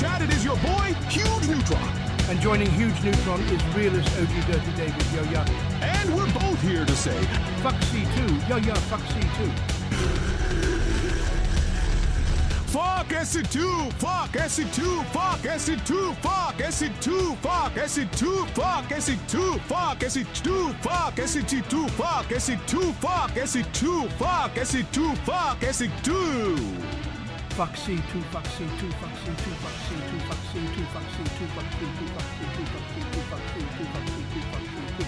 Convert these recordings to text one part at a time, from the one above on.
chat, it is your boy, Huge Neutron. And joining Huge Neutron is realist OG Dirty David, yo ya. And we're both here to say, fuck C2, yo ya, fuck C2. Fuck SC2, fuck SC2, fuck SC2, fuck SC2, fuck SC2, fuck SC2, fuck SC2, fuck SC2, fuck SC2, fuck SC2, fuck SC2, fuck SC2. Fuck C2, fuck C2, fuck C2, fuck C2, fuck C2, fuck C2, fuck C2, fuck C2, fuck C2, fuck C2, fuck C2, fuck C2.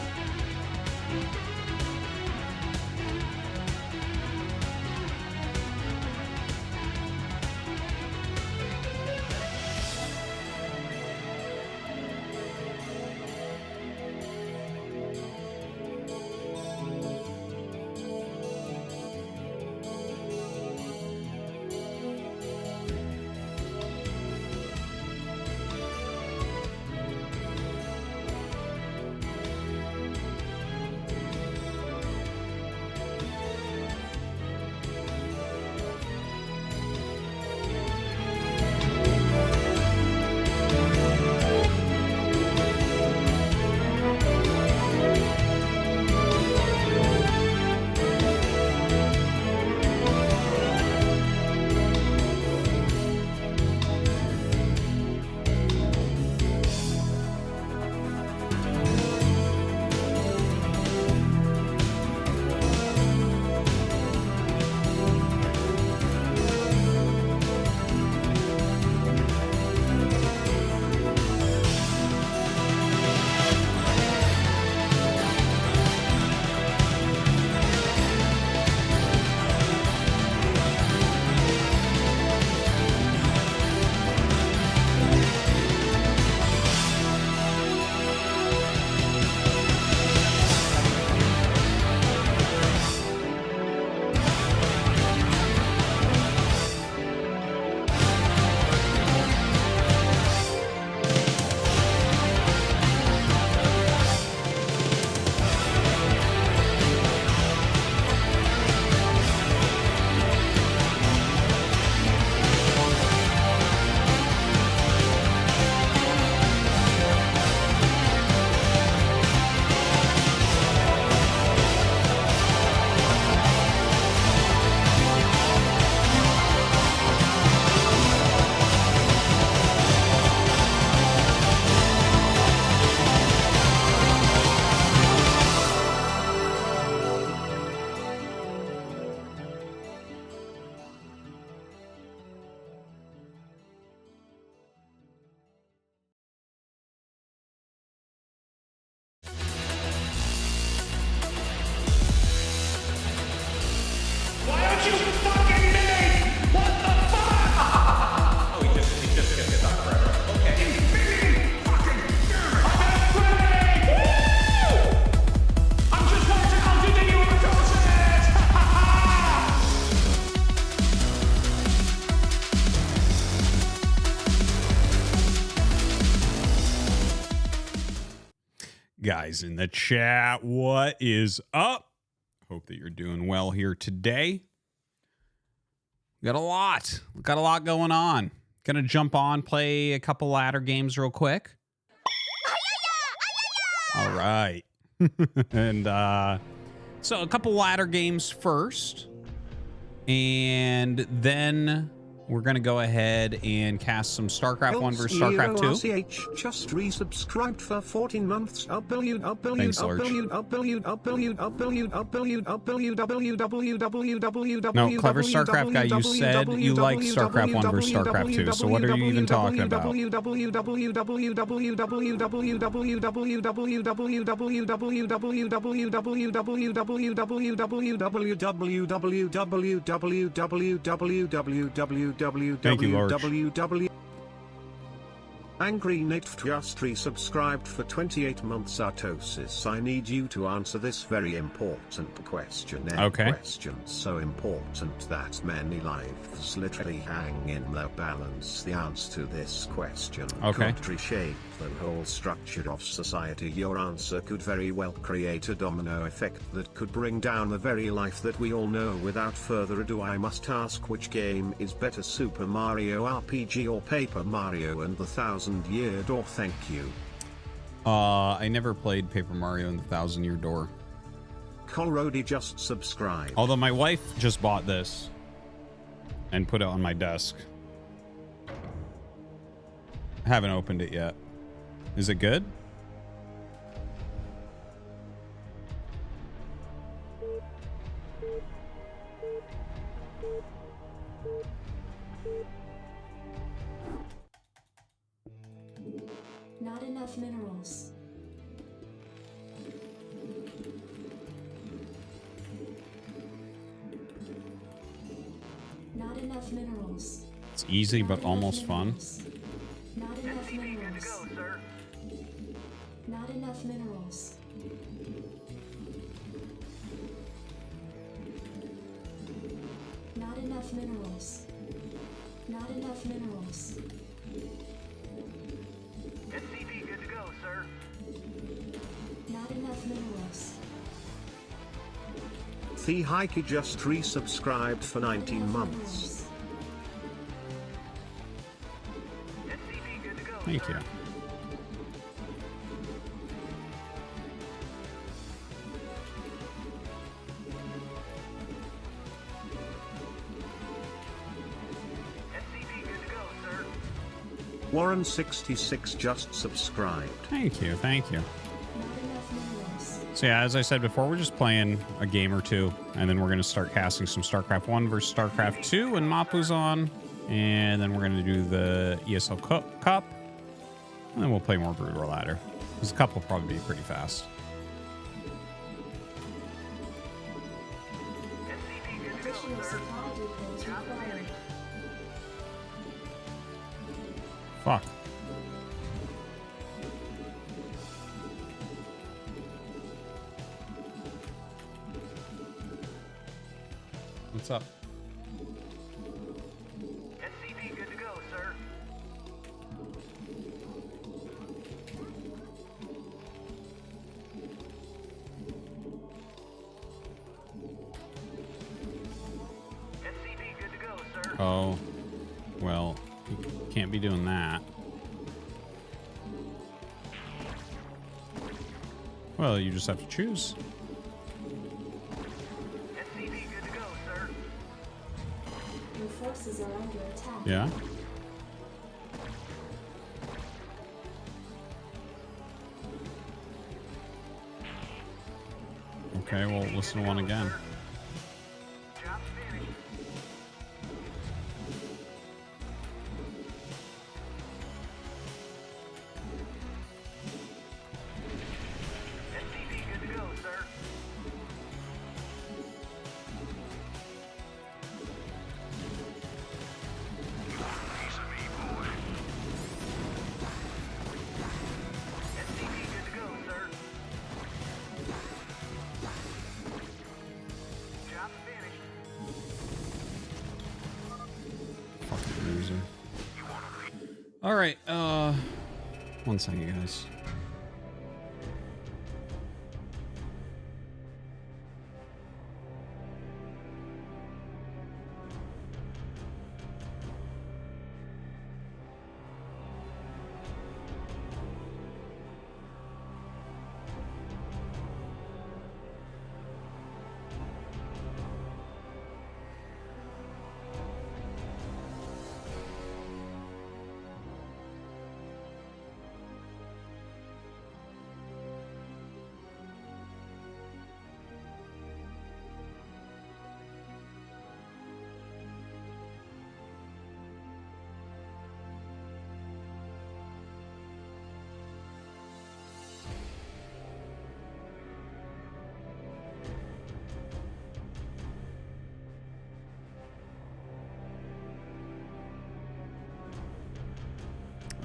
Guys in the chat, what is up? Hope that you're doing well here today. We got a lot going on. Gonna jump on, play a couple ladder games real quick. All right. And so a couple ladder games first, and then we're going to go ahead and cast some StarCraft 1 versus StarCraft 2. RCH just resubscribed for 14 months. Thanks, Large. No, clever StarCraft guy, you said you like StarCraft 1 versus StarCraft 2, so what are you even talking about? Thank you, Large. Angry Nate just resubscribed for 28 months. Artosis, I need you to answer this very important question. Okay. Question so important that many lives literally hang in their balance. The answer to this question could reshape the whole structure of society. Your answer could very well create a domino effect that could bring down the very life that we all know. Without further ado, I must ask, which game is better, Super Mario RPG or Paper Mario and the Thousand-Year Door? Thank you. I never played Paper Mario and the Thousand-Year Door. Colrody just subscribed. Although my wife just bought this and put it on my desk. I haven't opened it yet. Is it good? Not enough minerals. Not enough minerals. It's easy but almost fun. Not enough minerals. Not enough minerals. Not enough minerals. Not enough minerals. SCP good to go, sir. Not enough minerals. The Hikey just resubscribed for 19 months. SCP good to go, Thank you. SCP good to go, sir. Warren66 just subscribed. Thank you. Thank you. Not enough minerals. So yeah, as I said before, we're just playing a game or two, and then we're going to start casting some StarCraft 1 versus StarCraft 2 when Mapu's on, and then we're going to do the ESL Cup, and then we'll play more Brood War Ladder. This cup will probably be pretty fast. SCP good to go, Additional sir. supply depots required. Fuck. What's up? SCP good to go, sir. SCP good to go, sir. Oh, well, you can't be doing that. Well, you just have to choose. SCP good to go, sir. Your forces are under attack. Yeah? Okay, well, listen to one again. Job finished. SCP good to go, sir. SCP good to go, sir. Job finished. Fucking loser. All right, 1 second, guys.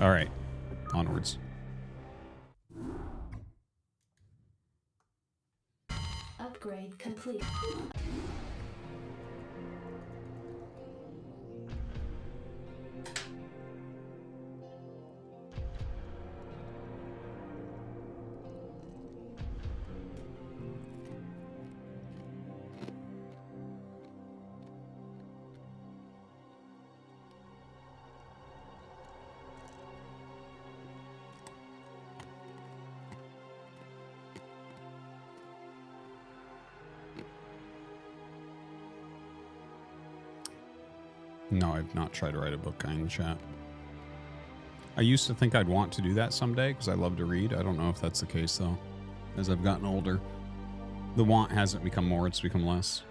All right. onwards. Upgrade complete. No, I've not tried to write a book, guy in the chat. I used to think I'd want to do that someday because I love to read. I don't know if that's the case, though. As I've gotten older, the want hasn't become more, it's become less.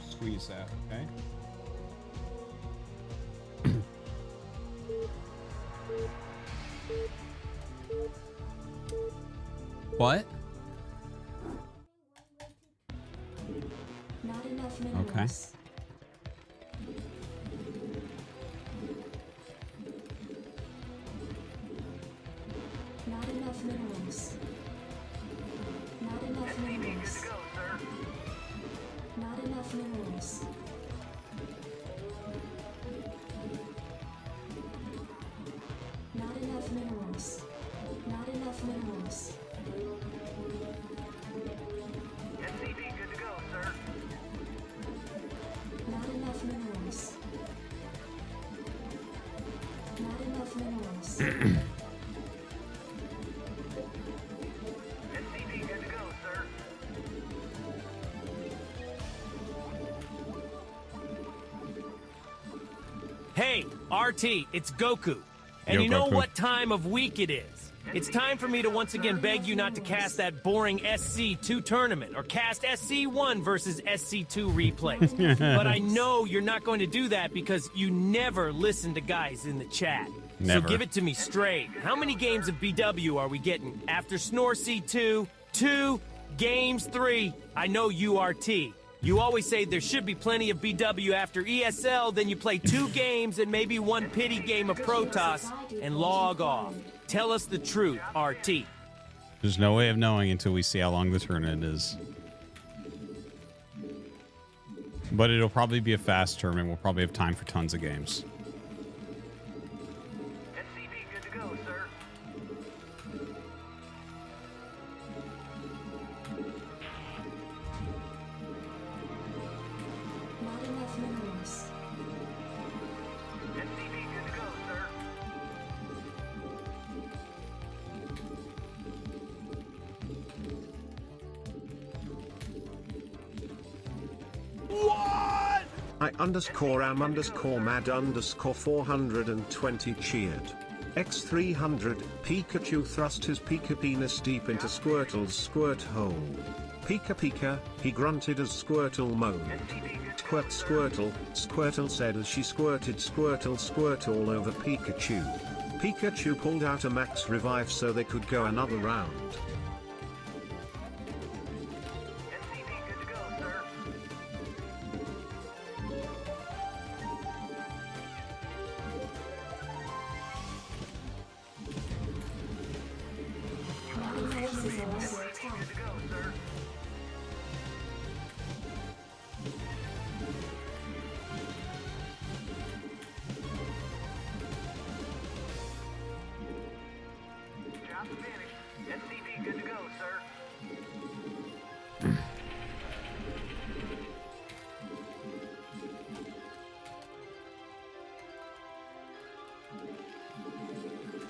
Squeeze that, okay? What? Not enough minerals. Okay. Not enough minerals. Not enough minerals. Not enough minerals. Not enough minerals. Not enough minerals. SCP good to go, sir. Not enough minerals. Not enough minerals. SCP good to go, sir. Hey, RT, it's Goku. And Yo, you know Goku. what time of week it is? It's time for me to once again beg you not to cast that boring SC2 tournament or cast SC1 versus SC2 replays. But I know you're not going to do that because you never listen to guys in the chat. Never. So give it to me straight. How many games of BW are we getting? After Snore C2, 2, Games 3, I know URT. You always say there should be plenty of BW after ESL, then you play 2 games and maybe 1 pity game of Protoss and log off. Tell us the truth, RT. There's no way of knowing until we see how long the tournament is. But it'll probably be a fast tournament. We'll probably have time for tons of games. SCP good to go, sir. Not enough minerals. SCP good to go, sir. I underscore am underscore mad underscore 420 cheered. X300, Pikachu thrust his Pika penis deep into Squirtle's squirt hole. Pika Pika, he grunted as Squirtle moaned. Squirt Squirtle, Squirtle said as she squirted Squirtle squirt all over Pikachu. Pikachu pulled out a max revive so they could go another round. SCP good to go, sir. Mining forces are under attack. Good to go, sir. Job finished. SCP good to go, sir.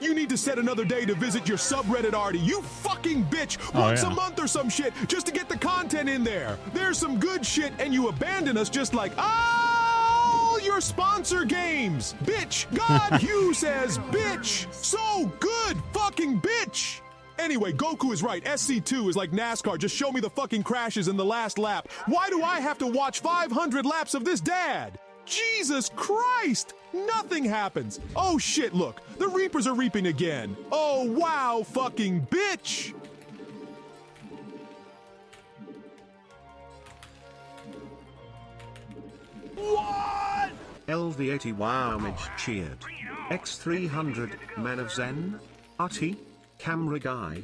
You need to set another day to visit your subreddit, Artie. You fucking bitch! Once yeah. a month or some shit, just to get the content in there. There's some good shit, and you abandon us just like all your sponsor games. Bitch! God Hugh says bitch! So good! Fucking bitch! Anyway, Goku is right. SC2 is like NASCAR. Just show me the fucking crashes in the last lap. Why do I have to watch 500 laps of this, Dad? Jesus Christ! Nothing happens! Oh shit, look! The Reapers are reaping again! Oh wow, fucking bitch! What? LV80 wow homage cheered. X300, Man of Zen? Artie? Camera guy?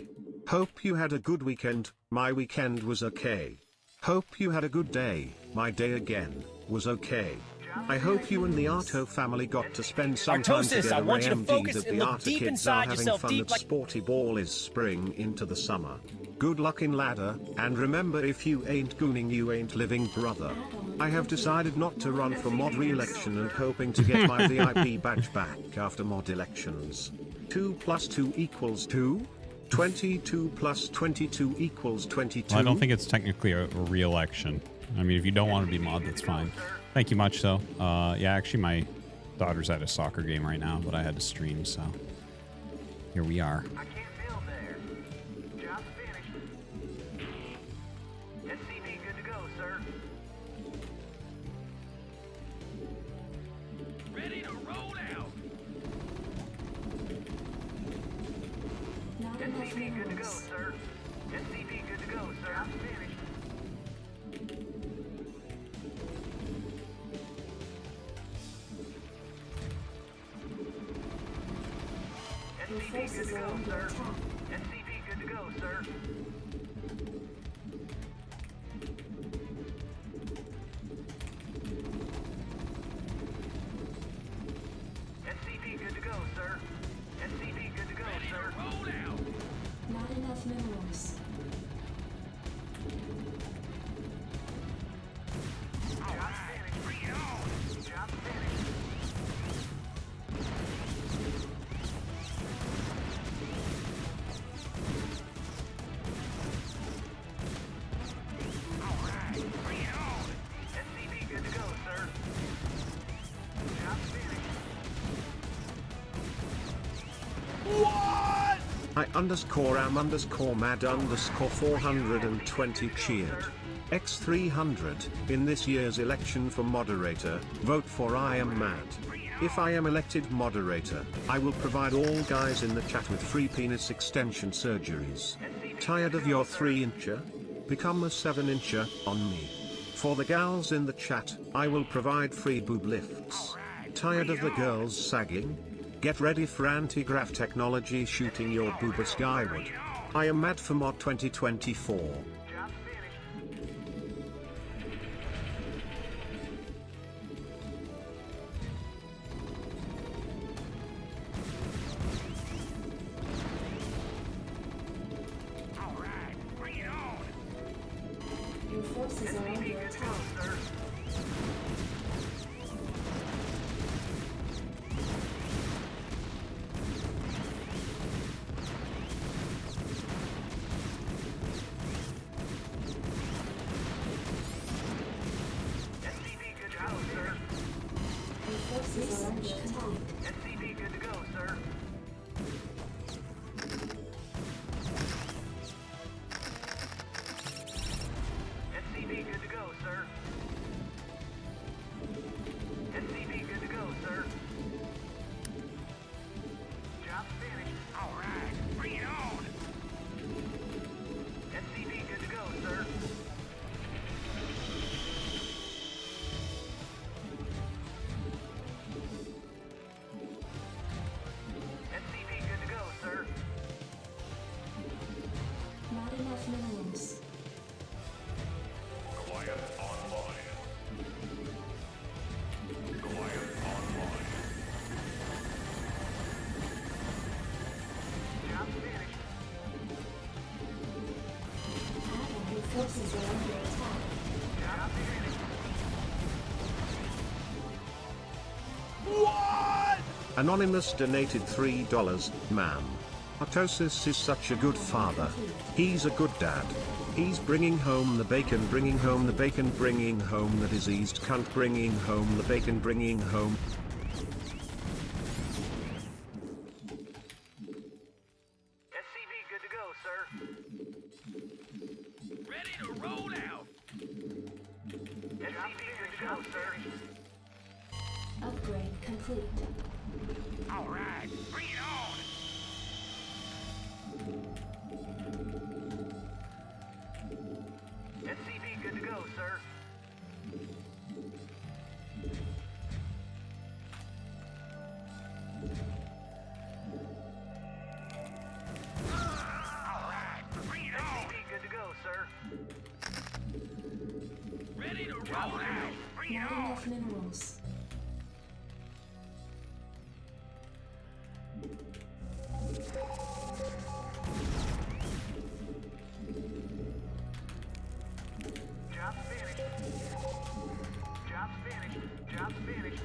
Hope you had a good weekend, my weekend was okay. Hope you had a good day, my day again, was okay. I hope you and the Arto family got to spend some time Artosis, together. I want you to AMD focus that and the look Arto deep kids inside are having yourself, fun deep that like- sporty ball is spring into the summer. Good luck in ladder, and remember if you ain't gooning you ain't living brother. I have decided not to run for mod re-election and hoping to get my VIP badge back after mod elections. 2 plus 2 equals 2? 22 plus 22 equals 22? Well, I don't think it's technically a re-election. I mean, if you don't want to be mod, that's fine. Thank you much, though. Yeah, actually, my daughter's at a soccer game right now, but I had to stream, so here we are. I can't build there. Job finished. SCV good to go, sir. Ready to roll out. Not enough SCV good to go, minerals. sir. SCV good to go, sir. I'm finished. Your SCV good forces to are go, under sir. attack. SCV good to go, sir. SCV good to go, sir. SCV good to go, sir. Roll out. Not enough minerals. Job finished. Bring it on. Job finished. Bring it on. SCV good to go, sir. Job finished. What? I_am_mad _420 cheered. X300, in this year's election for moderator, vote for I am mad. If I am elected moderator, I will provide all guys in the chat with free penis extension surgeries. Tired of your 3-incher? Become a 7-incher, on me. For the gals in the chat, I will provide free boob lifts. Tired of the girls sagging? Get ready for anti-grav technology shooting your booba skyward. I am mad for mod 2024. Job finished. All right, bring it on. Your forces are under attack. Sir. SCV good to go, sir. Your forces are under attack. SCV good to go, sir. SCV good to go, sir. SCV good to go, sir. Job finished. All right, bring it on. SCV good to go, sir. SCV good to go, sir. Not enough minerals. Job finished. Your forces are under attack. Job finished. What? Anonymous donated $3, ma'am. Artosis is such a good father. He's a good dad. He's bringing home the bacon, bringing home the bacon, bringing home the diseased cunt, bringing home the bacon, bringing home. SCV good to go, sir. Ready to roll out. SCV good to go, sir. complete. All right, bring it on. SCV good to go, sir. All right, bring it on. SCV good to go, sir. Ready to roll out. Bring it Not on. enough minerals. Job's finished. Job's finished. Job's finished.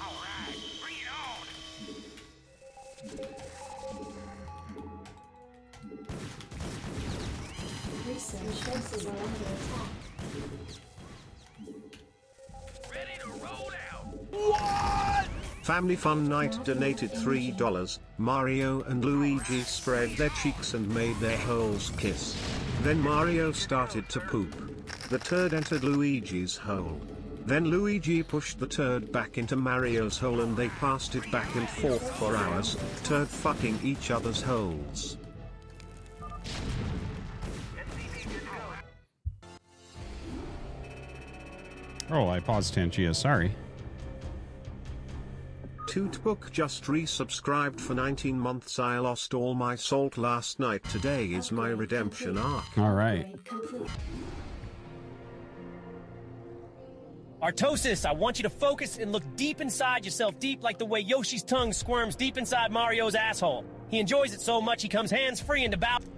All right, bring it on. Research forces are under attack. Ready to roll out. Family Fun Night donated $3. Mario and Luigi spread their cheeks and made their holes kiss. Then Mario started to poop. The turd entered Luigi's hole. Then Luigi pushed the turd back into Mario's hole and they passed it back and forth for hours, turd fucking each other's holes. Oh, I paused Tangia, sorry. Tootbook just resubscribed for 19 months. I lost all my salt last night. Today is my redemption arc. All right. Upgrade complete. Artosis, I want you to focus and look deep inside yourself, deep like the way Yoshi's tongue squirms deep inside Mario's asshole. He enjoys it so much he comes hands-free into battle.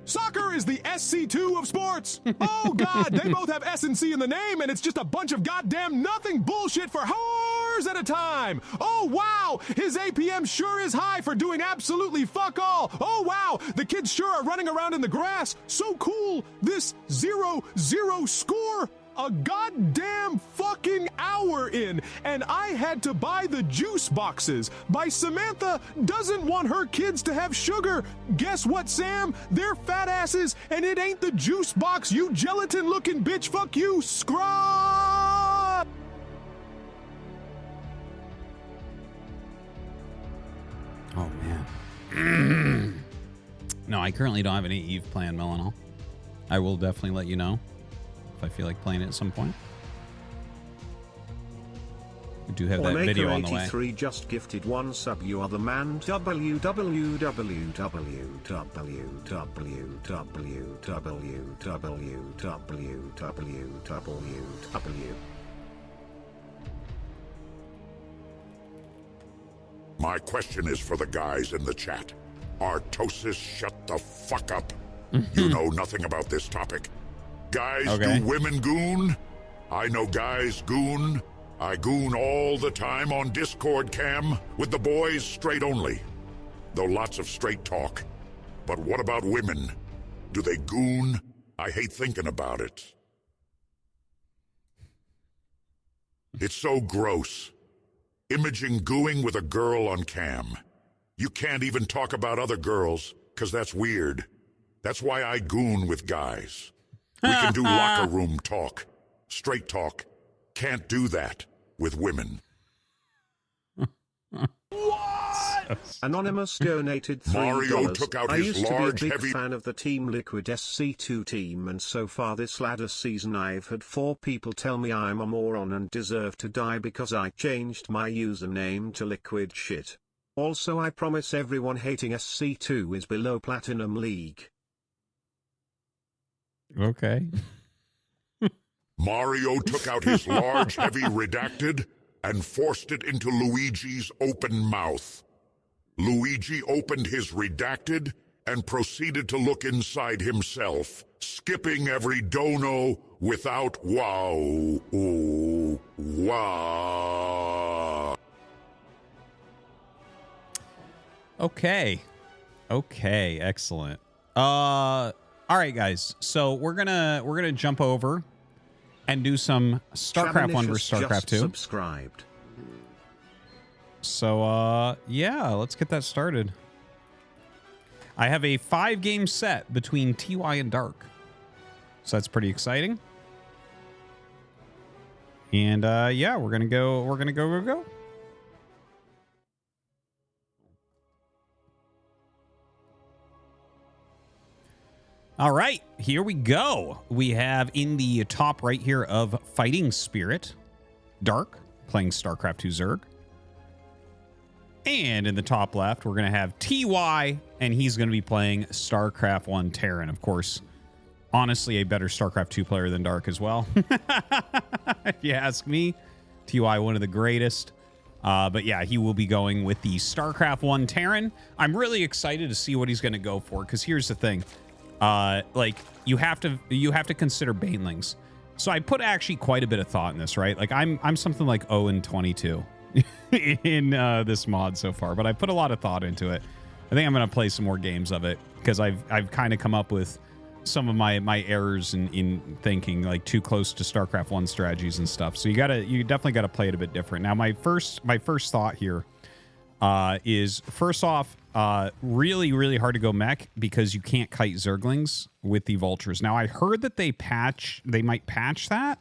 Soccer is the SC2 of sports. Oh, God, they both have S and C in the name, and it's just a bunch of goddamn nothing bullshit for hours at a time. Oh, wow, his APM sure is high for doing absolutely fuck all. Oh, wow, the kids sure are running around in the grass. So cool. This 0-0 score. A goddamn fucking hour in, and I had to buy the juice boxes. By Samantha doesn't want her kids to have sugar. Guess what, Sam? They're fat asses, and it ain't the juice box, you gelatin-looking bitch. Fuck you, scrub! Oh, man. No, I currently don't have any Eve planned, Melanol. I will definitely let you know if I feel like playing it at some point. We do have that video on the way. 83 just gifted one sub. You are the man. www. My question is for the guys in the chat. Artosis, shut the fuck up. You know nothing about this topic. Guys, okay. Do women goon? I know guys goon. I goon all the time on Discord cam with the boys straight only. Though lots of straight talk. But what about women? Do they goon? I hate thinking about it. It's so gross. Imaging gooing with a girl on cam. You can't even talk about other girls, 'cause that's weird. That's why I goon with guys. We can do locker room talk, straight talk. Can't do that with women. Anonymous donated $3. Mario took out I his used to large, be a big heavy... fan of the Team Liquid SC2 team, and so far this ladder season I've had 4 people tell me I'm a moron and deserve to die because I changed my username to Liquid Shit. Also, I promise everyone hating SC2 is below Platinum League. Okay. Mario took out his large, heavy redacted and forced it into Luigi's open mouth. Luigi opened his redacted and proceeded to look inside himself, skipping every dono without wow, ooh, wow. Okay. Okay, excellent. All right, guys. So we're gonna jump over and do some StarCraft 1 versus StarCraft 2. Subscribed. So yeah, let's get that started. I have a 5-game set between TY and Dark. So that's pretty exciting. And yeah, we're gonna go. All right, here we go. We have in the top right here of Fighting Spirit, Dark, playing StarCraft 2 Zerg. And in the top left, we're going to have TY, and he's going to be playing StarCraft 1 Terran. Of course, honestly, a better StarCraft 2 player than Dark as well. If you ask me, TY, one of the greatest. But yeah, he will be going with the StarCraft 1 Terran. I'm really excited to see what he's going to go for, because here's the thing. Like you have to consider banelings. So I put actually quite a bit of thought in this, right? Like I'm something like 0-22 in this mod so far, but I put a lot of thought into it. I think I'm going to play some more games of it because I've kind of come up with some of my errors in thinking, like too close to StarCraft 1 strategies and stuff. So you definitely got to play it a bit different. Now my first thought here is, first off, really, really hard to go mech because you can't kite Zerglings with the vultures. Now, I heard that they might patch that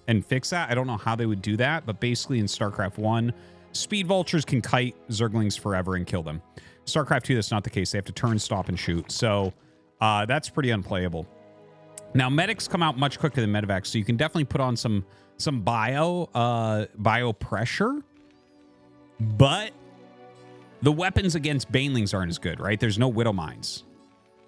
and fix that. I don't know how they would do that, but basically in StarCraft 1, speed vultures can kite Zerglings forever and kill them. StarCraft 2, that's not the case. They have to turn, stop, and shoot. So that's pretty unplayable. Now, medics come out much quicker than medevacs, so you can definitely put on some bio pressure, but the weapons against banelings aren't as good, right? There's no widow mines,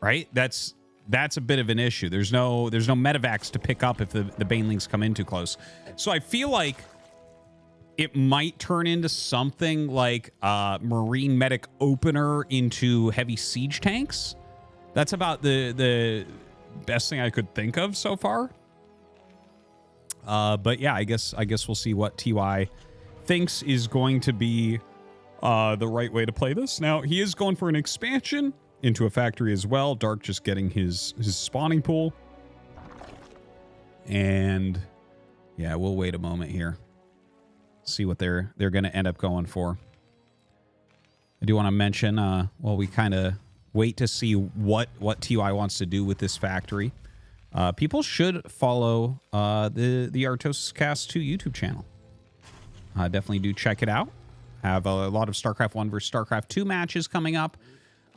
right? That's a bit of an issue. There's no medevacs to pick up if the banelings come in too close. So I feel like it might turn into something like marine medic opener into heavy siege tanks. That's about the best thing I could think of so far. But yeah, I guess we'll see what TY thinks is going to be the right way to play this. Now, he is going for an expansion into a factory as well. Dark just getting his spawning pool. And yeah, we'll wait a moment here. See what they're going to end up going for. I do want to mention, while we kind of wait to see what TY wants to do with this factory, people should follow the Artosis Cast 2 YouTube channel. Definitely do check it out. Have a lot of StarCraft 1 versus StarCraft 2 matches coming up.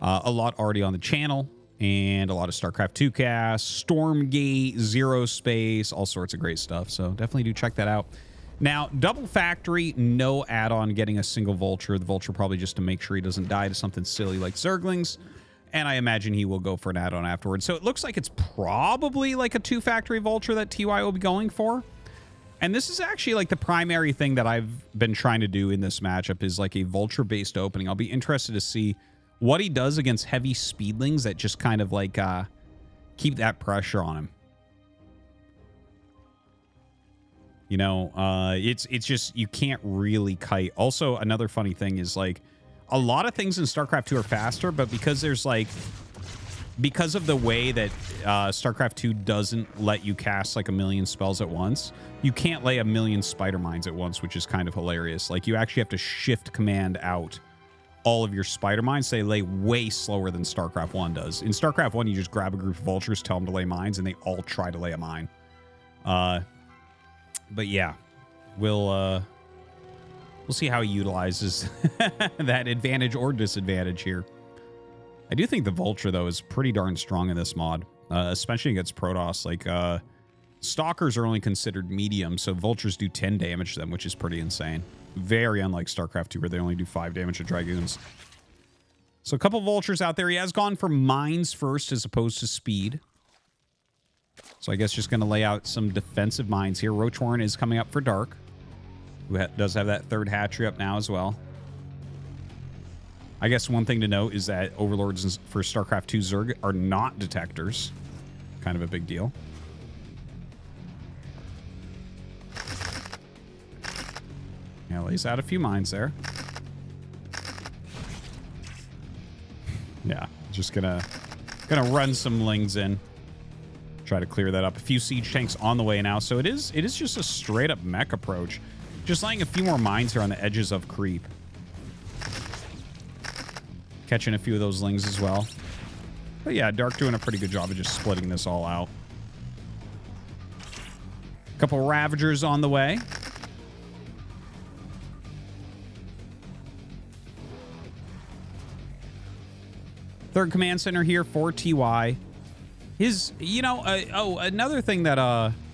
A lot already on the channel. And a lot of StarCraft 2 casts, Stormgate, Zero Space, all sorts of great stuff. So definitely do check that out. Now, double factory, no add-on getting a single vulture. The vulture probably just to make sure he doesn't die to something silly like Zerglings. And I imagine he will go for an add-on afterwards. So it looks like it's probably like a 2-factory vulture that TY will be going for. And this is actually like the primary thing that I've been trying to do in this matchup is like a vulture-based opening. I'll be interested to see what he does against heavy speedlings that just kind of like keep that pressure on him. You know, it's just you can't really kite. Also, another funny thing is like a lot of things in StarCraft 2 are faster, but because of the way that StarCraft 2 doesn't let you cast like a million spells at once, you can't lay a million spider mines at once, which is kind of hilarious. Like you actually have to shift command out all of your spider mines. They lay way slower than StarCraft 1 does. In StarCraft 1, you just grab a group of vultures, tell them to lay mines, and they all try to lay a mine. But yeah, we'll see how he utilizes that advantage or disadvantage here. I do think the Vulture, though, is pretty darn strong in this mod, especially against Protoss. Like, Stalkers are only considered medium, so Vultures do 10 damage to them, which is pretty insane. Very unlike StarCraft 2, where they only do 5 damage to Dragoons. So a couple Vultures out there. He has gone for mines first as opposed to speed. So I guess just going to lay out some defensive mines here. Roach Warren is coming up for Dark, who does have that third hatchery up now as well. I guess one thing to note is that Overlords for StarCraft 2 Zerg are not detectors. Kind of a big deal. Yeah, lays out a few mines there. Yeah, just gonna run some lings in. Try to clear that up. A few siege tanks on the way now. So it is just a straight up mech approach. Just laying a few more mines here on the edges of creep. Catching a few of those lings as well. But yeah, Dark doing a pretty good job of just splitting this all out. Couple Ravagers on the way. Third command center here for TY. His, you know, another thing that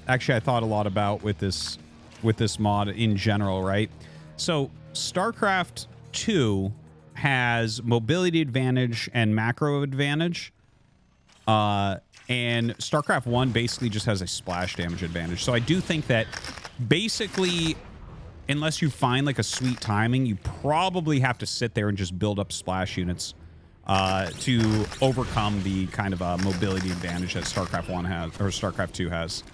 actually I thought a lot about with this mod in general, right? So StarCraft 2 has mobility advantage and macro advantage. And StarCraft 1 basically just has a splash damage advantage. So I do think that basically, unless you find like a sweet timing, you probably have to sit there and just build up splash units to overcome the kind of mobility advantage that StarCraft 1 has, or StarCraft 2 has.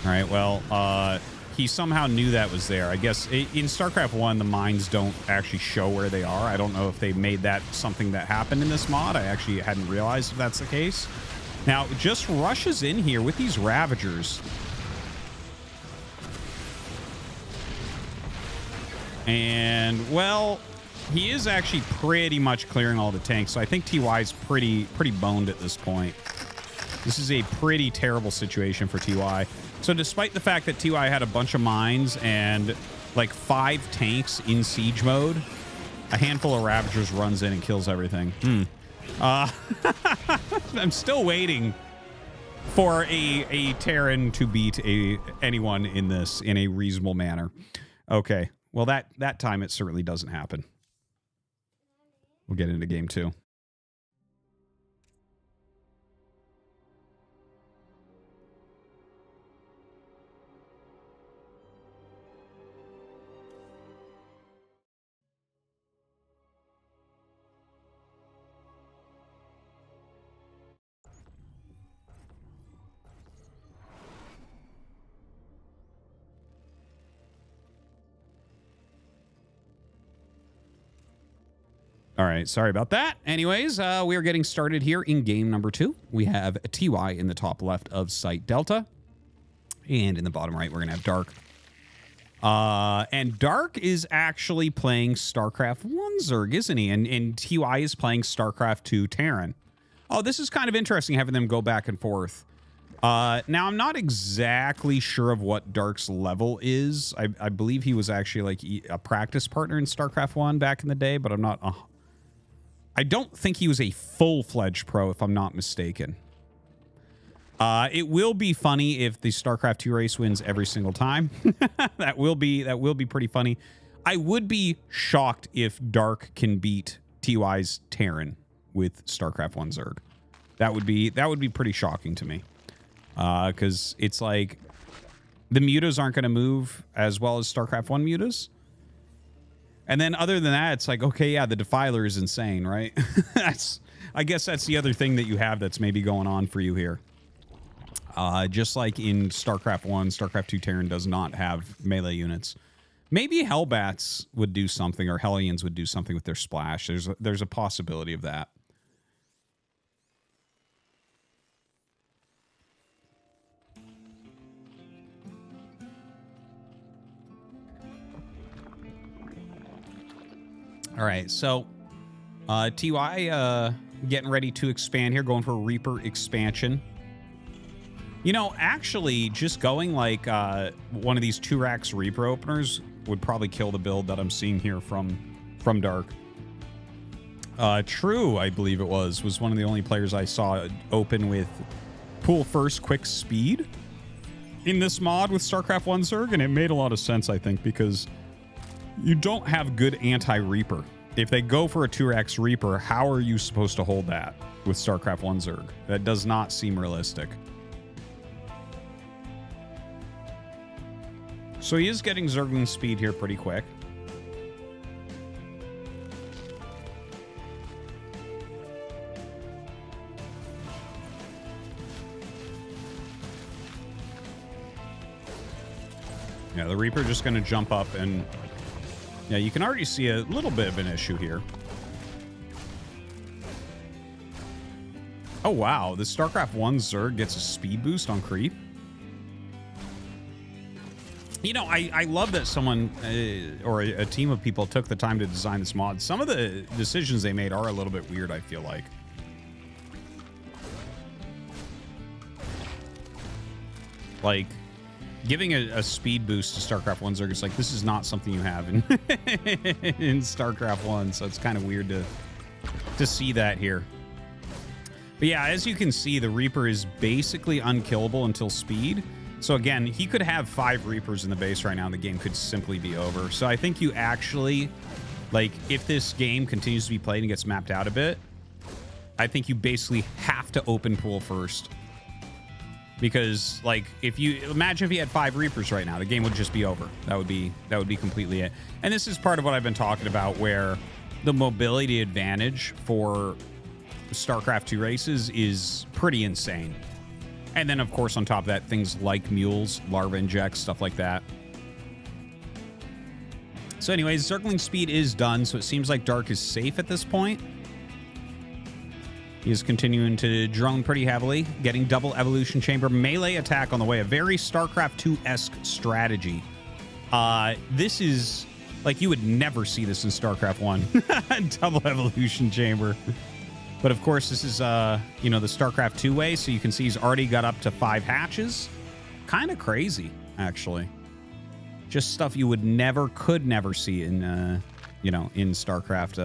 All right, well, he somehow knew that was there. I guess in StarCraft 1, the mines don't actually show where they are. I don't know if they made that something that happened in this mod. I actually hadn't realized if that's the case. Now, just rushes in here with these Ravagers. And, well, he is actually pretty much clearing all the tanks. So I think TY's pretty boned at this point. This is a pretty terrible situation for TY. So despite the fact that TY had a bunch of mines and like 5 tanks in siege mode, a handful of Ravagers runs in and kills everything. I'm still waiting for a Terran to beat anyone in this in a reasonable manner. Okay. Well, that time it certainly doesn't happen. We'll get into game 2. All right, sorry about that. Anyways, we are getting started here in game number 2. We have TY in the top left of Site Delta. And in the bottom right, we're going to have Dark. And Dark is actually playing StarCraft 1 Zerg, isn't he? And TY is playing StarCraft 2 Terran. Oh, this is kind of interesting having them go back and forth. Now, I'm not exactly sure of what Dark's level is. I believe he was actually like a practice partner in StarCraft 1 back in the day, but I'm not... I don't think he was a full-fledged pro, if I'm not mistaken. It will be funny if the StarCraft 2 race wins every single time. That will be pretty funny. I would be shocked if Dark can beat TY's Terran with StarCraft 1 Zerg. That would be pretty shocking to me. Because it's like the mutas aren't going to move as well as StarCraft 1 mutas. And then other than that, it's like, okay, yeah, the Defiler is insane, right? I guess that's the other thing that you have that's maybe going on for you here. Just like in StarCraft 1, StarCraft 2 Terran does not have melee units. Maybe Hellbats would do something, or Hellions would do something with their splash. There's a possibility of that. All right, so TY getting ready to expand here, going for a Reaper expansion. You know, actually, just going like one of these 2-racks Reaper openers would probably kill the build that I'm seeing here from Dark. True, I believe it was one of the only players I saw open with pool first quick speed in this mod with StarCraft 1 Zerg, and it made a lot of sense, I think, because you don't have good anti-Reaper. If they go for a 2x Reaper, how are you supposed to hold that with StarCraft 1 Zerg? That does not seem realistic. So he is getting Zergling speed here pretty quick. Yeah, the Reaper just going to jump up and... Yeah, you can already see a little bit of an issue here. Oh, wow. The StarCraft 1 Zerg gets a speed boost on creep. You know, I love that someone or a team of people took the time to design this mod. Some of the decisions they made are a little bit weird, I feel like. like, giving a speed boost to StarCraft 1 Zerg is like, this is not something you have in, in StarCraft 1, so it's kind of weird to see that here. But yeah, as you can see, the Reaper is basically unkillable until speed. So again, he could have 5 Reapers in the base right now, and the game could simply be over. So I think you actually, like, if this game continues to be played and gets mapped out a bit, I think you basically have to open pool first. Because, like, if you imagine if you had 5 Reapers right now, the game would just be over. That would be completely it. And this is part of what I've been talking about, where the mobility advantage for StarCraft 2 races is pretty insane. And then, of course, on top of that, things like mules, larva injects, stuff like that. So anyways, circling speed is done, so it seems like Dark is safe at this point. He is continuing to drone pretty heavily, getting double evolution chamber melee attack on the way. A very StarCraft 2-esque strategy. This is, like, you would never see this in StarCraft 1. Double evolution chamber. But of course, this is, you know, the StarCraft 2 way, so you can see he's already got up to 5 hatches. Kind of crazy, actually. Just stuff you would could never see in, you know, in StarCraft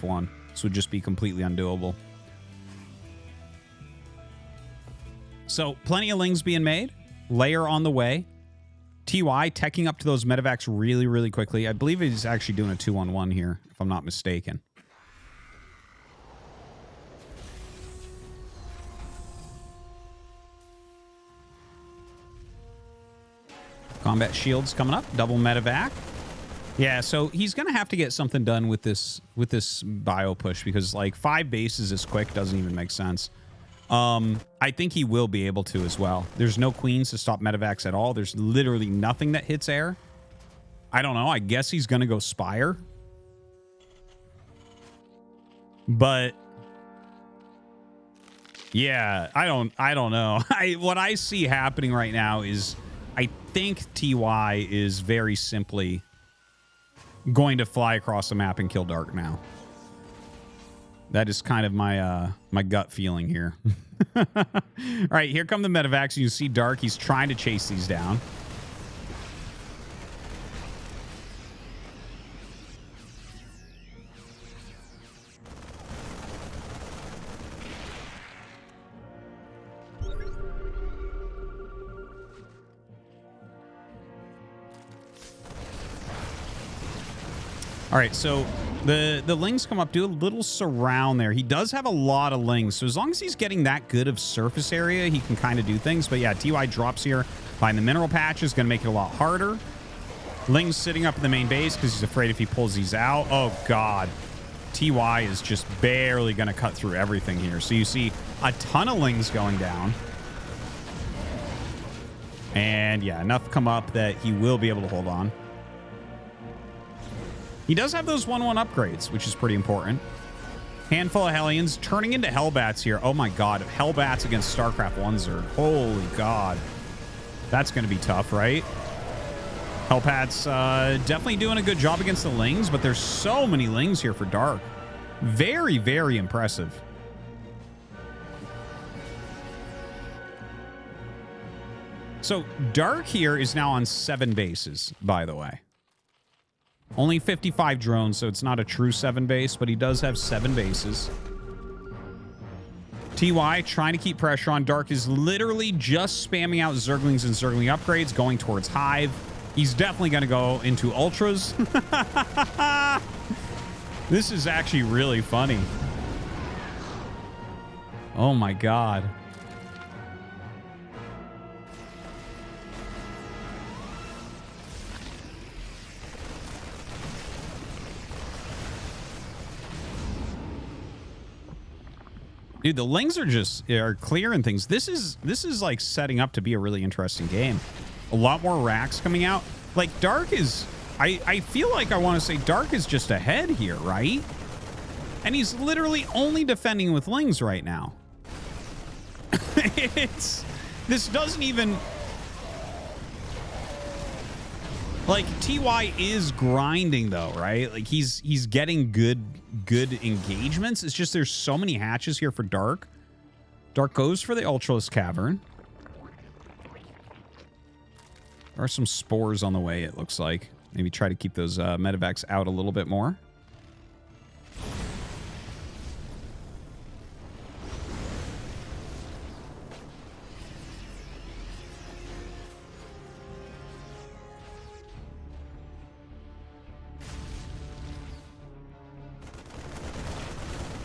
1. This would just be completely undoable. So, plenty of lings being made. Layer on the way. TY teching up to those medevacs really, really quickly. I believe he's actually doing a 2-on-1 here, if I'm not mistaken. Combat shields coming up. Double medevac. Yeah, so he's going to have to get something done with this bio push, because, like, 5 bases this quick doesn't even make sense. I think he will be able to as well. There's no queens to stop medevacs at all. There's literally nothing that hits air. I don't know. I guess he's going to go Spire. But yeah, I don't know. What I see happening right now is I think TY is very simply going to fly across the map and kill Dark now. That is kind of my my gut feeling here. All right, here come the medevacs. You see Dark. He's trying to chase these down. All right, so the lings come up, do a little surround there. He does have a lot of lings, so as long as he's getting that good of surface area, he can kind of do things. But yeah, TY drops here behind the mineral patch is going to make it a lot harder. Ling's sitting up in the main base because he's afraid if he pulls these out. Oh, God. TY is just barely going to cut through everything here. So you see a ton of lings going down. And yeah, enough come up that he will be able to hold on. He does have those 1-1 upgrades, which is pretty important. Handful of Hellions turning into Hellbats here. Oh my God, Hellbats against StarCraft 1 Zerg. Holy God. That's going to be tough, right? Hellbats definitely doing a good job against the lings, but there's so many lings here for Dark. Very, very impressive. So Dark here is now on 7 bases, by the way. Only 55 drones, so it's not a true 7 base, but he does have 7 bases. TY trying to keep pressure on. Dark is literally just spamming out Zerglings and Zergling upgrades, going towards Hive. He's definitely going to go into Ultras. This is actually really funny. Oh my God. Dude, the lings are clearing things. This is like setting up to be a really interesting game. A lot more racks coming out. Like Dark is, I feel like I want to say Dark is just ahead here, right? And he's literally only defending with lings right now. This doesn't even, like, TY is grinding though, right? Like he's getting good engagements. It's just there's so many hatches here for Dark. Dark goes for the Ultralisk Cavern. There are some spores on the way, it looks like. Maybe try to keep those medevacs out a little bit more.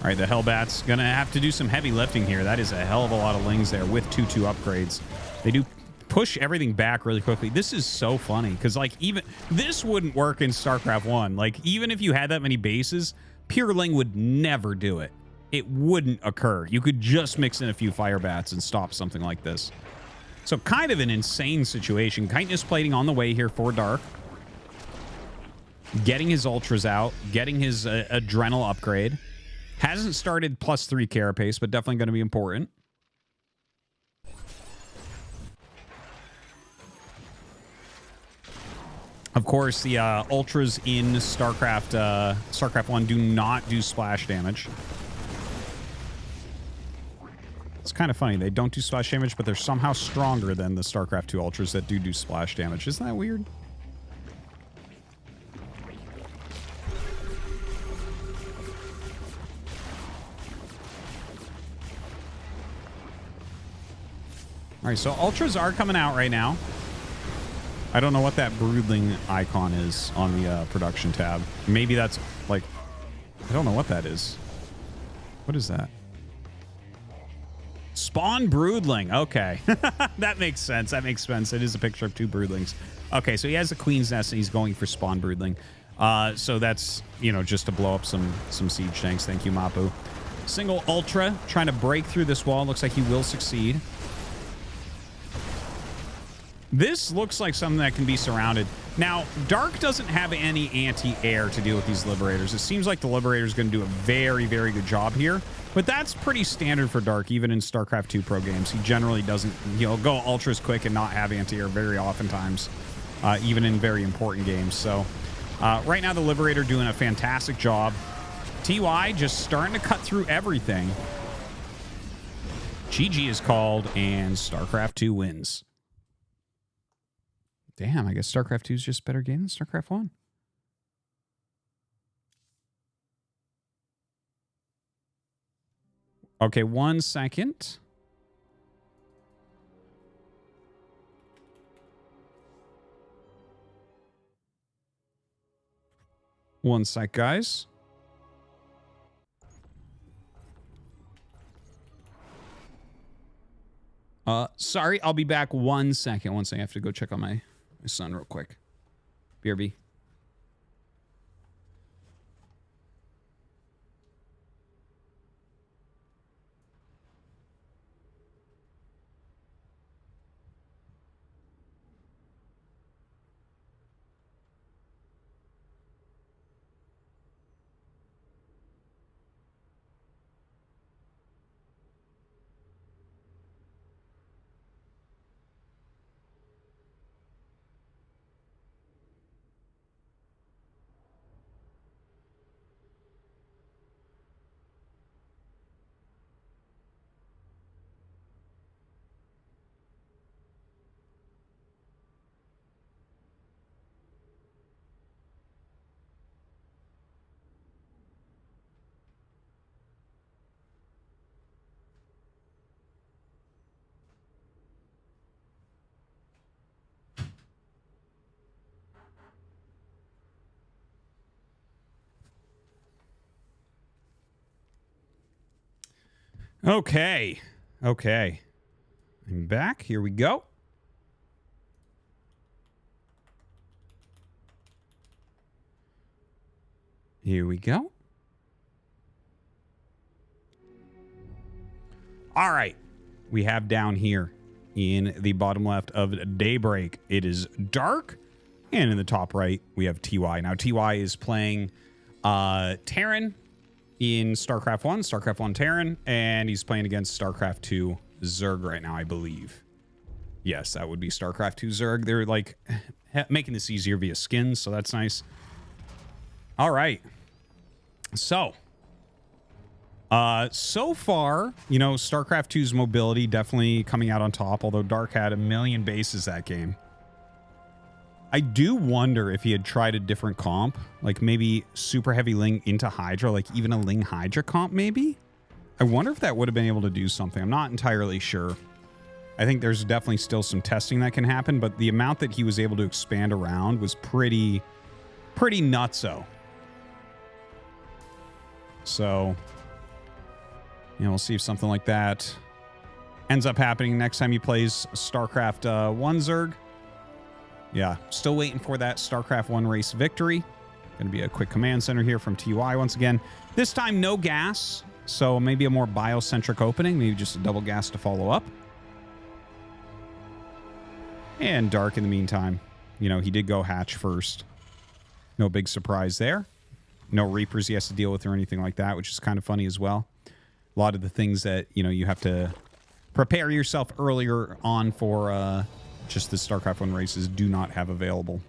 All right, the Hellbat's going to have to do some heavy lifting here. That is a hell of a lot of lings there with 2-2 upgrades. They do push everything back really quickly. This is so funny because, like, even this wouldn't work in StarCraft 1. Like, even if you had that many bases, pure ling would never do it. It wouldn't occur. You could just mix in a few fire bats and stop something like this. So kind of an insane situation. Chitinous plating on the way here for Dark. Getting his ultras out, getting his adrenal upgrade. Hasn't started +3 carapace, but definitely going to be important. Of course, the ultras in StarCraft 1 do not do splash damage. It's kind of funny. They don't do splash damage, but they're somehow stronger than the StarCraft 2 ultras that do splash damage. Isn't that weird? All right, so ultras are coming out right now. I don't know what that broodling icon is on the production tab. Maybe that's like, I don't know what that is. What is that? Spawn broodling. Okay. That makes sense. That makes sense. It is a picture of 2 broodlings. Okay, so he has a queen's nest and he's going for spawn broodling. So that's, you know, just to blow up some siege tanks. Thank you, Mapu. Single ultra trying to break through this wall. Looks like he will succeed. This looks like something that can be surrounded. Now, Dark doesn't have any anti-air to deal with these Liberators. It seems like the Liberator's going to do a very, very good job here. But that's pretty standard for Dark, even in StarCraft 2 pro games. He generally doesn't, you know, go ultras quick and not have anti-air very oftentimes, even in very important games. So, right now, the Liberator doing a fantastic job. TY just starting to cut through everything. GG is called, and StarCraft 2 wins. Damn, I guess StarCraft 2 is just a better game than StarCraft 1. Okay, 1 second. One sec, guys. Sorry, I'll be back 1 second. 1 second, I have to go check on my son real quick. BRB. Okay. Okay. I'm back. Here we go. Here we go. All right. We have down here in the bottom left of Daybreak, it is Dark. And in the top right, we have TY. Now, TY is playing Terran in StarCraft 1, StarCraft 1 Terran, and he's playing against StarCraft 2 Zerg right now, I believe. Yes, that would be StarCraft 2 Zerg. They're like making this easier via skins, so that's nice. All right. So, so far, you know, StarCraft 2's mobility definitely coming out on top, although Dark had 1 million bases that game. I do wonder if he had tried a different comp, like maybe super heavy Ling into Hydra, like even a Ling Hydra comp maybe. I wonder if that would have been able to do something. I'm not entirely sure. I think there's definitely still some testing that can happen, but the amount that he was able to expand around was pretty nutso. So, we'll see if something like that ends up happening next time he plays StarCraft 1 Zerg. Yeah, still waiting for that StarCraft 1 race victory. Going to be a quick command center here from TY once again. This time, no gas. So maybe a more biocentric opening. Maybe just a double gas to follow up. And Dark in the meantime. He did go hatch first. No big surprise there. No Reapers he has to deal with or anything like that, which is kind of funny as well. A lot of the things that, you have to prepare yourself earlier on for... just the StarCraft 1 races do not have available.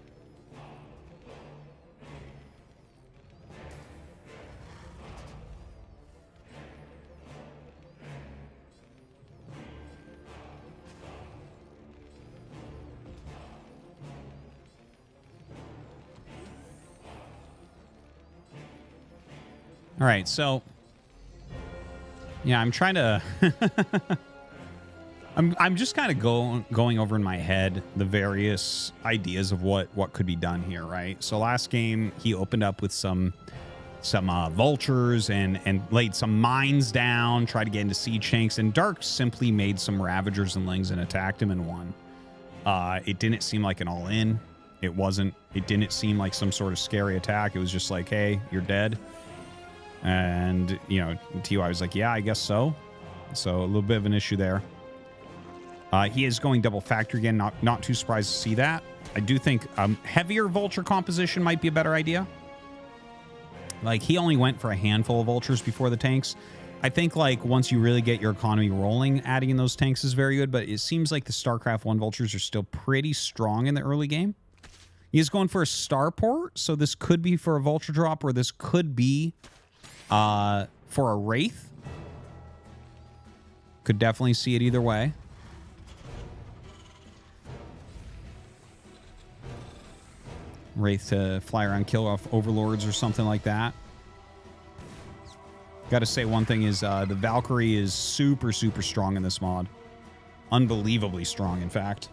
All right, so yeah, I'm trying to I'm just kind of going over in my head the various ideas of what could be done here, right? So last game he opened up with some vultures and laid some mines down, tried to get into siege tanks, and Dark simply made some Ravagers and Lings and attacked him and won. It didn't seem like an all-in. It wasn't. It didn't seem like some sort of scary attack. It was just like, hey, you're dead. And, TY was like, yeah, I guess so. So a little bit of an issue there. He is going double factory again. Not too surprised to see that. I do think heavier vulture composition might be a better idea. Like, he only went for a handful of vultures before the tanks. I think, like, once you really get your economy rolling, adding in those tanks is very good. But it seems like the StarCraft 1 vultures are still pretty strong in the early game. He is going for a starport, so this could be for a vulture drop, or this could be for a Wraith. Could definitely see it either way. Wraith to fly around, kill off overlords or something like that. Got to say one thing is the Valkyrie is super, super strong in this mod. Unbelievably strong, in fact.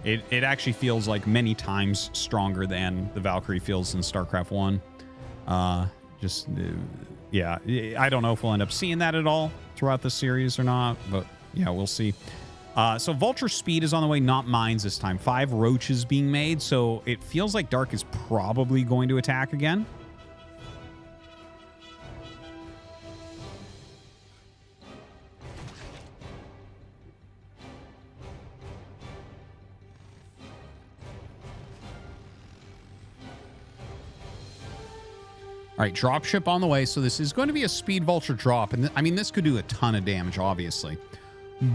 It actually feels like many times stronger than the Valkyrie feels in StarCraft 1. Yeah, I don't know if we'll end up seeing that at all throughout the series or not, but yeah, we'll see. So Vulture speed is on the way, not mines this time. 5 roaches being made, so it feels like Dark is probably going to attack again. All right, dropship on the way. So this is going to be a speed vulture drop. And I mean, this could do a ton of damage, obviously.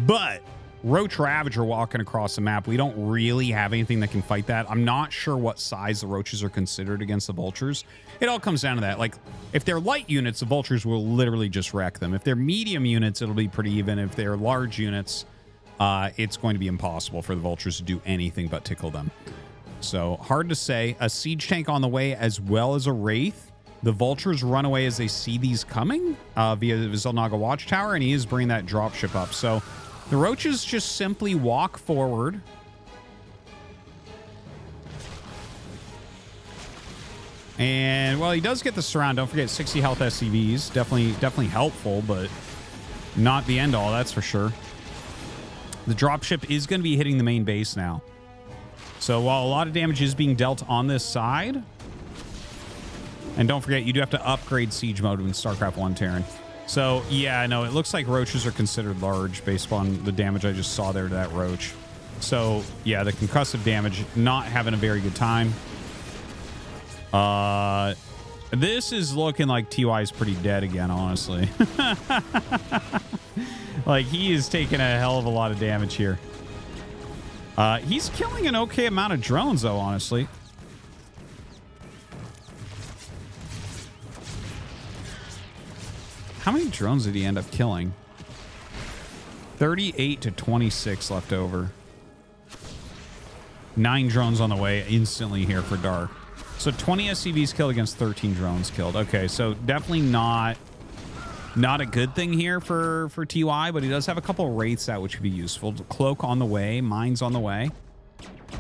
But Roach Ravager walking across the map, we don't really have anything that can fight that. I'm not sure what size the roaches are considered against the vultures. It all comes down to that. Like, if they're light units, the vultures will literally just wreck them. If they're medium units, it'll be pretty even. If they're large units, it's going to be impossible for the vultures to do anything but tickle them. So, hard to say. A siege tank on the way as well as a Wraith. The vultures run away as they see these coming via the Zelnaga Watchtower, and he is bringing that dropship up. So the roaches just simply walk forward. And, well, he does get the surround. Don't forget 60 health SCVs. Definitely helpful, but not the end all, that's for sure. The dropship is going to be hitting the main base now. So while a lot of damage is being dealt on this side... And don't forget, you do have to upgrade siege mode in StarCraft 1, Terran. So, yeah, no, it looks like roaches are considered large based upon the damage I just saw there to that roach. So, yeah, the concussive damage, not having a very good time. This is looking like TY is pretty dead again, honestly. Like, he is taking a hell of a lot of damage here. He's killing an okay amount of drones, though, honestly. How many drones did he end up killing? 38 to 26 left over. 9 drones on the way instantly here for Dark. So 20 SCVs killed against 13 drones killed. Okay, so definitely not a good thing here for TY, but he does have a couple wraiths out, which could be useful. Cloak on the way, mines on the way.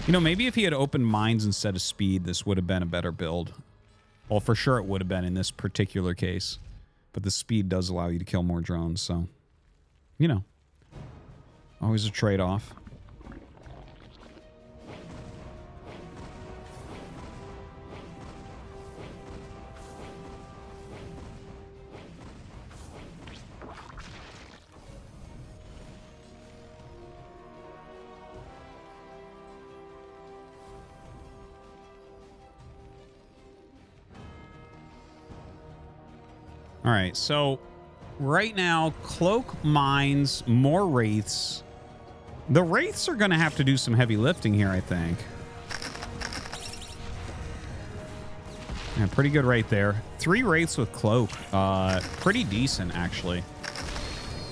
You know, maybe if he had opened mines instead of speed, this would have been a better build. Well, for sure it would have been in this particular case. But the speed does allow you to kill more drones, so, you know, always a trade-off. All right, so right now, Cloak, mines, more Wraiths. The Wraiths are going to have to do some heavy lifting here, I think. Yeah, pretty good right there. 3 Wraiths with Cloak. Pretty decent, actually.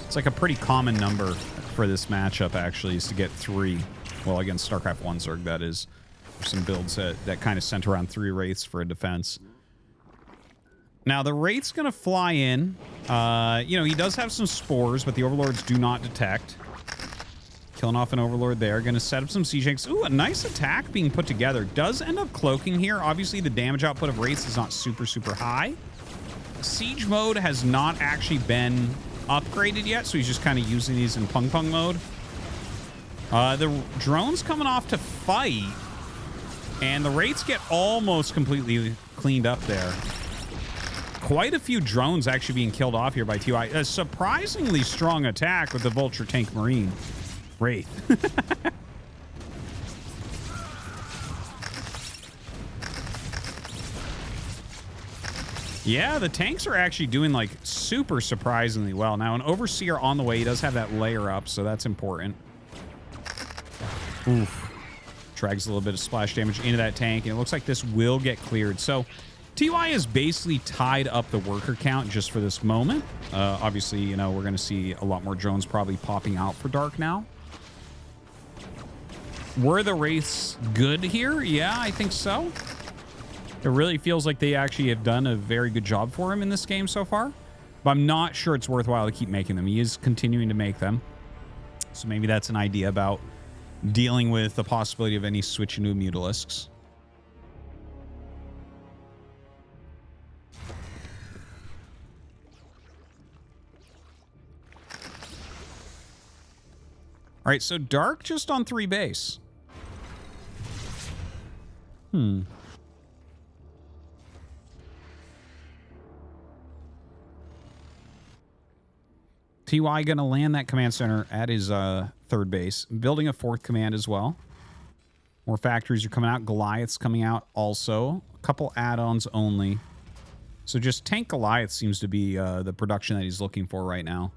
It's like a pretty common number for this matchup, actually, is to get 3. Well, against StarCraft 1 Zerg, that is. There's some builds that kind of center around 3 Wraiths for a defense. Now, the Wraith's going to fly in. You know, he does have some spores, but the Overlords do not detect. Killing off an Overlord there. Going to set up some siege tanks. Ooh, a nice attack being put together. Does end up cloaking here. Obviously, the damage output of Wraiths is not super, super high. Siege mode has not actually been upgraded yet, so he's just kind of using these in pung-pung mode. The drone's coming off to fight, and the Wraiths get almost completely cleaned up there. Quite a few drones actually being killed off here by TY. A surprisingly strong attack with the Vulture Tank Marine Wraith. Yeah, the tanks are actually doing like super surprisingly well. Now, an Overseer on the way. He does have that layer up, so that's important. Oof. Drags a little bit of splash damage into that tank, and it looks like this will get cleared. So TY is basically tied up the worker count just for this moment. Obviously, you know, we're going to see a lot more drones probably popping out for Dark now. Were the Wraiths good here? Yeah, I think so. It really feels like they actually have done a very good job for him in this game so far. But I'm not sure it's worthwhile to keep making them. He is continuing to make them. So maybe that's an idea about dealing with the possibility of any switch into Mutalisks. All right, so Dark just on 3 base. TY gonna land that command center at his 3rd base, building a 4th command as well. More factories are coming out. Goliath's coming out also. A couple add-ons only. So just tank Goliath seems to be the production that he's looking for right now.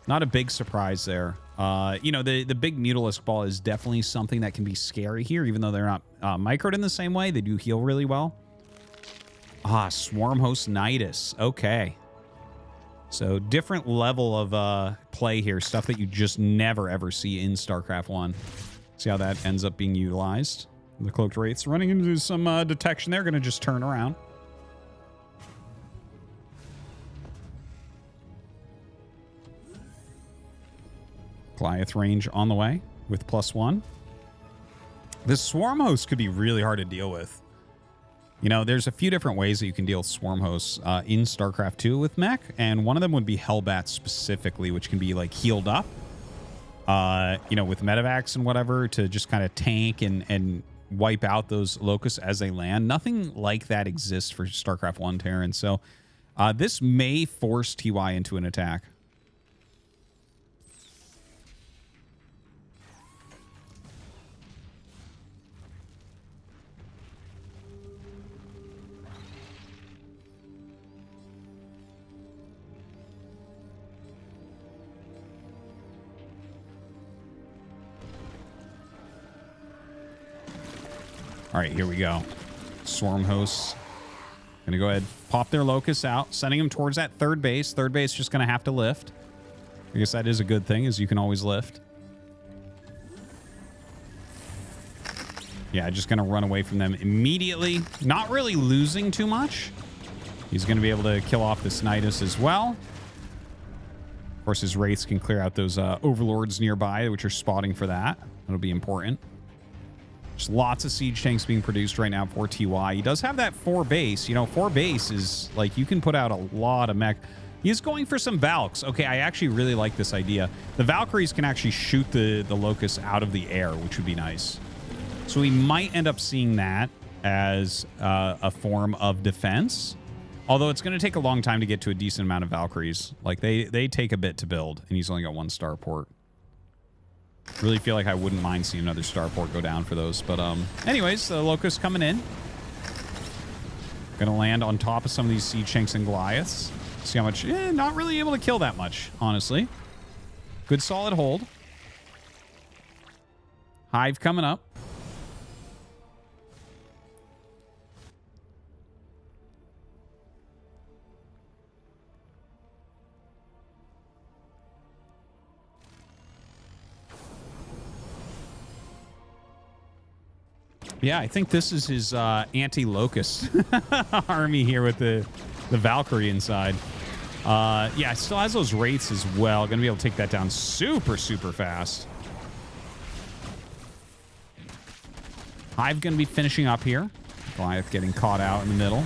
Not a big surprise there. You know, the big Mutalisk ball is definitely something that can be scary here, even though they're not microed in the same way. They do heal really well. Swarm Host Nidus. Okay. So different level of play here. Stuff that you just never, ever see in StarCraft 1. See how that ends up being utilized. The Cloaked Wraiths running into some detection. They're going to just turn around. Goliath range on the way with +1. This Swarm Host could be really hard to deal with. You know, there's a few different ways that you can deal with Swarm Hosts in StarCraft 2 with mech, and one of them would be Hellbat specifically, which can be, like, healed up, you know, with Medivacs and whatever to just kind of tank and wipe out those locusts as they land. Nothing like that exists for StarCraft 1 Terran, so this may force TY into an attack. All right, here we go. Swarm Hosts. Going to go ahead, pop their locusts out, sending them towards that 3rd base. 3rd base just going to have to lift. I guess that is a good thing, is you can always lift. Yeah, just going to run away from them immediately. Not really losing too much. He's going to be able to kill off this Nidus as well. Of course, his Wraiths can clear out those Overlords nearby, which are spotting for that. That'll be important. There's lots of siege tanks being produced right now for TY. He does have that 4 base. You know, 4 base is like you can put out a lot of mech. He's going for some Valks. Okay, I actually really like this idea. The Valkyries can actually shoot the Locusts out of the air, which would be nice. So we might end up seeing that as a form of defense. Although it's going to take a long time to get to a decent amount of Valkyries. Like, they take a bit to build, and he's only got 1 starport. Really feel like I wouldn't mind seeing another starport go down for those. But anyways, the Locust coming in. Going to land on top of some of these Siege Tanks and Goliaths. See how much... not really able to kill that much, honestly. Good solid hold. Hive coming up. Yeah, I think this is his anti-Locust army here with the Valkyrie inside. Yeah, it still has those Wraiths as well. Going to be able to take that down super, super fast. Hive going to be finishing up here. Goliath getting caught out in the middle.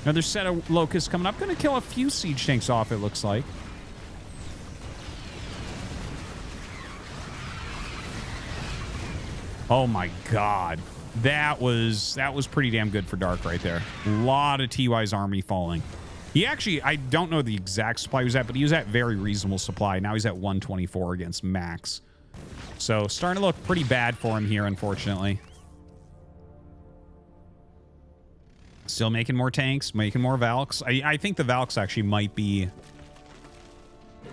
Another set of Locusts coming up. Going to kill a few Siege Tanks off, it looks like. Oh my god. That was pretty damn good for Dark right there. A lot of TY's army falling. He actually, I don't know the exact supply he was at, but he was at very reasonable supply. Now he's at 124 against max. So starting to look pretty bad for him here, unfortunately. Still making more tanks, making more Valks. I think the Valks actually might be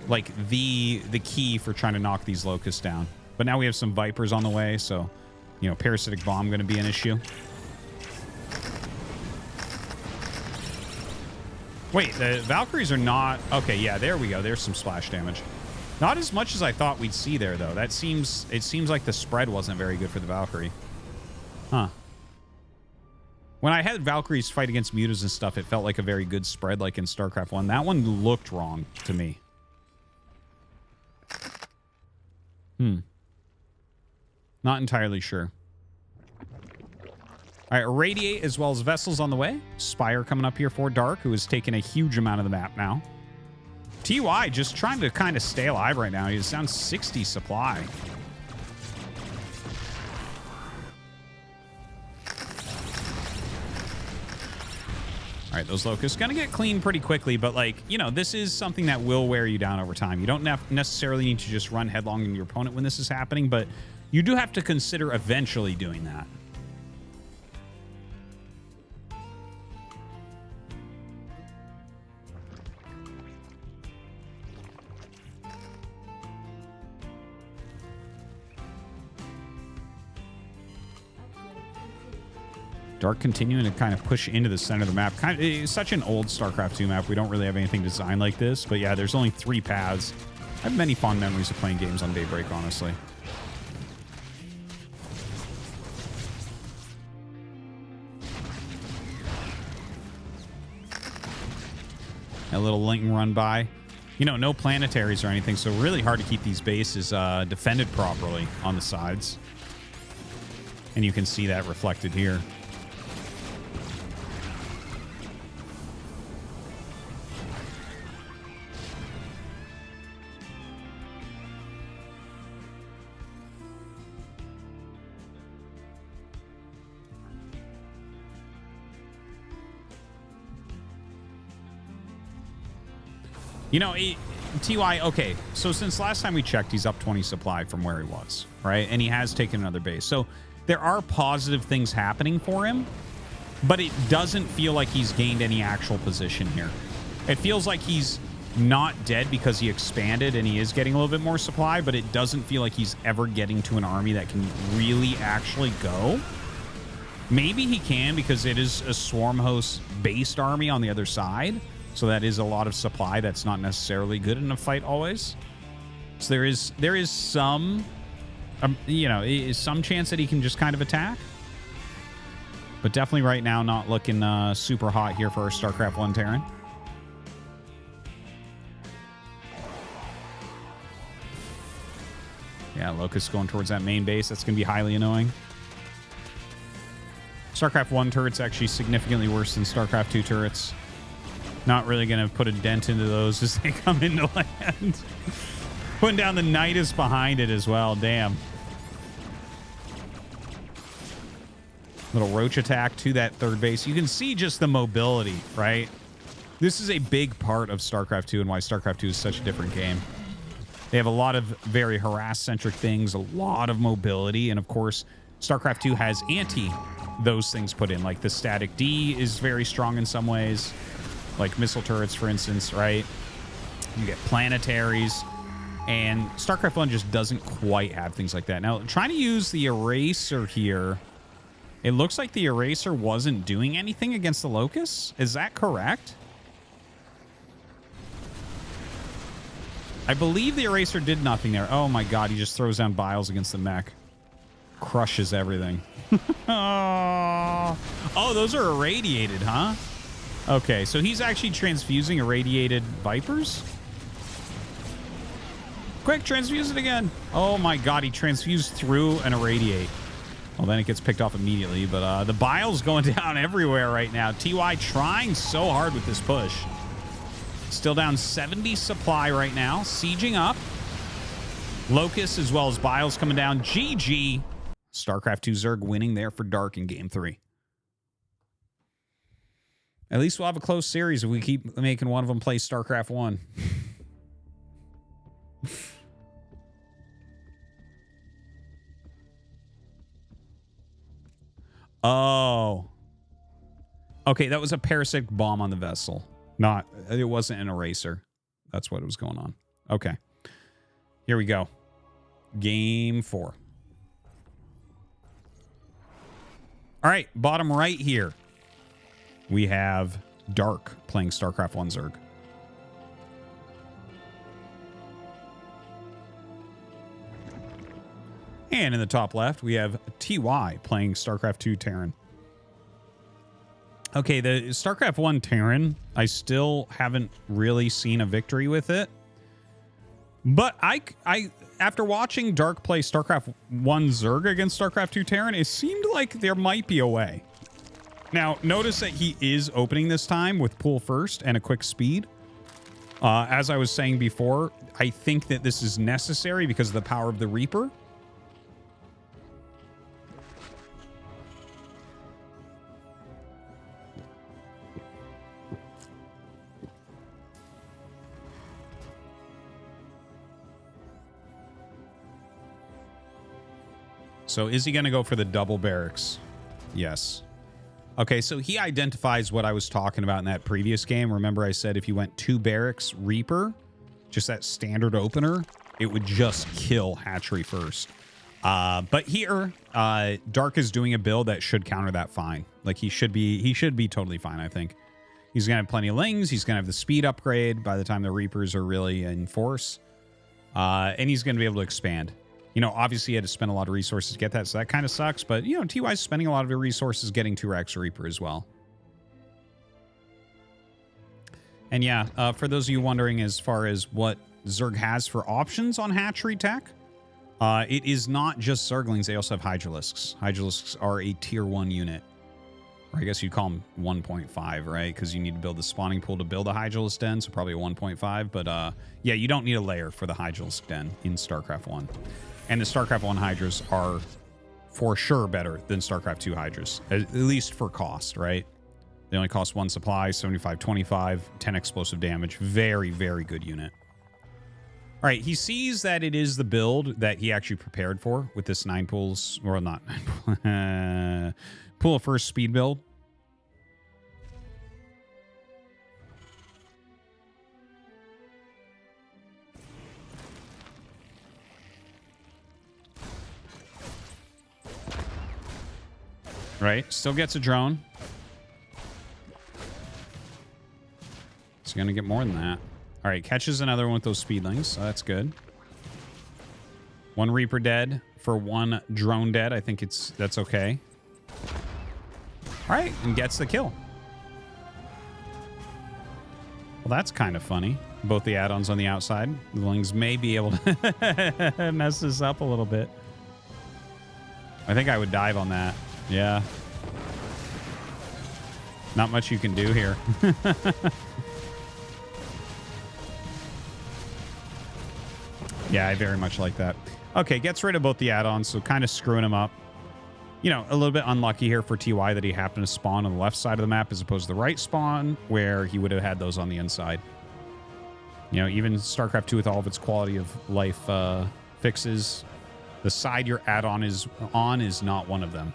like the key for trying to knock these Locusts down. But now we have some Vipers on the way, so, you know, Parasitic Bomb going to be an issue. Wait, the Valkyries are not... Okay, yeah, there we go. There's some splash damage. Not as much as I thought we'd see there, though. It seems like the spread wasn't very good for the Valkyrie. Huh. When I had Valkyries fight against Mutas and stuff, it felt like a very good spread, like in StarCraft 1. That one looked wrong to me. Not entirely sure. All right, Irradiate as well as Vessels on the way. Spire coming up here for Dark, who has taken a huge amount of the map now. TY just trying to kind of stay alive right now. He's down 60 supply. All right, those Locusts going to get clean pretty quickly, but, like, you know, this is something that will wear you down over time. You don't necessarily need to just run headlong into your opponent when this is happening, but you do have to consider eventually doing that. Dark continuing to kind of push into the center of the map. It's such an old StarCraft 2 map. We don't really have anything designed like this. But yeah, there's only 3 paths. I have many fond memories of playing games on Daybreak, honestly. A little link and run by. You know, no planetaries or anything, so really hard to keep these bases defended properly on the sides. And you can see that reflected here. You know, TY, okay, so since last time we checked, he's up 20 supply from where he was, right? And he has taken another base. So there are positive things happening for him, but it doesn't feel like he's gained any actual position here. It feels like he's not dead because he expanded and he is getting a little bit more supply, but it doesn't feel like he's ever getting to an army that can really actually go. Maybe he can because it is a Swarm Host-based army on the other side. So that is a lot of supply that's not necessarily good in a fight always. So there is some You know, is some chance that he can just kind of attack. But definitely right now not looking super hot here for our StarCraft 1 Terran. Yeah, Locust going towards that main base. That's going to be highly annoying. StarCraft 1 turret's actually significantly worse than StarCraft 2 turrets. Not really going to put a dent into those as they come into land. Putting down the Nidus behind it as well. Damn. Little roach attack to that third base. You can see just the mobility, right? This is a big part of StarCraft 2 and why StarCraft 2 is such a different game. They have a lot of very harass-centric things, a lot of mobility, and of course, StarCraft 2 has those things put in. Like the static D is very strong in some ways, like missile turrets, for instance, right? You get planetaries, and StarCraft 1 just doesn't quite have things like that. Now, trying to use the eraser here, it looks like the eraser wasn't doing anything against the Locusts. Is that correct? I believe the eraser did nothing there. Oh my god, he just throws down Biles against the mech. Crushes everything. Oh, those are irradiated, huh? Okay, so he's actually transfusing irradiated Vipers? Quick, transfuse it again. Oh my god, he transfused through an irradiate. Well, then it gets picked off immediately, but the Bile's going down everywhere right now. TY trying so hard with this push. Still down 70 supply right now. Sieging up. Locust as well as Biles coming down. GG. StarCraft 2 Zerg winning there for Dark in Game 3. At least we'll have a close series if we keep making one of them play StarCraft 1. Oh. Okay, that was a parasitic bomb on the vessel. It wasn't an eraser. That's what was going on. Okay. Here we go. Game 4. All right, bottom right here. We have Dark playing StarCraft 1 Zerg. And in the top left, we have TY playing StarCraft 2 Terran. Okay, the StarCraft 1 Terran, I still haven't really seen a victory with it. But I after watching Dark play StarCraft 1 Zerg against StarCraft 2 Terran, it seemed like there might be a way. Now, notice that he is opening this time with pool first and a quick speed. As I was saying before, I think that this is necessary because of the power of the Reaper. So is he going to go for the double barracks? Yes. Okay, so he identifies what I was talking about in that previous game. Remember I said if you went 2 barracks Reaper, just that standard opener, it would just kill Hatchery first. But here, Dark is doing a build that should counter that fine. Like he should be totally fine, I think. He's going to have plenty of Lings. He's going to have the speed upgrade by the time the Reapers are really in force. And he's going to be able to expand. You know, obviously he had to spend a lot of resources to get that, so that kind of sucks. But, you know, TY's spending a lot of the resources getting 2 Rex Reaper as well. And yeah, for those of you wondering as far as what Zerg has for options on hatchery tech, it is not just Zerglings. They also have Hydralisks. Hydralisks are a tier 1 unit. Or I guess you'd call them 1.5, right? Because you need to build the spawning pool to build a Hydralisk den, so probably a 1.5. But yeah, you don't need a layer for the Hydralisk den in StarCraft 1. And the StarCraft 1 Hydras are for sure better than StarCraft 2 Hydras, at least for cost, right? They only cost 1 supply, 75-25, 10 explosive damage. Very, very good unit. All right, he sees that it is the build that he actually prepared for with this 9 pools, or not 9 pool of first speed build. Right, still gets a drone. It's going to get more than that. All right, catches another one with those speedlings, so that's good. 1 Reaper dead. for one drone dead. I think that's okay. All right, and gets the kill. Well, that's kind of funny. Both the add-ons on the outside. The Lings may be able to mess this up a little bit. I think I would dive on that. Yeah. Not much you can do here. Yeah, I very much like that. Okay, gets rid of both the add-ons, so kind of screwing him up. You know, a little bit unlucky here for TY that he happened to spawn on the left side of the map as opposed to the right spawn, where he would have had those on the inside. You know, even StarCraft 2 with all of its quality of life fixes, the side your add-on is on is not one of them.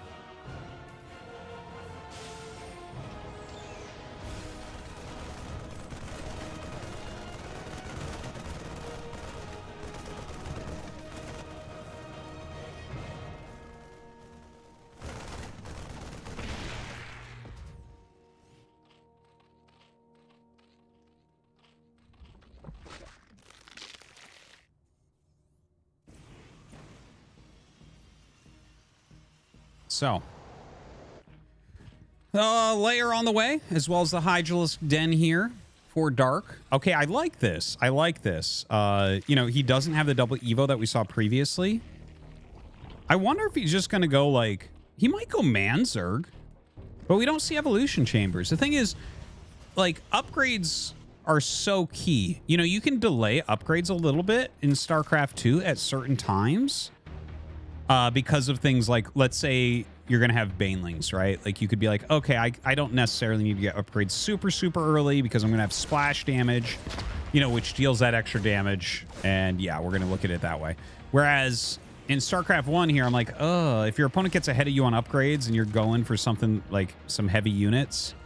So, layer on the way, as well as the Hydralisk Den here for Dark. Okay, I like this. I like this. You know, he doesn't have the double Evo that we saw previously. I wonder if he's just going to go, like... He might go Manzurg, but we don't see evolution chambers. The thing is, like, upgrades are so key. You know, you can delay upgrades a little bit in StarCraft 2 at certain times. Because of things like, let's say you're going to have Banelings, right? Like, you could be like, okay, I don't necessarily need to get upgrades super, super early because I'm going to have splash damage, you know, which deals that extra damage. And yeah, we're going to look at it that way. Whereas in StarCraft 1 here, I'm like, oh, if your opponent gets ahead of you on upgrades and you're going for something like some heavy units,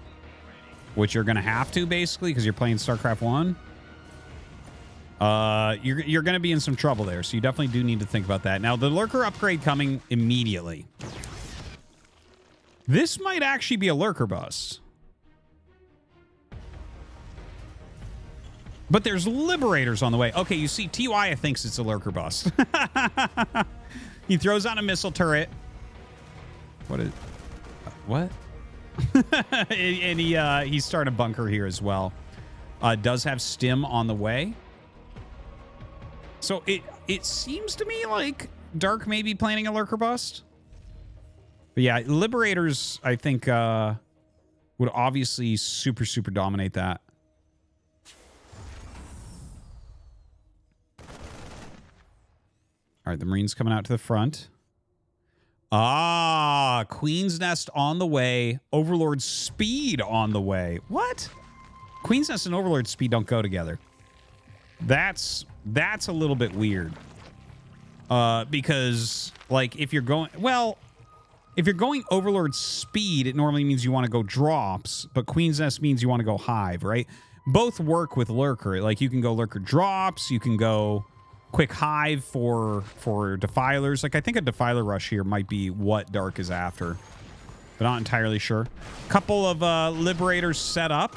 which you're going to have to basically because you're playing StarCraft 1, you're going to be in some trouble there. So you definitely do need to think about that. Now, the Lurker upgrade coming immediately. This might actually be a Lurker bust. But there's Liberators on the way. Okay, you see, TY thinks it's a Lurker bust. He throws on a missile turret. What? And he's starting a bunker here as well. Does have Stim on the way. So it seems to me like Dark may be planning a Lurker bust. But yeah, Liberators, I think, would obviously super, super dominate that. All right, the Marines coming out to the front. Ah, Queen's Nest on the way. Overlord Speed on the way. What? Queen's Nest and Overlord Speed don't go together. That's a little bit weird. Because, like, if you're going... Well, if you're going Overlord Speed, it normally means you want to go Drops, but Queen's Nest means you want to go Hive, right? Both work with Lurker. Like, you can go Lurker Drops, you can go Quick Hive for Defilers. Like, I think a Defiler Rush here might be what Dark is after. But not entirely sure. Couple of Liberators set up.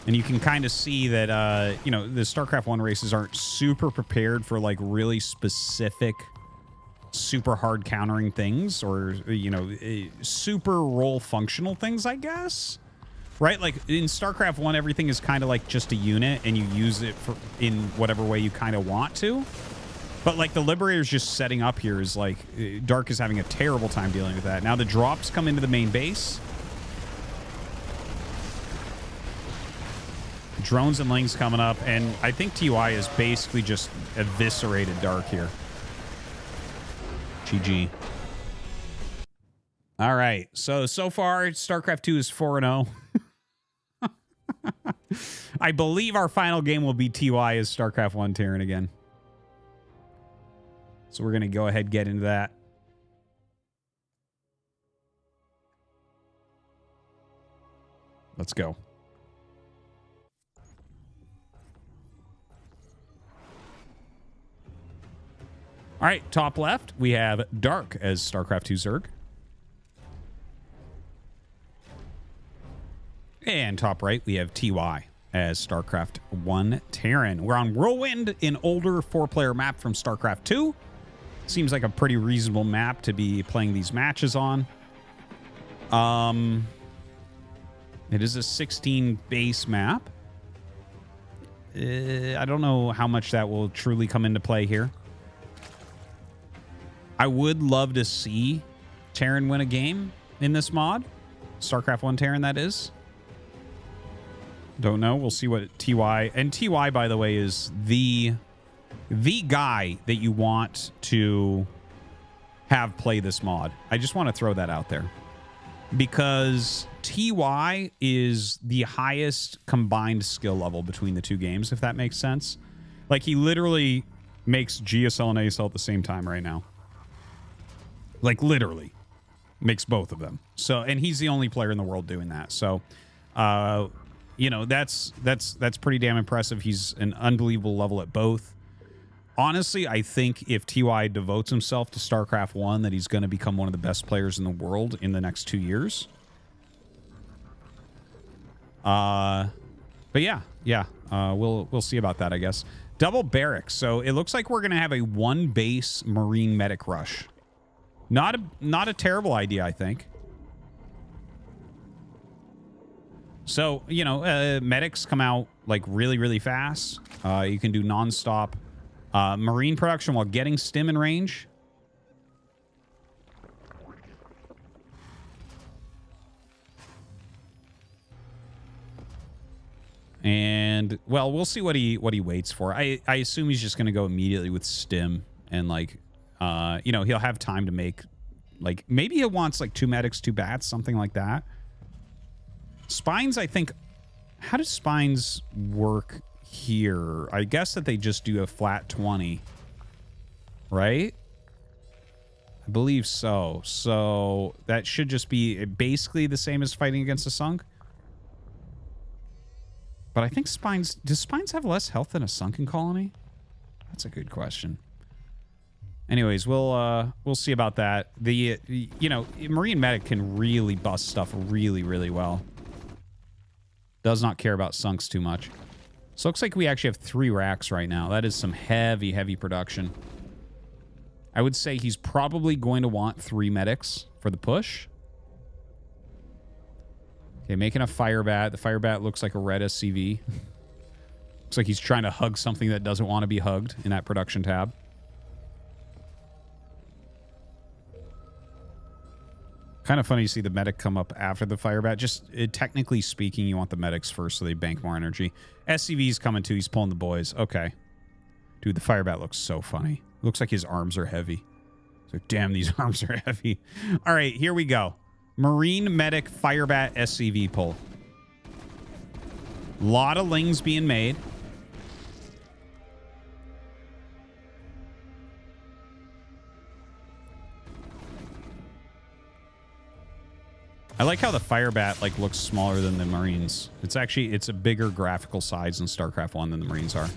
And you can kind of see that, you know, the StarCraft 1 races aren't super prepared for, like, really specific, super hard countering things or, you know, super role functional things, I guess. Right? Like, in StarCraft 1, everything is kind of like just a unit and you use it for in whatever way you kind of want to. But, like, the Liberators just setting up here is, like, Dark is having a terrible time dealing with that. Now the drops come into the main base. Drones and Lings coming up, and I think TY is basically just eviscerated Dark here. GG. All right. So far, StarCraft 2 is 4-0. I believe our final game will be TY as StarCraft 1 Terran again. So we're going to go ahead and get into that. Let's go. All right, top left, we have Dark as StarCraft 2 Zerg. And top right, we have TY as StarCraft 1 Terran. We're on Whirlwind, an older 4-player map from StarCraft 2. Seems like a pretty reasonable map to be playing these matches on. It is a 16 base map. I don't know how much that will truly come into play here. I would love to see Terran win a game in this mod. StarCraft 1 Terran, that is. Don't know. We'll see what TY... And TY, by the way, is the guy that you want to have play this mod. I just want to throw that out there. Because TY is the highest combined skill level between the two games, if that makes sense. Like, he literally makes GSL and ASL at the same time right now. Like, literally. Makes both of them. So, and he's the only player in the world doing that. So, you know, that's pretty damn impressive. He's an unbelievable level at both. Honestly, I think if TY devotes himself to StarCraft 1, that he's going to become one of the best players in the world in the next 2 years. But yeah, we'll see about that, I guess. Double barracks. So it looks like we're going to have a 1 base Marine medic rush. Not a terrible idea, I think. So, you know, medics come out like really, really fast. You can do nonstop Marine production while getting stim in range. And, well, we'll see what he waits for. I assume he's just going to go immediately with stim and, like, you know, he'll have time to make, like, maybe he wants, like, 2 medics, 2 bats, something like that. Spines, I think, how does spines work here? I guess that they just do a flat 20, right? I believe so. So that should just be basically the same as fighting against a sunk. But I think spines, does spines have less health than a sunken colony? That's a good question. Anyways, we'll see about that. The you know, Marine medic can really bust stuff really, really well. Does not care about sunks too much. So it looks like we actually have 3 racks right now. That is some heavy, heavy production. I would say he's probably going to want 3 medics for the push. Okay, making a fire bat. The fire bat looks like a red SCV. Looks like he's trying to hug something that doesn't want to be hugged in that production tab. Kind of funny to see the medic come up after the fire bat. Just technically speaking, you want the medics first so they bank more energy. SCV's coming too. He's pulling the boys. Okay. Dude, the fire bat looks so funny. Looks like his arms are heavy. So damn, these arms are heavy. All right, here we go. Marine medic fire bat SCV pull. Lot of lings being made. I like how the fire bat like looks smaller than the Marines. It's a bigger graphical size in StarCraft 1 than the Marines are.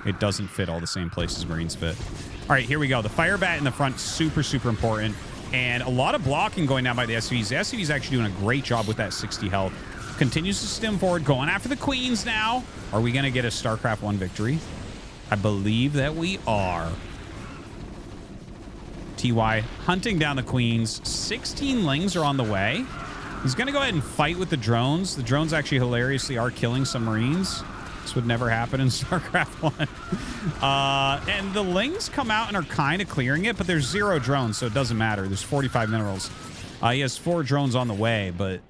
It doesn't fit all the same places Marines fit. All right, here we go. The fire bat in the front, super, super important. And a lot of blocking going down by the SCVs. The SCV's actually doing a great job with that 60 health. Continues to stim forward, going after the queens now. Are we going to get a StarCraft 1 victory? I believe that we are. TY hunting down the queens. 16 lings are on the way. He's going to go ahead and fight with the drones. The drones actually hilariously are killing some Marines. This would never happen in StarCraft 1. And the lings come out and are kind of clearing it, but there's 0 drones, so it doesn't matter. There's 45 minerals. He has 4 drones on the way, but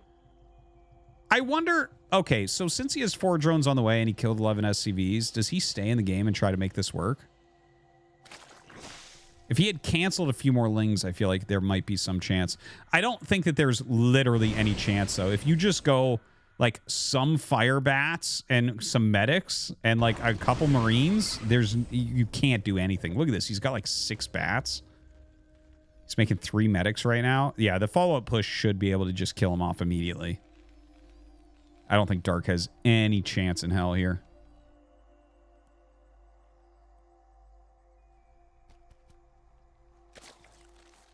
I wonder... Okay, so since he has 4 drones on the way and he killed 11 SCVs, does he stay in the game and try to make this work? If he had canceled a few more lings, I feel like there might be some chance. I don't think that there's literally any chance, though. If you just go, like, some fire bats and some medics and, like, a couple Marines, you can't do anything. Look at this. He's got, like, 6 bats. He's making 3 medics right now. Yeah, the follow-up push should be able to just kill him off immediately. I don't think Dark has any chance in hell here.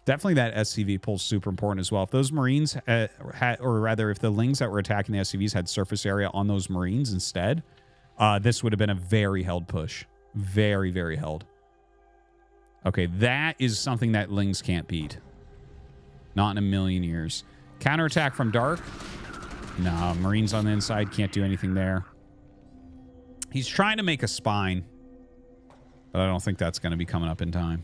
Definitely that SCV pull's super important as well. If those Marines or rather, if the lings that were attacking the SCVs had surface area on those Marines instead, this would have been a very held push. Very, very held. Okay, that is something that Lings can't beat. Not in a million years. Counterattack from Dark. No, Marines on the inside. Can't do anything there. He's trying to make a spine. But I don't think that's going to be coming up in time.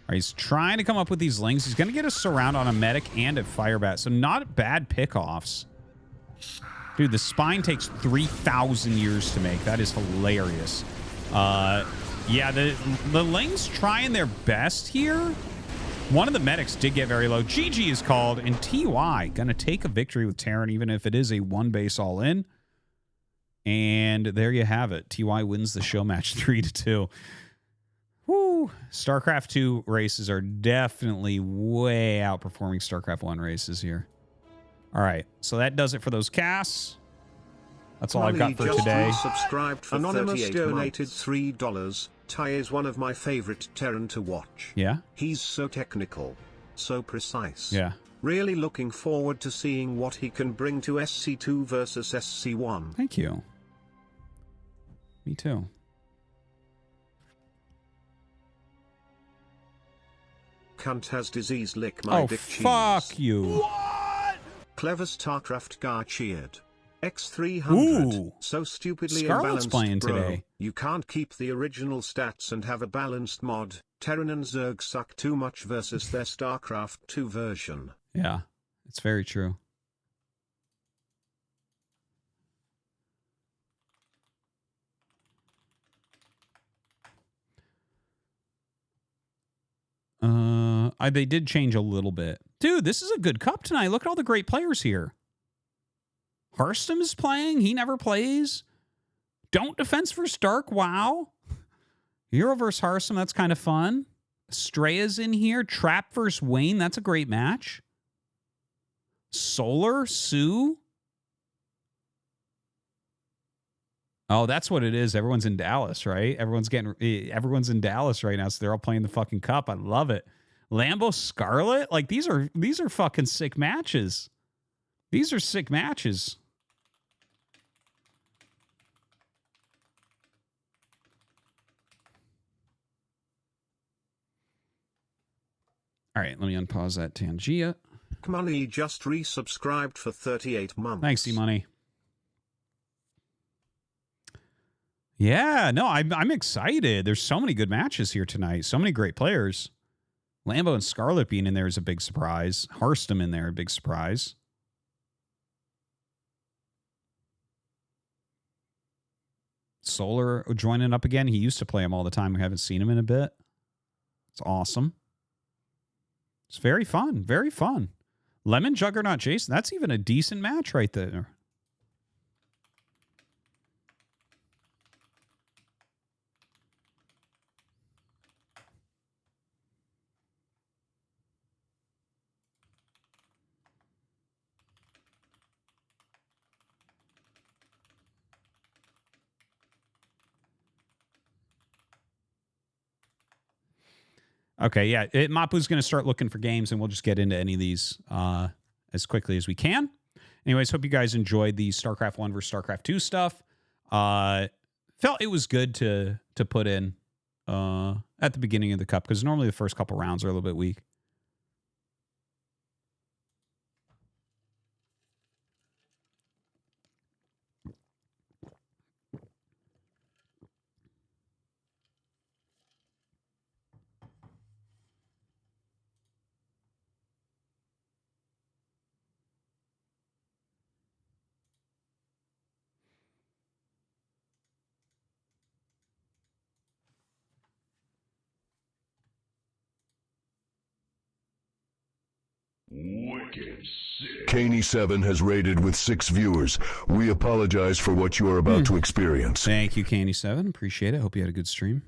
All right, he's trying to come up with these Lings. He's going to get a surround on a medic and a fire bat. So not bad pickoffs. Dude, the spine takes 3,000 years to make. That is hilarious. Yeah, the Lings trying their best here. One of the medics did get very low. GG is called, and TY going to take a victory with Terran, even if it is a one base all in. And there you have it. TY wins the show match 3-2. Woo! StarCraft 2 races are definitely way outperforming StarCraft 1 races here. All right, so that does it for those casts. That's all I've got for today. Subscribed for Anonymous donated $3. Ty is one of my favorite Terran to watch. Yeah? He's so technical, so precise. Yeah. Really looking forward to seeing what he can bring to SC2 versus SC1. Thank you. Me too. Cunt has disease, lick my dick cheese. Fuck you. What? Clever StarCraft guy cheered. X300. Ooh. So stupidly Scarlet's imbalanced, playing bro. today. You can't keep the original stats and have a balanced mod. Terran and Zerg suck too much versus their StarCraft 2 version. Yeah, it's very true. They did change a little bit. Dude, this is a good cup tonight. Look at all the great players here. Harstom is playing. He never plays. Don't Defense for Stark. Wow. Hero versus Harstom. That's kind of fun. Streya's in here. Trap versus Wayne. That's a great match. Solar. Sue. Oh, that's what it is. Everyone's in Dallas, right? Everyone's in Dallas right now, so they're all playing the fucking cup. I love it. Lambo Scarlet? Like, these are fucking sick matches. These are sick matches. All right, let me unpause that Tangia. Money just resubscribed for 38 months. Thanks, D-Money. Yeah, no, I'm excited. There's so many good matches here tonight. So many great players. Lambo and Scarlet being in there is a big surprise. Harstom in there, a big surprise. Solar joining up again. He used to play him all the time. We haven't seen him in a bit. It's awesome. It's very fun. Very fun. Lemon Juggernaut Jason. That's even a decent match right there. Okay, yeah. Mapu's going to start looking for games, and we'll just get into any of these as quickly as we can. Anyways, hope you guys enjoyed the StarCraft 1 versus StarCraft 2 stuff. Felt it was good to put in at the beginning of the cup, because normally the first couple rounds are a little bit weak. Caney7 has rated with 6 viewers. We apologize for what you are about to experience. Thank you, Caney7. Appreciate it. Hope you had a good stream.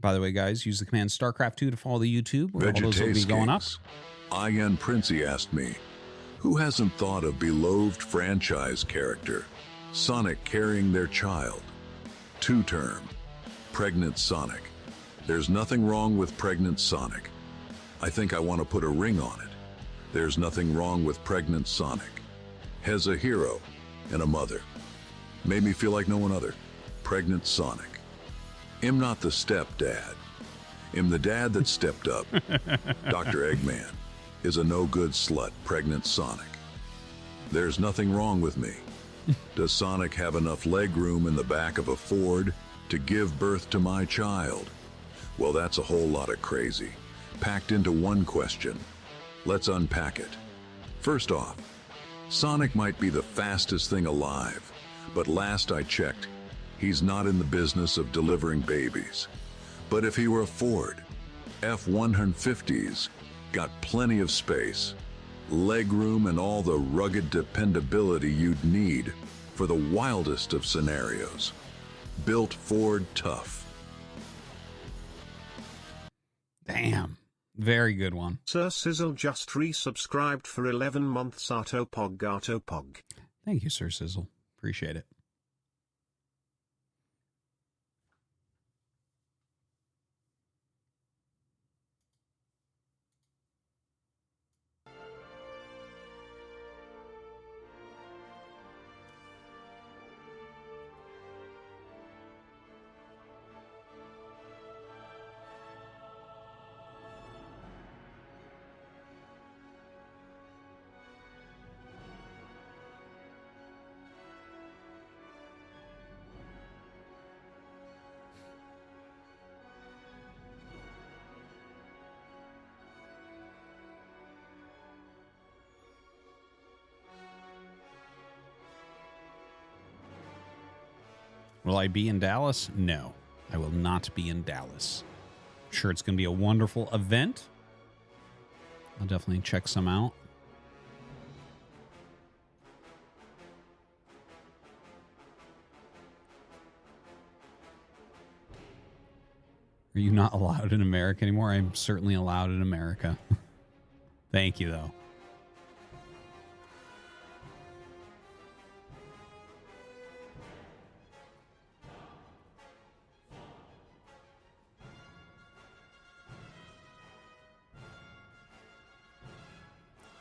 By the way, guys, use the command StarCraft2 to follow the YouTube, where all those will be going up. Ian Princey asked me, who hasn't thought of beloved franchise character? Sonic carrying their child. 2-term. Pregnant Sonic. There's nothing wrong with pregnant Sonic. I think I want to put a ring on it. There's nothing wrong with pregnant Sonic. Has a hero and a mother. Made me feel like no one other. Pregnant Sonic. I'm not the stepdad. I'm the dad that stepped up. Dr. Eggman is a no-good slut, Pregnant Sonic. There's nothing wrong with me. Does Sonic have enough leg room in the back of a Ford to give birth to my child? Well, that's a whole lot of crazy, packed into one question. Let's unpack it. First off, Sonic might be the fastest thing alive, but last I checked, he's not in the business of delivering babies. But if he were a Ford, F-150s got plenty of space, leg room, and all the rugged dependability you'd need for the wildest of scenarios. Built Ford tough. Damn. Very good one. Sir Sizzle just resubscribed for 11 months. Artopog. Thank you, Sir Sizzle. Appreciate it. Will I be in Dallas? No, I will not be in Dallas. I'm sure it's going to be a wonderful event. I'll definitely check some out. Are you not allowed in America anymore? I'm certainly allowed in America. Thank you, though.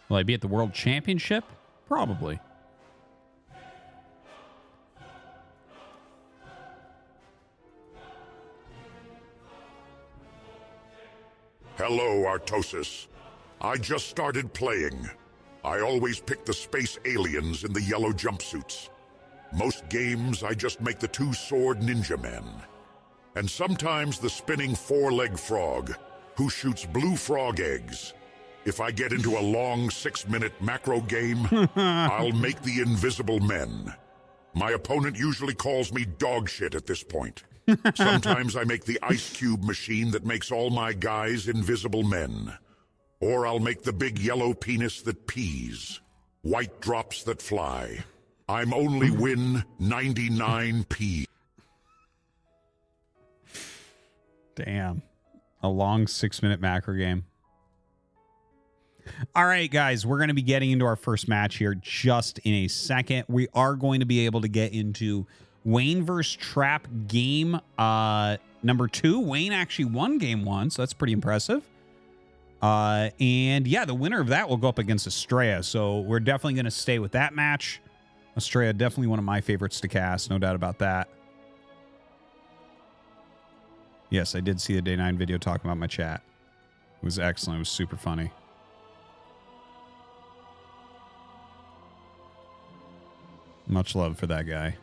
Will I be at the World Championship? Probably. Hello, Artosis. I just started playing. I always pick the space aliens in the yellow jumpsuits. Most games, I just make the two-sword ninja men. And sometimes the spinning four-leg frog, who shoots blue frog eggs. If I get into a long 6-minute macro game, I'll make the invisible men. My opponent usually calls me dog shit at this point. Sometimes I make the ice cube machine that makes all my guys invisible men. Or I'll make the big yellow penis that pees. White drops that fly. I'm only win 99p. Damn. A long 6-minute macro game. All right, guys, we're going to be getting into our first match here just in a second. We are going to be able to get into Wayne vs. Trap game number 2. Wayne actually won game 1, so that's pretty impressive. And yeah, the winner of that will go up against Estrella. So we're definitely going to stay with that match. Estrella, definitely one of my favorites to cast, no doubt about that. Yes, I did see the Day 9 video talking about my chat. It was excellent. It was super funny. Much love for that guy.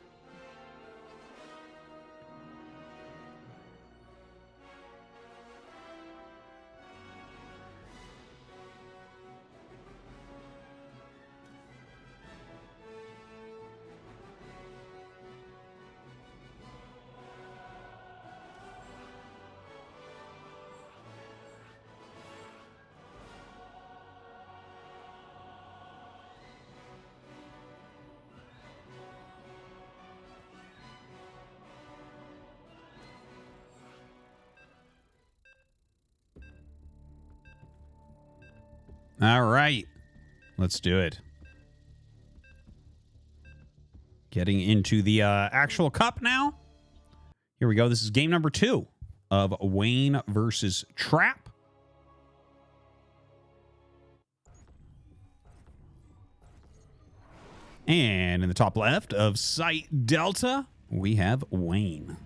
All right, let's do it. Getting into the actual cup now. Here we go. This is game number 2 of Wayne versus Trap. And in the top left of Site Delta, we have Wayne.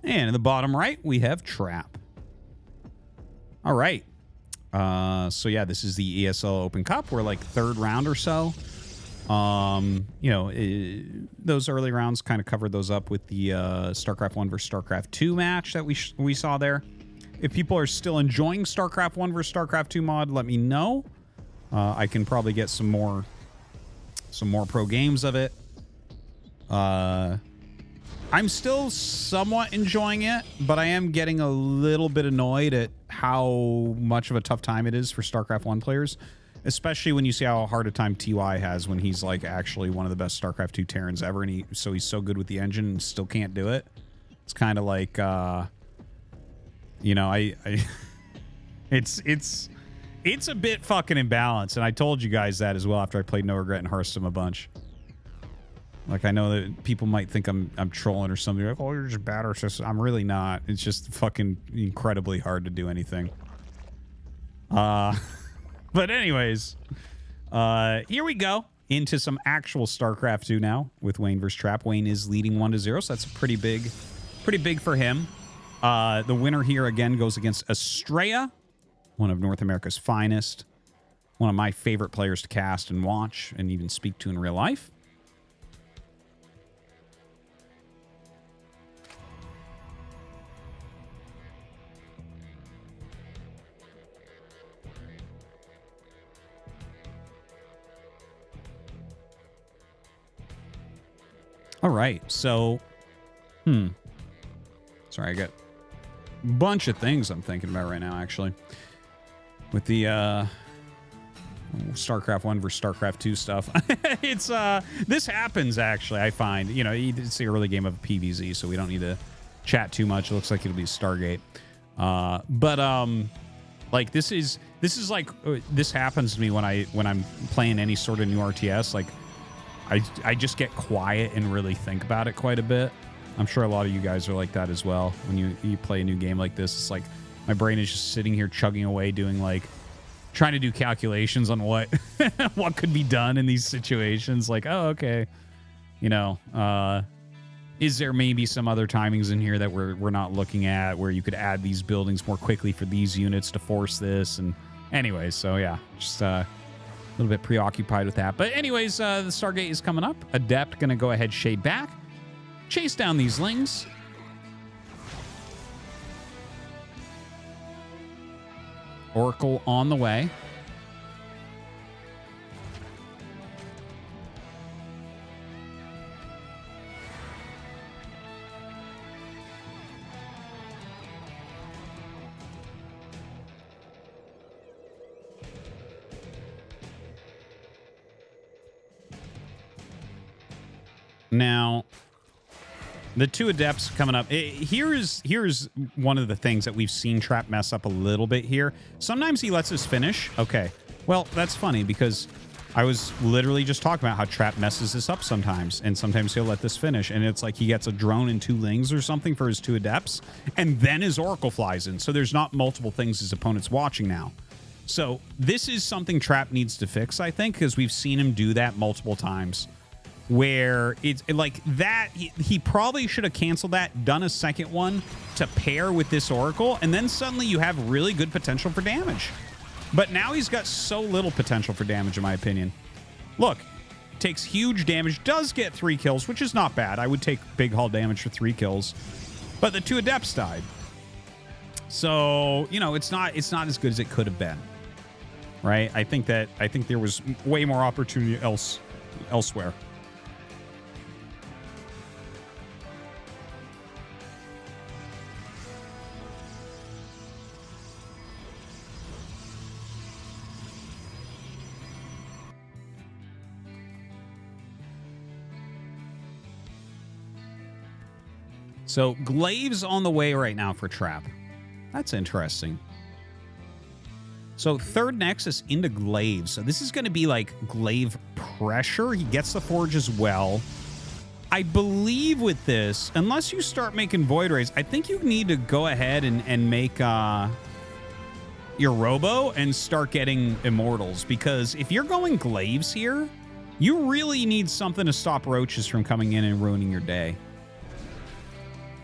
And in the bottom right, we have Trap. All right. So yeah, this is the ESL Open Cup. We're like third round or so. You know, those early rounds kind of covered those up with the StarCraft 1 versus StarCraft 2 match that we saw there. If people are still enjoying StarCraft 1 versus StarCraft 2 mod, let me know. I can probably get some more pro games of it. I'm still somewhat enjoying it, but I am getting a little bit annoyed at how much of a tough time it is for StarCraft 1 players, especially when you see how hard a time TY has when he's like actually one of the best StarCraft 2 Terrans ever, and he's so good with the engine and still can't do it. It's kind of like, you know, it's a bit fucking imbalanced, and I told you guys that as well after I played No Regret and Hearthstone a bunch. Like, I know that people might think I'm trolling or something. Like, oh, you're just bad or just... I'm really not. It's just fucking incredibly hard to do anything. But anyways, here we go into some actual StarCraft 2 now with Wayne versus Trap. Wayne is leading 1-0, so that's pretty big for him. The winner here again goes against Estrella, one of North America's finest, one of my favorite players to cast and watch and even speak to in real life. All right, so, sorry, I got a bunch of things I'm thinking about right now, actually. With the StarCraft 1 versus StarCraft 2 stuff. It's, this happens, actually, I find. You know, it's the early game of a PvZ, so we don't need to chat too much. It looks like it'll be Stargate. Like, this is like, this happens to me when I'm playing any sort of new RTS, like, I just get quiet and really think about it quite a bit. I'm sure a lot of you guys are like that as well. When you play a new game like this, it's like my brain is just sitting here chugging away doing like trying to do calculations on what what could be done in these situations. Like, oh, okay. You know, is there maybe some other timings in here that we're not looking at where you could add these buildings more quickly for these units to force this? And anyways, so yeah, just a little bit preoccupied with that. But anyways, the Stargate is coming up. Adept going to go ahead, shade back, chase down these lings. Oracle on the way. Now, the two adepts coming up. Here's one of the things that we've seen Trap mess up a little bit here. Sometimes he lets us finish. Okay, well, that's funny because I was literally just talking about how Trap messes this up sometimes, and sometimes he'll let this finish, and it's like he gets a drone and 2 lings or something for his 2 adepts, and then his Oracle flies in. So there's not multiple things his opponent's watching now. So this is something Trap needs to fix, I think, because we've seen him do that multiple times. Where it's like that, he probably should have canceled that, done a second one to pair with this Oracle, and then suddenly you have really good potential for damage. But now he's got so little potential for damage, in my opinion. Look, takes huge damage, does get 3 kills, which is not bad. I would take big hull damage for 3 kills, but the 2 adepts died. So, you know, it's not as good as it could have been, right? I think there was way more opportunity elsewhere. So Glaive's on the way right now for Trap. That's interesting. So third Nexus into Glaive. So this is going to be like Glaive pressure. He gets the Forge as well. I believe with this, unless you start making Void Rays, I think you need to go ahead and make your Robo and start getting Immortals, because if you're going Glaives here, you really need something to stop roaches from coming in and ruining your day.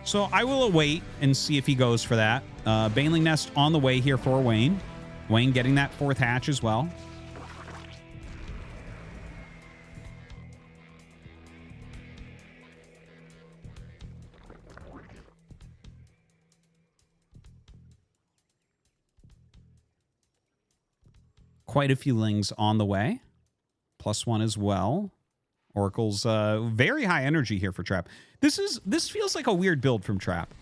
So I will await and see if he goes for that. Baneling Nest on the way here for Wayne. Wayne getting that 4th hatch as well. Quite a few Lings on the way. +1 as well. Oracle's very high energy here for Trap. This feels like a weird build from Trap.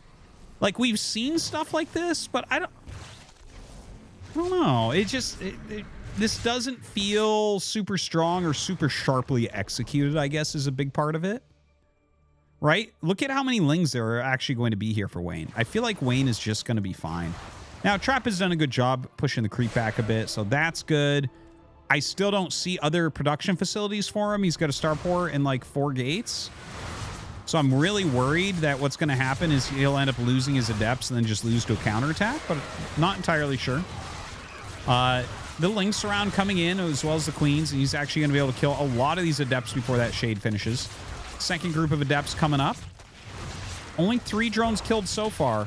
Like, we've seen stuff like this, but I don't know. This doesn't feel super strong or super sharply executed, I guess, is a big part of it. Right? Look at how many Lings there are actually going to be here for Wayne. I feel like Wayne is just going to be fine. Now, Trap has done a good job pushing the creep back a bit, so that's good. I still don't see other production facilities for him. He's got a starport and like 4 gates. So I'm really worried that what's going to happen is he'll end up losing his adepts and then just lose to a counterattack, but not entirely sure. The Link surround coming in as well as the queens, and he's actually going to be able to kill a lot of these adepts before that shade finishes. Second group of adepts coming up. Only 3 drones killed so far.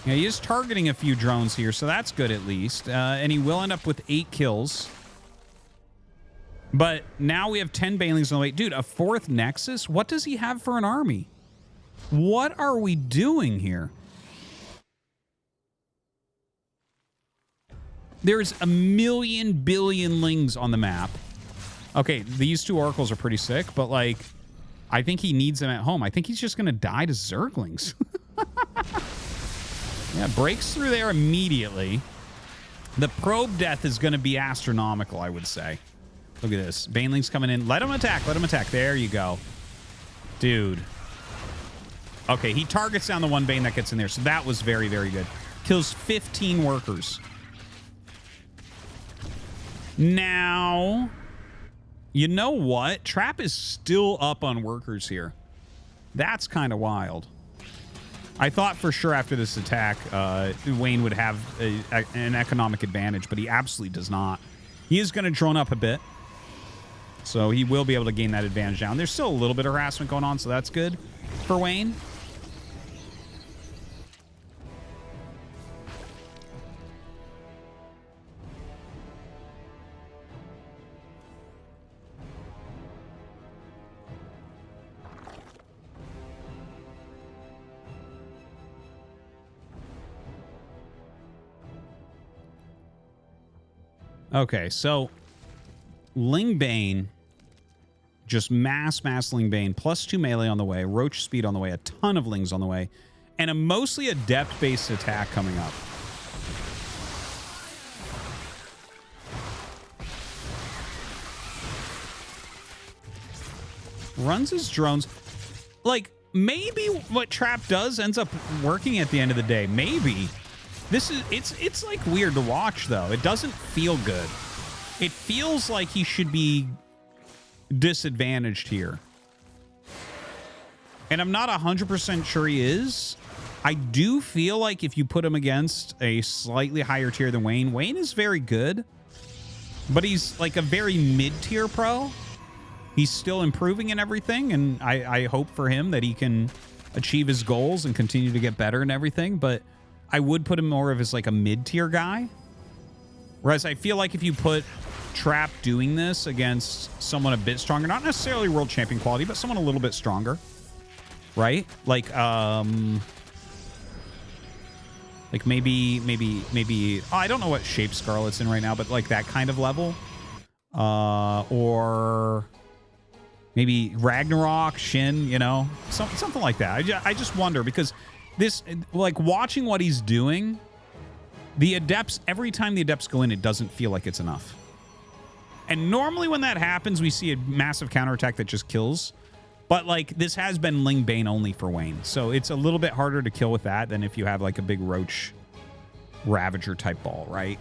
Yeah, he is targeting a few drones here, so that's good at least. And he will end up with 8 kills. But now we have 10 Banelings on the way. Dude, a 4th Nexus? What does he have for an army? What are we doing here? There's a million billion Lings on the map. Okay, these 2 Oracles are pretty sick, but like, I think he needs them at home. I think he's just going to die to Zerglings. Yeah, breaks through there immediately. The probe death is going to be astronomical, I would say. Look at this. Baneling's coming in. Let him attack. Let him attack. There you go. Dude. Okay, he targets down the 1 Bane that gets in there, so that was very, very good. Kills 15 workers. Now, you know what? Trap is still up on workers here. That's kind of wild. I thought for sure after this attack, Wayne would have an economic advantage, but he absolutely does not. He is going to drone up a bit, so he will be able to gain that advantage down. There's still a little bit of harassment going on, so that's good for Wayne. Okay, so Lingbane, just mass Lingbane, +2 melee on the way, Roach speed on the way, a ton of Lings on the way, and a mostly adept-based attack coming up. Runs his drones. Like, maybe what Trap does ends up working at the end of the day. Maybe. This is it's like weird to watch though. It doesn't feel good. It feels like he should be disadvantaged here. And I'm not 100% sure he is. I do feel like if you put him against a slightly higher tier than Wayne, Wayne is very good, but he's like a very mid-tier pro. He's still improving in everything, and I hope for him that he can achieve his goals and continue to get better and everything, but I would put him more of as like a mid-tier guy. Whereas I feel like if you put Trap doing this against someone a bit stronger, not necessarily world champion quality, but someone a little bit stronger, right? Like maybe, oh, I don't know what shape Scarlet's in right now, but like that kind of level. Or maybe Ragnarok, Shin, you know, something like that. I just wonder because this, like watching what he's doing, the adepts, every time the adepts go in, it doesn't feel like it's enough. And normally when that happens, we see a massive counterattack that just kills. But like this has been Ling Bane only for Wayne. So it's a little bit harder to kill with that than if you have like a big Roach Ravager type ball, right?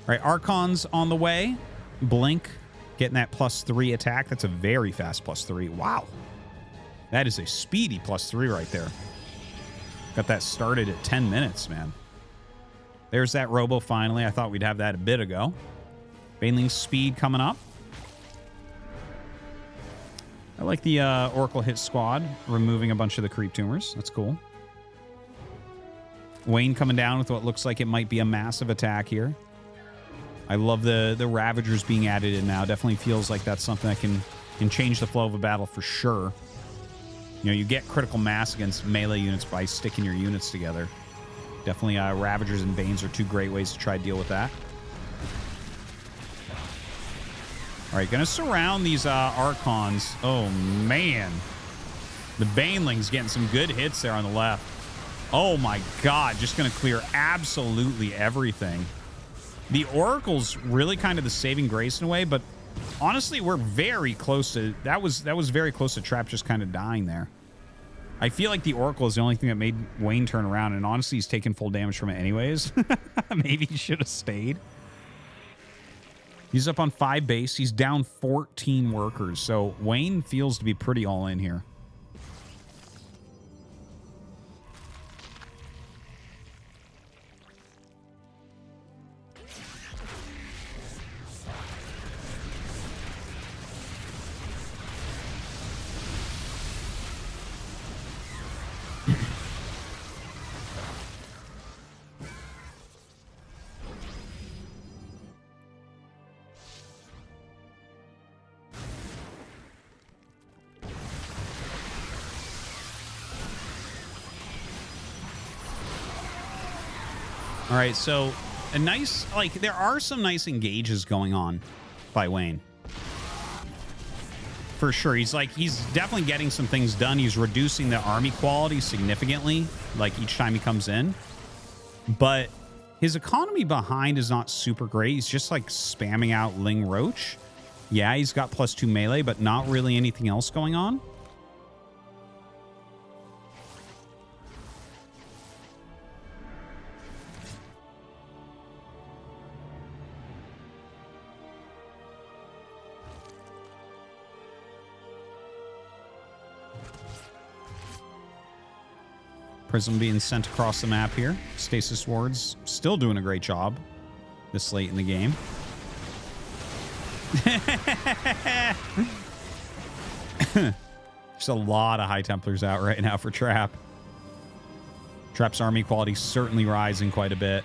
All right, Archon's on the way. Blink getting that +3 attack. That's a very fast +3. Wow. That is a speedy +3 right there. Got that started at 10 minutes, man. There's that robo finally. I thought we'd have that a bit ago. Baneling's speed coming up. I like the Oracle hit squad, removing a bunch of the creep tumors. That's cool. Wayne coming down with what looks like it might be a massive attack here. I love the Ravagers being added in now. Definitely feels like that's something that can change the flow of a battle for sure. You know, you get critical mass against melee units by sticking your units together. Definitely Ravagers and Banes are two great ways to try to deal with that. All right, going to surround these Archons. Oh, man. The Baneling's getting some good hits there on the left. Oh, my God. Just going to clear absolutely everything. The Oracle's really kind of the saving grace in a way, but honestly, we're very close to... That was very close to Trap just kind of dying there. I feel like the Oracle is the only thing that made Wayne turn around, and honestly, he's taking full damage from it anyways. Maybe he should have stayed. He's up on 5 base. He's down 14 workers, so Wayne feels to be pretty all in here. All right, so a nice, like, there are some nice engages going on by Wayne. For sure. He's definitely getting some things done. He's reducing the army quality significantly, like, each time he comes in. But his economy behind is not super great. He's just, like, spamming out Ling Roach. Yeah, he's got +2 melee, but not really anything else going on. Prism being sent across the map here. Stasis Wards still doing a great job this late in the game. There's a lot of High Templars out right now for Trap. Trap's army quality certainly rising quite a bit.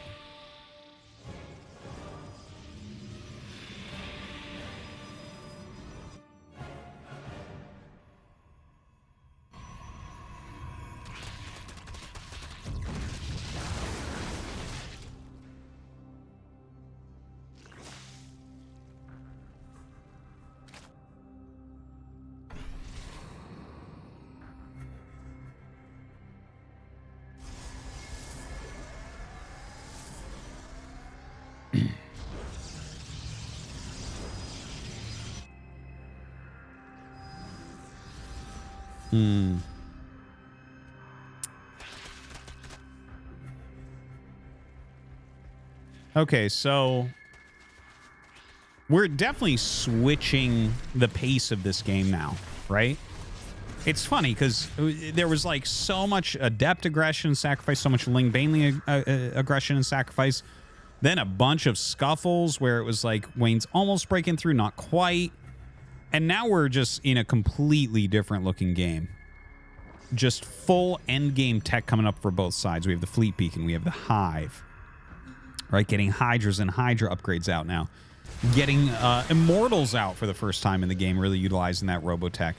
Okay, so we're definitely switching the pace of this game now, right? It's funny because there was like so much Adept aggression and sacrifice, so much Ling Baneley aggression and sacrifice, then a bunch of scuffles where it was like Wayne's almost breaking through, not quite. And now we're just in a completely different looking game. Just full end game tech coming up for both sides. We have the Fleet Beacon, we have the Hive. Right, getting Hydras and Hydra upgrades out now. Getting Immortals out for the first time in the game, really utilizing that Robotech.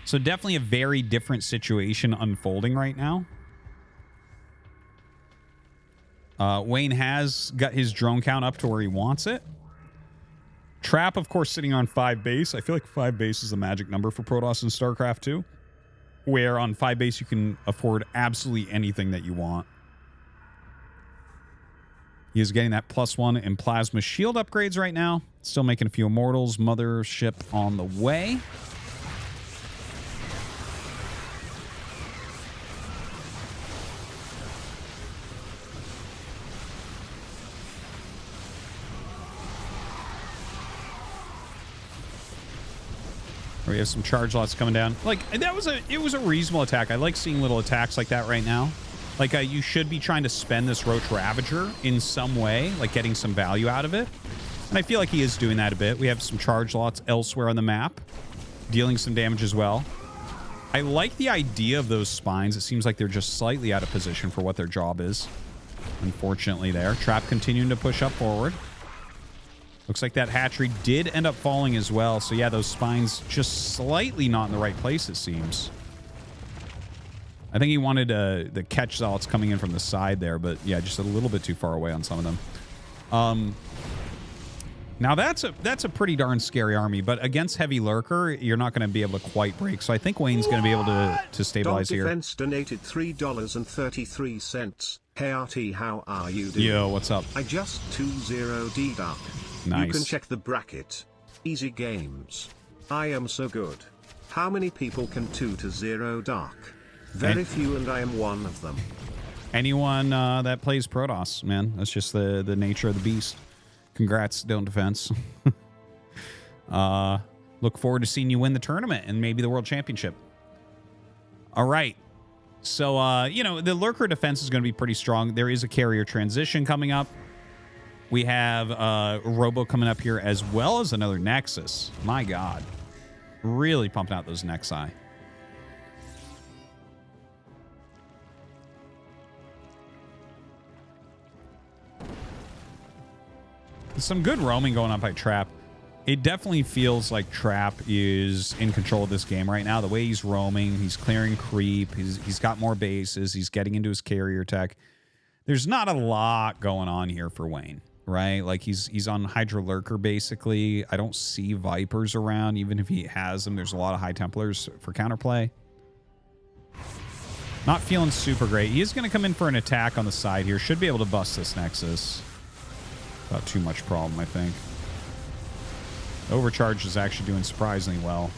So definitely a very different situation unfolding right now. Wayne has got his drone count up to where he wants it. Trap, of course, sitting on 5 base. I feel like 5 base is the magic number for Protoss and StarCraft 2. Where on 5 base you can afford absolutely anything that you want. He is getting that +1 in Plasma Shield upgrades right now. Still making a few Immortals. Mothership on the way. We have some charge lots coming down. Like, it was a reasonable attack. I like seeing little attacks like that right now. Like, you should be trying to spend this Roach Ravager in some way, like getting some value out of it. And I feel like he is doing that a bit. We have some charge lots elsewhere on the map, dealing some damage as well. I like the idea of those spines. It seems like they're just slightly out of position for what their job is. Unfortunately there. Trap continuing to push up forward. Looks like that hatchery did end up falling as well. So yeah, those spines just slightly not in the right place, it seems. I think he wanted the catch zealots coming in from the side there, but yeah, just a little bit too far away on some of them. Now that's a pretty darn scary army, but against Heavy Lurker, you're not going to be able to quite break. So I think Wayne's going to be able to stabilize here. Defense donated $3.33. Hey RT, how are you doing? Yo, what's up? I just 2-0 D'd up. Nice. You can check the bracket. Easy games. I am so good. How many people can 2-0 dark? Very few, and I am one of them. Anyone that plays Protoss, man. That's just the nature of the beast. Congrats, Don't Defense. Look forward to seeing you win the tournament and maybe the World Championship. All right. So, you know, the Lurker defense is going to be pretty strong. There is a carrier transition coming up. We have Robo coming up here as well as another Nexus. My God. Really pumping out those Nexi. Some good roaming going on by Trap. It definitely feels like Trap is in control of this game right now. The way he's roaming, he's clearing creep, he's got more bases, he's getting into his carrier tech. There's not a lot going on here for Wayne, right? Like he's on Hydra Lurker basically. I don't see Vipers around, even if he has them. There's a lot of High Templars for counterplay. Not feeling super great. He is going to come in for an attack on the side here. Should be able to bust this Nexus. Not too much problem, I think. Overcharge is actually doing surprisingly well.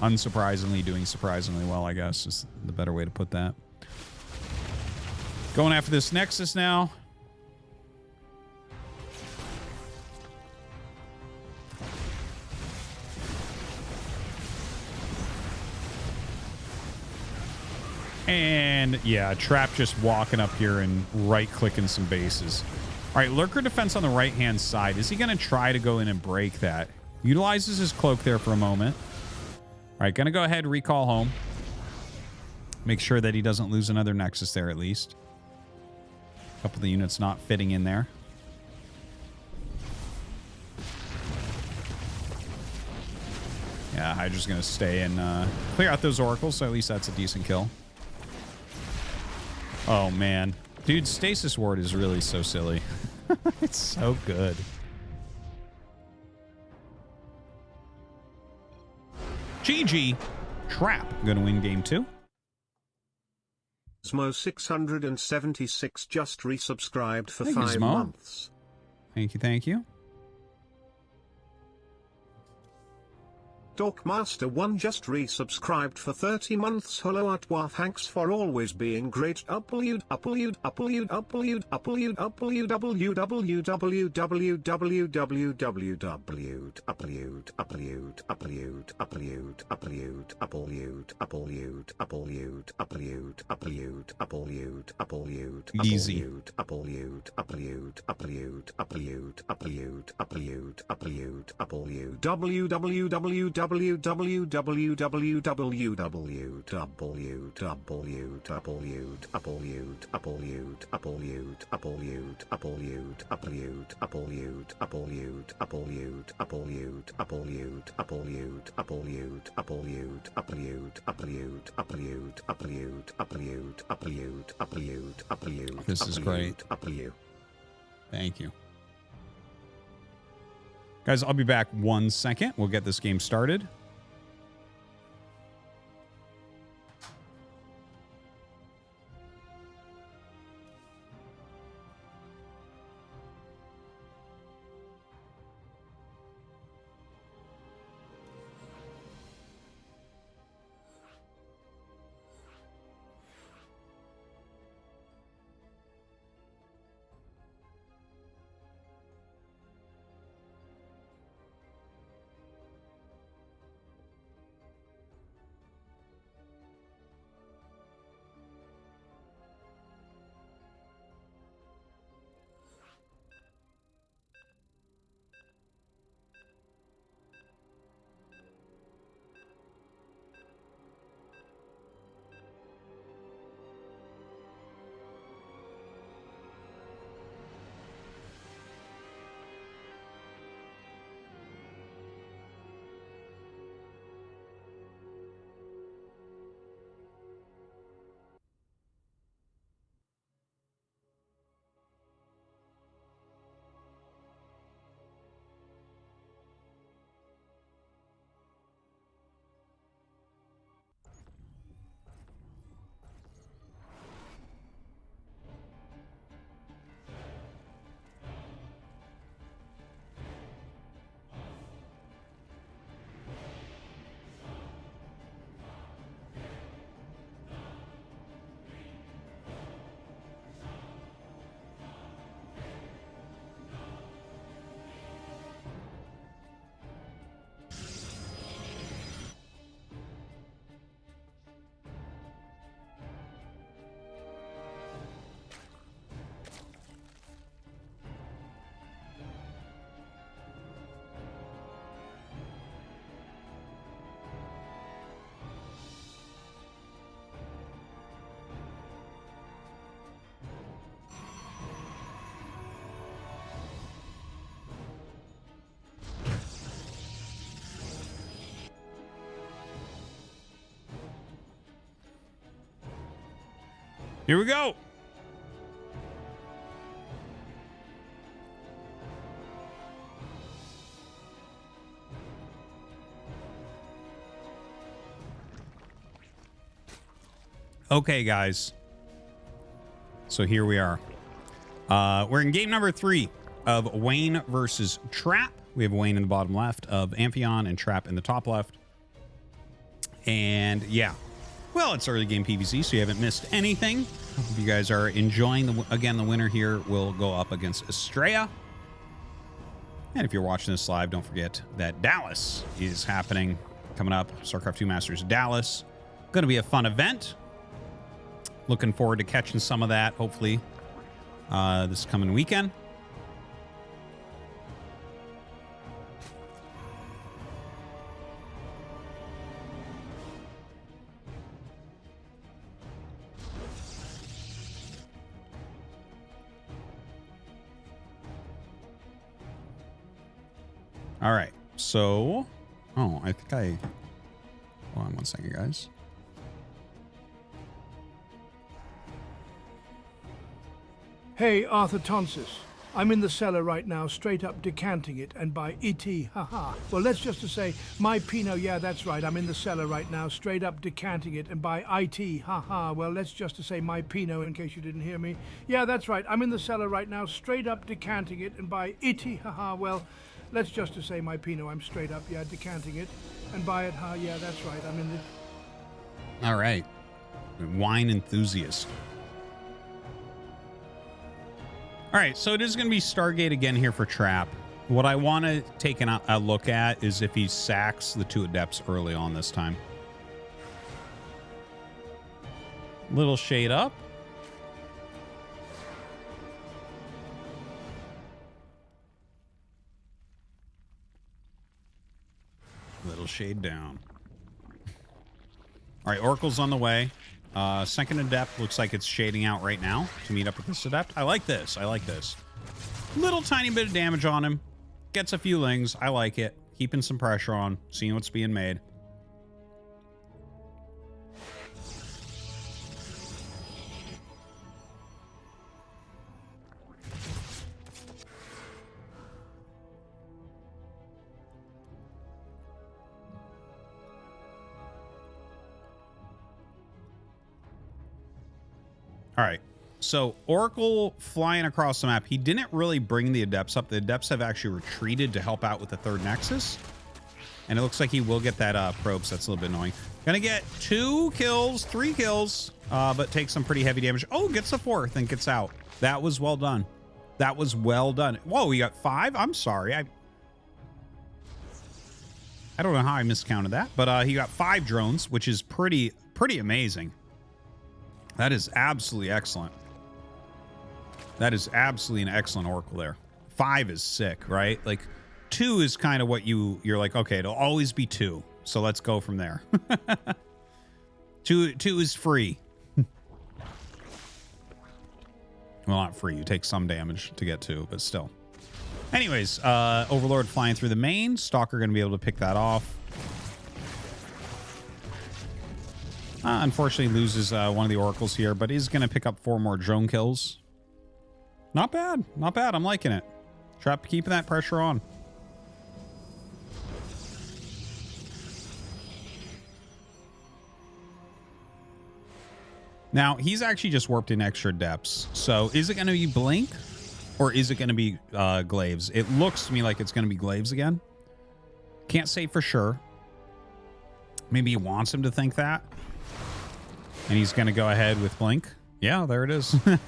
Unsurprisingly doing surprisingly well, I guess, is the better way to put that. Going after this Nexus now. And yeah, Trap just walking up here and right-clicking some bases. All right, Lurker defense on the right-hand side. Is he going to try to go in and break that? Utilizes his cloak there for a moment. All right, going to go ahead and recall home. Make sure that he doesn't lose another Nexus there at least. A couple of the units not fitting in there. Yeah, Hydra's going to stay and clear out those Oracles, so at least that's a decent kill. Oh, man. Dude, Stasis Ward is really so silly. It's so good. GG. Trap. Gonna win game 2. Smo676 just resubscribed for Thank you, 5 Smo. months. Thank you, thank you. Dorkmaster1 just resubscribed for 30 months. Hello Atwa, thanks for always being great. Upload This is great. Thank you. Guys, I'll be back 1 second. We'll get this game started. Here we go. Okay, guys. So here we are. We're in game number 3 of Wayne versus Trap. We have Wayne in the bottom left of Amphion and Trap in the top left. And yeah, well, it's early game PvZ, so you haven't missed anything. Hope you guys are enjoying. Again, the winner here will go up against Estrella. And if you're watching this live, don't forget that Dallas is happening coming up. StarCraft 2 Masters Dallas. Going to be a fun event. Looking forward to catching some of that, hopefully, this coming weekend. All right, so, I think hold on one second, guys. Hey, Artosis. I'm in the cellar right now, straight up decanting it, and by E.T., haha. Well, let's just to say, my Pinot, yeah, that's right, I'm in the cellar right now, straight up decanting it, and by I.T., haha. Well, let's just to say, my Pinot, in case you didn't hear me. Yeah, that's right, I'm in the cellar right now, straight up decanting it, and by E.T., haha. Well, let's just to say, my Pinot, I'm straight up, yeah, decanting it, and by it, ha, yeah, that's right, I'm in the... All right. Wine enthusiast. All right, so it is going to be Stargate again here for Trap. What I want to take a look at is if he sacks the 2 Adepts early on this time. Little shade up. Little shade down. All right, Oracle's on the way. Second Adept looks like it's shading out right now to meet up with this Adept. I like this. I like this. Little tiny bit of damage on him. Gets a few lings. I like it. Keeping some pressure on. Seeing what's being made. All right, so Oracle flying across the map. He didn't really bring the Adepts up. The Adepts have actually retreated to help out with the 3rd Nexus. And it looks like he will get that probe, so that's a little bit annoying. Gonna get 2 kills, 3 kills, but takes some pretty heavy damage. Oh, gets the 4th and gets out. That was well done. That was well done. Whoa, we got 5? I'm sorry. I don't know how I miscounted that, but he got 5 drones, which is pretty amazing. That is absolutely excellent. That is absolutely an excellent Oracle there. 5 is sick, right? Like 2 is kind of what you're like, okay, it'll always be 2. So let's go from there. 2 is free. Well, not free. You take some damage to get 2, but still. Anyways, Overlord flying through the main. Stalker going to be able to pick that off. Unfortunately loses one of the Oracles here, but is going to pick up 4 more drone kills. Not bad. Not bad. I'm liking it. Trap keeping that pressure on. Now, he's actually just warped in extra depths. So is it going to be Blink or is it going to be Glaives? It looks to me like it's going to be Glaives again. Can't say for sure. Maybe he wants him to think that. And he's going to go ahead with Blink. Yeah, there it is. All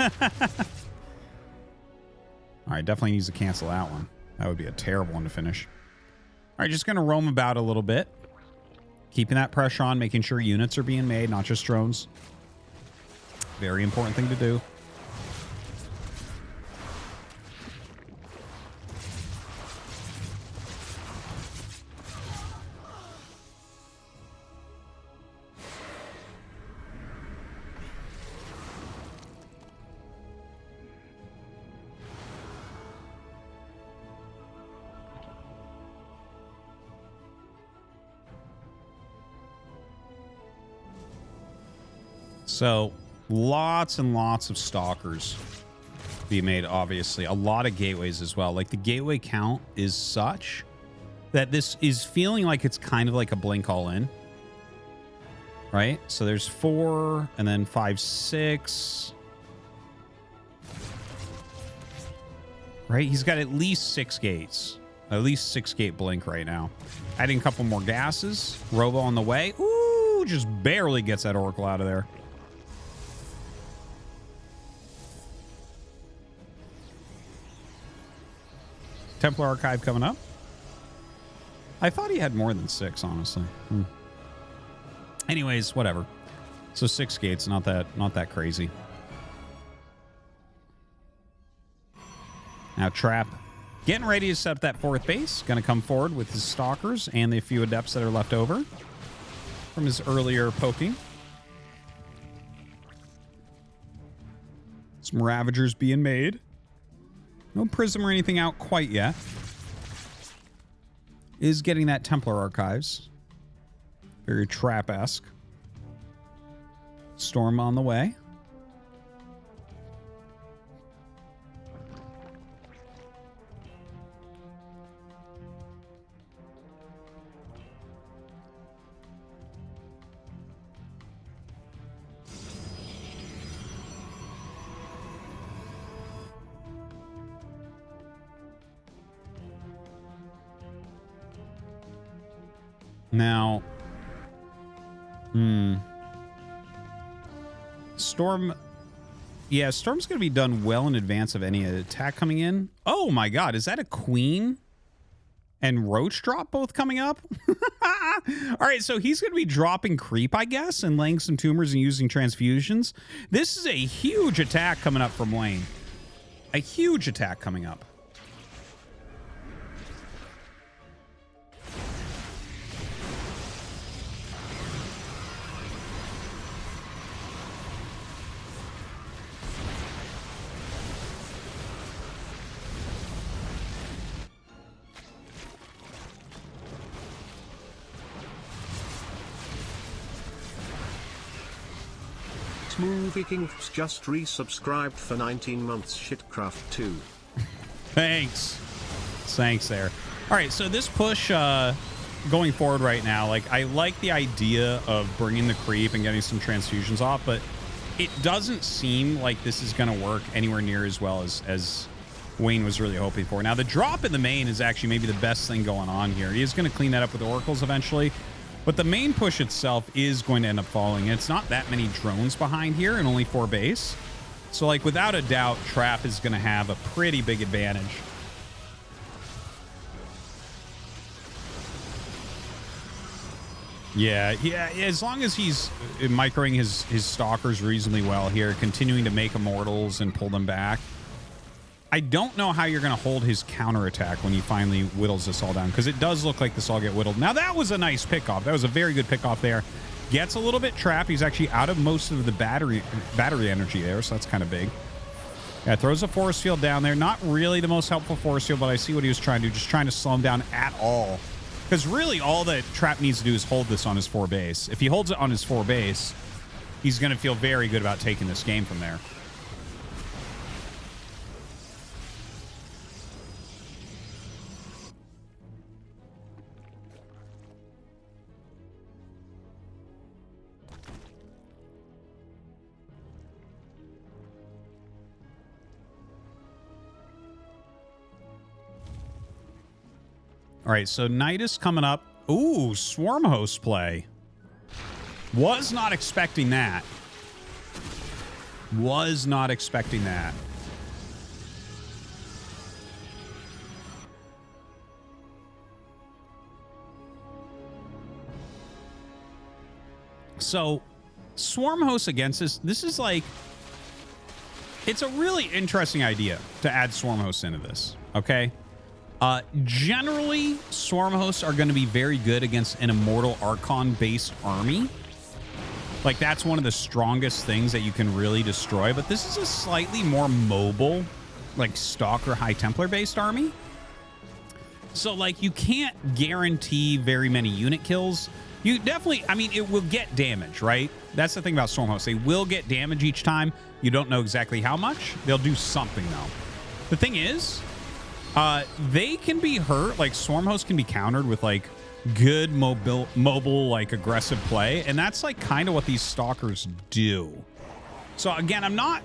right, definitely needs to cancel that one. That would be a terrible one to finish. All right, just going to roam about a little bit. Keeping that pressure on, making sure units are being made, not just drones. Very important thing to do. So Lots and lots of stalkers be made, obviously. A lot of gateways as well. Like, the gateway count is such that this is feeling like it's kind of like a blink all in. Right? So there's 4 and then 5, 6. Right? He's got at least 6 gates. At least 6 gate blink right now. Adding a couple more gases. Robo on the way. Ooh, just barely gets that Oracle out of there. Templar Archive coming up. I thought he had more than 6, honestly. Anyways, whatever. So 6 gates, not that crazy. Now Trap getting ready to set up that 4th base. Going to come forward with his stalkers and the few adepts that are left over from his earlier poking. Some Ravagers being made. No Prism or anything out quite yet. Is getting that Templar Archives. Very Trap-esque. Storm on the way. Now, Storm, yeah, Storm's going to be done well in advance of any attack coming in. Oh my God, is that a Queen and Roach drop both coming up? All right, so he's going to be dropping creep, I guess, and laying some tumors and using transfusions. This is a huge attack coming up from lane. A huge attack coming up. Movie Kings just resubscribed for 19 months. Shitcraft 2. Thanks. Thanks there. All right, so this push going forward right now, like, I like the idea of bringing the creep and getting some transfusions off, but it doesn't seem like this is going to work anywhere near as well as Wayne was really hoping for. Now, the drop in the main is actually maybe the best thing going on here. He is going to clean that up with Oracles eventually. But the main push itself is going to end up falling. It's not that many drones behind here and only 4 base. So, like, without a doubt, Trap is going to have a pretty big advantage. Yeah, as long as he's microing his stalkers reasonably well here, continuing to make immortals and pull them back. I don't know how you're going to hold his counterattack when he finally whittles this all down, because it does look like this all get whittled. Now, that was a nice pickoff. That was a very good pickoff there. Gets a little bit trapped. He's actually out of most of the battery energy there, so that's kind of big. Yeah, throws a force field down there. Not really the most helpful force field, but I see what he was trying to do, just trying to slow him down at all. Because really all that Trap needs to do is hold this on his 4 base. If he holds it on his 4 base, he's going to feel very good about taking this game from there. All right, so Nidus coming up. Ooh, Swarm Host play. Was not expecting that. Was not expecting that. So, Swarm Host against this is like... It's a really interesting idea to add Swarm Hosts into this, okay? Generally, Swarm Hosts are going to be very good against an Immortal Archon-based army. Like, that's one of the strongest things that you can really destroy. But this is a slightly more mobile, like, Stalker High Templar-based army. So, like, you can't guarantee very many unit kills. You definitely, I mean, it will get damage, right? That's the thing about Stormhost. They will get damage each time. You don't know exactly how much. They'll do something, though. The thing is, they can be hurt. Like, Stormhost can be countered with, like, good mobile, like, aggressive play. And that's, like, kind of what these Stalkers do. So, again, I'm not,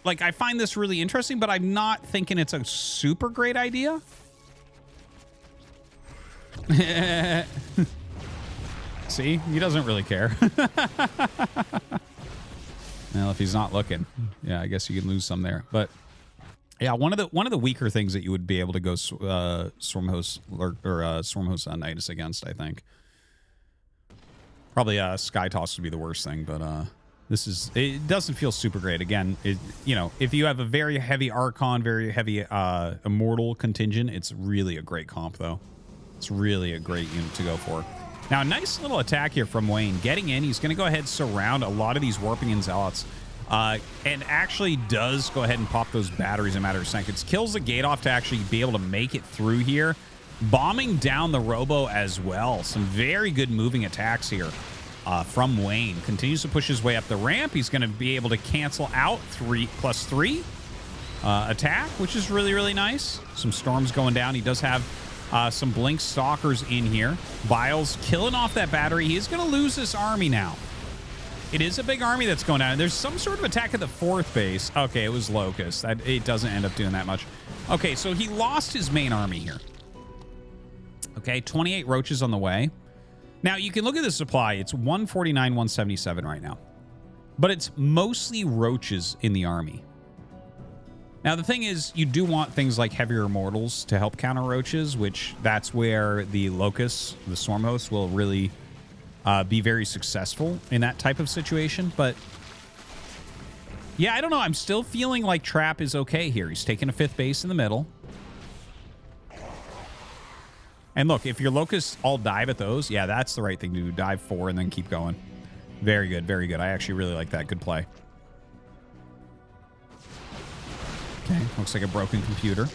like, I find this really interesting, but I'm not thinking it's a super great idea. See, he doesn't really care. Well, if he's not looking, yeah, I guess you can lose some there. But yeah, one of the weaker things that you would be able to go Stormhost Nidus against, I think. Probably Sky Toss would be the worst thing, but it doesn't feel super great. Again, if you have a very heavy Archon, very heavy Immortal contingent, it's really a great comp, though. It's really a great unit to go for. Now, a nice little attack here from Wayne. Getting in, he's going to go ahead and surround a lot of these Warping and Zealots. And actually does go ahead and pop those batteries in a matter of seconds. Kills the gate off to actually be able to make it through here. Bombing down the Robo as well. Some very good moving attacks here from Wayne. Continues to push his way up the ramp. He's going to be able to cancel out 3+3 attack, which is really, really nice. Some storms going down. He does have some Blink Stalkers in here. Biles killing off that battery. He's going to lose this army now. It is a big army that's going down. There's some sort of attack at the 4th base. Okay, it was Locust. It doesn't end up doing that much. Okay, so he lost his main army here. Okay, 28 roaches on the way. Now, you can look at the supply. It's 149, 177 right now. But it's mostly roaches in the army. Now, the thing is, you do want things like heavier Immortals to help counter roaches, which that's where the Locusts, the Stormhosts, will really be very successful in that type of situation. But yeah, I don't know. I'm still feeling like Trap is okay here. He's taking a 5th base in the middle. And look, if your Locusts all dive at those, yeah, that's the right thing to do. Dive 4 and then keep going. Very good, very good. I actually really like that. Good play. Okay, looks like a broken computer.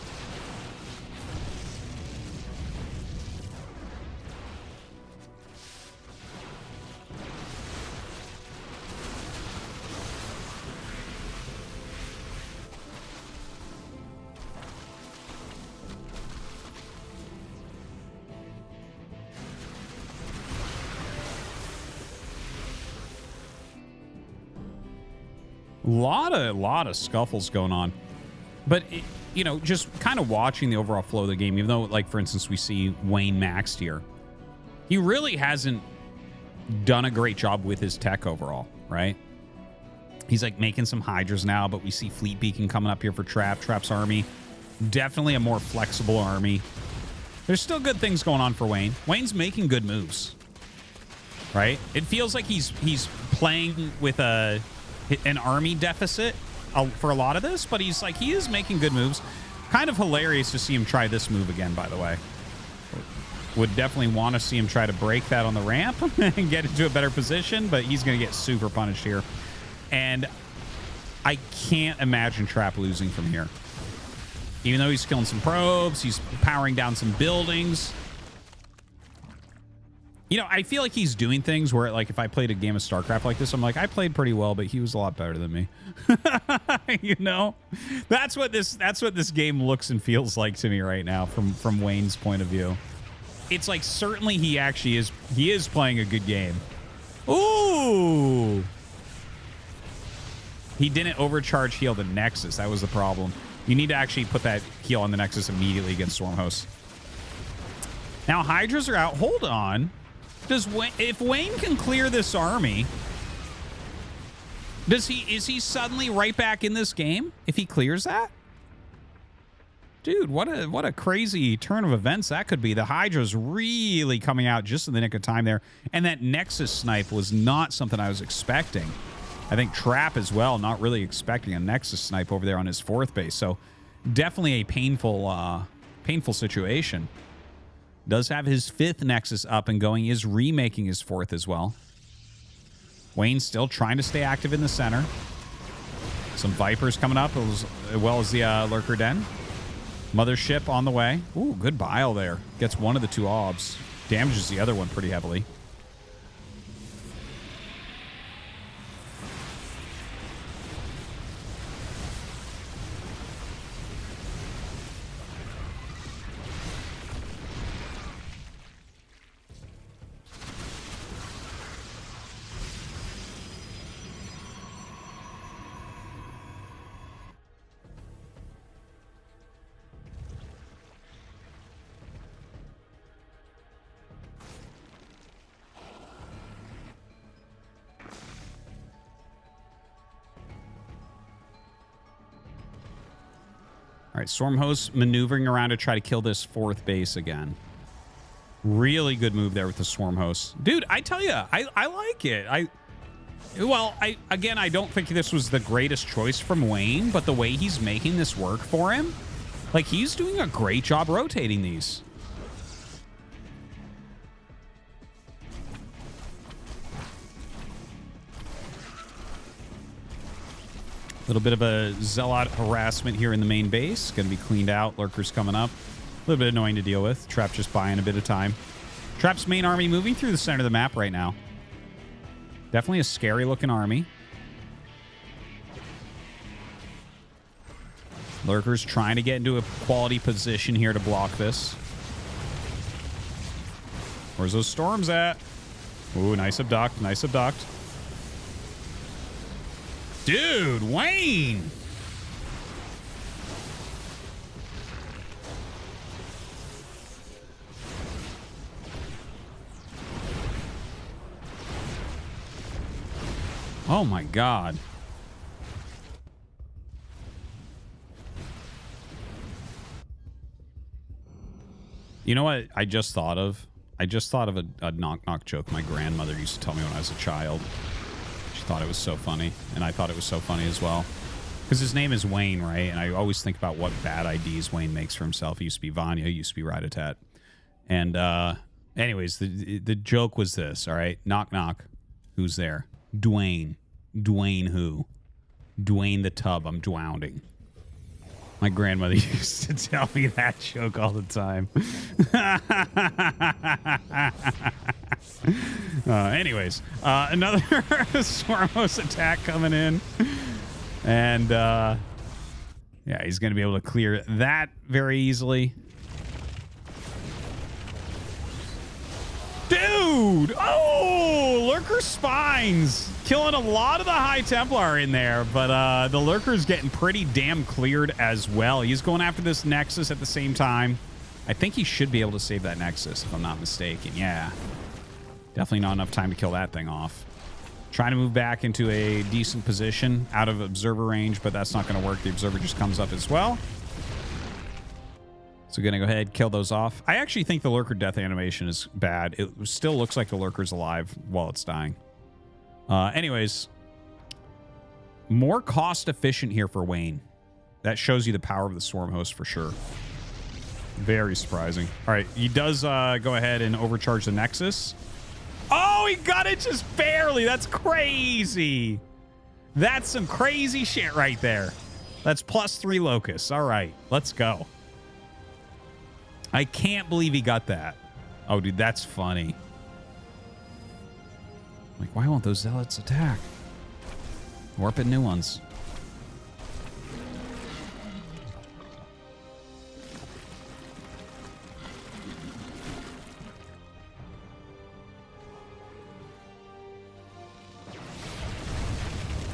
Lot of scuffles going on. But, just kind of watching the overall flow of the game, even though, like, for instance, we see Wayne maxed here, he really hasn't done a great job with his tech overall, right? He's, like, making some Hydras now, but we see Fleet Beacon coming up here for Trap's army. Definitely a more flexible army. There's still good things going on for Wayne. Wayne's making good moves, right? It feels like he's playing with an army deficit for a lot of this, but he is making good moves. Kind of hilarious to see him try this move again, by the way. Would definitely want to see him try to break that on the ramp and get into a better position, but he's going to get super punished here. And I can't imagine Trap losing from here. Even though he's killing some probes, he's powering down some buildings. I feel like he's doing things where, like, if I played a game of StarCraft like this, I'm like, I played pretty well, but he was a lot better than me. That's what this game looks and feels like to me right now from Wayne's point of view. It's like, certainly he is playing a good game. Ooh. He didn't overcharge heal the Nexus. That was the problem. You need to actually put that heal on the Nexus immediately against Stormhost. Now, Hydras are out. Hold on. If Wayne can clear this army, is he suddenly right back in this game if he clears that? Dude, what a crazy turn of events that could be. The Hydra's really coming out just in the nick of time there. And that Nexus snipe was not something I was expecting. I think Trap as well, not really expecting a Nexus snipe over there on his 4th base. So definitely a painful situation. Does have his 5th Nexus up and going, is remaking his 4th as well. Wayne's still trying to stay active in the center. Some Vipers coming up, as well as the Lurker Den. Mothership on the way. Ooh, good bile there. Gets one of the two obs. Damages the other one pretty heavily. All right, Stormhost maneuvering around to try to kill this fourth base again. Really good move there with the Stormhost. Dude, I tell you, I like it. I don't think this was the greatest choice from Wayne, but the way he's making this work for him, like, he's doing a great job rotating these. A little bit of a Zealot harassment here in the main base. Going to be cleaned out. Lurkers coming up. A little bit annoying to deal with. Trap just buying a bit of time. Trap's main army moving through the center of the map right now. Definitely a scary looking army. Lurkers trying to get into a quality position here to block this. Where's those storms at? Ooh, nice abduct. Nice abduct. Dude, Wayne! Oh my God. You know what I just thought of? I just thought of a knock-knock joke my grandmother used to tell me when I was a child. She thought it was so funny, and I thought it was so funny as well. Because his name is Wayne, right? And I always think about what bad IDs Wayne makes for himself. He used to be Vanya, he used to be Ratatat. And anyways, the joke was this, all right? Knock, knock. Who's there? Dwayne. Dwayne who? Dwayne the tub. I'm drowning. My grandmother used to tell me that joke all the time. Anyways, another Stormhost attack coming in. And, yeah, he's going to be able to clear that very easily. Dude! Oh! Lurker Spines! Killing a lot of the High Templar in there, but the Lurker's getting pretty damn cleared as well. He's going after this Nexus at the same time. I think he should be able to save that Nexus, if I'm not mistaken. Yeah. Definitely not enough time to kill that thing off. Trying to move back into a decent position out of Observer range, but that's not going to work. The Observer just comes up as well. So going to go ahead and kill those off. I actually think the Lurker death animation is bad. It still looks like the Lurker's alive while it's dying. Anyways, more cost efficient here for Wayne. That shows you the power of the Stormhost for sure. Very surprising. All right, he does go ahead and overcharge the Nexus. Oh, he got it just barely. That's crazy. That's some crazy shit right there. That's +3 Locusts. All right, let's go. I can't believe he got that. Oh, dude, that's funny. Like, why won't those Zealots attack? Warping new ones.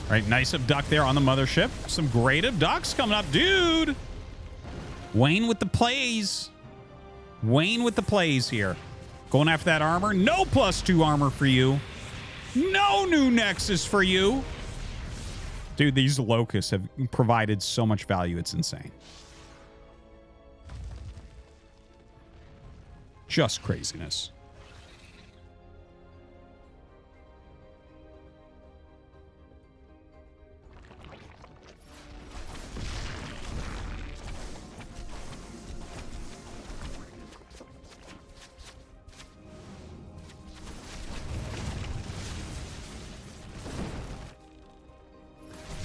All right, nice abduct there on the mothership. Some great abducts coming up, dude. Wayne with the plays. Wayne with the plays here. Going after that armor. No +2 armor for you. No new Nexus for you. Dude, these Locusts have provided so much value. It's insane. Just craziness.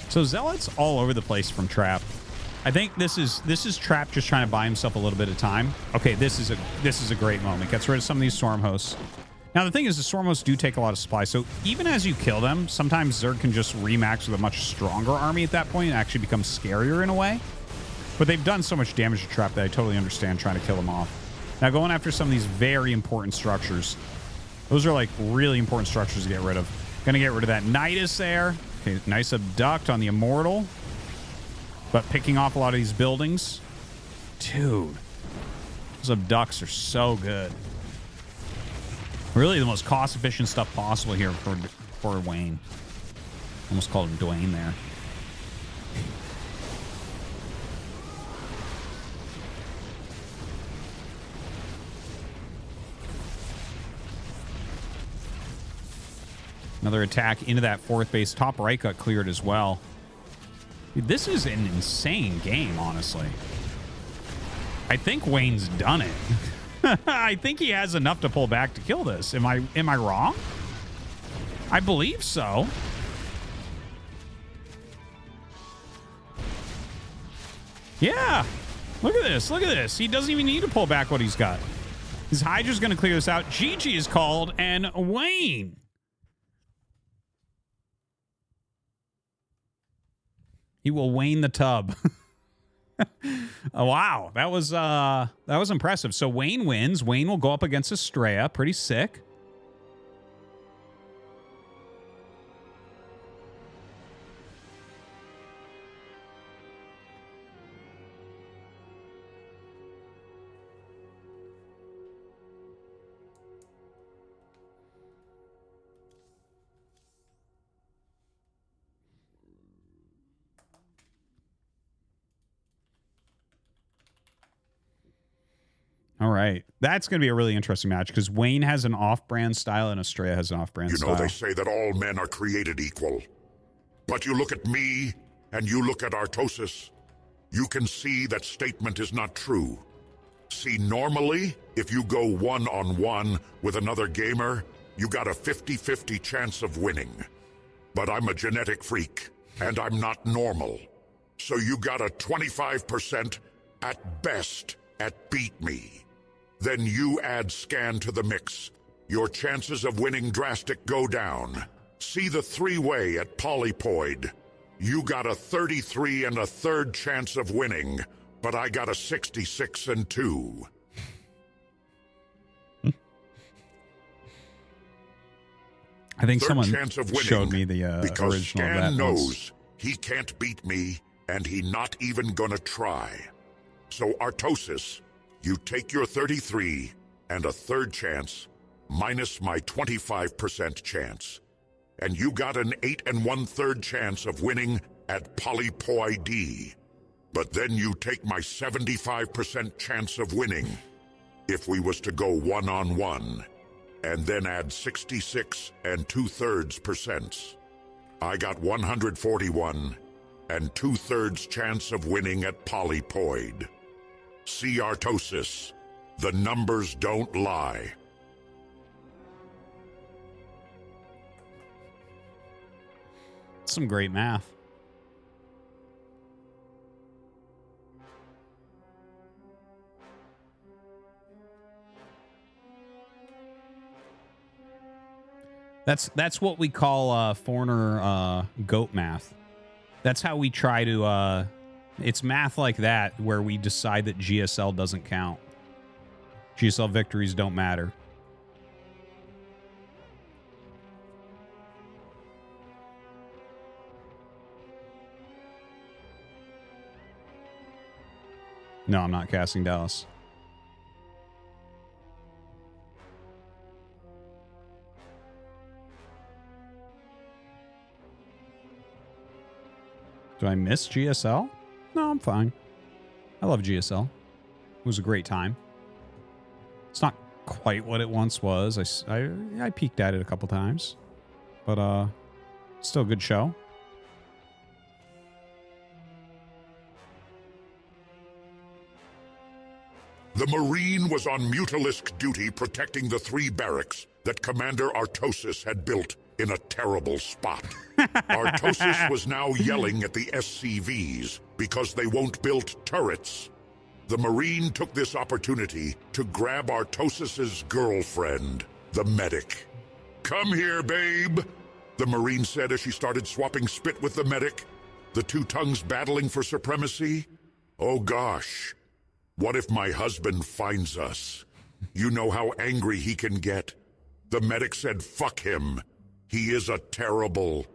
So Zealots all over the place from Trap. I think this is Trap just trying to buy himself a little bit of time. Okay, this is a great moment. Gets rid of some of these Storm Hosts. Now, the thing is, the Storm Hosts do take a lot of supply, so even as you kill them, sometimes Zerg can just remax with a much stronger army at that point and actually become scarier in a way. But they've done so much damage to Trap that I totally understand trying to kill them off. Now, going after some of these very important structures. Those are, like, really important structures to get rid of. Gonna get rid of that Nidus there. Okay, nice Abduct on the Immortal. But picking off a lot of these buildings. Dude. Those Abducts are so good. Really the most cost-efficient stuff possible here for Wayne. Almost called him Dwayne there. Another attack into that fourth base. Top right got cleared as well. Dude, this is an insane game, honestly. I think Wayne's done it. I think he has enough to pull back to kill this. Am I wrong? I believe so. Yeah. Look at this. Look at this. He doesn't even need to pull back what he's got. His Hydra's going to clear this out. GG is called, and Wayne. He will Wayne the tub. Oh, wow, that was impressive. So Wayne wins. Wayne will go up against Estrella. Pretty sick. All right. That's going to be a really interesting match because Wayne has an off-brand style and Estrella has an off-brand style. You know, they say that all men are created equal. But you look at me and you look at Artosis, you can see that statement is not true. See, normally, if you go one-on-one with another gamer, you got a 50-50 chance of winning. But I'm a genetic freak, and I'm not normal. So you got a 25% at best at beat me. Then you add Scan to the mix. Your chances of winning drastic go down. See the three-way at Polypoid. You got a 33 and a third chance of winning, but I got a 66 and 2. I think Third someone chance of winning, showed me the because original Scan of that knows once. he can't beat me, and he not even gonna try. So Artosis, you take your 33 and a third chance, minus my 25% chance. And you got an 8 1/3 chance of winning at Polypoid. But then you take my 75% chance of winning, if we was to go one-on-one, and then add 66 and 2/3%. I got 141 and 2/3 chance of winning at Polypoid. See Artosis, the numbers don't lie. Some great math. That's what we call foreigner goat math. That's how we try to it's math like that where we decide that GSL doesn't count. GSL victories don't matter. No, I'm not casting Dallas. Do I miss GSL? No, I'm fine. I love GSL. It was a great time. It's not quite what it once was. I peeked at it a couple times. But still a good show. The Marine was on Mutalisk duty protecting the 3 barracks that Commander Artosis had built in a terrible spot. Artosis was now yelling at the SCVs because they won't build turrets. The Marine took this opportunity to grab Artosis's girlfriend, the medic. "Come here, babe," the Marine said as she started swapping spit with the medic, the two tongues battling for supremacy. "Oh gosh, what if my husband finds us? You know how angry he can get." The medic said, "Fuck him. He is a terrible..."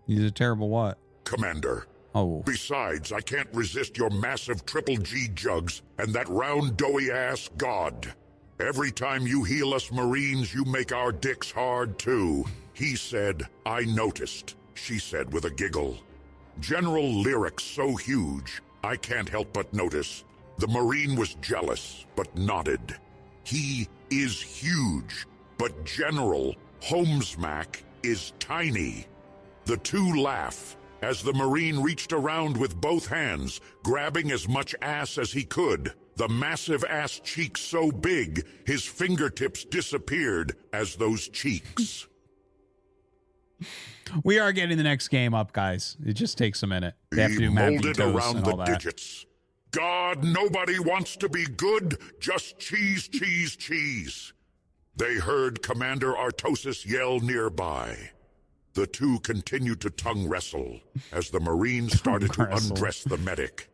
He's a terrible what? "Commander. Oh. Besides, I can't resist your massive triple G jugs and that round doughy ass god. Every time you heal us Marines, you make our dicks hard too." He said, "I noticed," she said with a giggle. General lyrics so huge, I can't help but notice. The Marine was jealous, but nodded. He is huge, but General Homesmack is tiny. The two laugh as the Marine reached around with both hands, grabbing as much ass as he could. The massive ass cheeks so big, his fingertips disappeared as those cheeks. We are getting the next game up, guys. It just takes a minute. They have to do molded around and the all that. digits. "God, nobody wants to be good, just cheese, cheese, cheese." They heard Commander Artosis yell nearby. The two continued to tongue wrestle as the Marine started to undress the medic.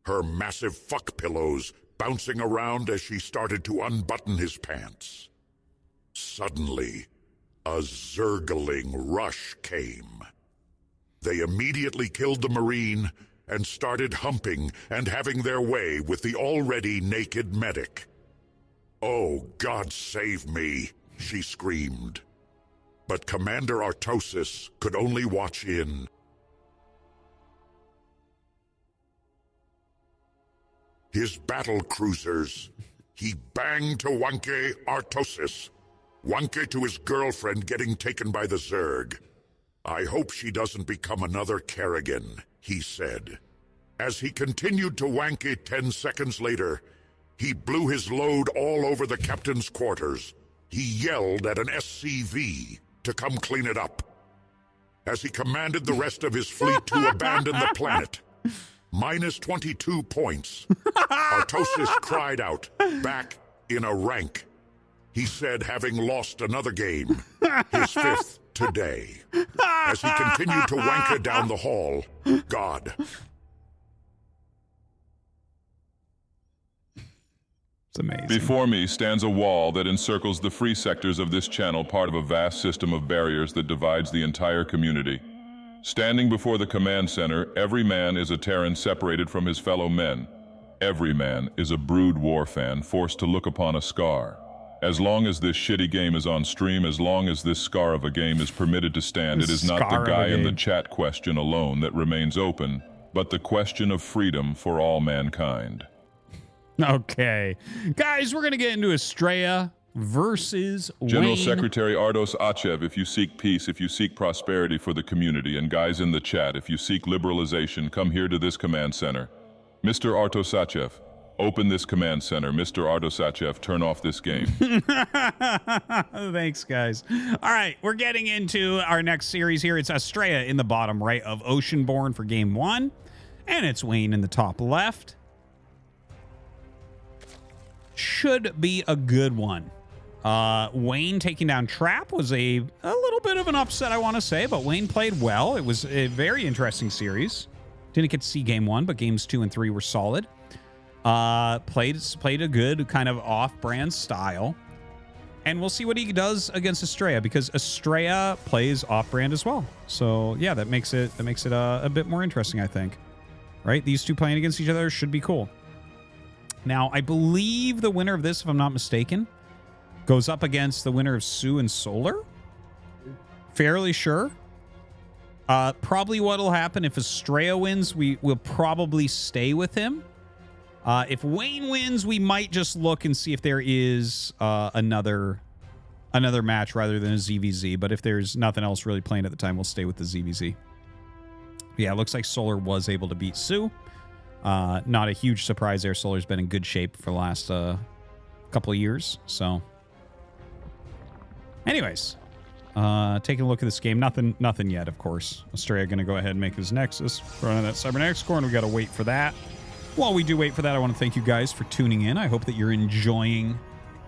Her massive fuck pillows bouncing around as she started to unbutton his pants. Suddenly, a zergling rush came. They immediately killed the Marine and started humping and having their way with the already naked medic. "Oh, God save me," she screamed. But Commander Artosis could only watch in. His battle cruisers, he banged to Wanke Artosis. Wanke to his girlfriend getting taken by the Zerg. "I hope she doesn't become another Kerrigan," he said. As he continued to wank it 10 seconds later, he blew his load all over the captain's quarters. He yelled at an SCV to come clean it up. As he commanded the rest of his fleet to abandon the planet. Minus 22 points. Artosis cried out, back in a rank. He said, having lost another game, his 5th today. As he continued to wanker down the hall, God. It's amazing. Before me stands a wall that encircles the free sectors of this channel, part of a vast system of barriers that divides the entire community. Standing before the command center, every man is a Terran separated from his fellow men. Every man is a Brood War fan forced to look upon a scar. As long as this shitty game is on stream, as long as this scar of a game is permitted to stand, it is not the guy in the chat question alone that remains open, but the question of freedom for all mankind. Okay. Guys, we're going to get into Estrella versus General Wayne. Secretary Ardos Achev, if you seek peace, if you seek prosperity for the community, and guys in the chat, if you seek liberalization, come here to this command center. Mr. Artos Achev, open this command center. Mr. Artos Achev, turn off this game. Thanks, guys. All right, we're getting into our next series here. It's Estrella in the bottom right of Oceanborn for game 1, and it's Wayne in the top left. Should be a good one. Wayne taking down Trap was a little bit of an upset, I want to say, but Wayne played well. It was a very interesting series. Didn't get to see game 1, but games 2 and 3 were solid. Played a good kind of off-brand style. And we'll see what he does against Estrella, because Estrella plays off-brand as well. So yeah, that makes it a bit more interesting, I think. Right? These two playing against each other should be cool. Now, I believe the winner of this, if I'm not mistaken, goes up against the winner of Sue and Solar. Fairly sure. Probably what'll happen if Estrella wins, we'll probably stay with him. If Wayne wins, we might just look and see if there is another match rather than a ZVZ. But if there's nothing else really playing at the time, we'll stay with the ZVZ. Yeah, it looks like Solar was able to beat Sue. Not a huge surprise there. Solar's been in good shape for the last couple of years. So Anyways, taking a look at this game. Nothing yet, of course. Estrella going to go ahead and make his Nexus. Running that Cybernetics core, and we got to wait for that. While we do wait for that, I want to thank you guys for tuning in. I hope that you're enjoying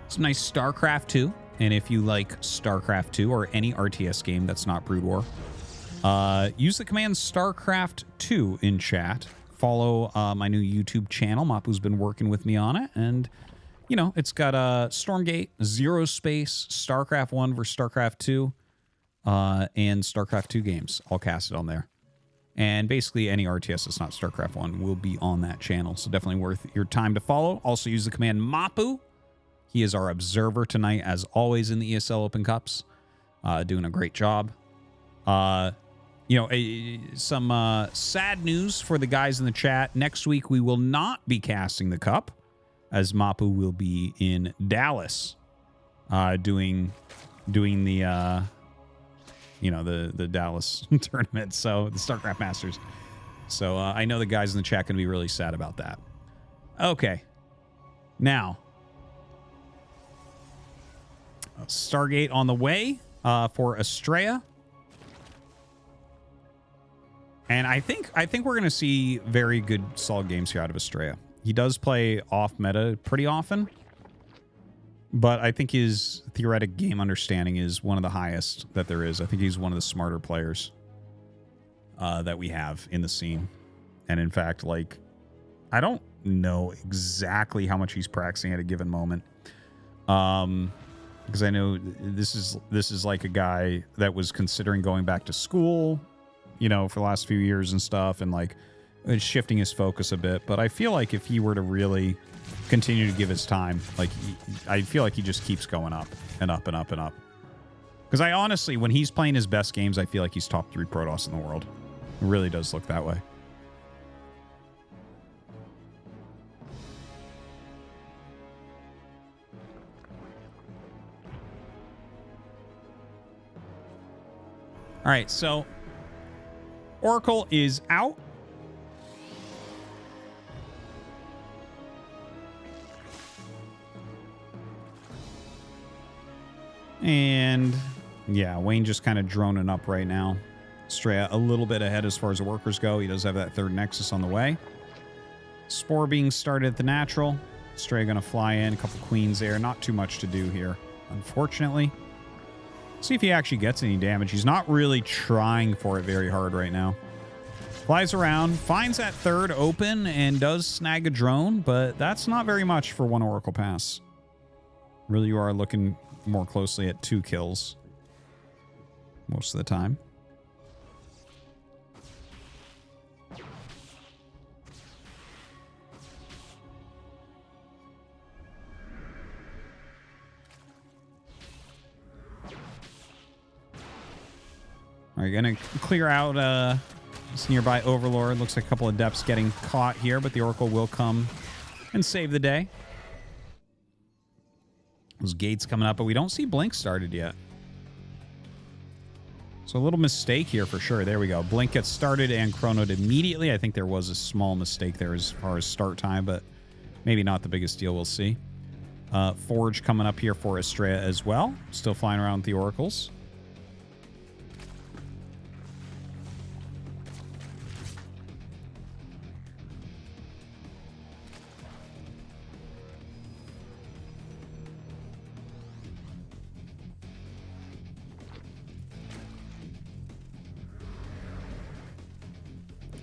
some nice StarCraft 2. And if you like StarCraft 2 or any RTS game that's not Brood War, use the command StarCraft 2 in chat. Follow my new YouTube channel. Mapu's been working with me on it. And, you know, it's got Stormgate, Zero Space, StarCraft 1 versus StarCraft 2, and StarCraft 2 games all casted on there. And basically any RTS that's not StarCraft 1 will be on that channel. So definitely worth your time to follow. Also use the command Mapu. He is our observer tonight, as always, in the ESL Open Cups. Doing a great job. You know, some sad news for the guys in the chat. Next week, we will not be casting the Cup, as Mapu will be in Dallas doing the... you know, the Dallas tournament, so the StarCraft Masters. So I know the guys in the chat can be really sad about that. Okay. Now, Stargate on the way for Estrella. And I think we're going to see very good, solid games here out of Estrella. He does play off meta pretty often, but I think his theoretic game understanding is one of the highest that there is. I think he's one of the smarter players that we have in the scene. And in fact, like, I don't know exactly how much he's practicing at a given moment. Because I know this is like a guy that was considering going back to school, you know, for the last few years and stuff, and like shifting his focus a bit. But I feel like if he were to really continue to give his time, like, I feel like he just keeps going up and up and up and up. Because I honestly, when he's playing his best games, I feel like he's top 3 Protoss in the world. It really does look that way. All right, so Oracle is out. And yeah, Wayne just kind of droning up right now. Estrella a little bit ahead as far as the workers go. He does have that 3rd Nexus on the way. Spore being started at the natural. Estrella going to fly in. A couple queens there. Not too much to do here, unfortunately. See if he actually gets any damage. He's not really trying for it very hard right now. Flies around, finds that 3rd open, and does snag a drone, but that's not very much for 1 Oracle pass. Really, you are looking more closely at 2 kills most of the time. All right, gonna clear out this nearby Overlord. Looks like a couple of depths getting caught here, but the Oracle will come and save the day. Those gates coming up, but we don't see Blink started yet. So a little mistake here for sure. There we go. Blink gets started and chronoed immediately. I think there was a small mistake there as far as start time, but maybe not the biggest deal. We'll see. Forge coming up here for Estrella as well. Still flying around with the Oracles.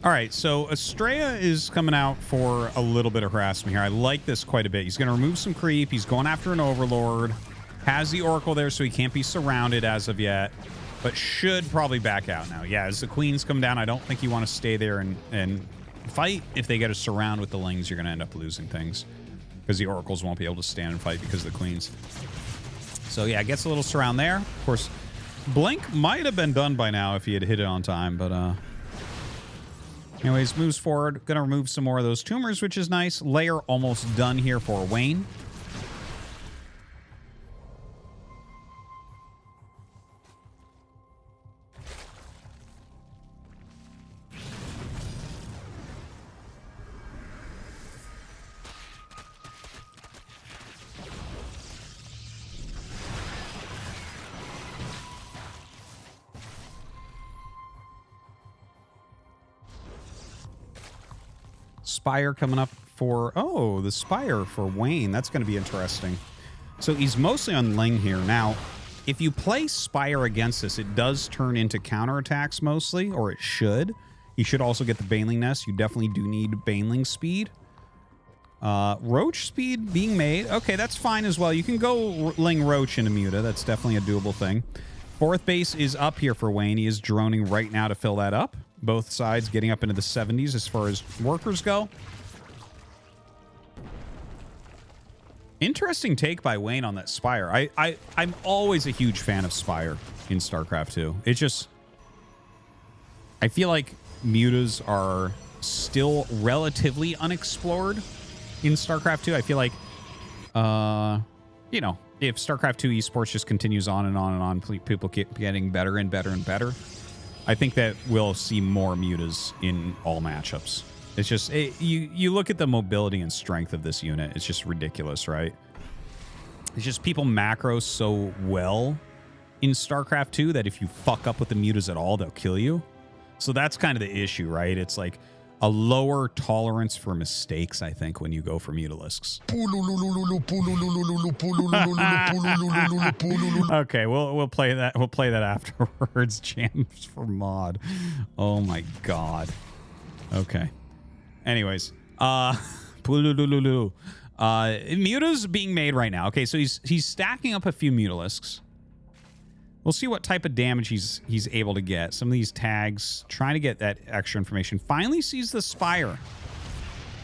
All right, so Estrella is coming out for a little bit of harassment here. I like this quite a bit. He's going to remove some creep. He's going after an Overlord. Has the Oracle there, so he can't be surrounded as of yet, but should probably back out now. Yeah, as the Queens come down, I don't think you want to stay there and fight. If they get a surround with the Lings, you're going to end up losing things because the Oracles won't be able to stand and fight because of the Queens. So, yeah, gets a little surround there. Of course, Blink might have been done by now if he had hit it on time, but... anyways, moves forward. Going to remove some more of those tumors, which is nice. Layer almost done here for Wayne. Spire coming up for... Oh, the Spire for Wayne. That's going to be interesting. So he's mostly on Ling here. Now, if you play Spire against this, it does turn into counterattacks mostly, or it should. You should also get the Baneling Nest. You definitely do need Baneling speed. Roach speed being made. Okay, that's fine as well. You can go Ling Roach into Muta. That's definitely a doable thing. Fourth base is up here for Wayne. He is droning right now to fill that up. Both sides getting up into the 70s as far as workers go. Interesting take by Wayne on that Spire. I'm always a huge fan of Spire in StarCraft 2. It's just... I feel like mutas are still relatively unexplored in StarCraft 2. I feel like, you know, if StarCraft 2 esports just continues on and on and on, people keep getting better and better and better, I think that we'll see more mutas in all matchups. It's just, you look at the mobility and strength of this unit, it's just ridiculous, right? It's just people macro so well in StarCraft 2 that if you fuck up with the mutas at all, they'll kill you. So that's kind of the issue, right? It's like a lower tolerance for mistakes, I think, when you go for Mutalisks. Okay, we'll play that. We'll play that afterwards. Jams for mod. Oh my god. Okay. Anyways, Muta's being made right now. Okay, so he's stacking up a few Mutalisks. We'll see what type of damage he's able to get. Some of these tags, trying to get that extra information. Finally sees the Spire,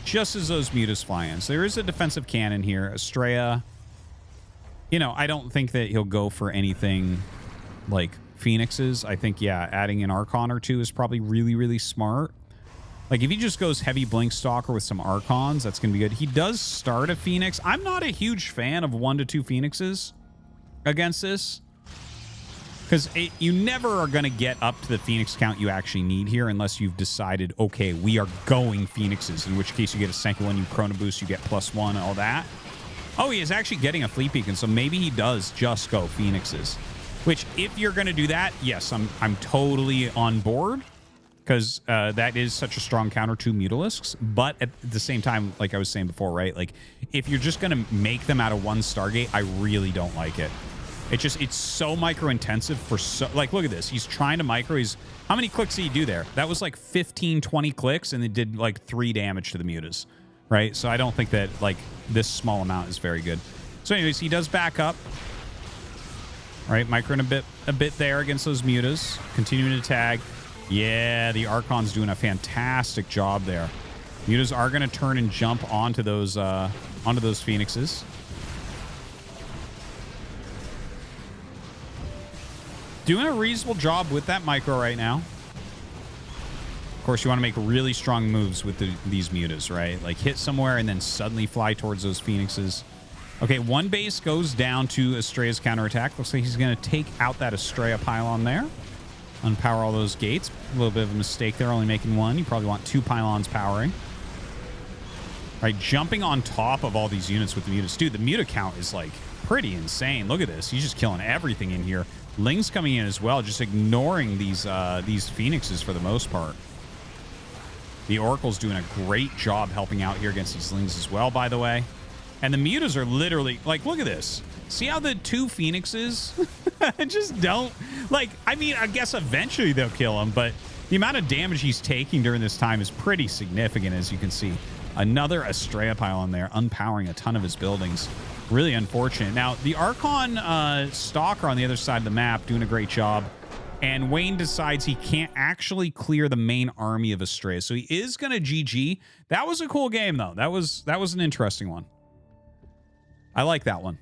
just as those mutas fly in. So there is a defensive cannon here. Estrella, you know, I don't think that he'll go for anything like Phoenixes. I think, yeah, adding an Archon or two is probably really, really smart. Like, if he just goes heavy Blink Stalker with some Archons, that's going to be good. He does start a Phoenix. I'm not a huge fan of 1 to 2 Phoenixes against this, because you never are going to get up to the Phoenix count you actually need here unless you've decided, okay, we are going Phoenixes, in which case you get a Senka 1, you Chrono Boost, you get +1, all that. Oh, he is actually getting a Fleet Beacon, so maybe he does just go Phoenixes. Which, if you're going to do that, yes, I'm totally on board, because that is such a strong counter to Mutalisks. But at the same time, like I was saying before, right? Like, if you're just going to make them out of 1 Stargate, I really don't like it. It's so micro intensive for like, look at this. He's trying to micro. How many clicks did he do there? That was like 15, 20 clicks, and it did like 3 damage to the mutas, right? So I don't think that like this small amount is very good. So anyways, he does back up, right? Microing a bit there against those mutas, continuing to tag. Yeah, the Archon's doing a fantastic job there. Mutas are going to turn and jump onto those Phoenixes. Doing a reasonable job with that micro right now. Of course, you want to make really strong moves with these mutas, right? Like hit somewhere and then suddenly fly towards those Phoenixes. Okay, 1 base goes down to Estrella's counterattack. Looks like he's going to take out that Estrella pylon there. Unpower all those gates. A little bit of a mistake there, only making 1. You probably want 2 pylons powering. Right, jumping on top of all these units with the mutas. Dude, the muta count is like pretty insane. Look at this. He's just killing everything in here. Ling's coming in as well, just ignoring these Phoenixes for the most part. The Oracle's doing a great job helping out here against these Lings as well, by the way. And the mutas are literally, like, look at this. See how the 2 Phoenixes just don't, like, I mean, I guess eventually they'll kill him, but the amount of damage he's taking during this time is pretty significant, as you can see. Another Estrella pylon there, unpowering a ton of his buildings. Really unfortunate. Now, the Archon Stalker on the other side of the map doing a great job. And Wayne decides he can't actually clear the main army of Estrella. So he is going to GG. That was a cool game, though. That was an interesting one. I like that one.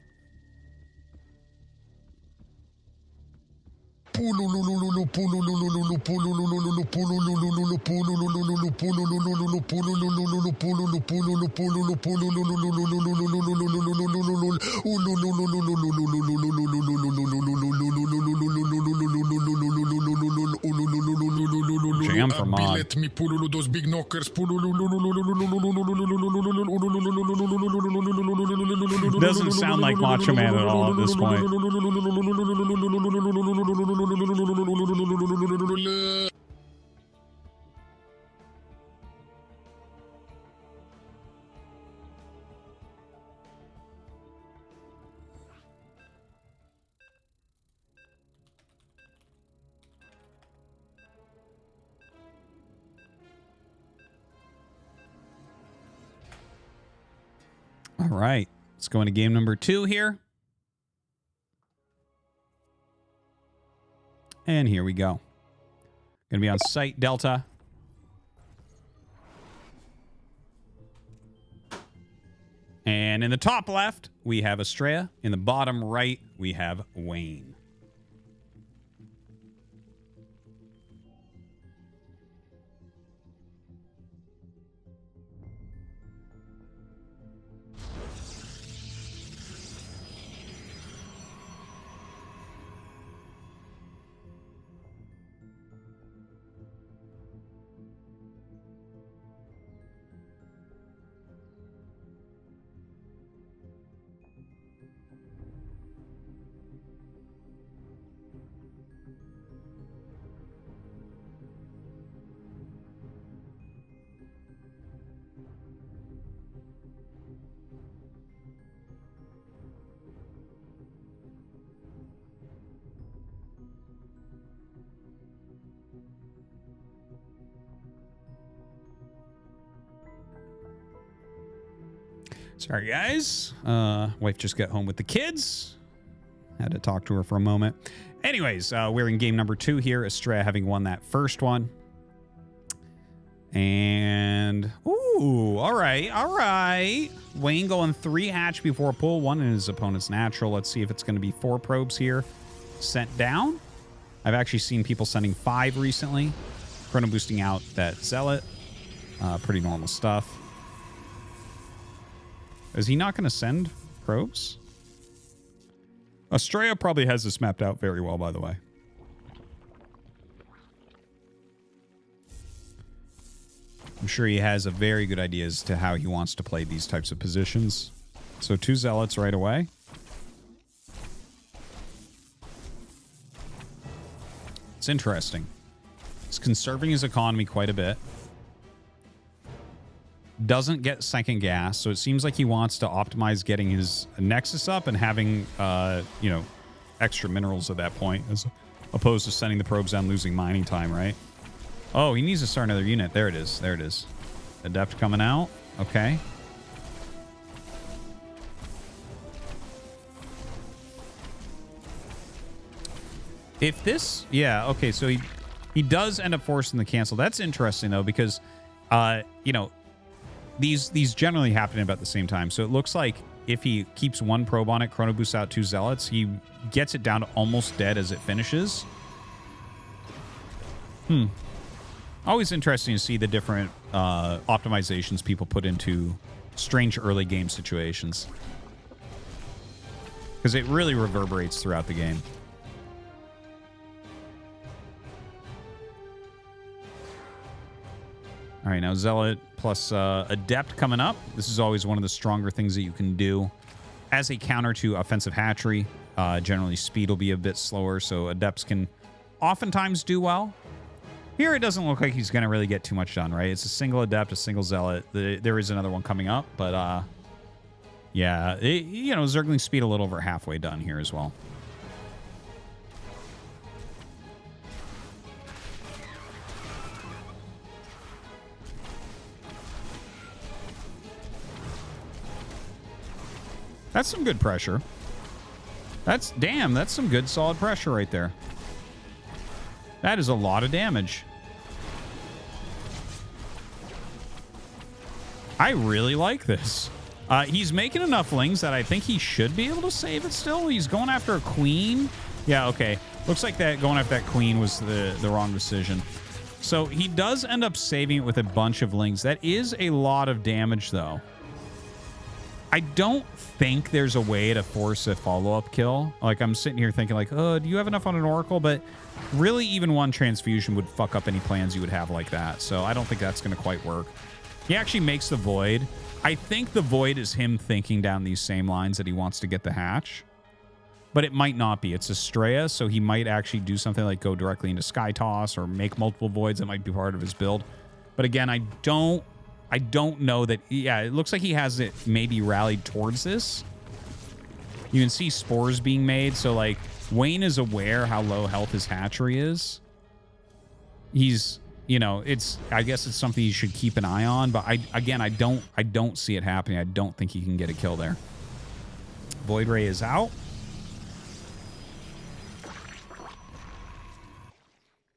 Jam for mod. Let me pull those big knockers. Doesn't sound like Macho Man at all at this point. right. Let's go into game number 2 here. And here we go. Going to be on site Delta. And in the top left, we have Estrella. In the bottom right, we have Wayne. Sorry, guys. Wife just got home with the kids. Had to talk to her for a moment. Anyways, we're in game number 2 here. Estrella having won that first one. And, ooh, all right. Wayne going 3 hatch before pull, 1 in his opponent's natural. Let's see if it's going to be 4 probes here sent down. I've actually seen people sending 5 recently. Chrono boosting out that Zealot. Pretty normal stuff. Is he not going to send probes? Estrella probably has this mapped out very well, by the way. I'm sure he has a very good idea as to how he wants to play these types of positions. So 2 Zealots right away. It's interesting. He's conserving his economy quite a bit. Doesn't get second gas, so it seems like he wants to optimize getting his Nexus up and having, extra minerals at that point, as opposed to sending the probes down, losing mining time, right? Oh, he needs to start another unit. There it is. There it is. Adept coming out. Okay. If this... Yeah, okay, so he does end up forcing the cancel. That's interesting, though, because, these generally happen about the same time. So it looks like if he keeps 1 probe on it, Chrono boosts out 2 Zealots, he gets it down to almost dead as it finishes. Always interesting to see the different optimizations people put into strange early game situations. Because it really reverberates throughout the game. All right, now Zealot plus Adept coming up. This is always one of the stronger things that you can do as a counter to offensive hatchery. Generally, speed will be a bit slower, so Adepts can oftentimes do well. Here, it doesn't look like he's going to really get too much done, right? It's a single Adept, a single Zealot. There is another one coming up, but yeah, Zergling speed a little over halfway done here as well. That's some good pressure. That's some good solid pressure right there. That is a lot of damage. I really like this. He's making enough lings that I think he should be able to save it still. He's going after a queen. Yeah, okay. Looks like that going after that queen was the wrong decision. So he does end up saving it with a bunch of lings. That is a lot of damage, though. I don't think there's a way to force a follow-up kill. Like, I'm sitting here thinking, like, oh, do you have enough on an Oracle? But really, even 1 transfusion would fuck up any plans you would have like that. So I don't think that's going to quite work. He actually makes the Void. I think the Void is him thinking down these same lines that he wants to get the hatch. But it might not be. It's Estrella, so he might actually do something like go directly into Sky Toss or make multiple Voids. That might be part of his build. But again, I don't know that... Yeah, it looks like he has it maybe rallied towards this. You can see spores being made. So, like, Wayne is aware how low health his hatchery is. He's you know, I guess it's something you should keep an eye on, but I don't see it happening. I don't think he can get a kill there. Void Ray is out.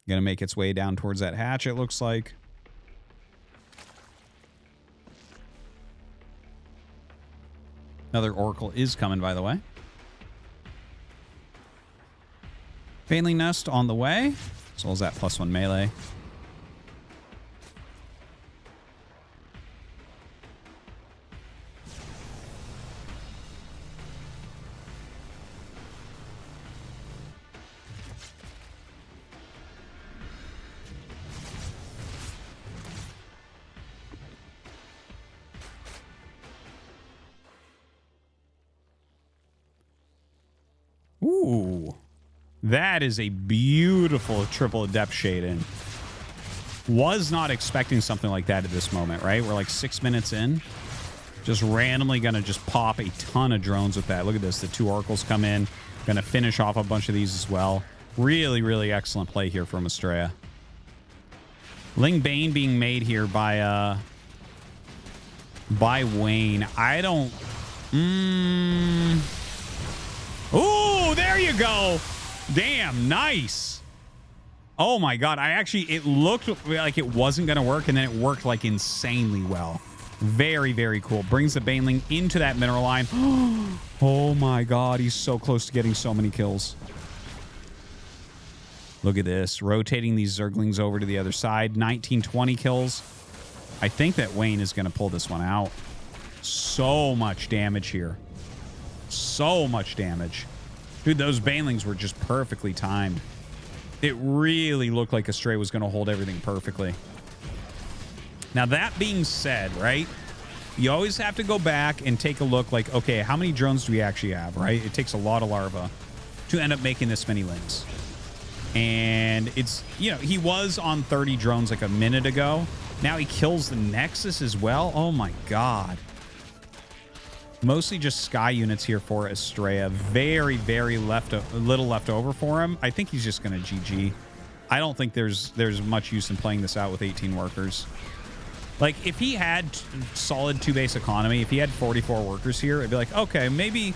Gonna make its way down towards that hatch, it looks like. Another Oracle is coming, by the way. Baneling Nest on the way, as well as that +1 melee. Ooh, that is a beautiful triple Adept Shade-In. Was not expecting something like that at this moment, right? We're like 6 minutes in. Just randomly going to just pop a ton of drones with that. Look at this. The 2 Oracles come in. Going to finish off a bunch of these as well. Really, really excellent play here from Estrella. Ling Bane being made here by Wayne. I don't... Ooh, there you go. Damn, nice. Oh my God. It looked like it wasn't going to work, and then it worked like insanely well. Very, very cool. Brings the Baneling into that mineral line. Oh my God. He's so close to getting so many kills. Look at this. Rotating these Zerglings over to the other side. 19, 20 kills. I think that Wayne is going to pull this one out. So much damage here. So much damage. Dude, those Banelings were just perfectly timed. It really looked like Astray was going to hold everything perfectly. Now, that being said, right, you always have to go back and take a look like, okay, how many drones do we actually have, right? It takes a lot of larva to end up making this many lings. And it's, you know, he was on 30 drones like a minute ago. Now he kills the Nexus as well. Oh, my God. Mostly just Sky units here for Estrella. Very, very little left over for him. I think he's just going to GG. I don't think there's much use in playing this out with 18 workers. Like, if he had solid 2-base economy, if he had 44 workers here, it'd be like, okay, maybe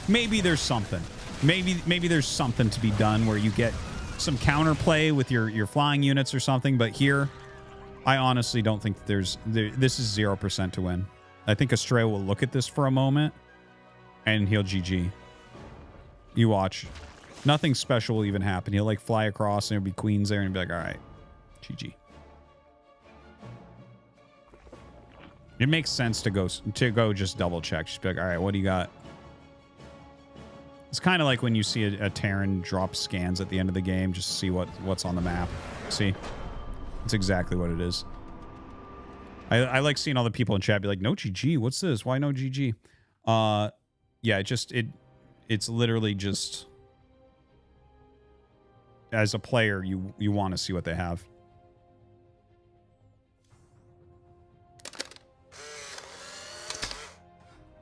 there's something. Maybe there's something to be done where you get some counterplay with your flying units or something. But here, I honestly don't think this is 0% to win. I think Estrella will look at this for a moment, and he'll GG. You watch. Nothing special will even happen. He'll, like, fly across, and there'll be queens there, and he'll be like, all right, GG. It makes sense to go just double-check. Just be like, all right, what do you got? It's kind of like when you see a Terran drop scans at the end of the game, just to see what's on the map. See? It's exactly what it is. I like seeing all the people in chat be like, no GG, what's this? Why no GG? Yeah, it's literally just, as a player, you want to see what they have.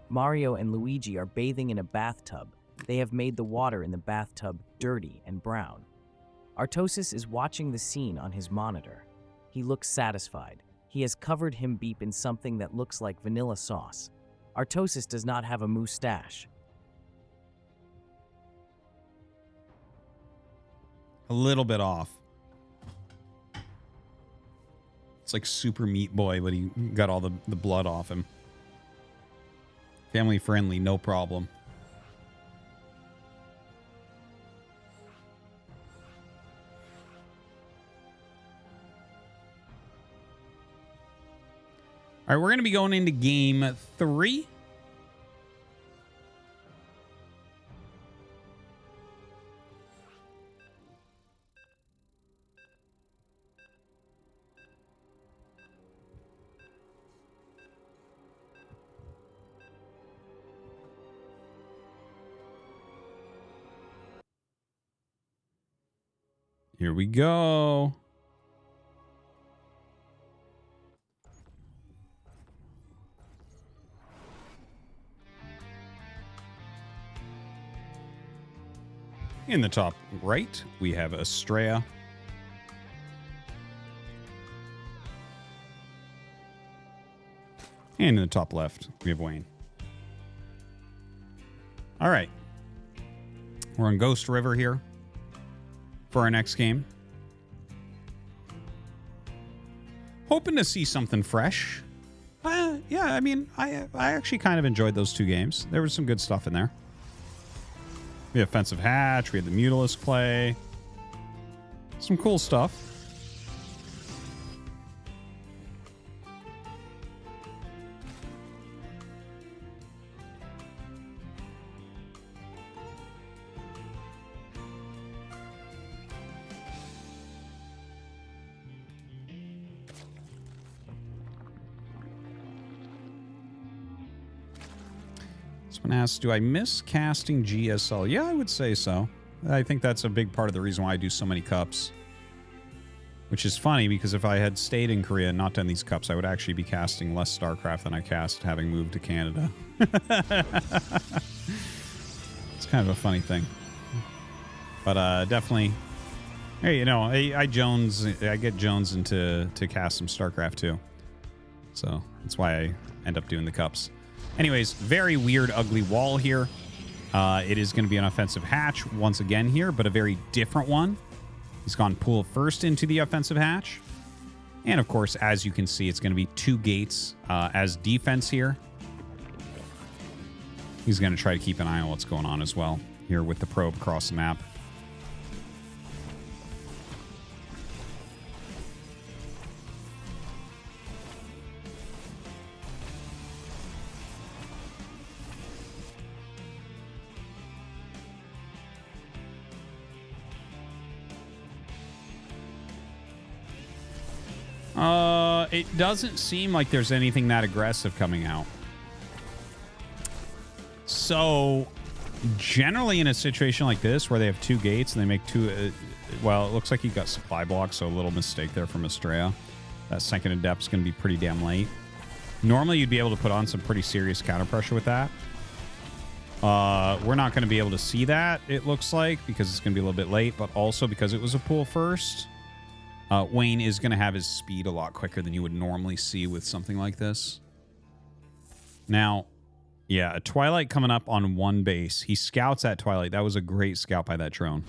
Mario and Luigi are bathing in a bathtub. They have made the water in the bathtub dirty and brown. Artosis is watching the scene on his monitor. He looks satisfied. He has covered him Beep in something that looks like vanilla sauce. Artosis does not have a moustache. A little bit off. It's like Super Meat Boy, but he got all the blood off him. Family friendly, no problem. All right, we're going to be going into game 3. Here we go. In the top right, we have Estrella. And in the top left, we have Wayne. All right. We're on Ghost River here for our next game. Hoping to see something fresh. Yeah, I mean, I actually kind of enjoyed those 2 games. There was some good stuff in there. We had Offensive Hatch. We had the Mutalisk play. Some cool stuff. Someone asks, do I miss casting GSL? Yeah, I would say so. I think that's a big part of the reason why I do so many cups. Which is funny, because if I had stayed in Korea and not done these cups, I would actually be casting less StarCraft than I cast having moved to Canada. It's kind of a funny thing. But definitely, hey, you know, I get Jones into cast some StarCraft too. So that's why I end up doing the cups. Anyways, very weird, ugly wall here. It is going to be an offensive hatch once again here, but a very different one. He's gone pool first into the offensive hatch. And of course, as you can see, it's going to be 2 gates as defense here. He's going to try to keep an eye on what's going on as well here with the probe across the map. It doesn't seem like there's anything that aggressive coming out. So, generally in a situation like this where they have 2 gates and they make 2... well, it looks like he got supply blocks, so a little mistake there from Estrella. That second Adept's going to be pretty damn late. Normally, you'd be able to put on some pretty serious counter pressure with that. We're not going to be able to see that, it looks like, because it's going to be a little bit late, but also because it was a pool first. Wayne is going to have his speed a lot quicker than you would normally see with something like this. Now, yeah, a Twilight coming up on 1 base. He scouts at Twilight. That was a great scout by that drone.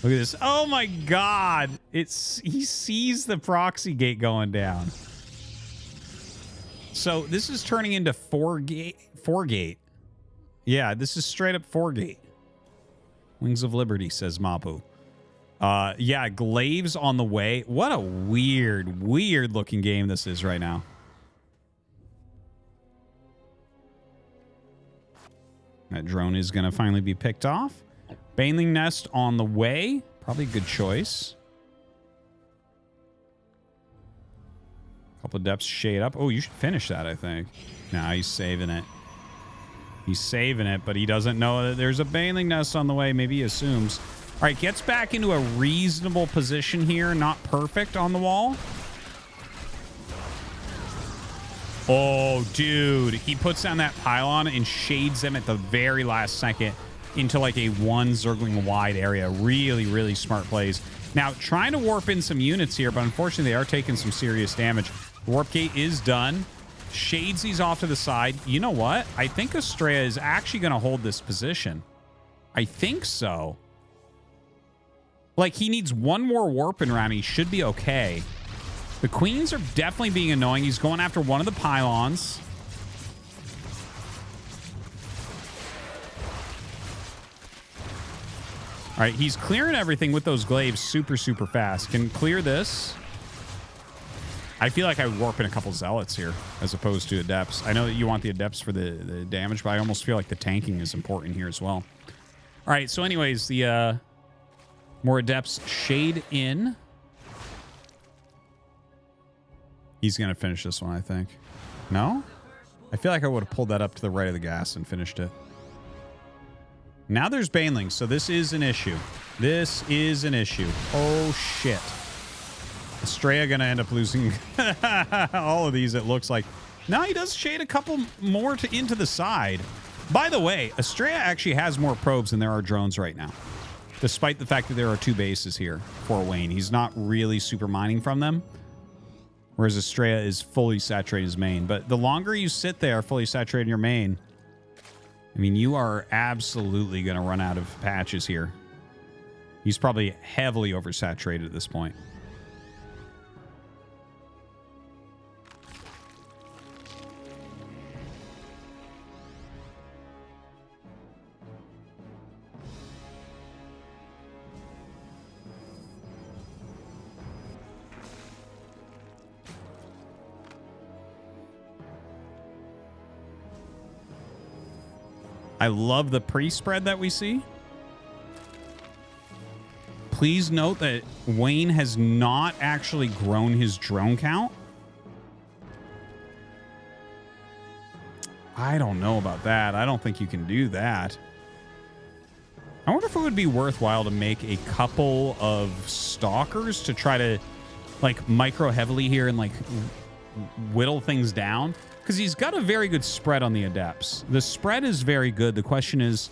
Look at this. Oh my God. He sees the proxy gate going down. So this is turning into 4 gate. Yeah, this is straight up 4 gate. Wings of Liberty, says Mapu. Yeah, Glaives on the way. What a weird, weird looking game this is right now. That drone is going to finally be picked off. Baneling Nest on the way. Probably a good choice. Couple of depths shade up. Oh, you should finish that, I think. Nah, he's saving it. He's saving it, but he doesn't know that there's a Baneling Nest on the way. Maybe he assumes. All right, gets back into a reasonable position here. Not perfect on the wall. Oh, dude. He puts down that pylon and shades them at the very last second into like a 1 Zergling wide area. Really, really smart plays. Now, trying to warp in some units here, but unfortunately they are taking some serious damage. Warp gate is done. Shades these off to the side. You know what? I think Estrella is actually going to hold this position. I think so. Like, he needs 1 more warping round. He should be okay. The queens are definitely being annoying. He's going after one of the pylons. All right, he's clearing everything with those glaives super, super fast. Can clear this. I feel like I would warp in a couple zealots here as opposed to adepts. I know that you want the adepts for the damage, but I almost feel like the tanking is important here as well. All right, so anyways, the... more adepts shade in. He's going to finish this one, I think. No? I feel like I would have pulled that up to the right of the gas and finished it. Now there's Banelings, so this is an issue. This is an issue. Oh, shit. Estrella going to end up losing all of these, it looks like. Now he does shade a couple more into the side. By the way, Estrella actually has more probes than there are drones right now. Despite the fact that there are 2 bases here for Wayne. He's not really super mining from them. Whereas Estrella is fully saturated his main. But the longer you sit there fully saturating your main, I mean, you are absolutely going to run out of patches here. He's probably heavily oversaturated at this point. I love the pre-spread that we see. Please note that Wayne has not actually grown his drone count. I don't know about that. I don't think you can do that. I wonder if it would be worthwhile to make a couple of stalkers to try to like micro heavily here and like whittle things down. Because he's got a very good spread on the adepts. The spread is very good. The question is,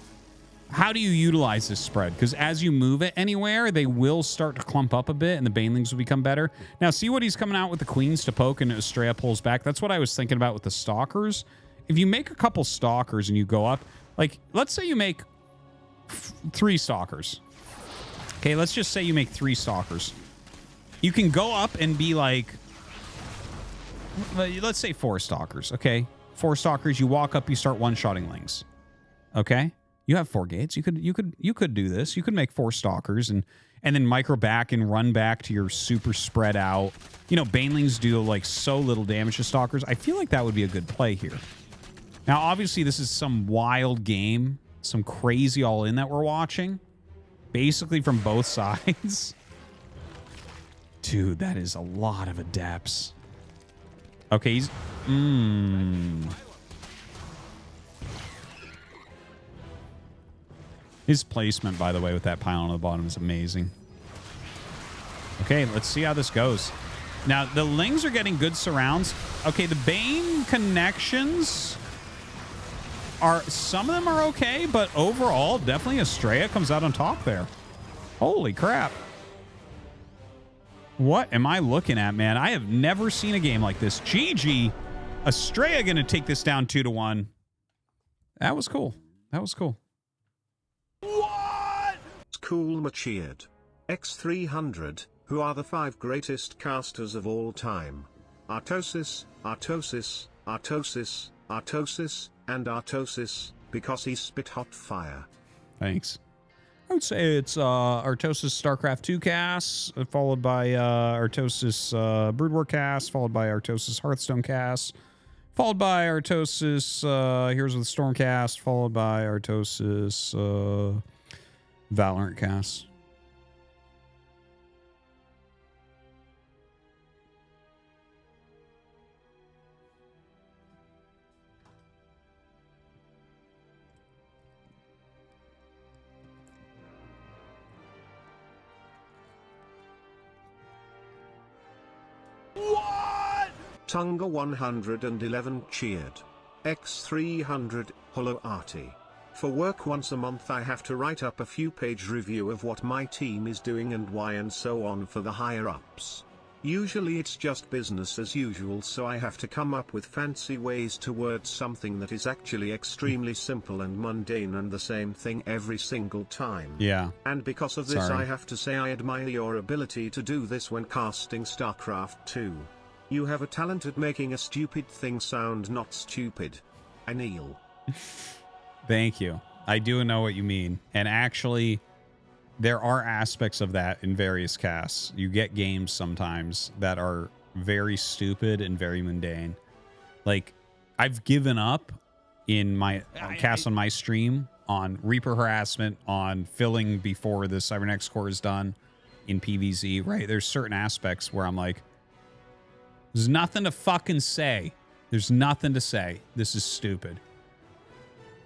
how do you utilize this spread? Because as you move it anywhere, they will start to clump up a bit and the banelings will become better. Now, see what he's coming out with the queens to poke and Estrella pulls back? That's what I was thinking about with the stalkers. If you make a couple stalkers and you go up, like, let's say you make 3 stalkers. Okay, let's just say you make 3 stalkers. You can go up and be like, let's say 4 stalkers, okay? 4 stalkers, you walk up, you start one-shotting lings. Okay? You have 4 gates. You could do this. You could make 4 stalkers and then micro back and run back to your super spread out. You know, banelings do like so little damage to stalkers. I feel like that would be a good play here. Now, obviously, this is some wild game, some crazy all-in that we're watching. Basically from both sides. Dude, that is a lot of adepts. Okay, he's... His placement, by the way, with that pylon on the bottom is amazing. Okay, let's see how this goes. Now, the Lings are getting good surrounds. Okay, the Bane connections are... Some of them are okay, but overall, definitely Estrella comes out on top there. Holy crap. What am I looking at, man? I have never seen a game like this. GG. Estrella going to take this down 2-1. That was cool. That was cool. What? Cool cheered. X300, who are the 5 greatest casters of all time? Artosis, Artosis, Artosis, Artosis, and Artosis, because he spit hot fire. Thanks. I would say it's Artosis StarCraft 2 cast, followed by Artosis Brood War cast, followed by Artosis Hearthstone cast, followed by Artosis Heroes of the Storm cast, followed by Artosis Valorant cast. Tunga 111 cheered. X300, Hollow Arty. For work once a month I have to write up a few-page review of what my team is doing and why and so on for the higher-ups. Usually it's just business as usual, so I have to come up with fancy ways to word something that is actually extremely simple and mundane and the same thing every single time. Yeah. And because of this I have to say I admire your ability to do this when casting StarCraft 2. You have a talent at making a stupid thing sound not stupid. I kneel. Thank you. I do know what you mean. And actually, there are aspects of that in various casts. You get games sometimes that are very stupid and very mundane. Like, I've given up in my cast on my stream on Reaper harassment, on filling before the Cybernetic core is done in PvZ, right? There's certain aspects where I'm like, there's nothing to fucking say. There's nothing to say. This is stupid.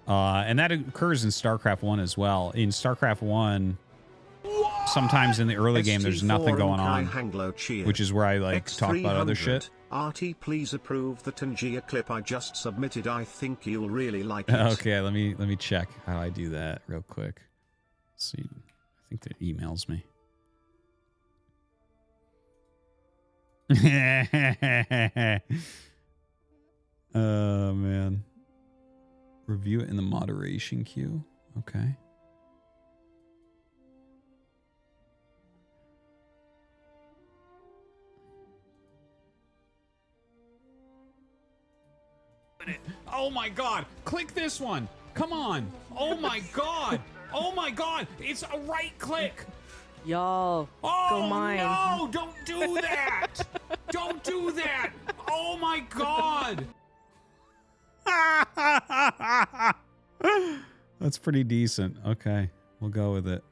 And that occurs in StarCraft 1 as well. In StarCraft 1, sometimes in the early game, there's nothing going on, which is where I like talk about other shit. Arty, please approve the Tangia clip I just submitted. I think you'll really like it. Okay, let me check how I do that real quick. Let's see, I think that emails me. Oh, man. Review it in the moderation queue. Okay. Oh my god! Click this one! Come on! Oh my god! Oh my god! It's a right click! Y'all, oh, go mine. No! Don't do that! Don't do that! Oh my god! That's pretty decent. Okay, we'll go with it.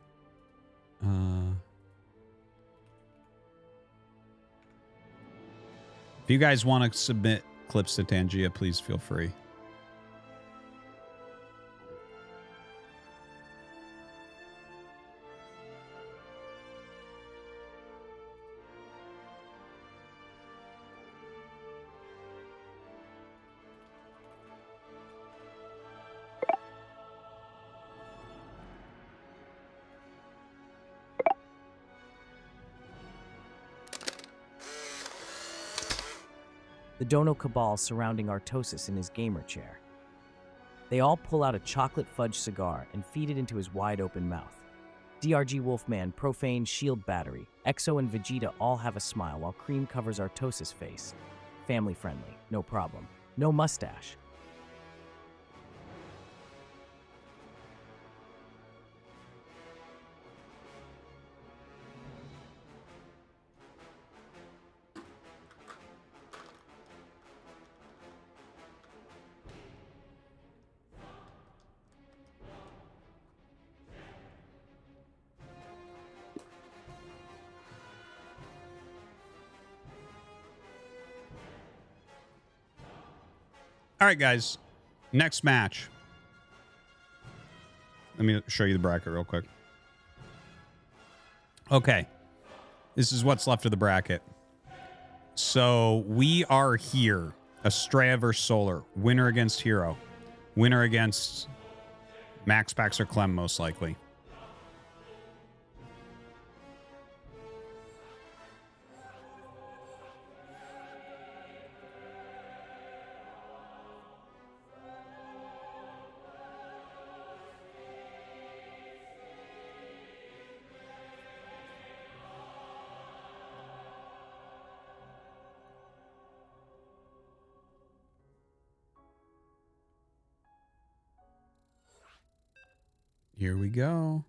If you guys want to submit clips to Tangia, please feel free. The Dono cabal surrounding Artosis in his gamer chair. They all pull out a chocolate fudge cigar and feed it into his wide-open mouth. DRG Wolfman, Profane, Shield Battery, Exo, and Vegeta all have a smile while Cream covers Artosis' face. Family-friendly, no problem. No mustache. All right, guys. Next match. Let me show you the bracket real quick. Okay. This is what's left of the bracket. So we are here. Estrella versus Solar. Winner against Hero. Winner against Max, Pax, or Clem, most likely. Here we go.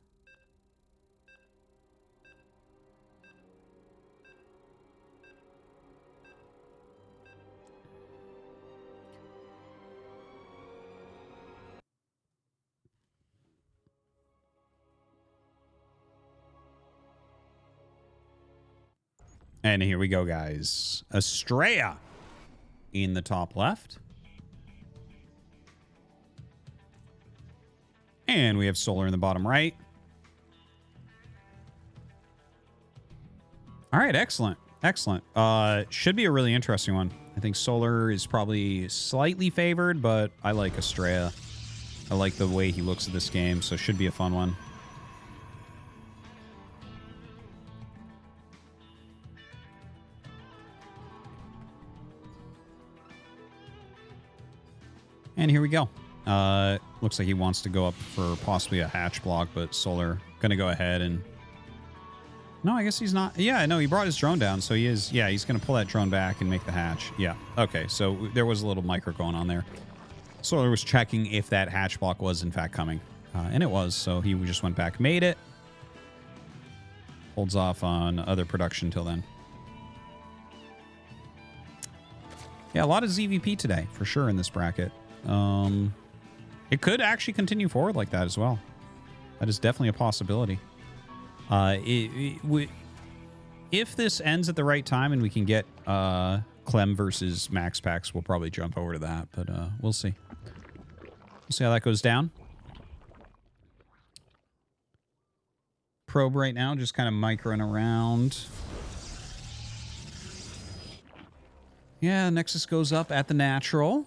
And here we go, guys. Estrella in the top left. And we have Solar in the bottom right. All right, excellent. Excellent. Should be a really interesting one. I think Solar is probably slightly favored, but I like Estrella. I like the way he looks at this game, so it should be a fun one. And here we go. Looks like he wants to go up for possibly a hatch block, but Solar gonna go ahead and... No, I guess he's not. Yeah, no, he brought his drone down, so he is... Yeah, he's gonna pull that drone back and make the hatch. Yeah, okay, so there was a little micro going on there. Solar was checking if that hatch block was in fact coming. And it was, so he just went back, made it. Holds off on other production till then. Yeah, a lot of ZVP today, for sure, in this bracket. It could actually continue forward like that as well. That is definitely a possibility. If this ends at the right time and we can get Clem versus Max Pax, we'll probably jump over to that, but we'll see. We'll see how that goes down. Probe right now, just kind of microing around. Yeah, Nexus goes up at the natural.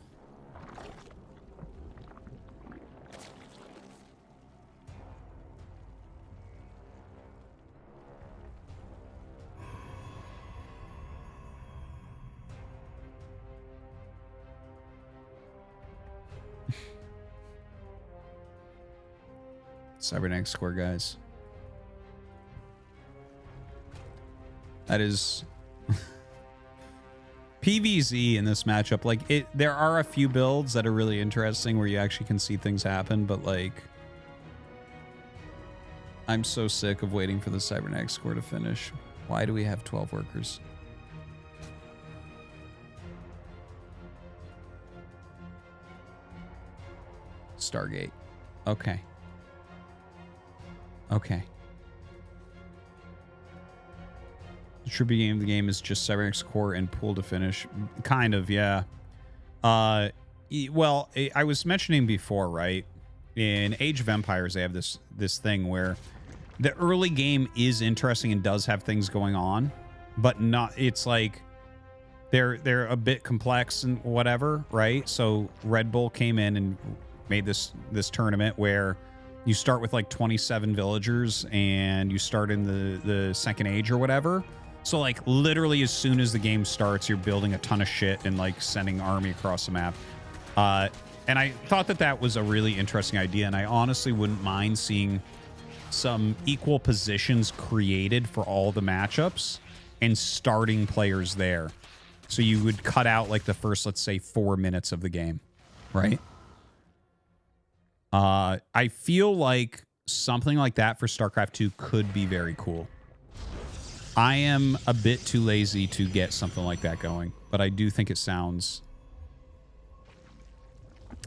Cybernetics score, guys. That is PVZ in this matchup. Like there are a few builds that are really interesting where you actually can see things happen, but like I'm so sick of waiting for the Cybernetics score to finish. Why do we have 12 workers? Stargate. Okay. Okay. The tribute game of the game is just Cybernetics core and pool to finish. Kind of, yeah. Well, I was mentioning before, right? In Age of Empires, they have this thing where the early game is interesting and does have things going on, but not. It's like they're a bit complex and whatever, right? So Red Bull came in and made this tournament where you start with like 27 villagers and you start in the second age or whatever. So like literally as soon as the game starts, you're building a ton of shit and like sending army across the map. And I thought that was a really interesting idea. And I honestly wouldn't mind seeing some equal positions created for all the matchups and starting players there. So you would cut out like the first, let's say 4 minutes of the game, right? I feel like something like that for StarCraft 2 could be very cool. I am a bit too lazy to get something like that going, but I do think it sounds...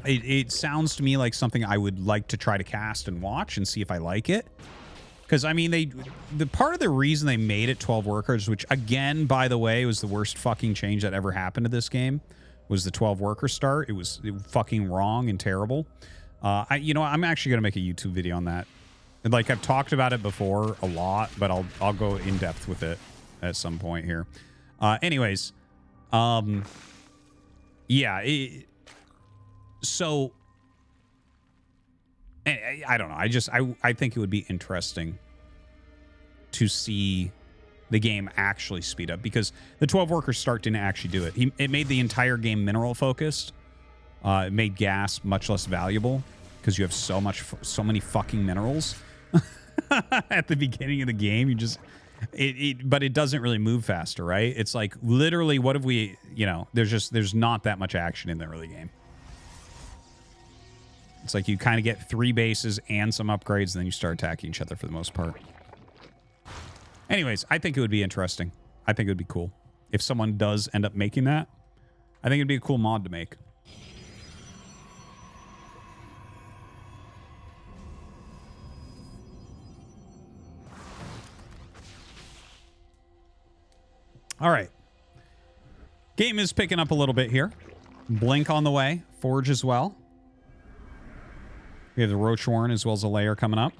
It sounds to me like something I would like to try to cast and watch and see if I like it. Because, I mean, the part of the reason they made it 12 workers, which, again, by the way, was the worst fucking change that ever happened to this game, was the 12 worker start. It was fucking wrong and terrible. You know, I'm actually going to make a YouTube video on that. And like I've talked about it before a lot, but I'll go in depth with it at some point here. Anyways, yeah. So I don't know. I think it would be interesting to see the game actually speed up because the 12 worker start didn't actually do it. It made the entire game mineral focused. It made gas much less valuable because you have so many fucking minerals at the beginning of the game. You just, but it doesn't really move faster, right? It's like literally, what have we, you know, there's not that much action in the early game. It's like you kind of get 3 bases and some upgrades, and then you start attacking each other for the most part. Anyways, I think it would be interesting. I think it would be cool. If someone does end up making that, I think it'd be a cool mod to make. All right. Game is picking up a little bit here. Blink on the way. Forge as well. We have the Roach Warren as well as a layer coming up.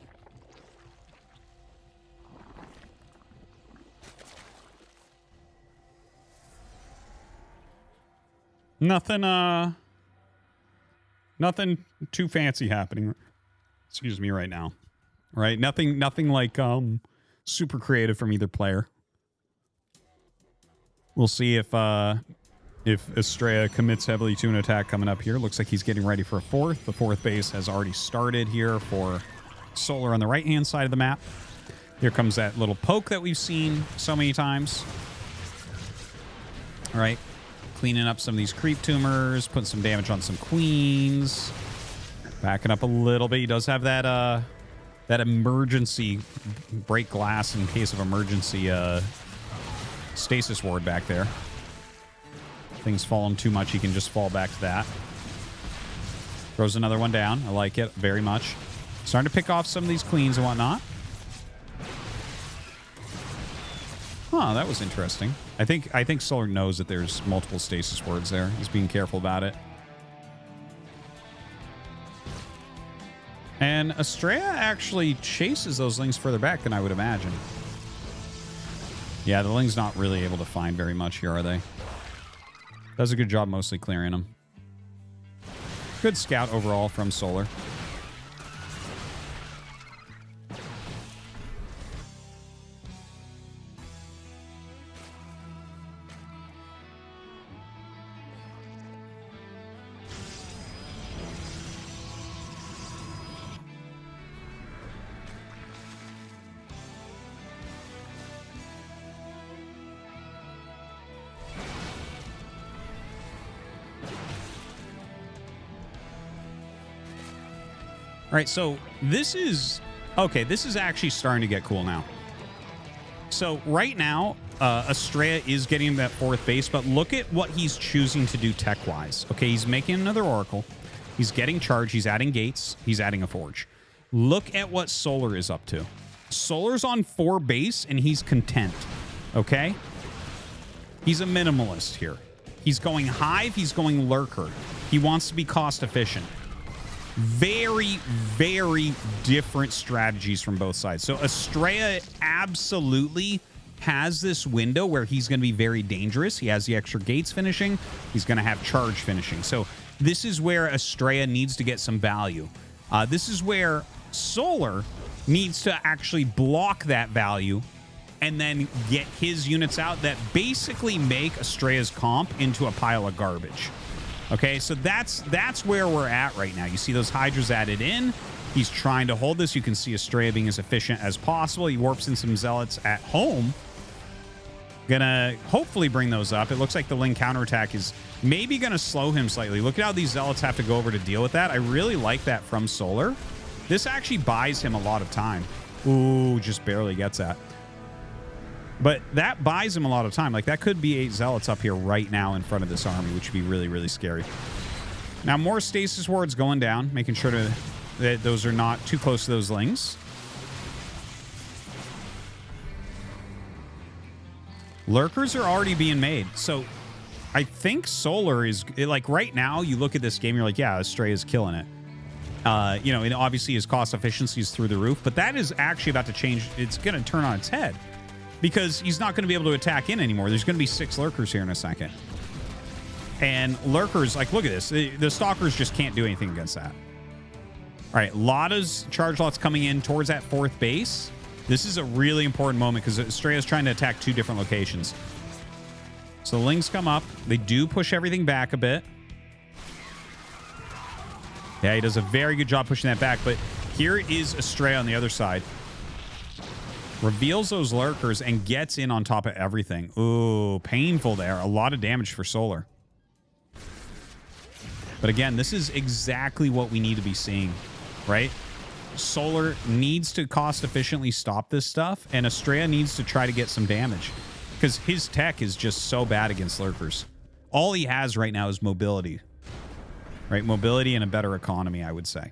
Nothing too fancy happening. Excuse me right now. Right? Nothing like super creative from either player. We'll see if Estrella commits heavily to an attack coming up here. Looks like he's getting ready for a fourth. The fourth base has already started here for Solar on the right-hand side of the map. Here comes that little poke that we've seen so many times. All right. Cleaning up some of these creep tumors, putting some damage on some queens. Backing up a little bit. He does have that emergency break glass in case of emergency stasis ward back there. Things fall him too much, he can just fall back to that. Throws another one down. I like it very much. Starting to pick off some of these queens and whatnot. Huh, that was interesting. I think Solar knows that there's multiple stasis wards there. He's being careful about it. And Estrella actually chases those Lings further back than I would imagine. Yeah, the Ling's not really able to find very much here, are they? Does a good job mostly clearing them. Good scout overall from Solar. All right, so this is... Okay, this is actually starting to get cool now. So right now, Estrella is getting that 4th base, but look at what he's choosing to do tech-wise. Okay, he's making another Oracle. He's getting charge. He's adding gates. He's adding a forge. Look at what Solar is up to. Solar's on 4 base, and he's content. Okay? He's a minimalist here. He's going Hive. He's going Lurker. He wants to be cost-efficient. Very, very different strategies from both sides. So Estrella absolutely has this window where he's going to be very dangerous. He has the extra gates finishing. He's going to have charge finishing. So this is where Estrella needs to get some value. This is where Solar needs to actually block that value and then get his units out that basically make Estrella's comp into a pile of garbage. Okay, so that's where we're at right now. You see those Hydras added in. He's trying to hold this. You can see Estrella being as efficient as possible. He warps in some Zealots at home. Gonna hopefully bring those up. It looks like the Ling counterattack is maybe gonna slow him slightly. Look at how these Zealots have to go over to deal with that. I really like that from Solar. This actually buys him a lot of time. Ooh, just barely gets that. But that buys him a lot of time. Like, that could be 8 Zealots up here right now in front of this army, which would be really, really scary. Now, more Stasis Wards going down, making sure that those are not too close to those Lings. Lurkers are already being made. So, I think Solar is... Like, right now, you look at this game, you're like, yeah, Estrella is killing it. You know, and obviously his cost efficiency is through the roof. But that is actually about to change. It's going to turn on its head. Because he's not going to be able to attack in anymore. There's going to be 6 Lurkers here in a second. And Lurkers, like, look at this. The Stalkers just can't do anything against that. All right, Lotta's charge lots coming in towards that 4th base. This is a really important moment because Estrella's trying to attack 2 different locations. So the Lings come up. They do push everything back a bit. Yeah, he does a very good job pushing that back. But here is Estrella on the other side. Reveals those Lurkers and gets in on top of everything. Ooh, painful there. A lot of damage for Solar. But again, this is exactly what we need to be seeing, right? Solar needs to cost efficiently stop this stuff, and Estrella needs to try to get some damage because his tech is just so bad against Lurkers. All he has right now is mobility, right? Mobility and a better economy, I would say.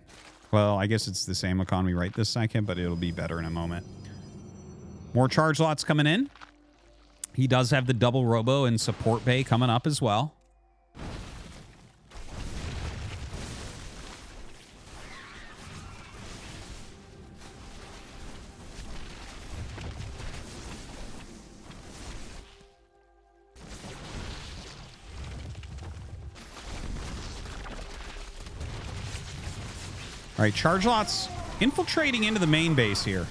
Well, I guess it's the same economy right this second, but it'll be better in a moment. More charge lots coming in. He does have the double robo and support bay coming up as well. All right, charge lots infiltrating into the main base here.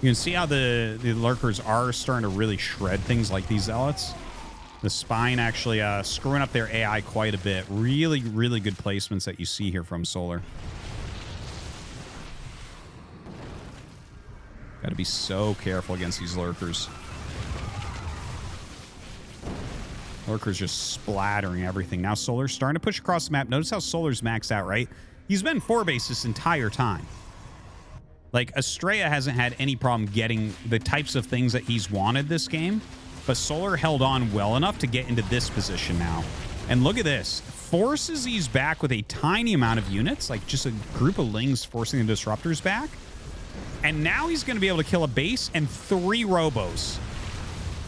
You can see how the Lurkers are starting to really shred things like these Zealots. The Spine actually screwing up their AI quite a bit. Really, really good placements that you see here from Solar. Got to be so careful against these Lurkers. Lurkers just splattering everything. Now Solar's starting to push across the map. Notice how Solar's maxed out, right? He's been 4 base this entire time. Like, Estrella hasn't had any problem getting the types of things that he's wanted this game, but Solar held on well enough to get into this position now. And look at this. Forces these back with a tiny amount of units, like just a group of Lings forcing the Disruptors back. And now he's going to be able to kill a base and 3 Robos.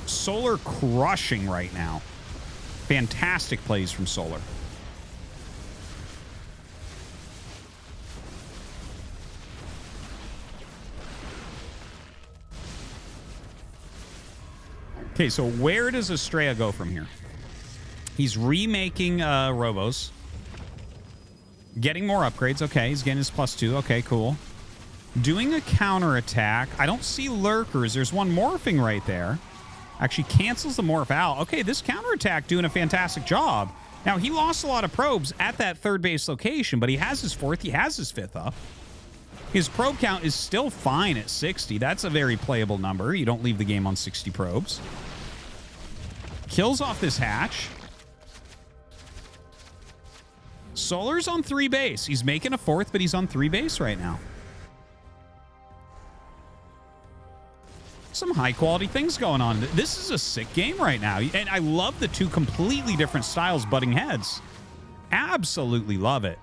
Solar crushing right now. Fantastic plays from Solar. Okay, so where does Estrella go from here? He's remaking Robos. Getting more upgrades. Okay, he's getting his +2. Okay, cool. Doing a counterattack. I don't see Lurkers. There's one morphing right there. Actually cancels the morph out. Okay, this counterattack doing a fantastic job. Now, he lost a lot of probes at that 3rd base location, but he has his 4th. He has his 5th up. His probe count is still fine at 60. That's a very playable number. You don't leave the game on 60 probes. Kills off this hatch. Solar's on 3 base. He's making a 4th, but he's on 3 base right now. Some high-quality things going on. This is a sick game right now. And I love the 2 completely different styles butting heads. Absolutely love it.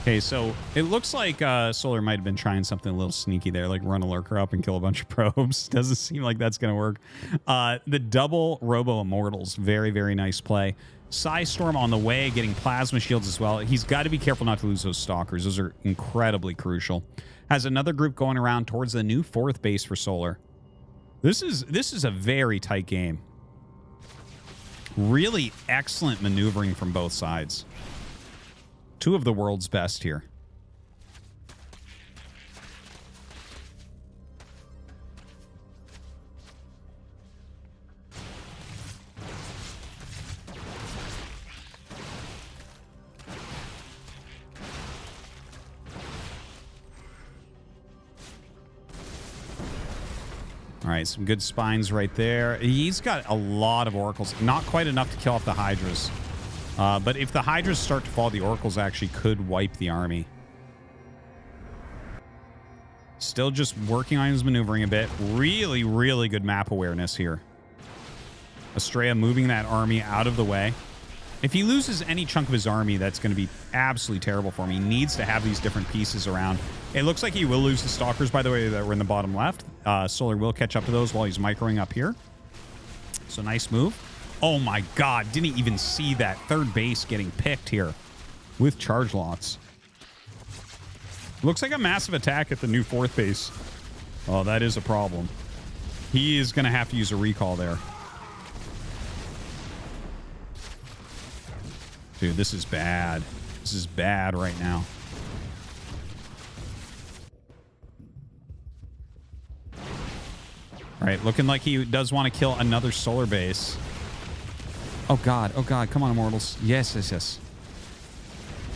Okay, so it looks like Solar might have been trying something a little sneaky there, like run a lurker up and kill a bunch of probes. Doesn't seem like that's going to work. The double Robo Immortals, very, very nice play. Psystorm on the way, getting plasma shields as well. He's got to be careful not to lose those stalkers. Those are incredibly crucial. Has another group going around towards the new 4th base for Solar. This is a very tight game. Really excellent maneuvering from both sides. 2 of the world's best here. All right, some good spines right there. He's got a lot of oracles. Not quite enough to kill off the Hydras. But if the Hydras start to fall, the Oracles actually could wipe the army. Still just working on his maneuvering a bit. Really, really good map awareness here. Estrella moving that army out of the way. If he loses any chunk of his army, that's going to be absolutely terrible for him. He needs to have these different pieces around. It looks like he will lose the Stalkers, by the way, that were in the bottom left. Solar will catch up to those while he's microing up here. So nice move. Oh my god, didn't even see that 3rd base getting picked here with charge lots. Looks like a massive attack at the new 4th base. Oh, that is a problem. He is going to have to use a recall there. Dude, this is bad. This is bad right now. All right, looking like he does want to kill another Solar base. Oh god, come on, Immortals. Yes, yes, yes.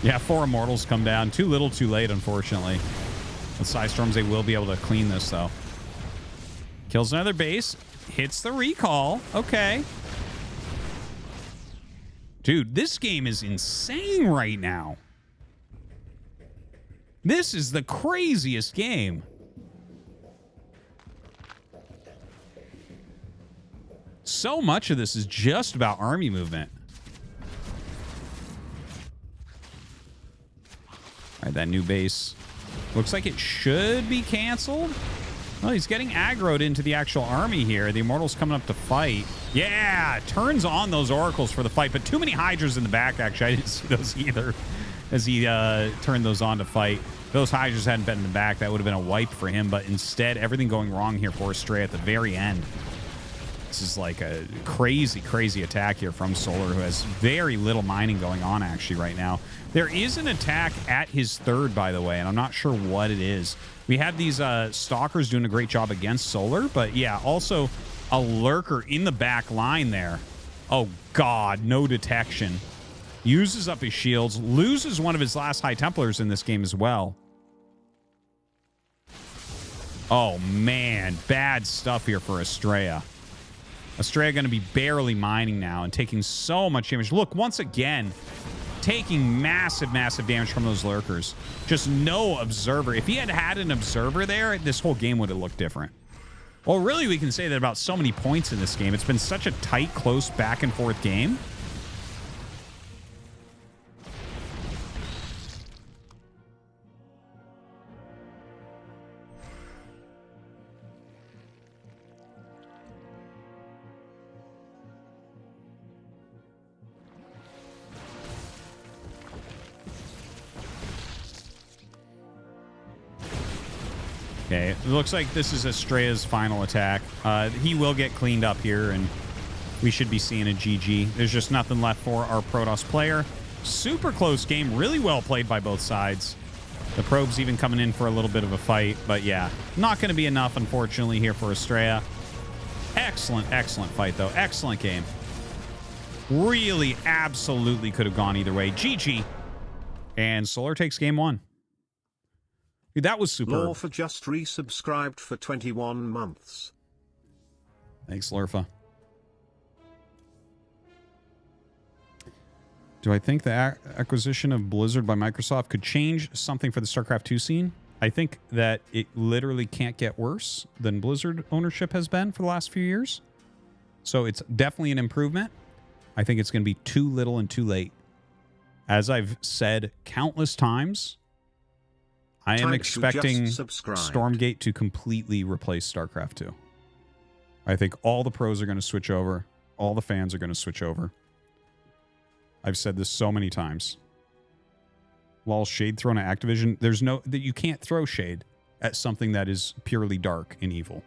Yeah, 4 Immortals come down. Too little, too late, unfortunately. With Psystorms, they will be able to clean this, though. Kills another base. Hits the recall. Okay. Dude, this game is insane right now. This is the craziest game. So much of this is just about army movement. All right, that new base looks like it should be canceled. Well, he's getting aggroed into the actual army here. The Immortals coming up to fight. Yeah, turns on those Oracles for the fight, but too many Hydras in the back, actually. I didn't see those either as he turned those on to fight. If those Hydras hadn't been in the back, that would have been a wipe for him, but instead, everything going wrong here for Stray at the very end. This is like a crazy, crazy attack here from Solar, who has very little mining going on actually right now. There is an attack at his 3rd, by the way, and I'm not sure what it is. We have these Stalkers doing a great job against Solar, but yeah, also a Lurker in the back line there. Oh, God, no detection. Uses up his shields, loses one of his last High Templars in this game as well. Oh, man, bad stuff here for Estrella. Estrella going to be barely mining now and taking so much damage. Look, once again, taking massive, massive damage from those Lurkers. Just no Observer. If he had had an Observer there, this whole game would have looked different. Well, really, we can say that about so many points in this game. It's been such a tight, close, back-and-forth game. Okay, it looks like this is Estrella's final attack. He will get cleaned up here, and we should be seeing a GG. There's just nothing left for our Protoss player. Super close game. Really well played by both sides. The Probes even coming in for a little bit of a fight. But yeah, not going to be enough, unfortunately, here for Estrella. Excellent, excellent fight, though. Excellent game. Really, absolutely could have gone either way. GG. And Solar takes game 1. Dude, that was superb. Lorfa just resubscribed for 21 months. Thanks, Lorfa. Do I think the acquisition of Blizzard by Microsoft could change something for the StarCraft 2 scene? I think that it literally can't get worse than Blizzard ownership has been for the last few years. So it's definitely an improvement. I think it's going to be too little and too late. As I've said countless times, I am expecting Stormgate to completely replace StarCraft 2. I think all the pros are going to switch over. All the fans are going to switch over. I've said this so many times. Lol, shade thrown at Activision. There's no... that you can't throw shade at something that is purely dark and evil.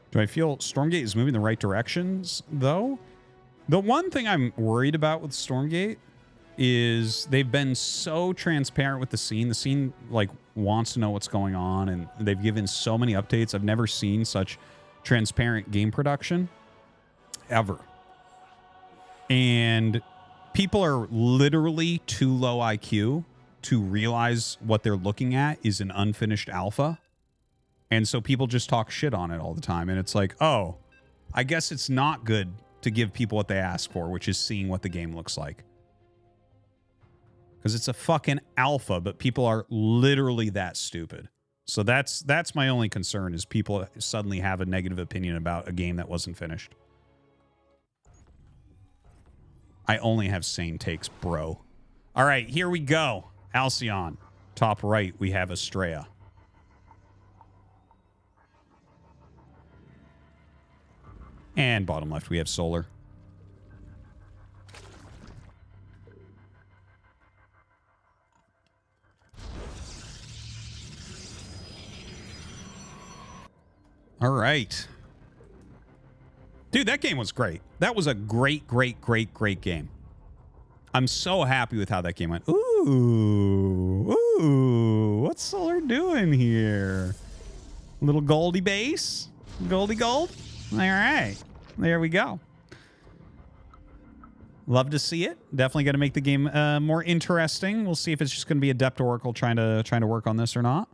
Do I feel Stormgate is moving in the right directions, though? The one thing I'm worried about with Stormgate is they've been so transparent with the scene. The scene, like, wants to know what's going on, and they've given so many updates. I've never seen such transparent game production, ever. And people are literally too low IQ to realize what they're looking at is an unfinished alpha. And so people just talk shit on it all the time. And it's like, oh, I guess it's not good to give people what they ask for, which is seeing what the game looks like. Because it's a fucking alpha, but people are literally that stupid. So that's my only concern, is people suddenly have a negative opinion about a game that wasn't finished. I only have sane takes, bro. All right, here we go. Halcyon. Top right, we have Estrella. And bottom left, we have Solar. All right. Dude, that game was great. That was a great, great, great, great game. I'm so happy with how that game went. Ooh. Ooh. What's Solar doing here? Little Goldie base? Goldie gold? All right. There we go. Love to see it. Definitely going to make the game more interesting. We'll see if it's just going to be Adept Oracle trying to work on this or not.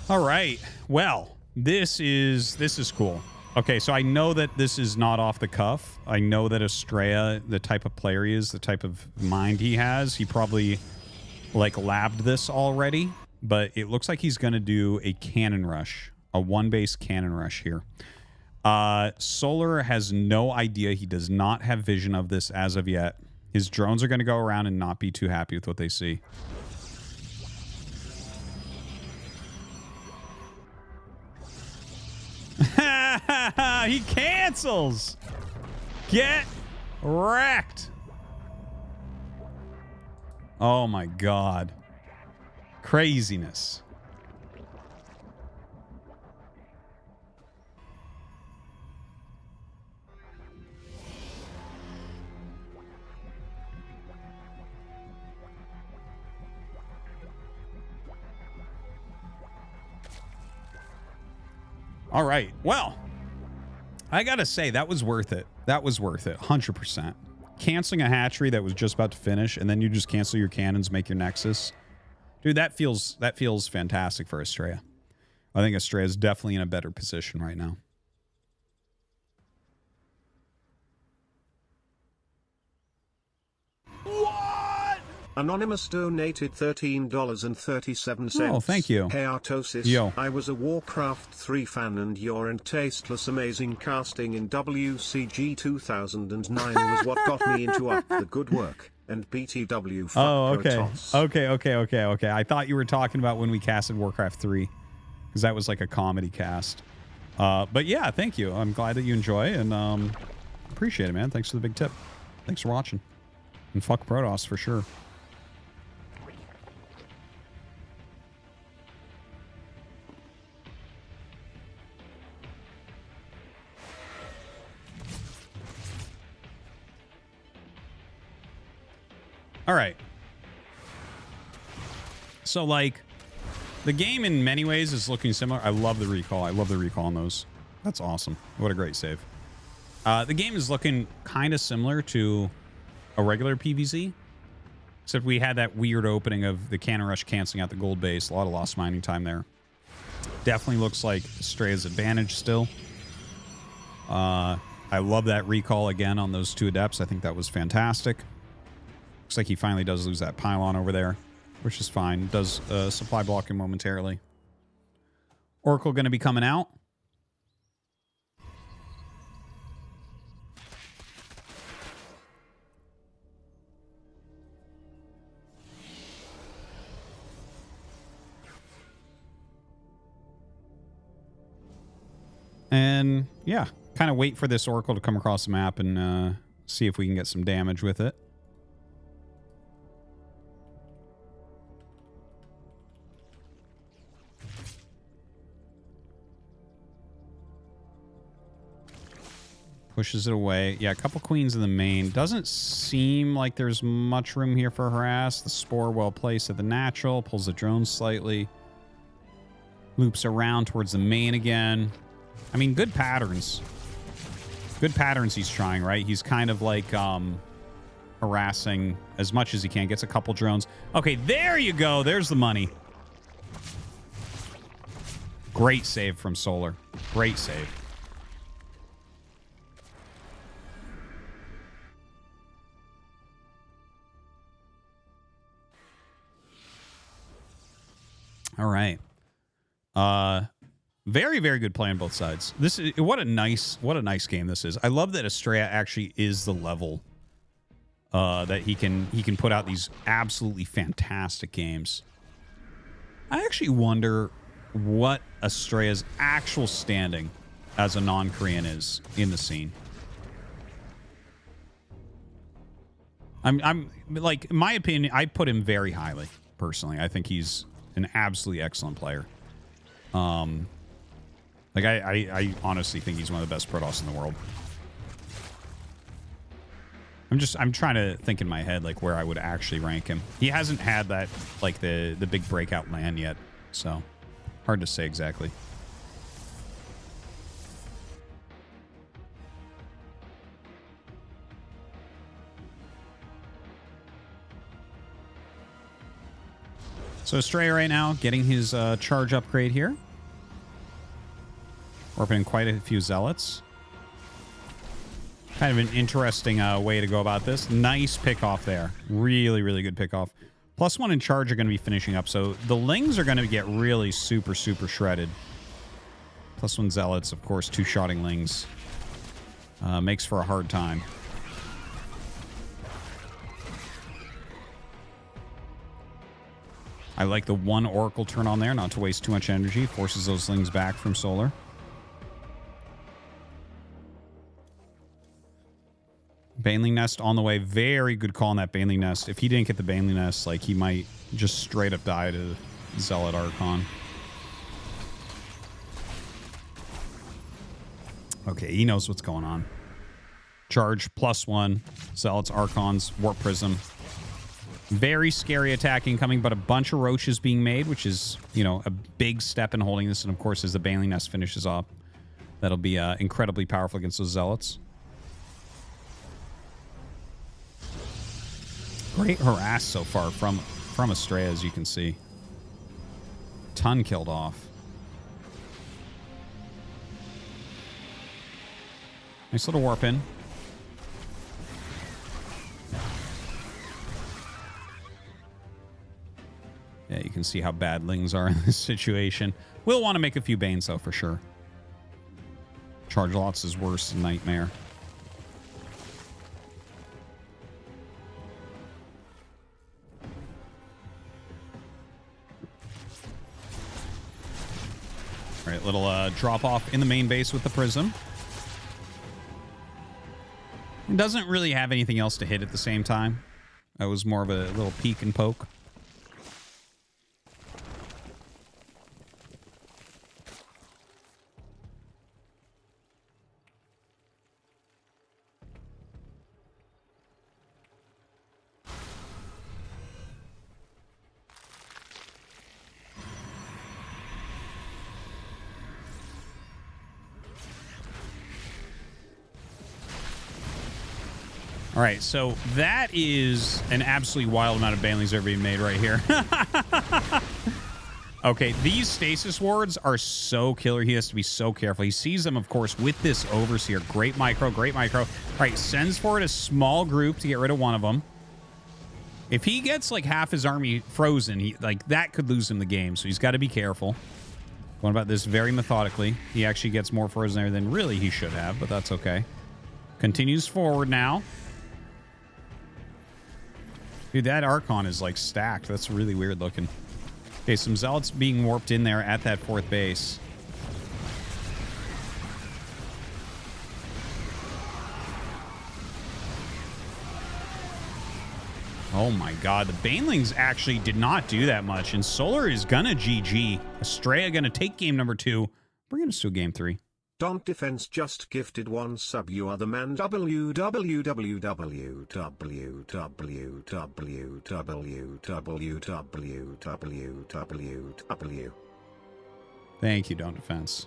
All right. Well, this is cool. Okay, so I know that this is not off the cuff. I know that Estrella, the type of player he is, the type of mind he has, he probably like labbed this already, but it looks like he's going to do a cannon rush, a one-base cannon rush here. Solar has no idea. He does not have vision of this as of yet. His drones are going to go around and not be too happy with what they see. He cancels. Get wrecked. Oh my God. Craziness. All right. Well, I got to say, that was worth it. That was worth it. 100%. Canceling a hatchery that was just about to finish, and then you just cancel your cannons, make your Nexus. Dude, that feels fantastic for Estrella. I think Estrella is definitely in a better position right now. Anonymous donated $13.37. Oh, thank you. Hey Artosis, Yo. I was a Warcraft 3 fan and your and tasteless amazing casting in WCG 2009 was what got me into Up the Good Work and BTW. Oh, okay. Artosis. Okay. I thought you were talking about when we casted Warcraft 3, because that was like a comedy cast. But yeah, thank you. I'm glad that you enjoy, and appreciate it, man. Thanks for the big tip. Thanks for watching. And fuck Protoss for sure. All right. So, like, the game in many ways is looking similar. I love the recall. I love the recall on those. That's awesome. What a great save. The game is looking kind of similar to a regular PvZ, except we had that weird opening of the cannon rush canceling out the gold base. A lot of lost mining time there. Definitely looks like Estrella's advantage still. I love that recall again on those 2 adepts. I think that was fantastic. Looks like he finally does lose that pylon over there, which is fine. Does supply block him momentarily. Oracle going to be coming out. And yeah, kind of wait for this Oracle to come across the map and see if we can get some damage with it. Pushes it away. Yeah, a couple queens in the main. Doesn't seem like there's much room here for harass. The spore well placed at the natural. Pulls the drone slightly. Loops around towards the main again. I mean, good patterns. Good patterns he's trying, right? He's kind of like harassing as much as he can. Gets a couple drones. Okay, there you go. There's the money. Great save from Solar. Great save. All right. Very, very good play on both sides. This is what a nice game this is. I love that Estrella actually is the level that he can put out these absolutely fantastic games. I actually wonder what Estrella's actual standing as a non-Korean is in the scene. I'm like, in my opinion, I put him very highly personally. I think he's an absolutely excellent player. Like I honestly think he's one of the best Protoss in the world. I'm trying to think in my head like where I would actually rank him. He hasn't had that like the big breakout land yet, so hard to say exactly. So Estrella right now getting his charge upgrade here. Warping quite a few zealots. Kind of an interesting way to go about this. Nice pick off there. Really, really good pick off. +1 in charge are going to be finishing up. So the Lings are going to get really super, super shredded. +1 zealots, of course, 2 shotting Lings. Makes for a hard time. I like the 1 Oracle turn on there, not to waste too much energy. Forces those Lings back from Solar. Baneling Nest on the way. Very good call on that Baneling Nest. If he didn't get the Baneling Nest, like, he might just straight up die to Zealot Archon. Okay, he knows what's going on. Charge +1. Zealots, Archons, Warp Prism. Very scary attack incoming, but a bunch of roaches being made, which is, you know, a big step in holding this. And, of course, as the Baneling Nest finishes off, that'll be incredibly powerful against those Zealots. Great harass so far from Estrella, as you can see. Ton killed off. Nice little warp in. can see how bad Lings are in this situation. We'll want to make a few Banes, though, for sure. Charge Lots is worse than Nightmare. All right, little drop off in the main base with the Prism. It doesn't really have anything else to hit at the same time. That was more of a little peek and poke. All right, so that is an absolutely wild amount of banelings that are being made right here. Okay, these stasis wards are so killer. He has to be so careful. He sees them, of course, with this Overseer. Great micro, great micro. All right, sends forward a small group to get rid of one of them. If he gets like half his army frozen, that could lose him the game, so he's got to be careful. Going about this very methodically. He actually gets more frozen there than really he should have, but that's okay. Continues forward now. Dude, that Archon is like stacked. That's really weird looking. Okay, some Zealots being warped in there at that 4th base. Oh my god, the Banelings actually did not do that much. And Solar is gonna GG. Estrella gonna take game number 2. Bringing us to game 3. Don't Defense just gifted 1 sub. You are the man. www. Thank you, Don't Defense.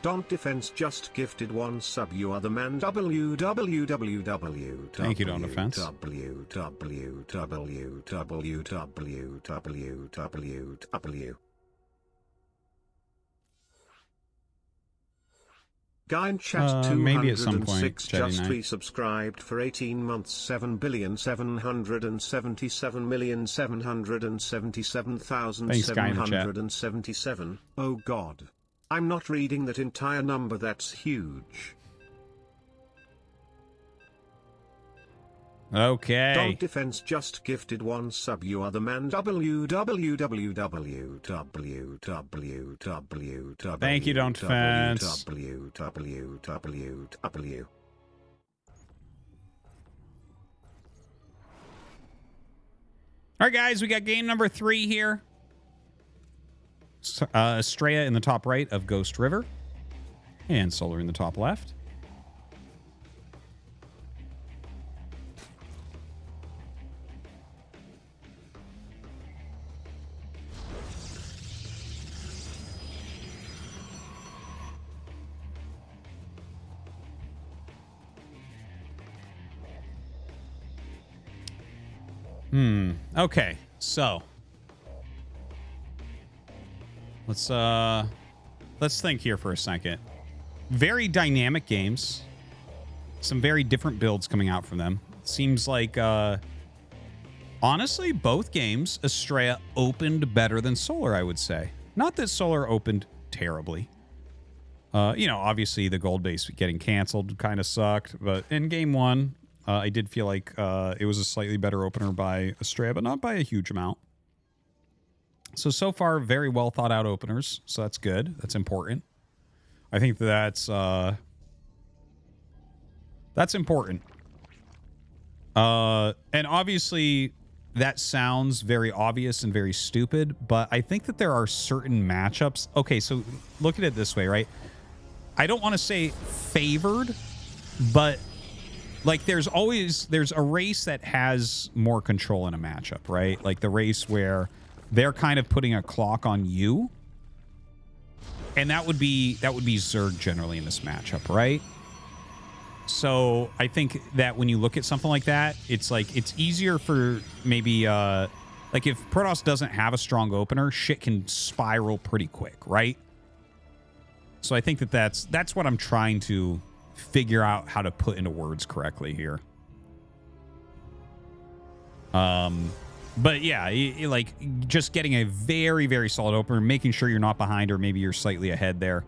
Don't Defense just gifted 1 sub. You are the man. www. Thank you, Don't Defense. Guy in chat maybe at some point, 206 just resubscribed for 18 months. 7,777,777,777. Oh god. I'm not reading that entire number. That's huge. Okay. Don't Defense just gifted 1 sub. You are the man. www. Thank you, Don't Defense. www. All right, guys, we got game number 3 here. Estrella in the top right of Ghost River. And Solar in the top left. Okay, so let's think here for a second. Very dynamic games. Some very different builds coming out from them. Seems like honestly, both games Estrella opened better than Solar, I would say. Not that Solar opened terribly. Obviously the gold base getting canceled kind of sucked, but in game 1, I did feel like it was a slightly better opener by Estrella, but not by a huge amount. So far, very well thought out openers. So that's good. That's important. I think that's important. And obviously, that sounds very obvious and very stupid, but I think that there are certain matchups. Okay, so look at it this way, right? I don't want to say favored, but like there's a race that has more control in a matchup, right? Like the race where they're kind of putting a clock on you. And that would be Zerg generally in this matchup, right? So I think that when you look at something like that, it's like it's easier for maybe like if Protoss doesn't have a strong opener, shit can spiral pretty quick, right? So I think that that's what I'm trying to figure out how to put into words correctly here. But yeah, like just getting a very, very solid opener, making sure you're not behind or maybe you're slightly ahead there.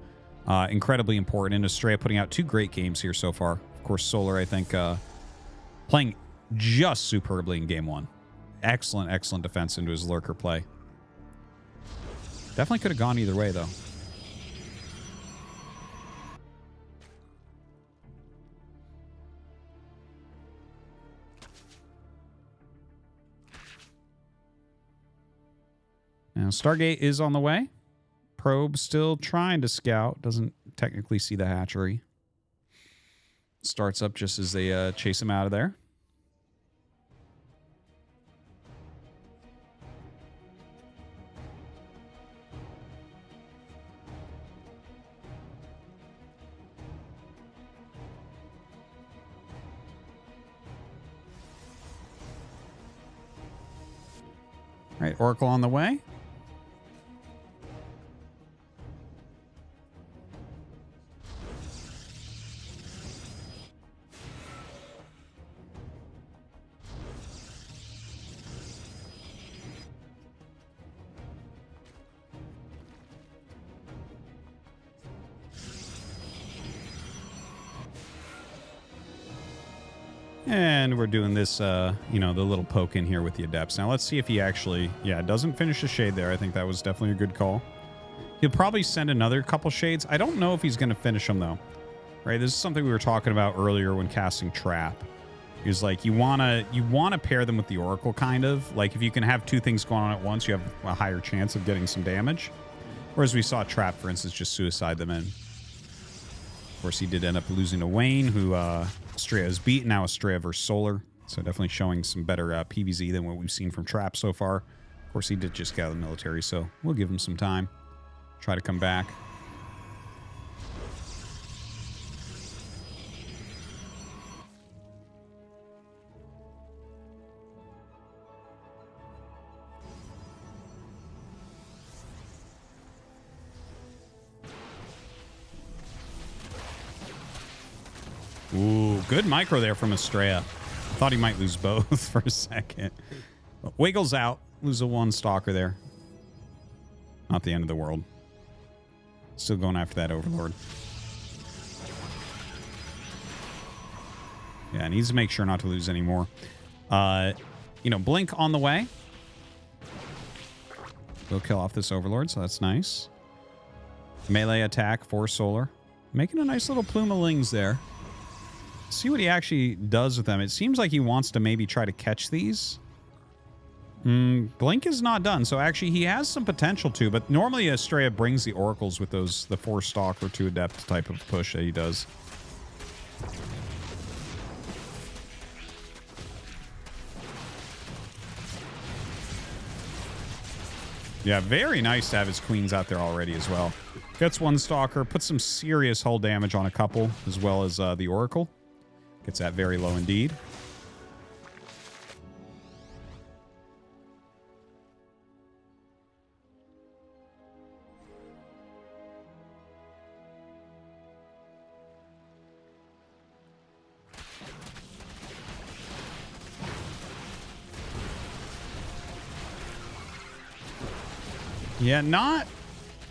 Incredibly important. And Estrella putting out 2 great games here so far. Of course, Solar, I think, playing just superbly in game 1. Excellent, excellent defense into his lurker play. Definitely could have gone either way, though. Now, Stargate is on the way. Probe still trying to scout. Doesn't technically see the hatchery. Starts up just as they chase him out of there. All right, Oracle on the way. And we're doing this, you know, the little poke in here with the Adepts. Now, let's see if he actually, yeah, doesn't finish the Shade there. I think that was definitely a good call. He'll probably send another couple Shades. I don't know if he's going to finish them, though. Right? This is something we were talking about earlier when casting Trap. Is like, you want to pair them with the Oracle, kind of. Like, if you can have 2 things going on at once, you have a higher chance of getting some damage. Whereas we saw Trap, for instance, just suicide them in. Of course, he did end up losing to Wayne, who Estrella has beaten. Now Estrella versus Solar. So definitely showing some better PvZ than what we've seen from Trap so far. Of course, he did just get out of the military, so we'll give him some time. Try to come back. Ooh, good micro there from Estrella. Thought he might lose both for a second. But Wiggles out. Lose a 1 Stalker there. Not the end of the world. Still going after that Overlord. Yeah, needs to make sure not to lose any more. You know, Blink on the way. We'll kill off this Overlord, so that's nice. Melee attack for Solar. Making a nice little plume of lings there. See what he actually does with them. It seems like he wants to maybe try to catch these. Blink is not done, so actually he has some potential to, but normally Estrella brings the Oracles with the 4 Stalker 2 Adept type of push that he does. Yeah, very nice to have his Queens out there already as well. Gets 1 Stalker, puts some serious hull damage on a couple, as well as the Oracle. Gets that very low indeed. Yeah, not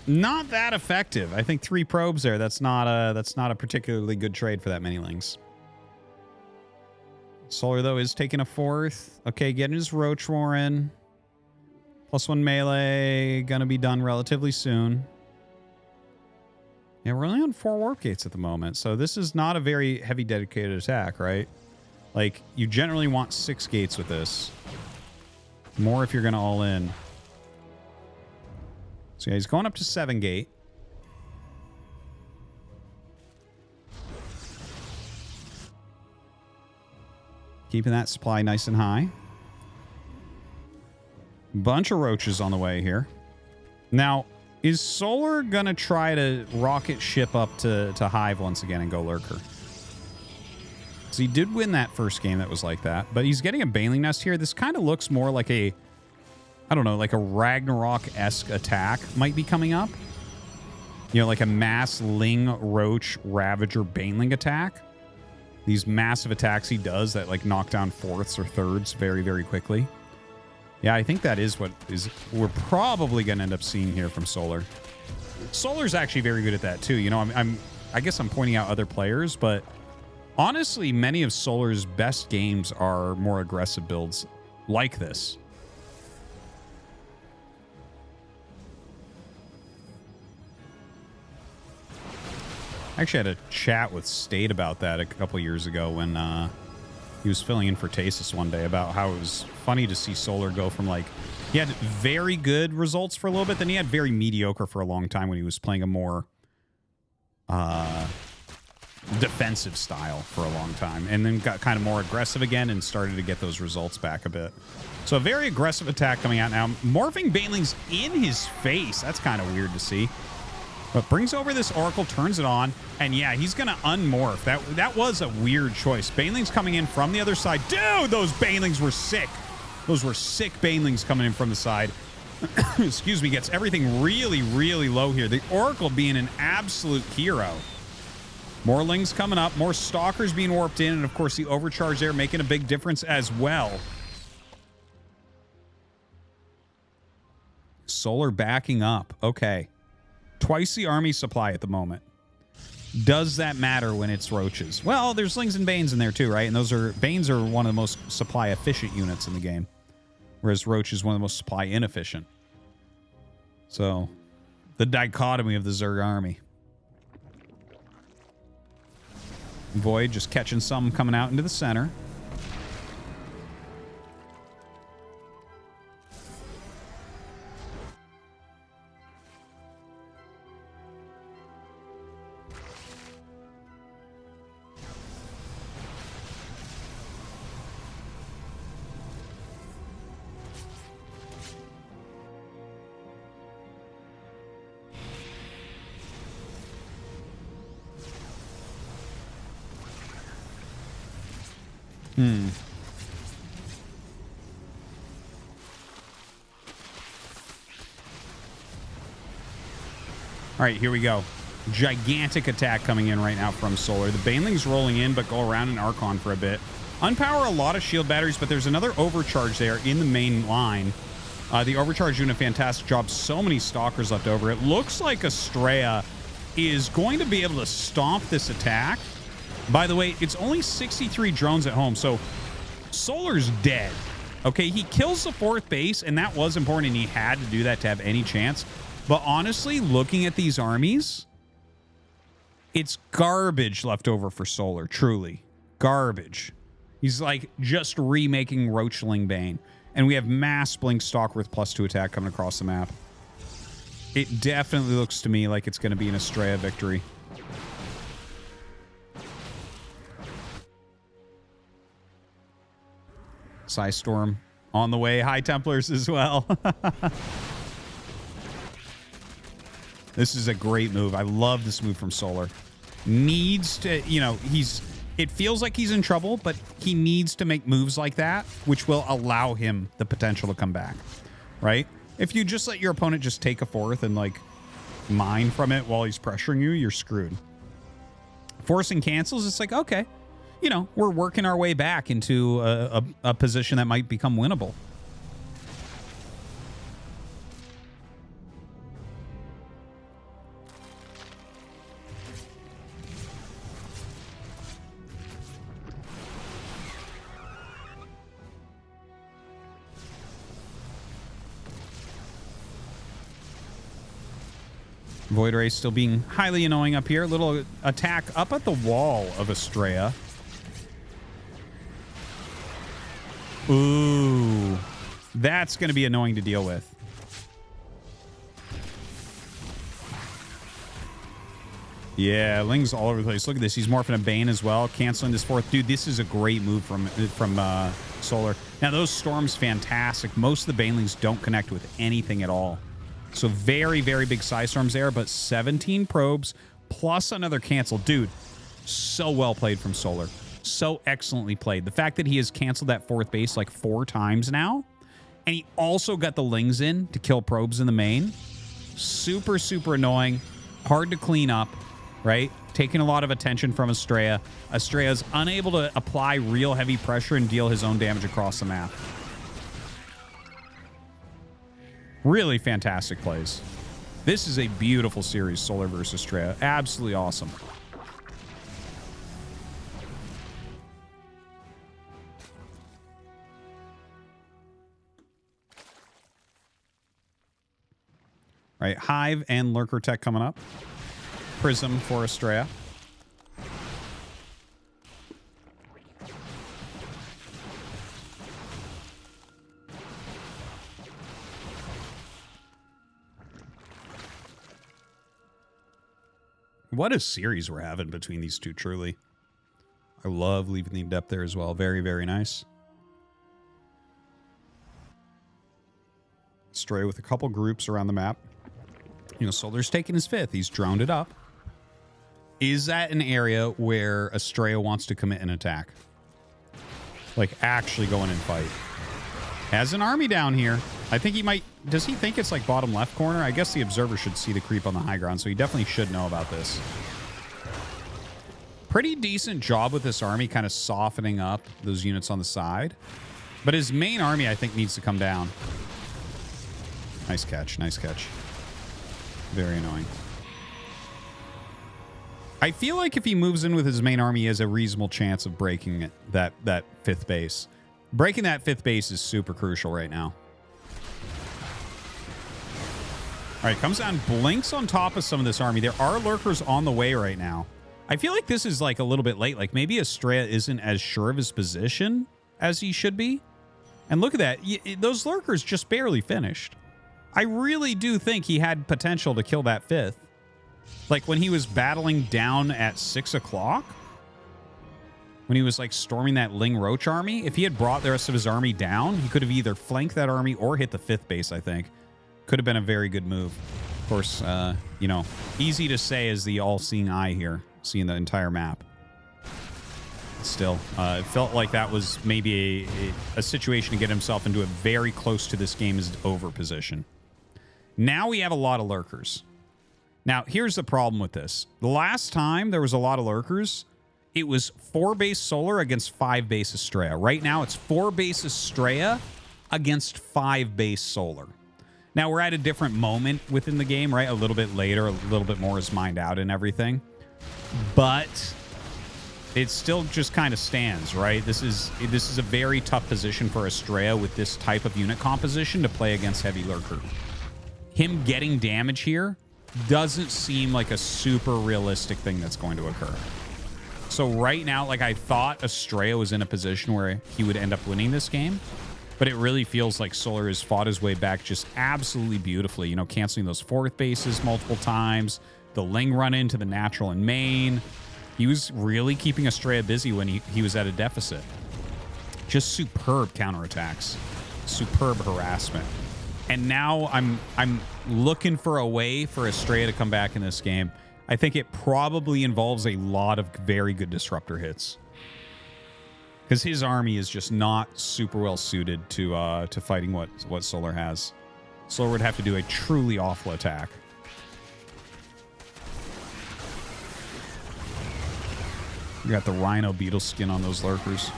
that effective. I think 3 probes there. That's not a particularly good trade for that many lings. Solar, though, is taking a 4th. Okay, getting his Roach Warren. +1 melee. Gonna be done relatively soon. Yeah, we're only on 4 Warp Gates at the moment, so this is not a very heavy dedicated attack, right? Like, you generally want 6 gates with this. More if you're gonna all in. So yeah, he's going up to 7 gate. Keeping that supply nice and high. Bunch of roaches on the way here. Now, is Solar going to try to rocket ship up to Hive once again and go Lurker? So he did win that first game that was like that, but he's getting a Baneling Nest here. This kind of looks more like a, I don't know, like a Ragnarok-esque attack might be coming up. You know, like a mass Ling, Roach, Ravager, Baneling attack. These massive attacks he does that like knock down 4ths or 3rds very, very quickly. Yeah, I think that is what we're probably going to end up seeing here from Solar. Solar's actually very good at that too. You know, I guess I'm pointing out other players, but honestly, many of Solar's best games are more aggressive builds like this. I actually had a chat with State about that a couple years ago when he was filling in for Artosis one day about how it was funny to see Solar go from like, he had very good results for a little bit, then he had very mediocre for a long time when he was playing a more defensive style for a long time, and then got kind of more aggressive again and started to get those results back a bit. So a very aggressive attack coming out now. Morphing Baneling's in his face. That's kind of weird to see. But brings over this Oracle, turns it on, and yeah, he's going to unmorph. That was a weird choice. Baneling's coming in from the other side. Dude, those Banelings were sick. Those were sick Banelings coming in from the side. Excuse me, gets everything really, really low here. The Oracle being an absolute hero. More Lings coming up, more Stalkers being warped in, and of course the overcharge there making a big difference as well. Solar backing up. Okay. Twice the army supply at the moment. Does that matter when it's Roaches? Well, there's Lings and Banes in there too, right? And those are, Banes are one of the most supply efficient units in the game, whereas Roach is one of the most supply inefficient. So, the dichotomy of the Zerg army. Void just catching some coming out into the center. All right, here we go. Gigantic attack coming in right now from Solar. The Banelings rolling in, but go around an Archon for a bit. Unpower a lot of shield batteries, but there's another overcharge there in the main line. The overcharge doing a fantastic job. So many Stalkers left over. It looks like Estrella is going to be able to stomp this attack. By the way, it's only 63 drones at home, so Solar's dead. Okay, he kills the fourth base, and that was important, and he had to do that to have any chance. But honestly, looking at these armies, it's garbage left over for Solar, truly. Garbage. He's like just remaking Roachling Bane. And we have mass Blink Stalker with +2 attack coming across the map. It definitely looks to me like it's going to be an Estrella victory. Psystorm on the way. High Templars as well. This is a great move. I love this move from Solar. Needs to, you know, it feels like he's in trouble, but he needs to make moves like that, which will allow him the potential to come back, right? If you just let your opponent just take a fourth and, like, mine from it while he's pressuring you, you're screwed. Forcing cancels, it's like, okay, you know, we're working our way back into a position that might become winnable. Void Ray still being highly annoying up here. Little attack up at the wall of Estrella. Ooh. That's going to be annoying to deal with. Yeah, Ling's all over the place. Look at this. He's morphing a Bane as well. Canceling this fourth. Dude, this is a great move from Solar. Now, those Storms, fantastic. Most of the Banelings don't connect with anything at all. So very, very big Psystorms there, but 17 probes plus another cancel. Dude, so well played from Solar. So excellently played. The fact that he has canceled that fourth base like 4 times now, and he also got the Lings in to kill probes in the main. Super, super annoying. Hard to clean up, right? Taking a lot of attention from Estrella. Estrella's unable to apply real heavy pressure and deal his own damage across the map. Really fantastic plays. This is a beautiful series, Solar versus Strea. Absolutely awesome. Right, Hive and Lurker Tech coming up. Prism for Astrea. What a series we're having between these two, truly. I love leaving the depth there as well. Very, very nice. Stray with a couple groups around the map. You know, Solar's taking his 5th. He's droned it up. Is that an area where Astrea wants to commit an attack? Like, actually go in and fight. Has an army down here. I think he might... Does he think it's like bottom left corner? I guess the observer should see the creep on the high ground, so he definitely should know about this. Pretty decent job with this army, kind of softening up those units on the side. But his main army, I think, needs to come down. Nice catch. Nice catch. Very annoying. I feel like if he moves in with his main army, he has a reasonable chance of breaking it, that 5th base. Breaking that 5th base is super crucial right now. All right, comes down, blinks on top of some of this army. There are lurkers on the way right now. I feel like this is like a little bit late. Like maybe Astrea isn't as sure of his position as he should be. And look at that. Those lurkers just barely finished. I really do think he had potential to kill that 5th. Like when he was battling down at 6 o'clock. When he was like storming that Ling Roach army. If he had brought the rest of his army down, he could have either flanked that army or hit the 5th base, I think. Could have been a very good move. Of course, you know, easy to say as the all-seeing eye here, seeing the entire map. Still, it felt like that was maybe a situation to get himself into a very close to this game is over position. Now we have a lot of lurkers. Now, here's the problem with this. The last time there was a lot of lurkers, it was 4 base Solar against 5 base Astrea. Right now, it's 4 base Astrea against 5 base Solar. Now, we're at a different moment within the game, right? A little bit later, a little bit more is mined out and everything. But it still just kind of stands, right? This is a very tough position for Astrea with this type of unit composition to play against heavy lurker. Him getting damage here doesn't seem like a super realistic thing that's going to occur. So right now, like I thought Astrea was in a position where he would end up winning this game, but it really feels like Solar has fought his way back just absolutely beautifully. You know, canceling those 4th bases multiple times, the Ling run into the natural and main. He was really keeping Astrea busy when he was at a deficit. Just superb counterattacks, superb harassment. And now I'm looking for a way for Astrea to come back in this game. I think it probably involves a lot of very good disruptor hits. Because his army is just not super well suited to fighting what Solar has. Solar would have to do a truly awful attack. You got the Rhino Beetle skin on those lurkers.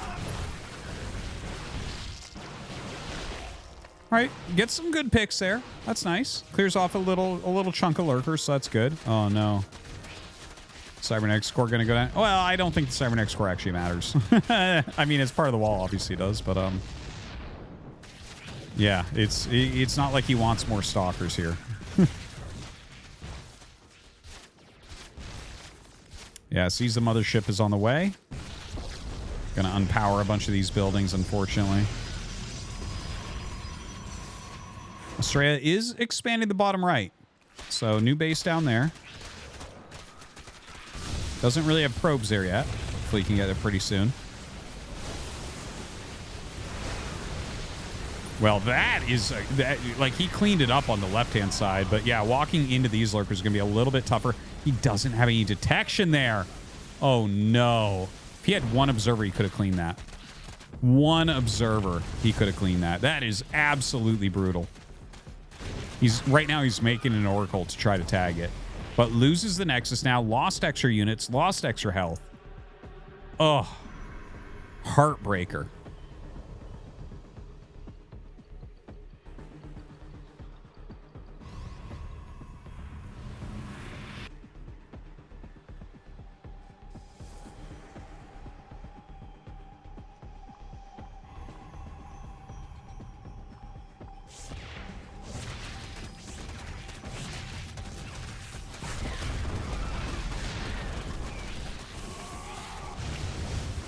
All right, get some good picks there. That's nice. Clears off a little chunk of lurkers, so that's good. Oh no. Cybernetics core gonna go down. Well, I don't think the Cybernetics core actually matters. I mean, it's part of the wall, obviously it does, but yeah, it's not like he wants more stalkers here. Yeah, sees the mothership is on the way. Gonna unpower a bunch of these buildings, unfortunately. Astrea is expanding the bottom right. So new base down there. Doesn't really have probes there yet. Hopefully he can get there pretty soon. Well, that is... like, he cleaned it up on the left-hand side. But, yeah, walking into these lurkers is going to be a little bit tougher. He doesn't have any detection there. Oh, no. If he had one observer, he could have cleaned that. One observer, he could have cleaned that. That is absolutely brutal. Right now, he's making an Oracle to try to tag it. But loses the Nexus now. Lost extra units. Lost extra health. Oh. Heartbreaker.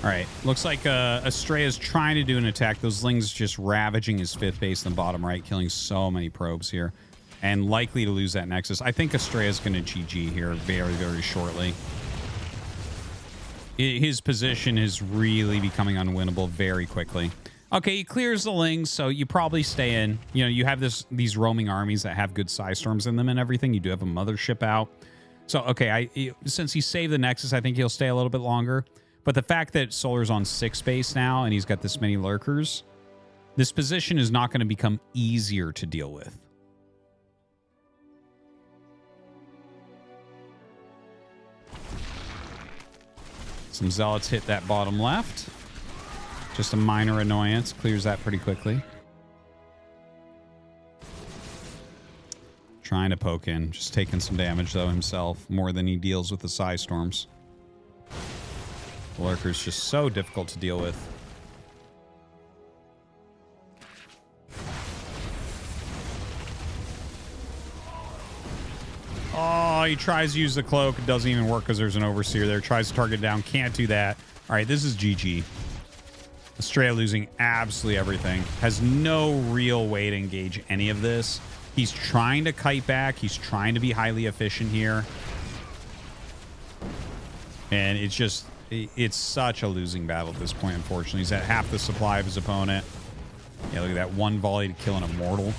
All right, looks like Estrella's trying to do an attack. Those Lings just ravaging his 5th base in the bottom right, killing so many probes here. And likely to lose that Nexus. I think Estrella's going to GG here very, very shortly. His position is really becoming unwinnable very quickly. Okay, he clears the Lings, so you probably stay in. You know, you have these roaming armies that have good Psystorms in them and everything. You do have a Mothership out. So, okay, since he saved the Nexus, I think he'll stay a little bit longer. But the fact that Solar's on 6 base now and he's got this many lurkers, this position is not going to become easier to deal with. Some Zealots hit that bottom left. Just a minor annoyance. Clears that pretty quickly. Trying to poke in. Just taking some damage, though, himself. More than he deals with the Psystorms. The Lurker's just so difficult to deal with. Oh, he tries to use the cloak. It doesn't even work because there's an Overseer there. Tries to target down. Can't do that. All right, this is GG. Estrella losing absolutely everything. Has no real way to engage any of this. He's trying to kite back. He's trying to be highly efficient here. And it's just... It's such a losing battle at this point, unfortunately. He's at half the supply of his opponent. Yeah, look at that one volley to kill an Immortal.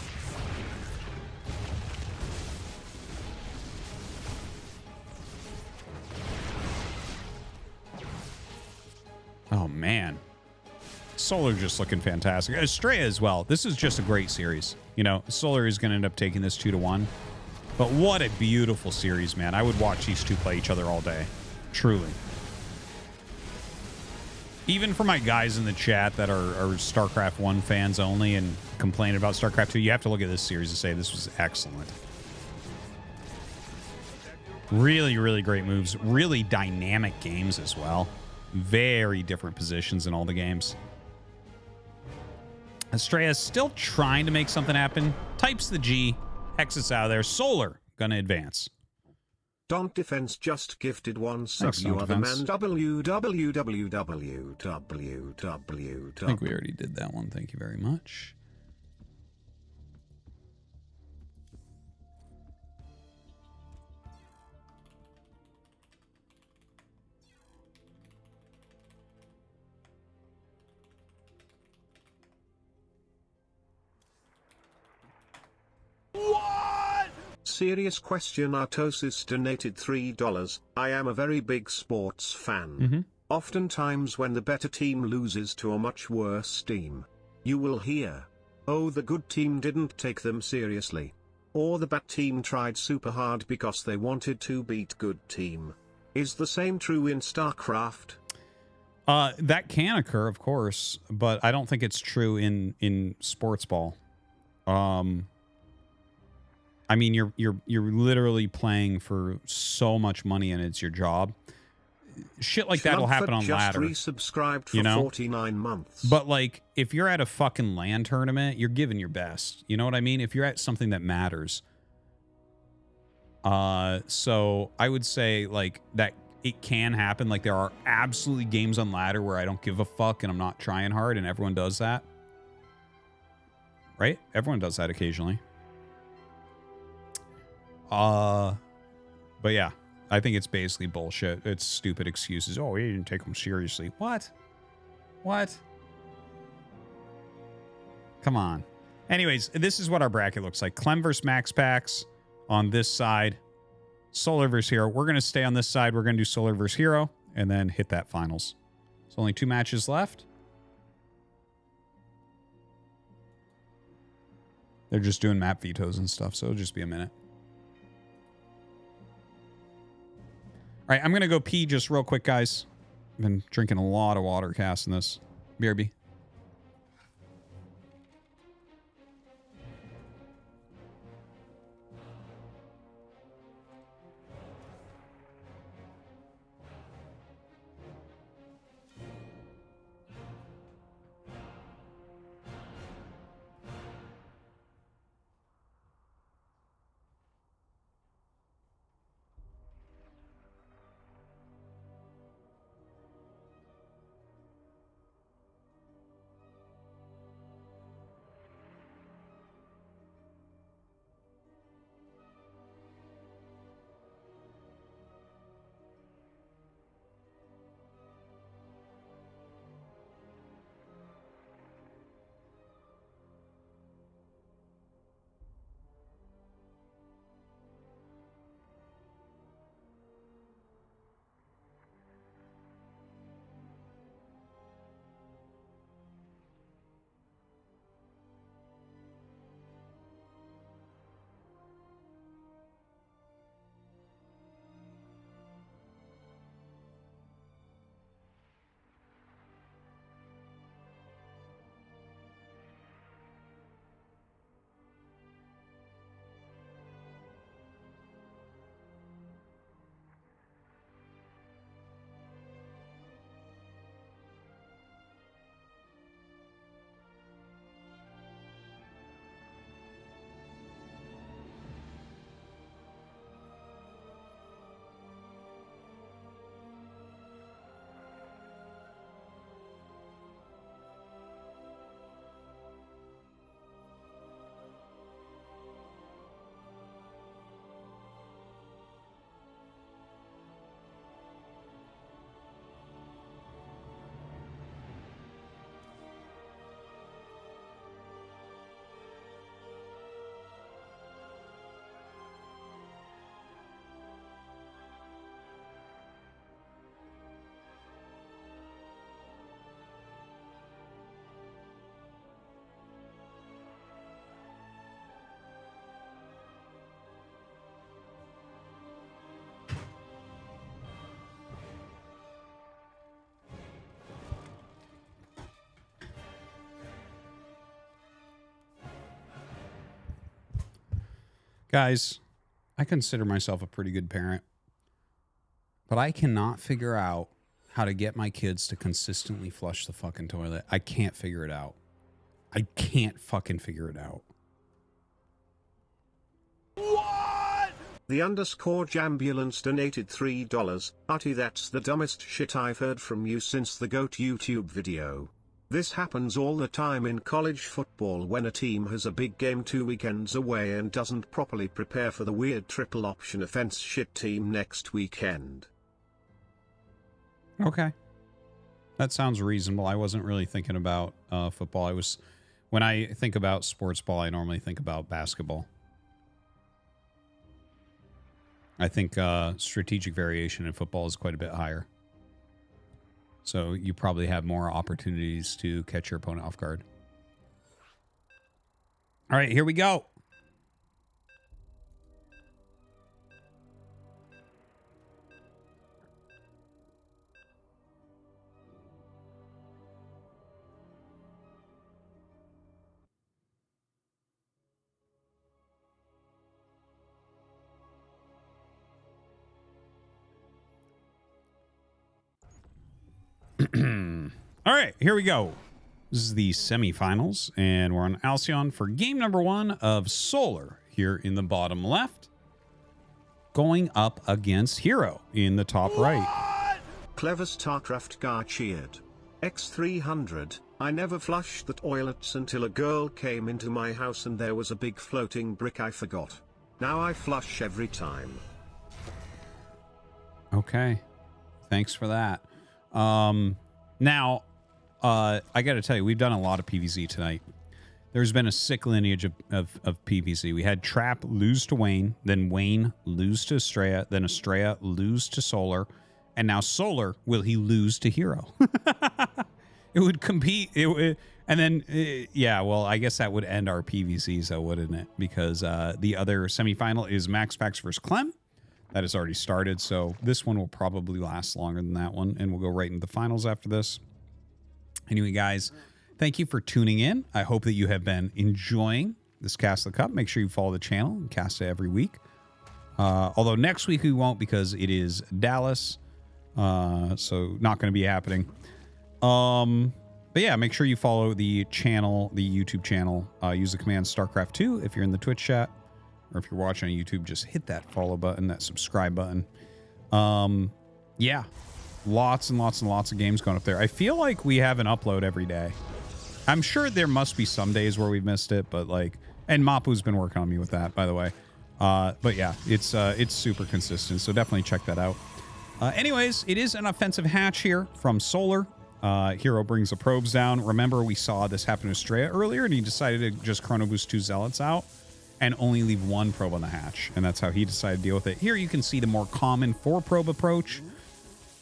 Oh, man. Solar just looking fantastic. Estrella as well. This is just a great series. You know, Solar is going to end up taking this 2-1. But what a beautiful series, man. I would watch these two play each other all day. Truly. Even for my guys in the chat that are StarCraft 1 fans only and complain about StarCraft 2, you have to look at this series and say this was excellent. Really, really great moves. Really dynamic games as well. Very different positions in all the games. Estrella's still trying to make something happen. Types the G. Exits out of there. Solar gonna advance. Don't Defense just gifted one sub. Thanks, You Don't are the man. Defense. www. I think we already did that one. Thank you very much. Serious question. Artosis donated $3. I am a very big sports fan. Oftentimes when the better team loses to a much worse team, you will hear, oh, the good team didn't take them seriously. Or the bad team tried super hard because they wanted to beat good team. Is the same true in StarCraft? That can occur, of course, but I don't think it's true in sports ball. I mean, you're literally playing for so much money and it's your job. Shit like that'll happen on ladder. Resubscribed for you know? 49 months. But like, if you're at a fucking LAN tournament, you're giving your best. You know what I mean? If you're at something that matters. So I would say like that it can happen. Like there are absolutely games on ladder where I don't give a fuck and I'm not trying hard, and everyone does that. Right? Everyone does that occasionally. But yeah, I think it's basically bullshit. It's stupid excuses. Oh, he didn't take them seriously. What? What? Come on. Anyways, this is what our bracket looks like. Clem versus Max Pax on this side. Solar versus Hero. We're going to stay on this side. We're going to do Solar versus Hero and then hit that finals. So only 2 matches left. They're just doing map vetoes and stuff, so it'll just be a minute. All right, I'm going to go pee just real quick, guys. I've been drinking a lot of water casting this. BRB. Guys, I consider myself a pretty good parent, but I cannot figure out how to get my kids to consistently flush the fucking toilet. I can't figure it out. I can't fucking figure it out. The underscore Jambulance donated $3. Artie, that's the dumbest shit I've heard from you since the GOAT YouTube video. This happens all the time in college football when a team has a big game 2 weekends away and doesn't properly prepare for the weird triple option offense shit team next weekend. Okay. That sounds reasonable. I wasn't really thinking about football. When I think about sports ball, I normally think about basketball. I think strategic variation in football is quite a bit higher. So you probably have more opportunities to catch your opponent off guard. All right, here we go. All right, here we go. This is the semifinals, and we're on Alcyon for game number 1 of Solar here in the bottom left, going up against Hero in the top right. Clever StarCraft Gar cheered. X300, I never flushed the toilets until a girl came into my house and there was a big floating brick I forgot. Now I flush every time. Okay. Thanks for that. Now, I got to tell you, we've done a lot of PvZ tonight. There's been a sick lineage of PvZ. We had Trap lose to Wayne, then Wayne lose to Estrella, then Estrella lose to Solar, and now Solar, will he lose to Hero? It would compete. And then, yeah, well, I guess that would end our PvZ, so wouldn't it? Because the other semifinal is Max Pax versus Clem. That has already started, so this one will probably last longer than that one, and we'll go right into the finals after this. Anyway, guys, thank you for tuning in. I hope that you have been enjoying this Cast the Cup. Make sure you follow the channel and cast it every week. Although next week we won't because it is Dallas, so not going to be happening. But yeah, make sure you follow the channel, the YouTube channel. Use the command StarCraft2 if you're in the Twitch chat. Or if you're watching on YouTube, just hit that follow button, that subscribe button. Yeah, lots and lots and lots of games going up there. I feel like we have an upload every day. I'm sure there must be some days where we've missed it, but like, and Mapu's been working on me with that, by the way. But yeah, it's super consistent, so definitely check that out. Anyways, it is an offensive hatch here from Solar. Hero brings the probes down. Remember, we saw this happen to Estrella earlier, and he decided to just chrono boost 2 zealots out and only leave 1 probe on the hatch, and that's how he decided to deal with it. Here you can see the more common 4-probe approach.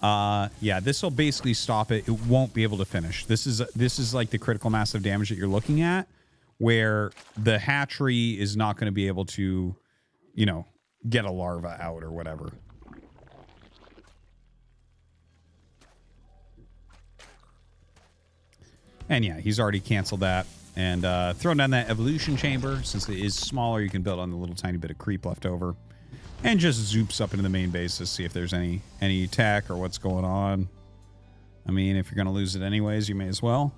Yeah, this will basically stop it. It won't be able to finish. This is like the critical massive damage that you're looking at, where the hatchery is not going to be able to, you know, get a larva out or whatever. And yeah, he's already canceled that. And thrown down that evolution chamber. Since it is smaller, you can build on the little tiny bit of creep left over. And just zoops up into the main base to see if there's any attack or what's going on. I mean, if you're going to lose it anyways, you may as well.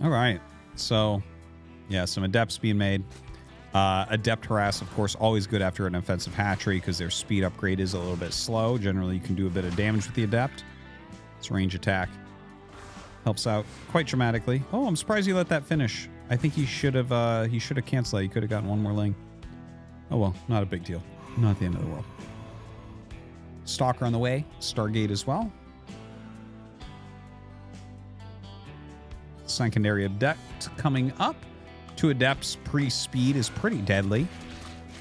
All right. So, yeah, some adepts being made. Adept harass, of course, always good after an offensive hatchery because their speed upgrade is a little bit slow. Generally, you can do a bit of damage with the adept. It's range attack. Helps out quite dramatically. Oh, I'm surprised he let that finish. I think he should have canceled that. He could have gotten one more ling. Oh well, not a big deal. Not the end of the world. Stalker on the way. Stargate as well. Secondary adept coming up. 2 adepts pre-speed is pretty deadly.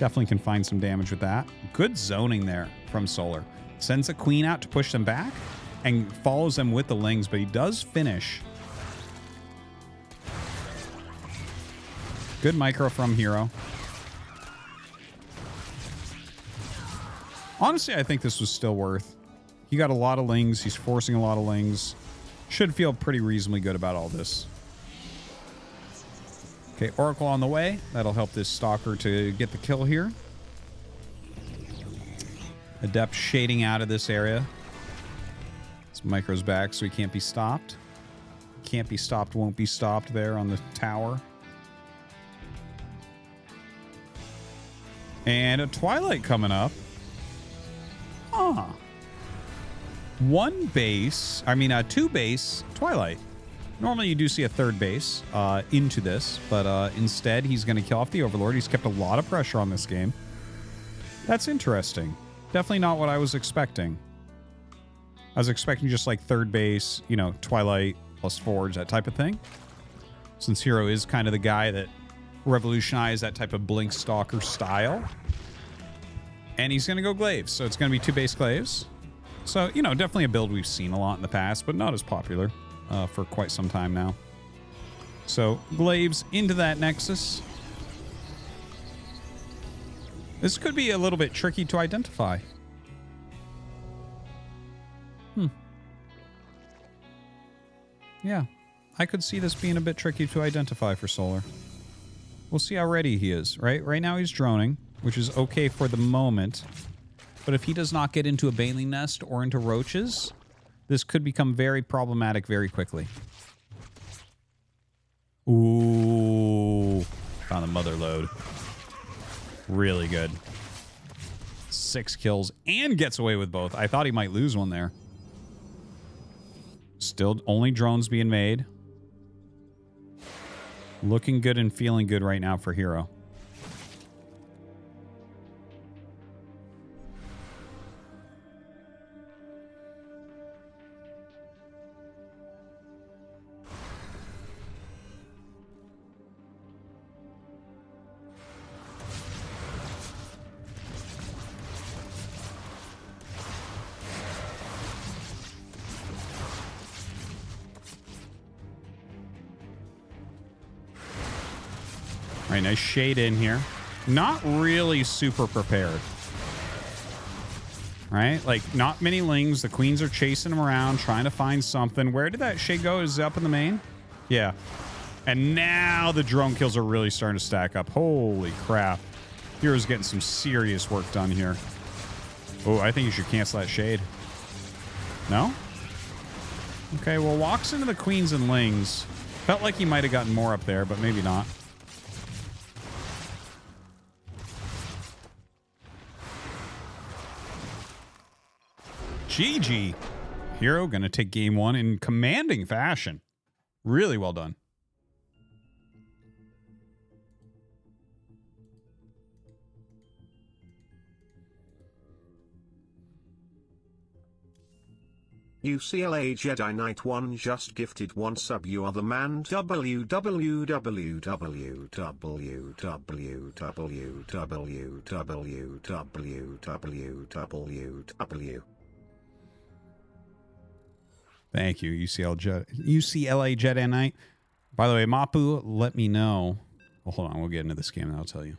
Definitely can find some damage with that. Good zoning there from Solar. Sends a queen out to push them back and follows them with the lings, but he does finish. Good micro from Hero. Honestly, I think this was still worth. He got a lot of lings. He's forcing a lot of lings. Should feel pretty reasonably good about all this. Okay, Oracle on the way. That'll help this Stalker to get the kill here. Adept shading out of this area. This Micro's back, so he can't be stopped. Can't be stopped, won't be stopped there on the tower. And a Twilight coming up. Huh. Two base Twilight. Normally you do see a third base into this, but instead he's going to kill off the Overlord. He's kept a lot of pressure on this game. That's interesting. Definitely not what I was expecting. I was expecting just like third base, you know, Twilight plus Forge, that type of thing. Since Hero is kind of the guy that revolutionized that type of Blink Stalker style. And he's going to go Glaives, so it's going to be two base Glaives. So, you know, definitely a build we've seen a lot in the past, but not as popular for quite some time now. So, Glaives into that Nexus. This could be a little bit tricky to identify. Yeah, I could see this being a bit tricky to identify for Solar. We'll see how ready he is, right? Right now he's droning, which is okay for the moment. But if he does not get into a Baneling Nest or into Roaches, this could become very problematic very quickly. Ooh, found the Mother Load. Really good. 6 kills and gets away with both. I thought he might lose one there. Still only drones being made. Looking good and feeling good right now for Hero. All right, nice shade in here. Not really super prepared. Right? Like, not many lings. The queens are chasing him around, trying to find something. Where did that shade go? Is it up in the main? Yeah. And now the drone kills are really starting to stack up. Holy crap. Hero's getting some serious work done here. Oh, I think you should cancel that shade. No? Okay, well, walks into the queens and lings. Felt like he might have gotten more up there, but maybe not. GG. Hero gonna take game 1 in commanding fashion. Really well done. UCLA Jedi Knight 1 just gifted 1 sub. You are the man. www. Thank you, UCLA Jedi Knight. By the way, Mapu, let me know. Well, hold on. We'll get into this game and I'll tell you.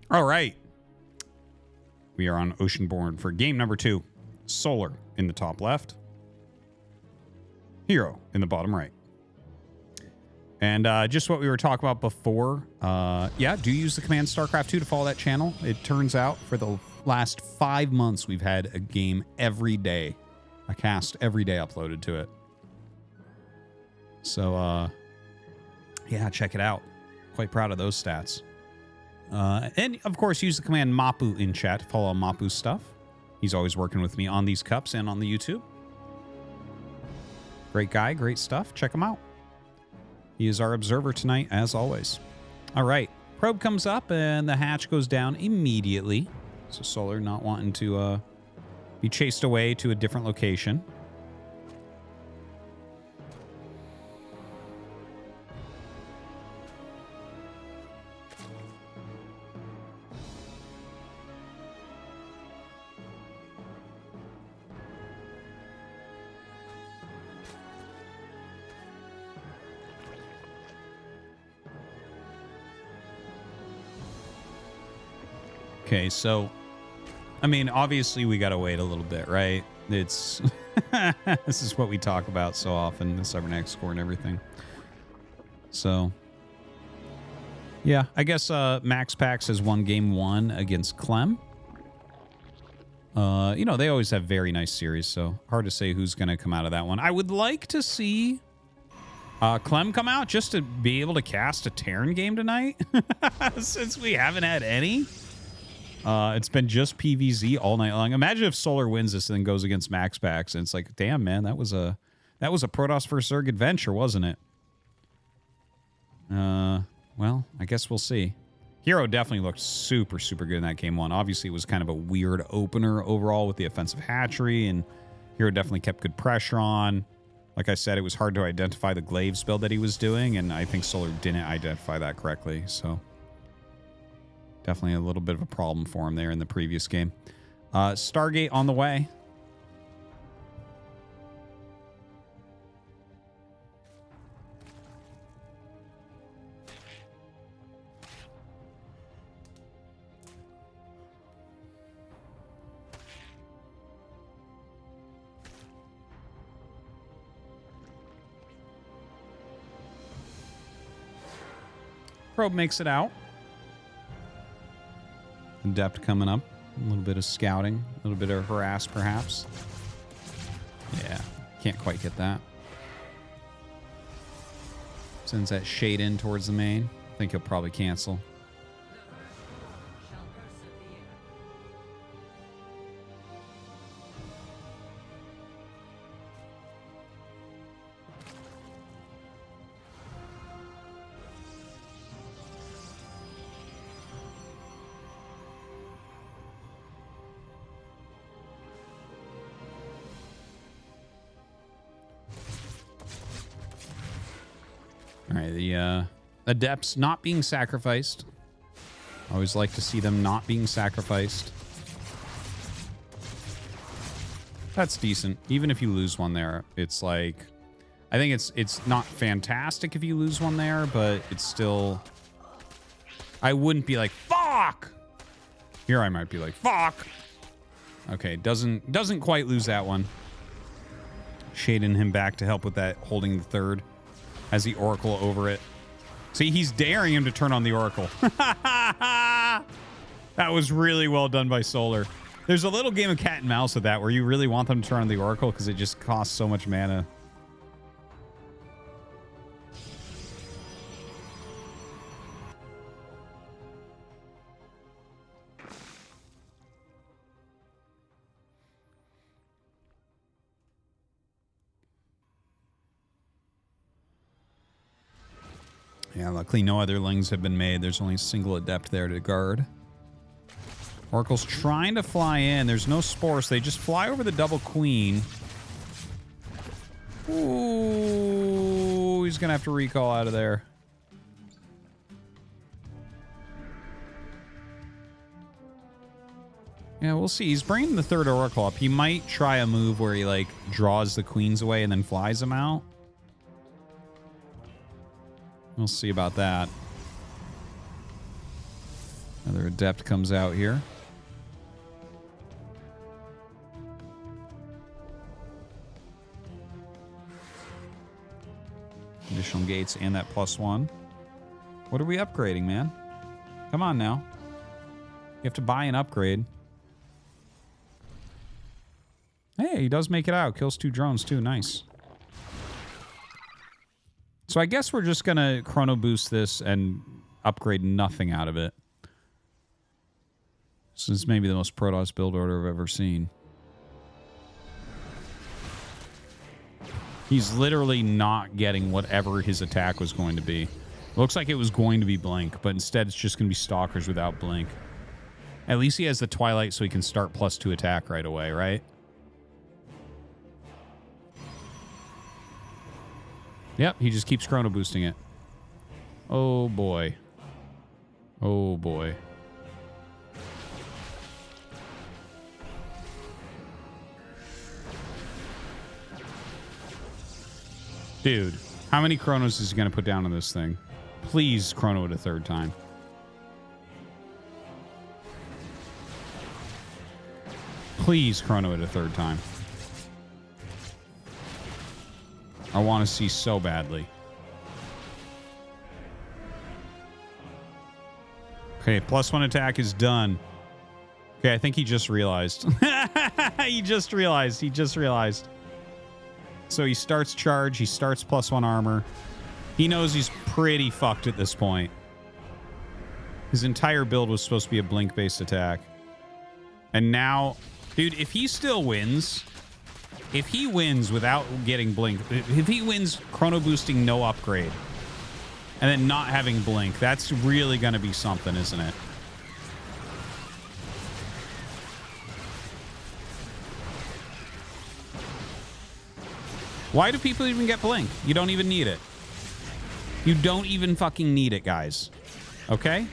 All right. We are on Oceanborn for game number 2. Solar in the top left. Hero in the bottom right. And just what we were talking about before. Yeah, do use the command StarCraft 2 to follow that channel. It turns out for the last 5 months, we've had a game every day. A cast every day uploaded to it. So, yeah, check it out. Quite proud of those stats. And, of course, use the command Mapu in chat to follow Mapu's stuff. He's always working with me on these cups and on the YouTube. Great guy, great stuff. Check him out. He is our observer tonight, as always. All right. Probe comes up, and the hatch goes down immediately. So Solar not wanting to be chased away to a different location. Okay, so, I mean, obviously we got to wait a little bit, right? It's, this is what we talk about so often, the Cybernetic score and everything. So, yeah, I guess Max Pax has won game 1 against Clem. You know, they always have very nice series, so hard to say who's going to come out of that one. I would like to see Clem come out just to be able to cast a Terran game tonight, since we haven't had any. It's been just PvZ all night long. Imagine if Solar wins this and then goes against Max Pax, and it's like, damn, man, that was a Protoss vs. Zerg adventure, wasn't it? Well, I guess we'll see. Hero definitely looked super, super good in that game 1. Obviously, it was kind of a weird opener overall with the offensive hatchery, and Hero definitely kept good pressure on. Like I said, it was hard to identify the Glaives build that he was doing, and I think Solar didn't identify that correctly, so definitely a little bit of a problem for him there in the previous game. Stargate on the way. Probe makes it out. Adept coming up. A little bit of scouting. A little bit of harass, perhaps. Yeah, can't quite get that. Sends that shade in towards the main. I think he'll probably cancel. All right, the Adepts not being sacrificed. Always like to see them not being sacrificed. That's decent. Even if you lose one there, it's like... I think it's not fantastic if you lose one there, but it's still... I wouldn't be like, fuck! Here I might be like, fuck! Okay, doesn't quite lose that one. Shading him back to help with that, holding the third. Has the Oracle over it. See, he's daring him to turn on the Oracle. That was really well done by Solar. There's a little game of cat and mouse with that where you really want them to turn on the Oracle because it just costs so much mana. Yeah, luckily no other lings have been made. There's only a single Adept there to guard. Oracle's trying to fly in. There's no Spores. They just fly over the double Queen. Ooh, he's going to have to recall out of there. Yeah, we'll see. He's bringing the third Oracle up. He might try a move where he, like, draws the Queens away and then flies them out. We'll see about that. Another Adept comes out here. Additional gates and that +1. What are we upgrading, man? Come on now. You have to buy an upgrade. Hey, he does make it out. Kills 2 drones too. Nice. So I guess we're just going to chrono boost this and upgrade nothing out of it. This is maybe the most Protoss build order I've ever seen. He's literally not getting whatever his attack was going to be. Looks like it was going to be Blink, but instead it's just going to be Stalkers without Blink. At least he has the Twilight so he can start +2 attack right away, right? Yep, he just keeps chrono boosting it. Oh boy. Oh boy. Dude, how many chronos is he going to put down on this thing? Please chrono it a third time. Please chrono it a third time. I want to see so badly. Okay, +1 attack is done. Okay, I think he just realized. He just realized. So he starts charge. He starts +1 armor. He knows he's pretty fucked at this point. His entire build was supposed to be a blink-based attack. And now, dude, if he still wins, if he wins without getting blink, if he wins chrono boosting no upgrade, and then not having blink, that's really going to be something, isn't it? Why do people even get blink? You don't even need it. You don't even fucking need it, guys. Okay?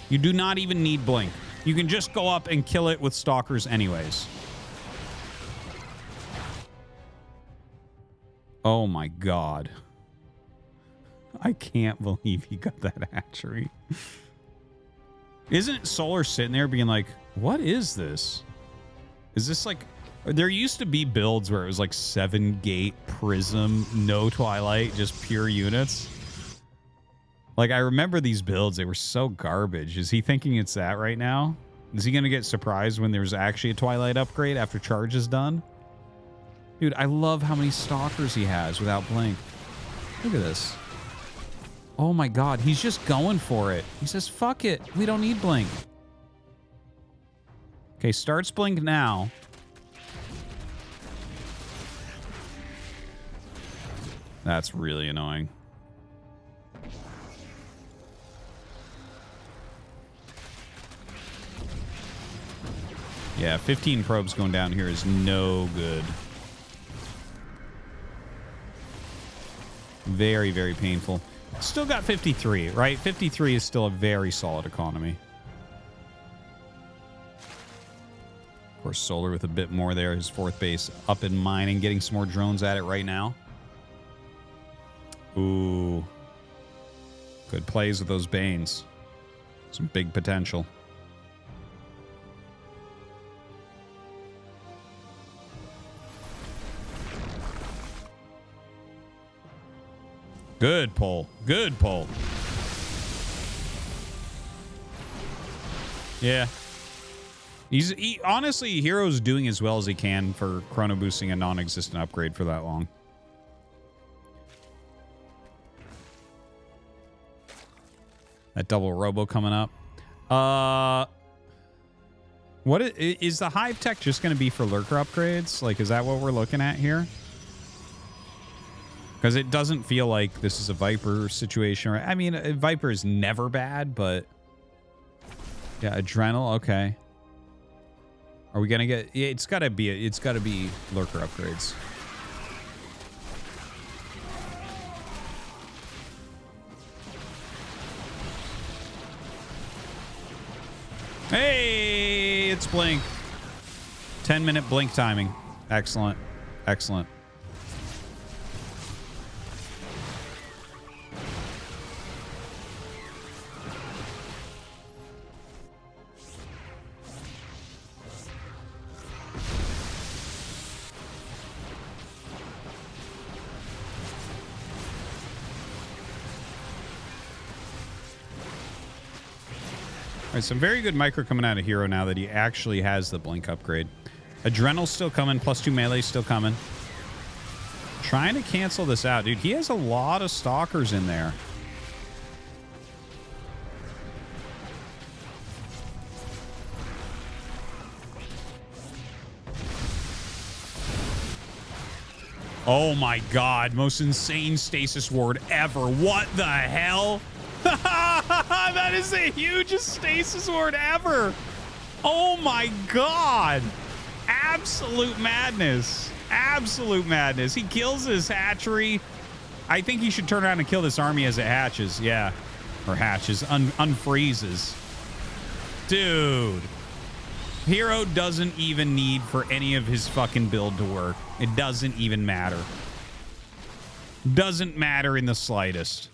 You do not even need blink. You can just go up and kill it with stalkers anyways. Oh my god. I can't believe he got that hatchery. Isn't Solar sitting there being like, what is this? Is this like... There used to be builds where it was like 7-gate prism, no twilight, just pure units. Like, I remember these builds. They were so garbage. Is he thinking it's that right now? Is he going to get surprised when there's actually a twilight upgrade after charge is done? Dude, I love how many stalkers he has without blink. Look at this. Oh my god, he's just going for it. He says, fuck it. We don't need blink. Okay, starts blink now. That's really annoying. Yeah, 15 probes going down here is no good. Very, very painful. Still got 53, right? 53 is still a very solid economy. Of course, Solar with a bit more there. His 4th base up in mining, getting some more drones at it right now. Ooh. Good plays with those Banes. Some big potential. Good pull. Good pull. Yeah. Honestly, Hero's doing as well as he can for chrono boosting a non-existent upgrade for that long. That double robo coming up. What is the hive tech just going to be for lurker upgrades? Like, is that what we're looking at here? Because it doesn't feel like this is a Viper situation. I mean, a Viper is never bad, but yeah, Adrenal. Okay. Are we gonna get? Yeah, it's gotta be lurker upgrades. Hey, it's blink. 10-minute blink timing. Excellent. Excellent. Some very good micro coming out of Hero now that he actually has the blink upgrade. Adrenal's still coming. +2 melee still coming. Trying to cancel this out. Dude, he has a lot of stalkers in there. Oh my god. Most insane stasis ward ever. What the hell? That is the hugest stasis ward ever. Oh my god. Absolute madness. Absolute madness. He kills his hatchery. I think he should turn around and kill this army as it hatches. Yeah. Or hatches. Unfreezes. Dude. Hero doesn't even need for any of his fucking build to work. It doesn't even matter. Doesn't matter in the slightest.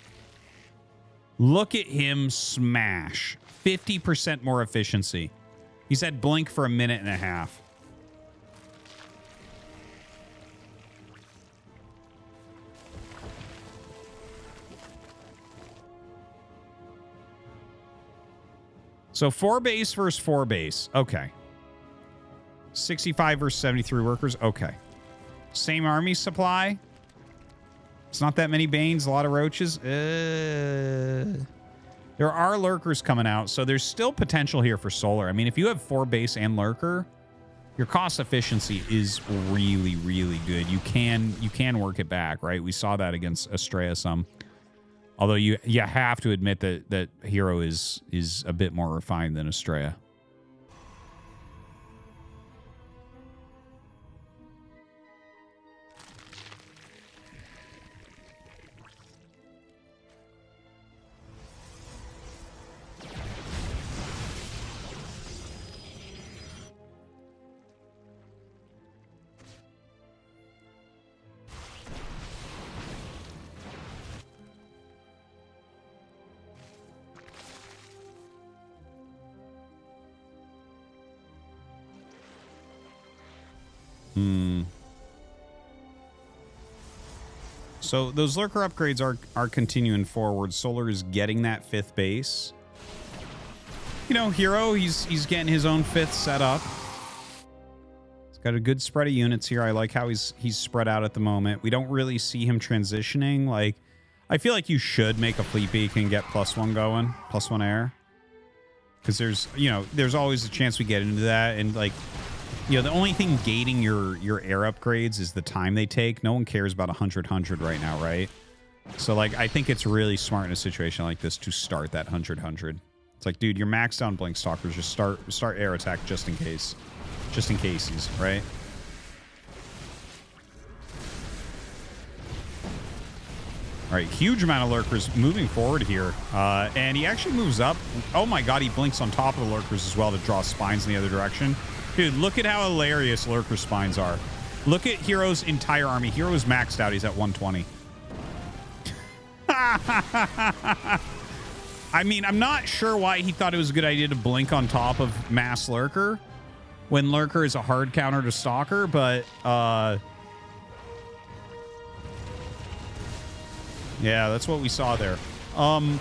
Look at him smash. 50% more efficiency. He's had blink for a minute and a half. So 4 base versus 4 base. Okay. 65 versus 73 workers. Okay. Same army supply. It's not that many Banes, a lot of roaches. There are lurkers coming out, so there's still potential here for solar. I mean, if you have 4 base and lurker, your cost efficiency is really, really good. You can work it back, right? We saw that against Estrella some. Although you have to admit that Hero is a bit more refined than Estrella. So those lurker upgrades are continuing forward. Solar is getting that 5th base. You know, Hero, he's getting his own 5th set up. He's got a good spread of units here. I like how he's spread out at the moment. We don't really see him transitioning. Like, I feel like you should make a fleet beacon and get +1 going, +1 air. Because there's always a chance we get into that. And like, the only thing gating your air upgrades is the time they take. No one cares about 100-100 right now, right? So, like, I think it's really smart in a situation like this to start that 100-100. It's like, dude, you're maxed out on Blink Stalkers. Just start air attack just in case. Just in cases, right? All right, huge amount of lurkers moving forward here. And he actually moves up. Oh, my God, he blinks on top of the lurkers as well to draw spines in the other direction. Dude, look at how hilarious lurker spines are. Look at Hero's entire army. Hero's maxed out. He's at 120. I mean, I'm not sure why he thought it was a good idea to blink on top of mass lurker when lurker is a hard counter to stalker, but yeah, that's what we saw there. Now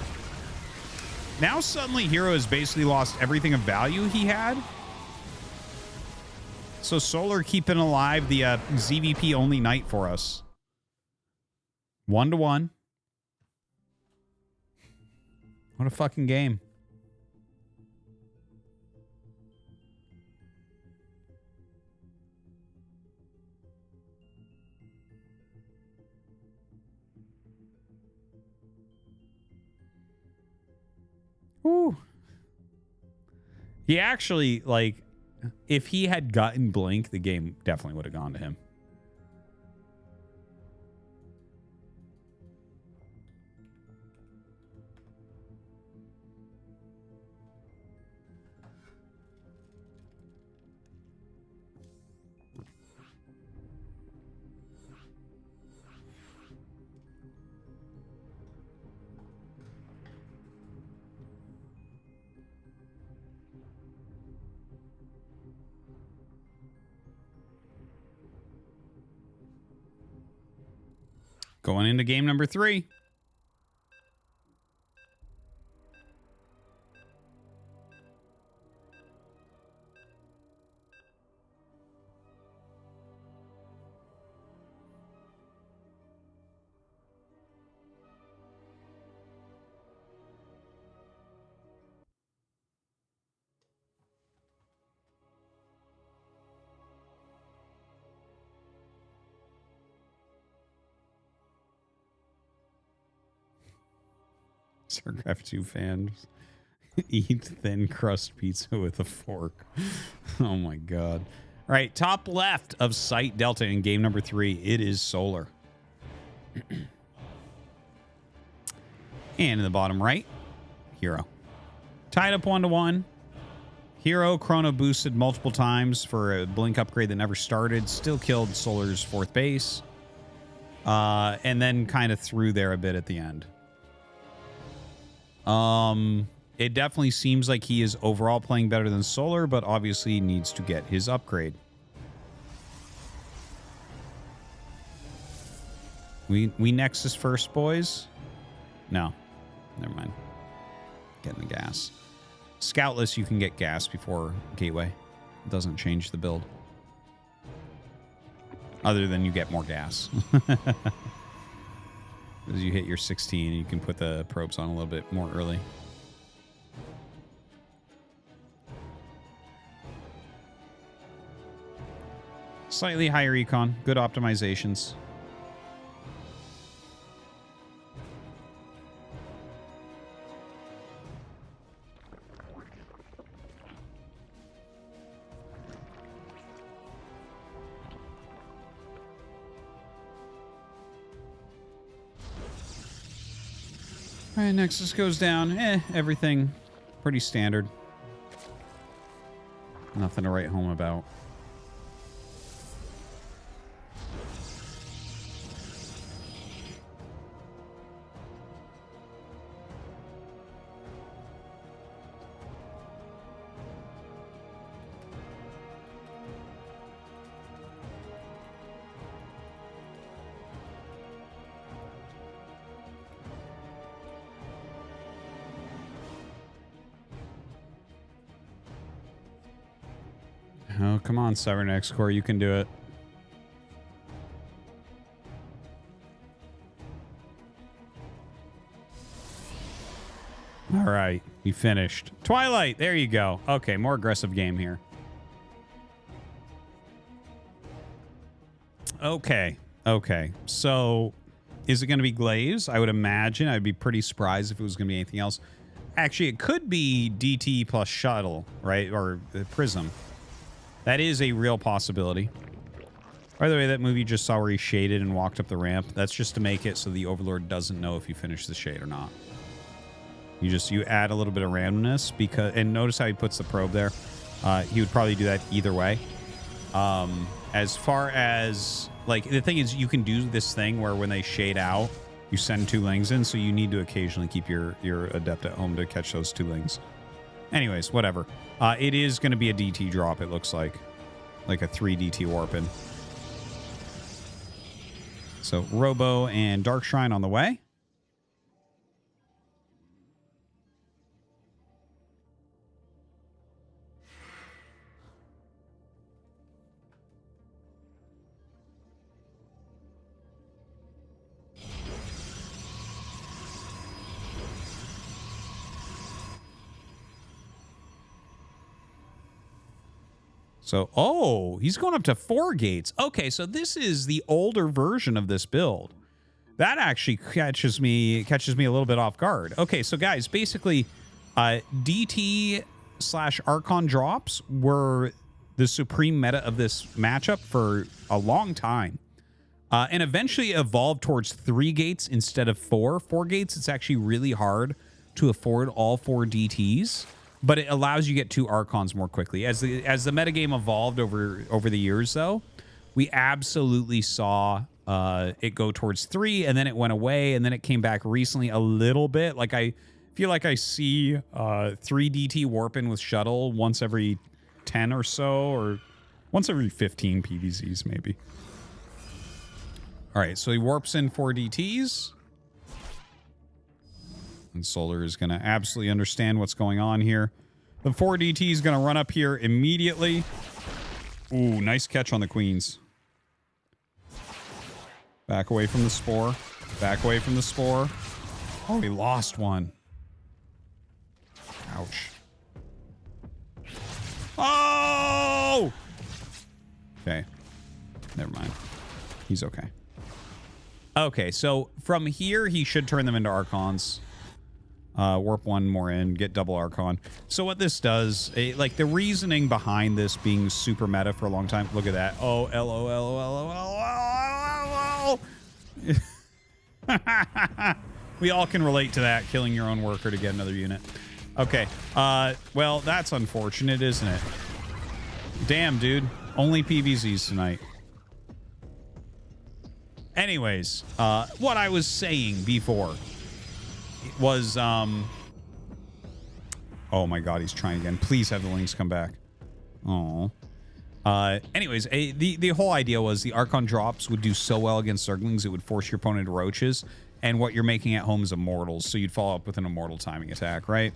suddenly Hero has basically lost everything of value he had. So Solar keeping alive the ZVP only knight for us. 1-1. What a fucking game. Woo. He actually, like, if he had gotten Blink, the game definitely would have gone to him. Going into game number 3. Starcraft 2 fans eat thin crust pizza with a fork. Oh my god. All right, top left of Site Delta in game number 3. It is Solar. And in the bottom right, Hero. Tied up 1-1. Hero chrono boosted multiple times for a Blink upgrade that never started. Still killed Solar's 4th base. And then kind of threw there a bit at the end. It definitely seems like he is overall playing better than Solar, but obviously needs to get his upgrade. We Nexus first, boys? No. Never mind. Getting the gas. Scoutless, you can get gas before Gateway. It doesn't change the build. Other than you get more gas. As you hit your 16, you can put the probes on a little bit more early. Slightly higher econ. Good optimizations. All right, Nexus goes down. Everything pretty standard. Nothing to write home about. Oh, come on, Cybernex Core, you can do it. All right, we finished. Twilight, there you go. Okay, more aggressive game here. Okay, so is it going to be Glaze? I would imagine. I'd be pretty surprised if it was going to be anything else. Actually, it could be DT plus Shuttle, right? Or Prism. That is a real possibility. By the way, that movie you just saw where he shaded and walked up the ramp. That's just to make it so the Overlord doesn't know if you finish the shade or not. You add a little bit of randomness because, and notice how he puts the probe there. He would probably do that either way. As far as like the thing is, you can do this thing where when they shade out, you send 2 lings in, so you need to occasionally keep your adept at home to catch those 2 lings. Anyways, whatever. It is going to be a DT drop, it looks like a 3 DT warp-in. So Robo and Dark Shrine on the way. So, oh, he's going up to 4 gates. Okay, so this is the older version of this build. That actually catches me a little bit off guard. Okay, so guys, basically, DT/Archon drops were the supreme meta of this matchup for a long time. And eventually evolved towards 3 gates instead of 4. 4 gates, it's actually really hard to afford all 4 DTs. But it allows you to get 2 Archons more quickly. As the metagame evolved over the years, though, we absolutely saw it go towards 3, and then it went away, and then it came back recently a little bit. Like, I feel like I see 3 DT warp-in with Shuttle once every 10 or so, or once every 15 PVZs, maybe. All right, so he warps in 4 DTs. And Solar is going to absolutely understand what's going on here. The 4 DT is going to run up here immediately. Ooh, nice catch on the Queens. Back away from the Spore. Back away from the Spore. Oh, he lost one. Ouch. Oh! Okay. Never mind. He's okay. Okay, so from here, he should turn them into Archons. Warp 1 more in, get double Archon. So what this does, like the reasoning behind this being super meta for a long time, look at that. Oh, LOL. We all can relate to that, killing your own worker to get another unit. Okay, well, that's unfortunate, isn't it? Damn, dude. Only PVZs tonight. Anyways, what I was saying before was, oh my god, he's trying again. Please have the links come back. Oh. Anyways, the whole idea was the Archon drops would do so well against Zerglings, it would force your opponent to roaches, and what you're making at home is Immortals, so you'd follow up with an Immortal timing attack, right?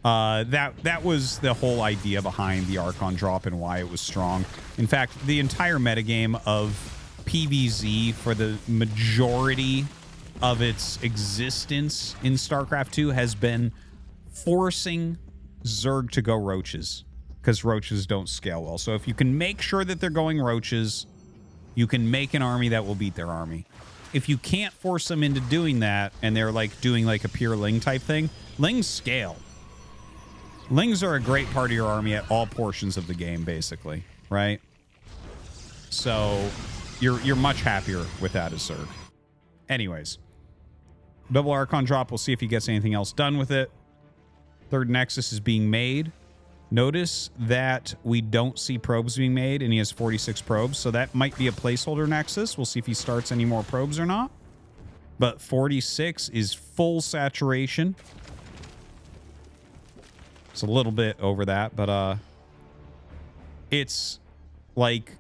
That was the whole idea behind the Archon drop and why it was strong. In fact, the entire metagame of PvZ for the majority of its existence in StarCraft 2 has been forcing Zerg to go roaches, because roaches don't scale well. So if you can make sure that they're going roaches, you can make an army that will beat their army. If you can't force them into doing that, and they're like doing like a pure Ling type thing, Lings scale. Lings are a great part of your army at all portions of the game, basically, right? So you're much happier with that as Zerg. Anyways, double Archon drop. We'll see if he gets anything else done with it. Third Nexus is being made. Notice that we don't see probes being made, and he has 46 probes, so that might be a placeholder Nexus. We'll see if he starts any more probes or not. But 46 is full saturation. It's a little bit over that, but it's like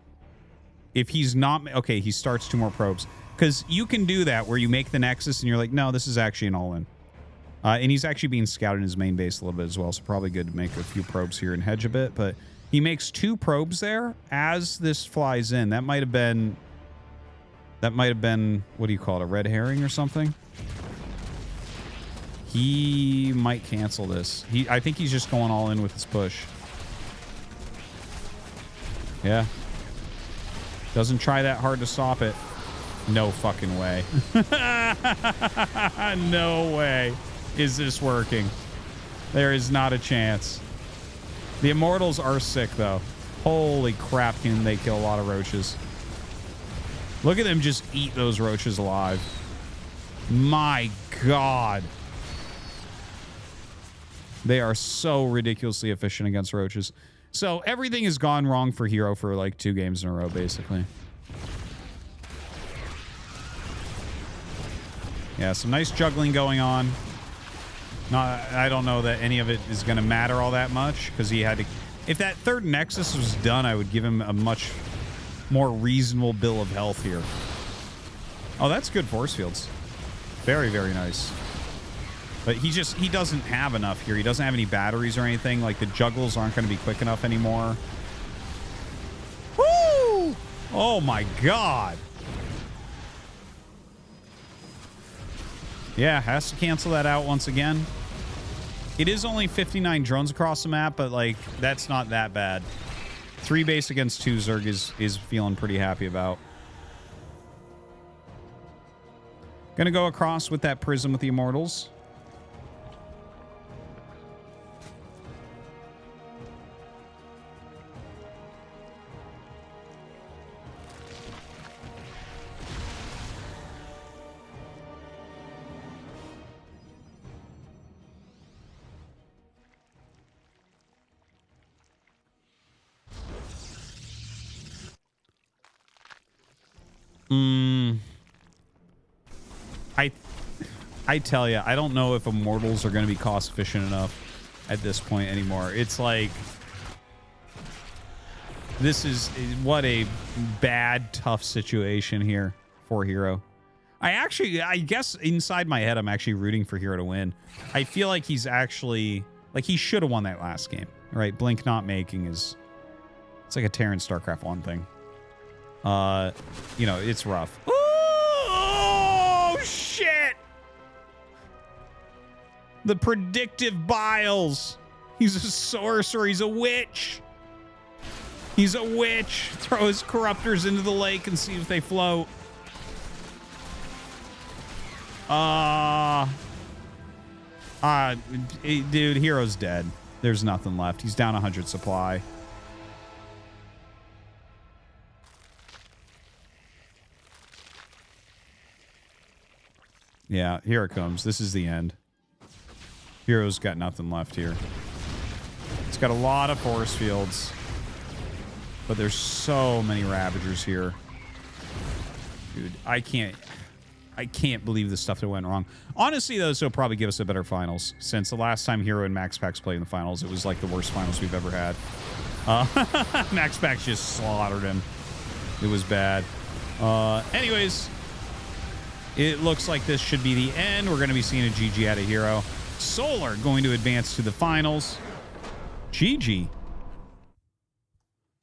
if he's not... Okay, he starts 2 more probes. Because you can do that where you make the Nexus and you're like, no, this is actually an all-in. And he's actually being scouted in his main base a little bit as well, so probably good to make a few probes here and hedge a bit. But he makes 2 probes there as this flies in. That might have been... What do you call it? A red herring or something? He might cancel this. I think he's just going all in with his push. Yeah. Doesn't try that hard to stop it. No fucking way. No way is this working. There is not a chance. The Immortals are sick, though. Holy crap, can they kill a lot of roaches. Look at them just eat those roaches alive. My God. They are so ridiculously efficient against roaches. So everything has gone wrong for Hero for like 2 games in a row, basically. Yeah, some nice juggling going on. I don't know that any of it is going to matter all that much, because he had to... If that third Nexus was done, I would give him a much more reasonable bill of health here. Oh, that's good force fields. Very, very nice. But he doesn't have enough here. He doesn't have any batteries or anything. Like, the juggles aren't going to be quick enough anymore. Woo! Oh, my God. Yeah, has to cancel that out once again. It is only 59 drones across the map, but, like, that's not that bad. 3 base against 2 Zerg is feeling pretty happy about. Gonna go across with that Prism with the Immortals. I tell you, I don't know if Immortals are going to be cost efficient enough at this point anymore. It's like, this is what a bad, tough situation here for Hero. I guess inside my head, I'm actually rooting for Hero to win. I feel like he's actually, like, he should have won that last game, right? Blink not making is, it's like a Terran StarCraft 1 thing. You know, it's rough. Oh, shit! The predictive biles. He's a sorcerer. He's a witch. He's a witch. Throw his corruptors into the lake and see if they float. Dude, Hero's dead. There's nothing left. He's down 100 supply. Yeah, here it comes. This is the end. Hero's got nothing left here. It's got a lot of force fields, but there's so many Ravagers here. Dude, I can't believe the stuff that went wrong. Honestly, though, this will probably give us a better finals, since the last time Hero and Max Pax played in the finals, it was like the worst finals we've ever had. Max Pax just slaughtered him. It was bad. Anyways, it looks like this should be the end. We're going to be seeing a GG out of Hero. Solar going to advance to the finals. GG.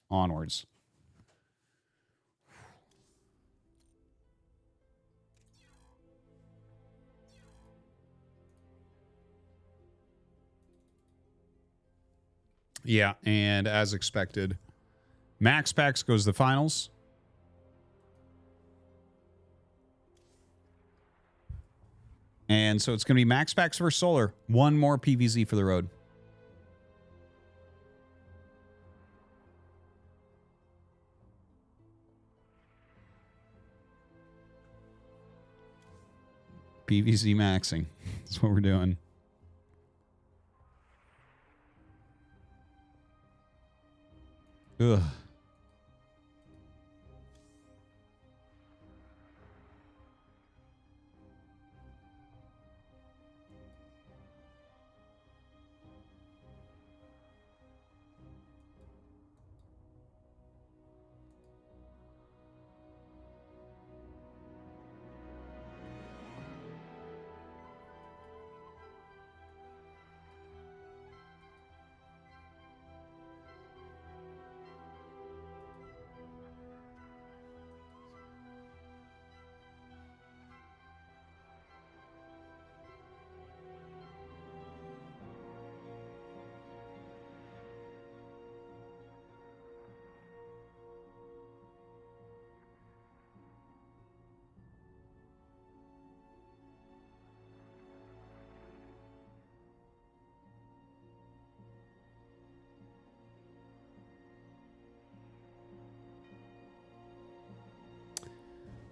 Onwards. Yeah, and as expected, Max Packs goes to the finals. And so it's going to be Max Packs versus Solar. One more PVZ for the road. PVZ maxing. That's what we're doing. Ugh.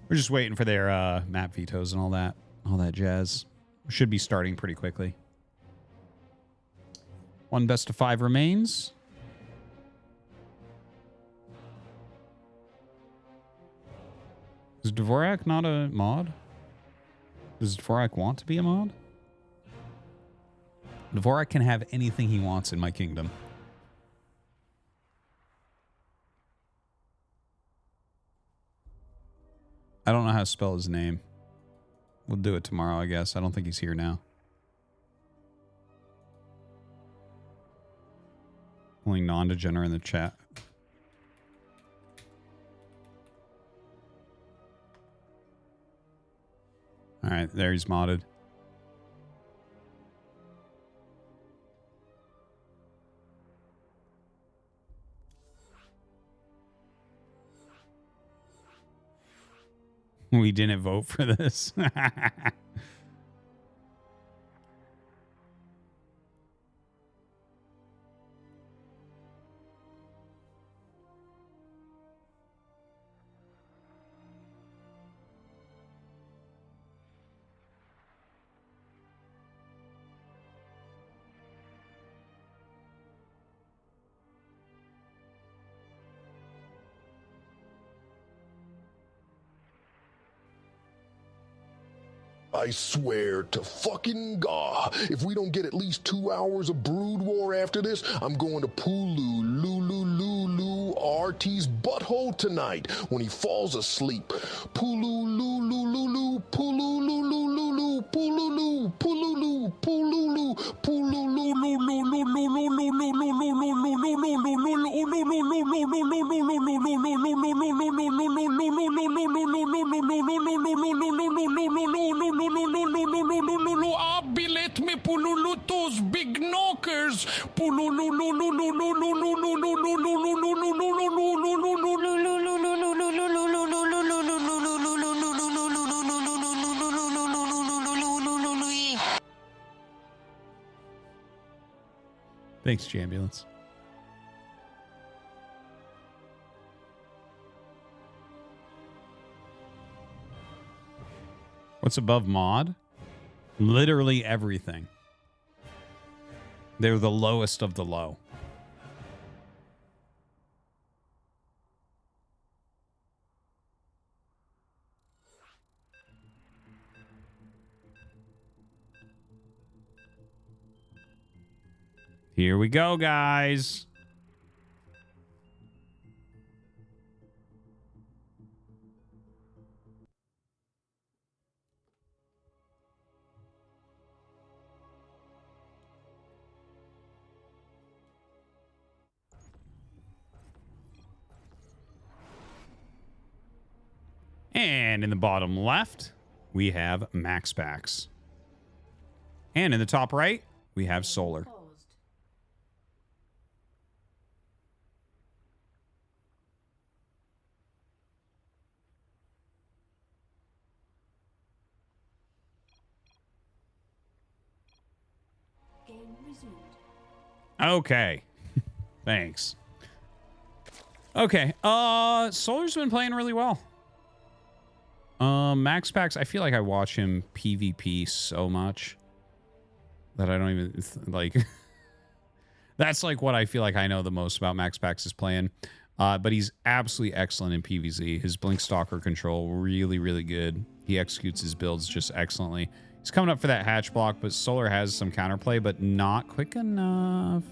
We're just waiting for their map vetoes and all that jazz. Should be starting pretty quickly. One best of 5 remains. Is Dvorak not a mod? Does Dvorak want to be a mod? Dvorak can have anything he wants in my kingdom. I don't know how to spell his name. We'll do it tomorrow, I guess. I don't think he's here now. Only non-degenerate in the chat. All right, there he's modded. We didn't vote for this. I swear to fucking God, if we don't get at least 2 hours of Brood War after this, I'm going to Lulu Artie's butthole tonight when he falls asleep. Pululu, Pululu, Pululu, Pululu, Pululu, Abilet me pululutos big knockers. Thanks, Jambulance. What's above mod? Literally everything. They're the lowest of the low. Here we go, guys. And in the bottom left, we have Max Packs. And in the top right, we have Solar. Game resumed. Okay. Thanks. Okay. Solar's been playing really well. Max Packs, I feel like I watch him PvP so much that I don't even like that's like what I feel like I know the most about Max Packs is playing. But he's absolutely excellent in PvZ. His Blink Stalker control, really, really good. He executes his builds just excellently. He's coming up for that hatch block, but Solar has some counterplay, but not quick enough.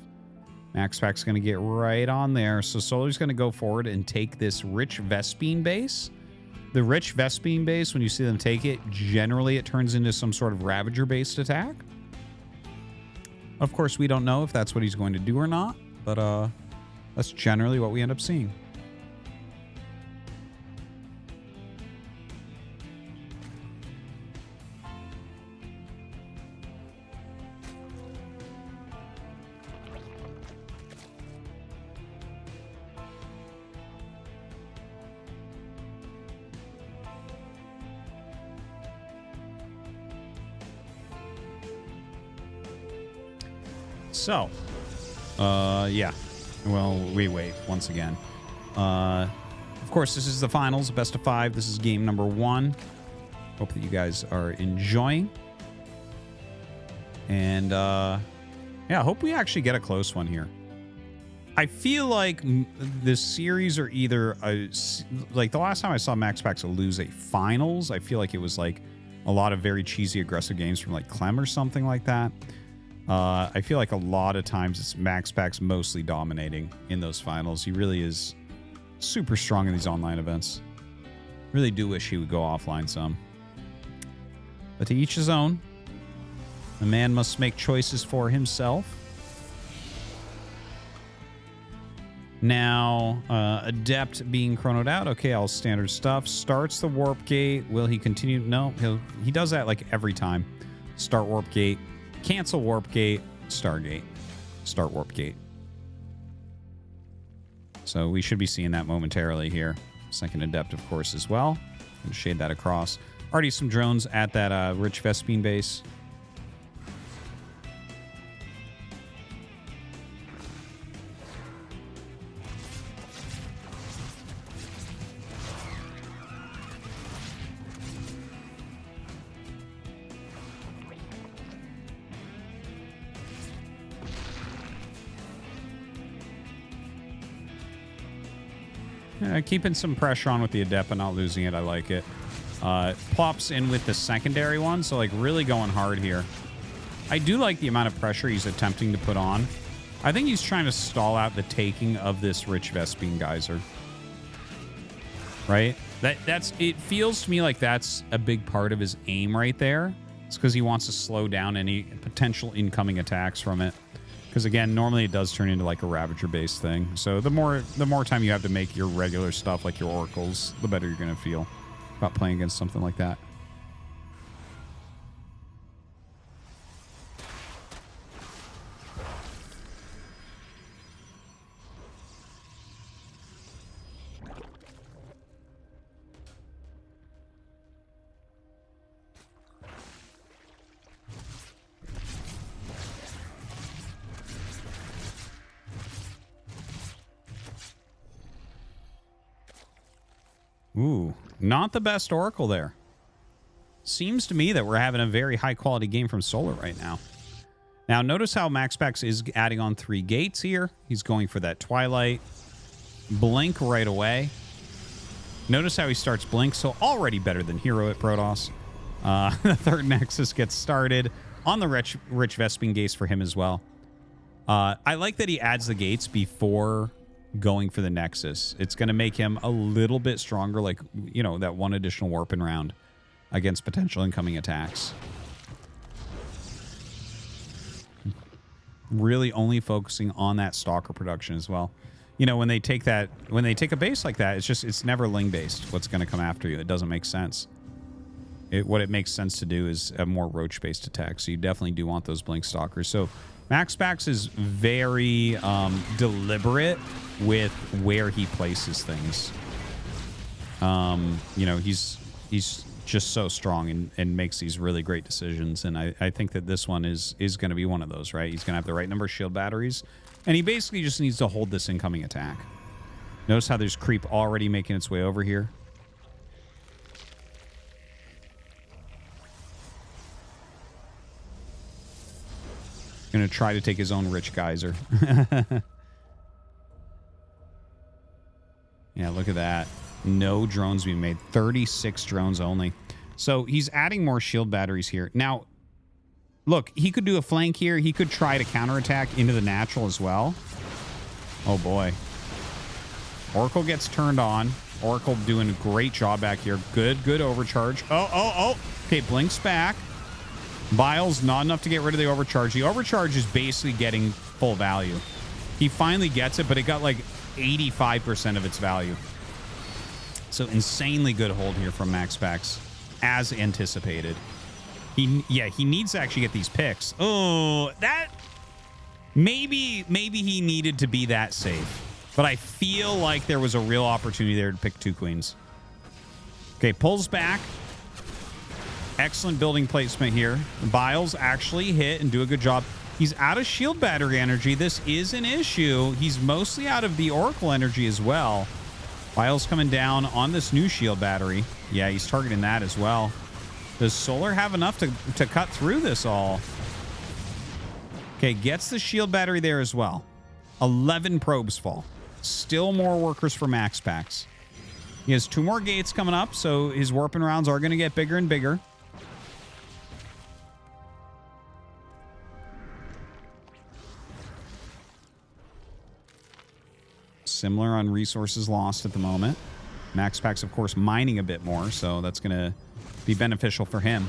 Max Pac's going to get right on there. So Solar's going to go forward and take this Rich Vespine base. The Rich Vespine base, when you see them take it, generally it turns into some sort of Ravager-based attack. Of course, we don't know if that's what he's going to do or not, but that's generally what we end up seeing. So, yeah. Well, we wait once again. Of course, this is the finals, best of 5. This is game number 1. Hope that you guys are enjoying. And, yeah, hope we actually get a close one here. I feel like this series are either, like the last time I saw Max Packs lose a finals, I feel like it was like a lot of very cheesy, aggressive games from like Clem or something like that. I feel like a lot of times it's Max Packs mostly dominating in those finals. He really is super strong in these online events. Really do wish he would go offline some. But to each his own. The man must make choices for himself. Now, Adept being chronoed out. Okay, all standard stuff. Starts the warp gate. Will he continue? No, he does that like every time. Start warp gate. Cancel warp gate, Stargate, start warp gate. So we should be seeing that momentarily here. Second Adept, of course, as well. And shade that across. Already some drones at that Rich Vespine base. Keeping some pressure on with the Adept, but not losing it. I like it. Plops in with the secondary one, so like really going hard here. I do like the amount of pressure he's attempting to put on. I think he's trying to stall out the taking of this Rich Vespine geyser. Right? It feels to me like that's a big part of his aim right there. It's because he wants to slow down any potential incoming attacks from it. Because again, normally it does turn into like a Ravager-based thing. So the more time you have to make your regular stuff, like your oracles, the better you're going to feel about playing against something like that. Ooh, not the best Oracle there. Seems to me that we're having a very high-quality game from Solar right now. Now, notice how Max Packs is adding on 3 gates here. He's going for that Twilight. Blink right away. Notice how he starts Blink, so already better than Hero at Protoss. The third Nexus gets started on the Rich Vespine gates for him as well. I like that he adds the gates before going for the Nexus. It's going to make him a little bit stronger, like, you know, that one additional warping round against potential incoming attacks. Really only focusing on that Stalker production as well. you know, when they take a base like that, it's never Ling based. What's going to come after you? It doesn't make sense. What it makes sense to do is a more roach based attack. So you definitely do want those blink stalkers. So MaxPax is very deliberate with where he places things. You know, he's just so strong and makes these really great decisions. And I think that this one is going to be one of those, right? He's going to have the right number of shield batteries. And he basically just needs to hold this incoming attack. Notice how there's creep already making its way over here. Going to try to take his own rich geyser. Yeah, look at that. No drones being made. 36 drones only. So he's adding more shield batteries here. Now, look, he could do a flank here. He could try to counterattack into the natural as well. Oh, boy. Oracle gets turned on. Oracle doing a great job back here. Good overcharge. Oh. Okay, blinks back. Biles, not enough to get rid of the overcharge. The overcharge is basically getting full value. He finally gets it, but it got like 85% of its value. So insanely good hold here from MaxPax, as anticipated. He needs to actually get these picks. Oh, that... Maybe he needed to be that safe. But I feel like there was a real opportunity there to pick 2 queens. Okay, pulls back. Excellent building placement here. Biles actually hit and do a good job. He's out of shield battery energy. This is an issue. He's mostly out of the Oracle energy as well. Biles coming down on this new shield battery. Yeah, he's targeting that as well. Does Solar have enough to cut through this all? Okay, gets the shield battery there as well. 11 probes fall. Still more workers for MaxPax. He has 2 more gates coming up, so his warping rounds are going to get bigger and bigger. Similar on resources lost at the moment. MaxPax, of course, mining a bit more, so that's going to be beneficial for him.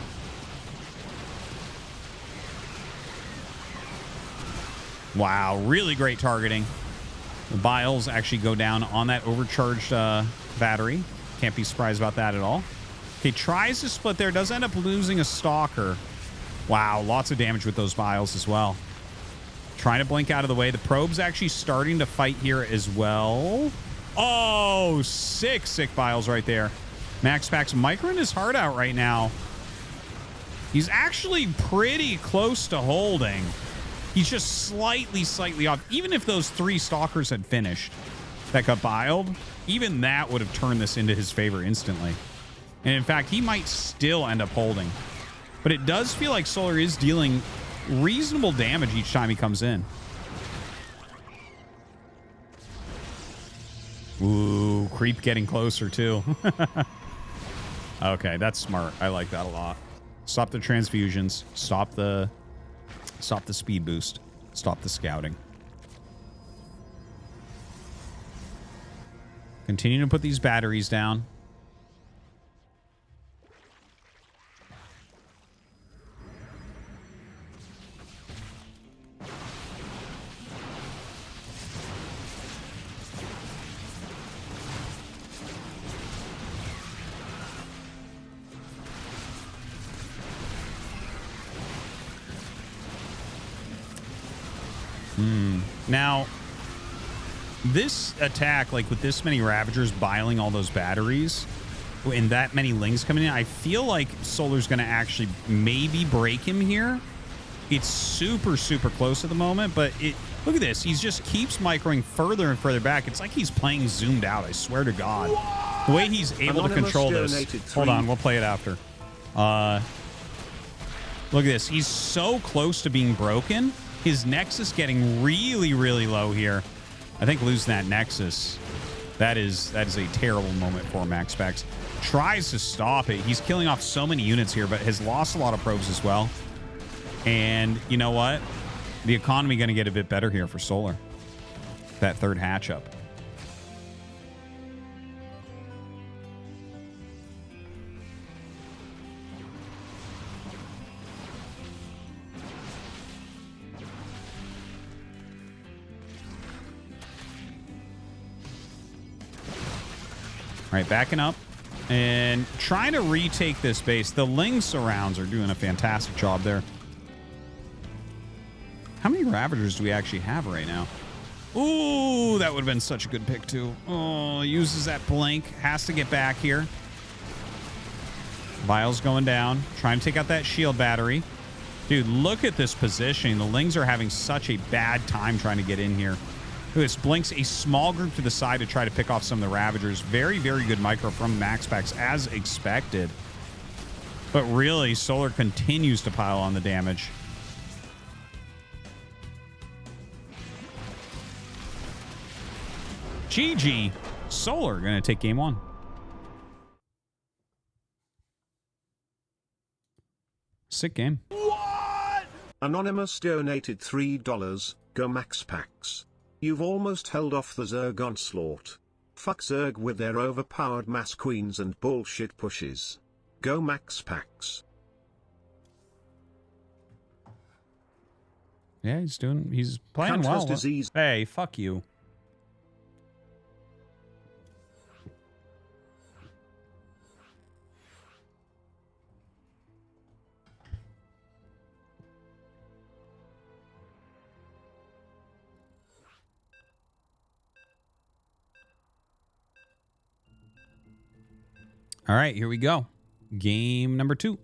Wow, really great targeting. The Biles actually go down on that overcharged battery. Can't be surprised about that at all. Okay, tries to split there. Does end up losing a stalker. Wow, lots of damage with those Biles as well. Trying to blink out of the way. The probe's actually starting to fight here as well. Oh, sick Biles right there. MaxPax microing his heart out right now. He's actually pretty close to holding. He's just slightly off. Even if those 3 stalkers had finished that got biled, even that would have turned this into his favor instantly. And in fact, he might still end up holding. But it does feel like Solar is dealing reasonable damage each time he comes in. Ooh, creep getting closer too. Okay, that's smart. I like that a lot. Stop the transfusions. Stop the speed boost. Stop the scouting. Continue to put these batteries down. Now, this attack, like with this many Ravagers biling all those batteries and that many Lings coming in, I feel like Solar's going to actually maybe break him here. It's super close at the moment, but look at this. He just keeps microing further and further back. It's like he's playing zoomed out, I swear to God. The way he's able to control this. Hold on, we'll play it after. Look at this. He's so close to being broken. His Nexus getting really low here. I think losing that Nexus, that is a terrible moment for MaxPax. Tries to stop it. He's killing off so many units here, but has lost a lot of probes as well. And you know what? The economy going to get a bit better here for Solar. That 3rd hatch up. right, backing up and trying to retake this base. The Ling surrounds are doing a fantastic job there. How many Ravagers do we actually have right now? Ooh, that would have been such a good pick, too. Oh, uses that blink. Has to get back here. Vile's going down. Trying to take out that shield battery. Dude, look at this positioning. The Lings are having such a bad time trying to get in here. This blinks a small group to the side to try to pick off some of the Ravagers. Very, very good micro from MaxPax as expected. But really, Solar continues to pile on the damage. GG. Solar going to take game one. Sick game. What? Anonymous donated $3. Go Max Packs. You've almost held off the Zerg onslaught. Fuck Zerg with their overpowered mass queens and bullshit pushes. Go Max Packs. Yeah, he's playing well. Disease. Hey, fuck you. All right, here we go. Game number 2.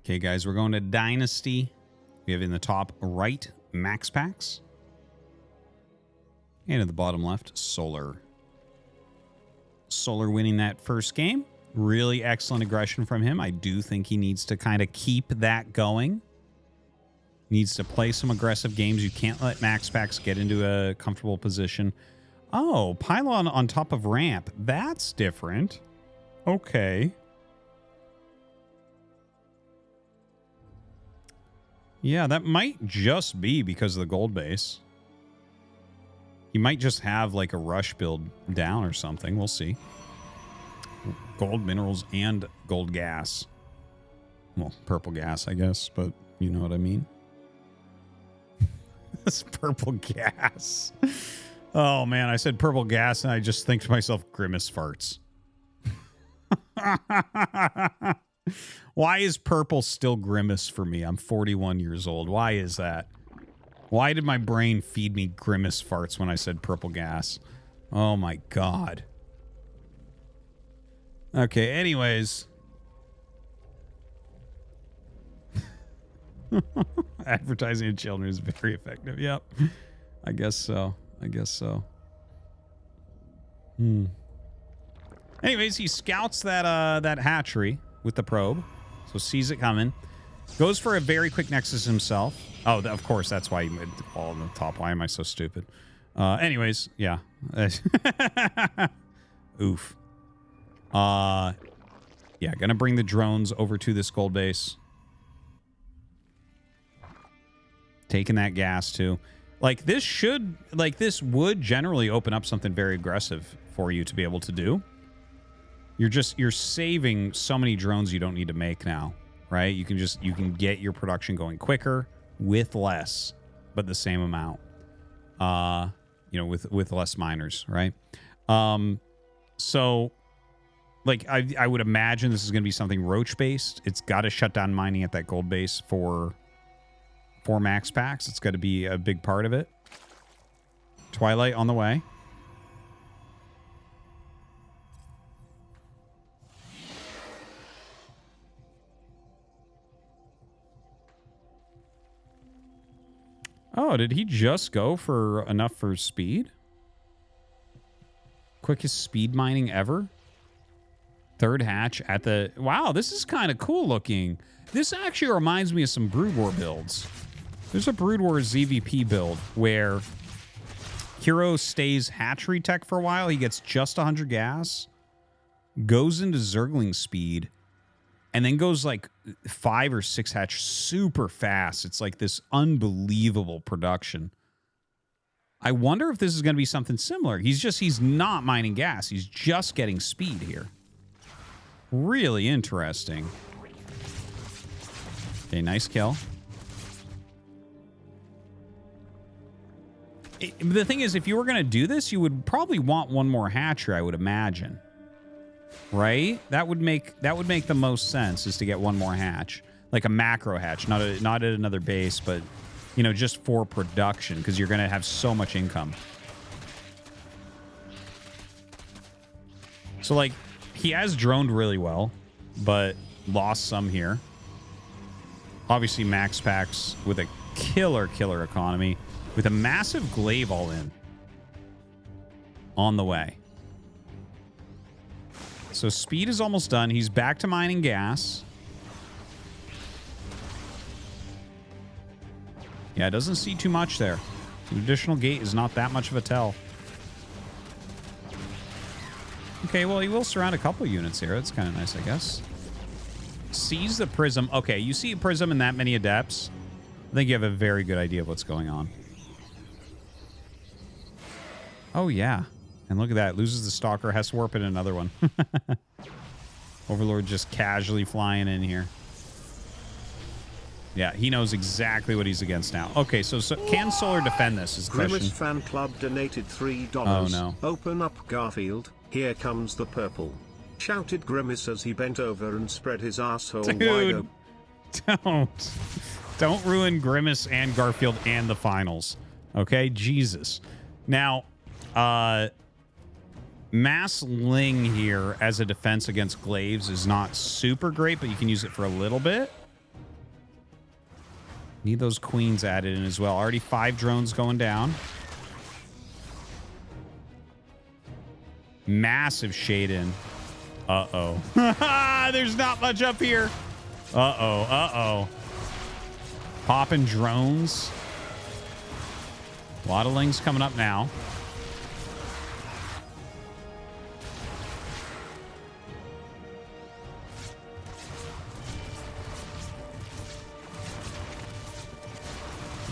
Okay, guys, we're going to Dynasty. We have in the top right, Max Packs. And at the bottom left, Solar. Solar winning that first game. Really excellent aggression from him. I do think he needs to kind of keep that going. Needs to play some aggressive games. You can't let Max Packs get into a comfortable position. Oh, pylon on top of ramp. That's different. Okay. Yeah, that might just be because of the gold base. He might just have like a rush build down or something. We'll see. Gold minerals and gold gas. Well, purple gas, I guess, but you know what I mean. This purple gas. Oh, man, I said purple gas, and I just think to myself, Grimace farts. Why is purple still Grimace for me? I'm 41 years old. Why is that? Why did my brain feed me Grimace farts when I said purple gas? Oh, my God. Okay, anyways. Advertising to children is very effective. Yep. I guess so. I guess so. Anyways, he scouts that hatchery with the probe. So sees it coming. Goes for a very quick Nexus himself. Oh, of course, that's why he made the ball on the top. Why am I so stupid? Anyways, yeah. Oof. Yeah, gonna bring the drones over to this gold base. Taking that gas, too. Like, this would generally open up something very aggressive for you to be able to do. You're saving so many drones you don't need to make now, right? You can get your production going quicker with less, but the same amount. With less miners, right? So, like, I would imagine this is going to be something roach based. It's got to shut down mining at that gold base for Max Packs. It's got to be a big part of it. Twilight on the way. Oh, did he just go for enough for speed? Quickest speed mining ever? Third hatch at the... Wow, this is kind of cool looking. This actually reminds me of some Brood War builds. There's a Brood War ZVP build where Hero stays hatchery tech for a while. He gets just 100 gas, goes into Zergling speed, and then goes like 5 or 6 hatch super fast. It's like this unbelievable production. I wonder if this is going to be something similar. He's not mining gas. He's just getting speed here. Really interesting. Okay, nice kill. The thing is, if you were going to do this, you would probably want one more hatchery, I would imagine. Right? That would make the most sense, is to get one more hatch. Like a macro hatch, not at another base, but, you know, just for production, because you're going to have so much income. So, like, he has droned really well, but lost some here. Obviously, Max Packs with a killer economy, with a massive glaive all in. On the way. So speed is almost done. He's back to mining gas. Yeah, doesn't see too much there. The additional gate is not that much of a tell. Okay, well, he will surround a couple units here. That's kind of nice, I guess. Sees the prism. Okay, you see a prism in that many adepts. I think you have a very good idea of what's going on. Oh, yeah. And look at that. Loses the stalker. Has to warp in another one. Overlord just casually flying in here. Yeah, he knows exactly what he's against now. Okay, so can Solar defend this is the question. Grimace Fan Club donated $3. Oh, no. Open up, Garfield. Here comes the purple. Shouted Grimace as he bent over and spread his asshole wide open. Don't ruin Grimace and Garfield and the finals. Okay? Jesus. Now, Mass Ling here as a defense against glaives is not super great, but you can use it for a little bit. Need those queens added in as well. Already 5 drones going down. Massive shade in. Uh-oh. There's not much up here. Uh-oh. Popping drones. A lot of lings coming up now.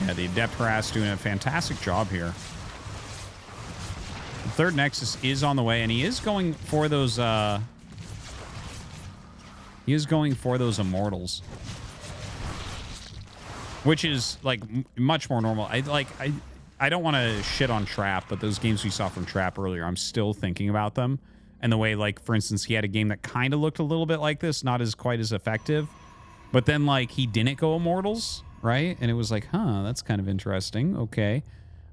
Yeah, the Adept Harass doing a fantastic job here. The third Nexus is on the way, and he is going for those immortals. Which is like much more normal. I don't want to shit on Trap, but those games we saw from Trap earlier, I'm still thinking about them. And the way, like, for instance, he had a game that kind of looked a little bit like this, not as quite as effective. But then, like, he didn't go immortals. Right? And it was like, huh, that's kind of interesting. Okay.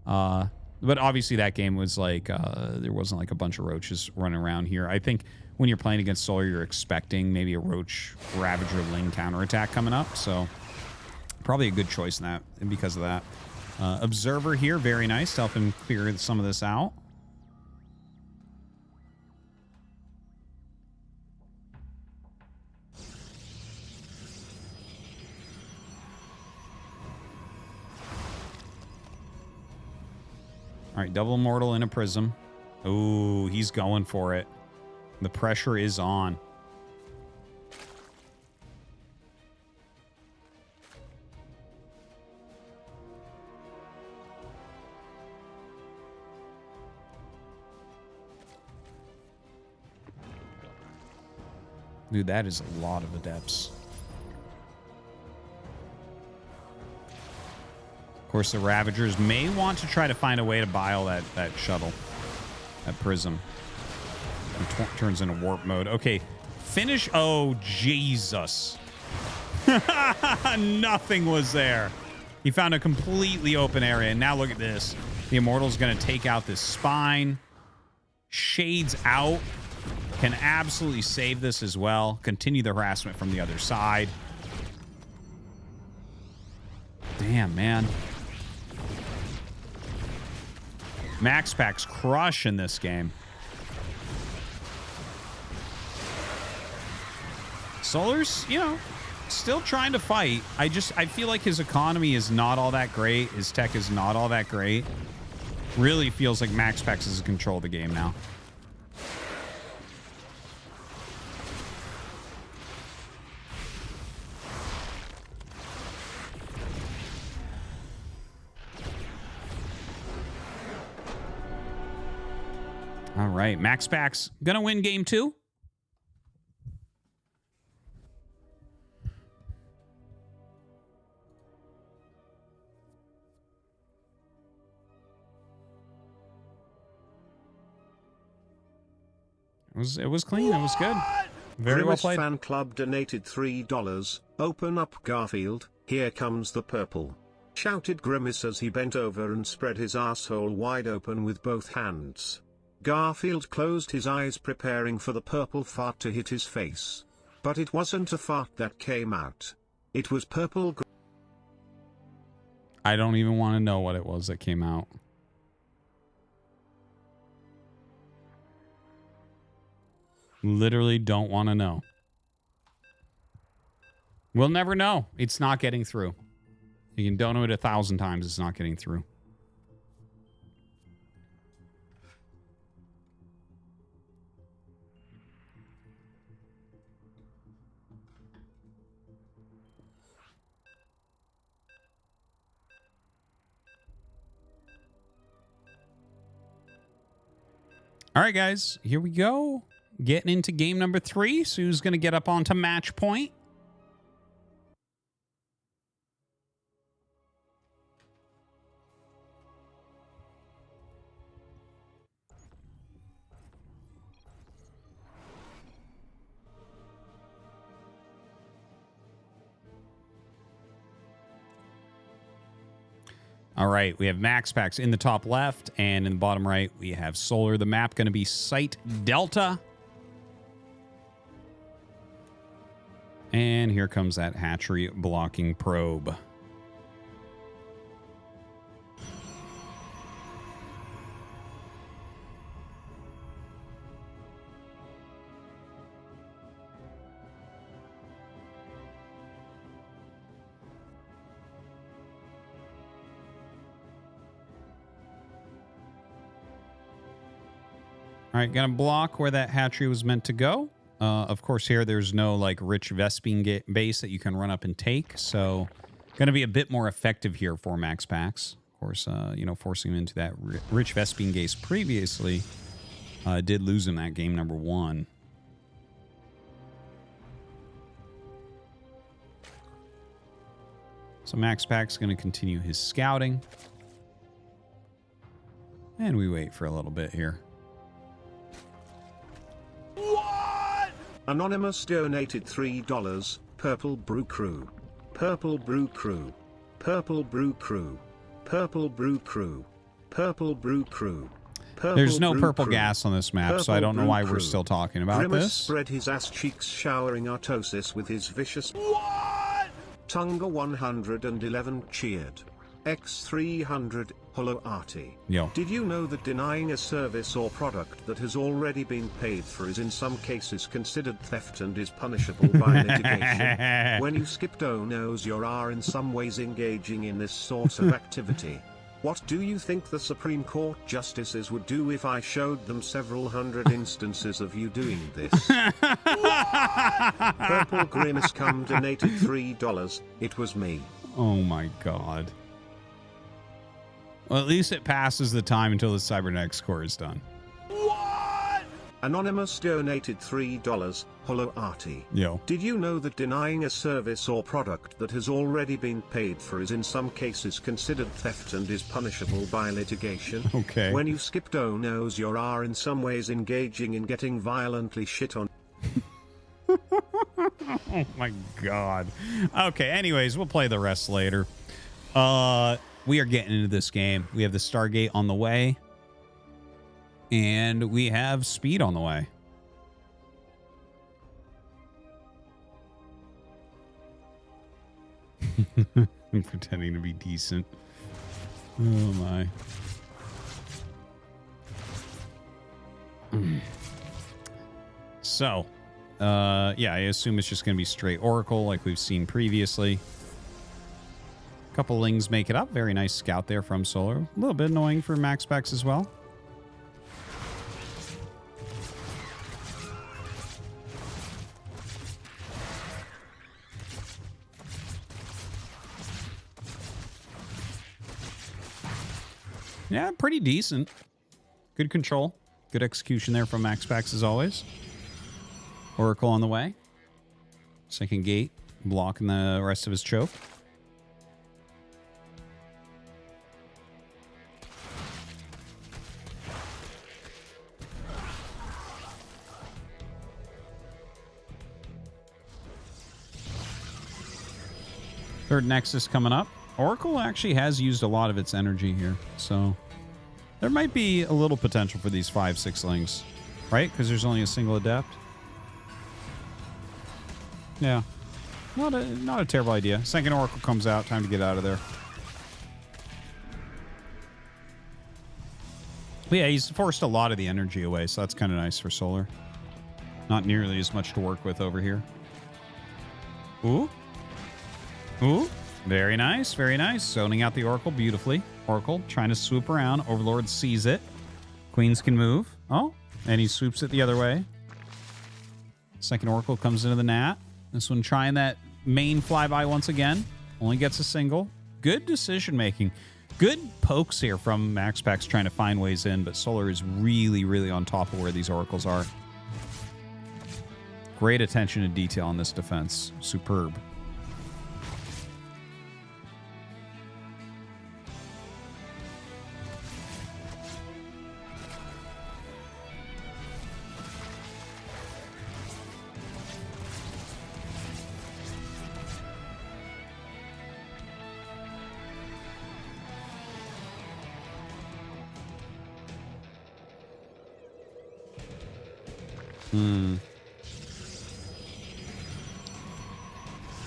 But obviously that game was like, there wasn't like a bunch of roaches running around here. I think when you're playing against Solar, you're expecting maybe a Roach Ravager Ling counterattack coming up. So probably a good choice in that, and because of that. Observer here, very nice to help him clear some of this out. All right, double immortal in a prism. Ooh, he's going for it. The pressure is on. Dude, that is a lot of adepts. Of course, the Ravagers may want to try to find a way to bile that shuttle, that prism. It turns into warp mode. Okay, finish. Oh, Jesus. Nothing was there. He found a completely open area. And now look at this. The Immortal's going to take out this spine. Shades out. Can absolutely save this as well. Continue the harassment from the other side. Damn, man. Max Packs crushing this game. Solar's, you know, still trying to fight. I feel like his economy is not all that great. His tech is not all that great. Really feels like Max Packs is in control of the game now. All right, Max Packs gonna win game 2. It was clean. It was good. Very well played. Fan Club donated $3. Open up, Garfield. Here comes the purple. Shouted Grimace as he bent over and spread his asshole wide open with both hands. Garfield closed his eyes preparing for the purple fart to hit his face. But it wasn't a fart that came out. It was purple. I don't even want to know what it was that came out. Literally don't want to know. We'll never know. It's not getting through. You can donate 1,000 times. It's not getting through. All right, guys. Here we go. Getting into game number 3. So who's going to get up onto match point? All right, we have Max Packs in the top left, and in the bottom right, we have Solar. The map going to be Site Delta. And here comes that hatchery blocking probe. All right, gonna block where that hatchery was meant to go. Of course, here there's no like rich Vespene base that you can run up and take, so gonna be a bit more effective here for Max Packs. Of course, you know, forcing him into that rich Vespene base previously did lose him that game number 1. So Max Packs gonna continue his scouting, and we wait for a little bit here. Anonymous donated $3. Purple Brew Crew. Purple Brew Crew. Purple Brew Crew. Purple Brew Crew. Purple Brew Crew. There's no purple gas on this map, so I don't know why we're still talking about Grimace this. Spread his ass cheeks, showering Artosis with his vicious Tunga 111 cheered. X300 Hello Artie. Yo. Did you know that denying a service or product that has already been paid for is in some cases considered theft and is punishable by litigation? When you skip donos, you are in some ways engaging in this sort of activity. What do you think the Supreme Court justices would do if I showed them several hundred instances of you doing this? Purple Grimace Cum donated $3. It was me. Oh my god. Well, at least it passes the time until the cybernetics core is done. Anonymous donated $3. Hello Artie. Yo. Did you know that denying a service or product that has already been paid for is in some cases considered theft and is punishable by litigation? Okay. When you skip donos, you are in some ways engaging in getting violently shit on. Oh my god. Okay, anyways, we'll play the rest later. We are getting into this game. We have the Stargate on the way. And we have speed on the way. I'm pretending to be decent. Oh my. So, yeah, I assume it's just going to be straight Oracle like we've seen previously. Couple Lings make it up. Very nice scout there from Solar. A little bit annoying for Max Packs as well. Yeah, pretty decent. Good control. Good execution there from MaxPax as always. Oracle on the way. Second gate, blocking the rest of his choke. Third Nexus coming up. Oracle actually has used a lot of its energy here, so there might be a little potential for these 5-6 links, right? Because there's only a single Adept. Yeah, not a terrible idea. Second Oracle comes out, time to get out of there. But yeah, he's forced a lot of the energy away, so that's kind of nice for Solar. Not nearly as much to work with over here. Ooh. Ooh. Very nice, very nice. Zoning out the Oracle beautifully. Oracle trying to swoop around. Overlord sees it. Queens can move. Oh, and he swoops it the other way. Second Oracle comes into the Nat. This one trying that main flyby once again. Only gets a single. Good decision making. Good pokes here from MaxPax trying to find ways in, but Solar is really, really on top of where these Oracles are. Great attention to detail on this defense. Superb.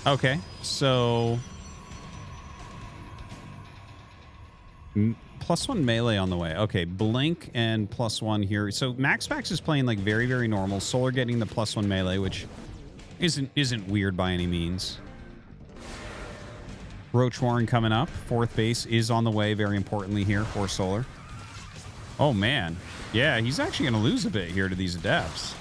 Okay, so +1 melee on the way. Okay, blink and +1 here. So MaxPax is playing like very, very normal. Solar getting the +1 melee, which isn't weird by any means. Roach Warren coming up. Fourth base is on the way, very importantly here for Solar. Oh man, yeah, he's actually going to lose a bit here to these Adepts.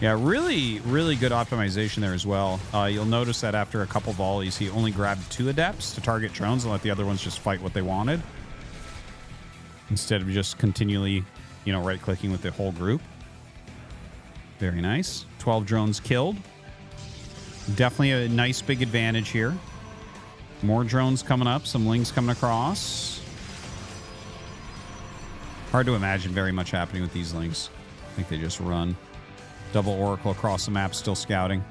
Yeah, really, really good optimization there as well. You'll notice that after a couple volleys, he only grabbed 2 Adepts to target drones and let the other ones just fight what they wanted. Instead of just continually, you know, right-clicking with the whole group. Very nice. 12 drones killed. Definitely a nice big advantage here. More drones coming up. Some lings coming across. Hard to imagine very much happening with these lings. I think they just run. Double Oracle across the map, still scouting.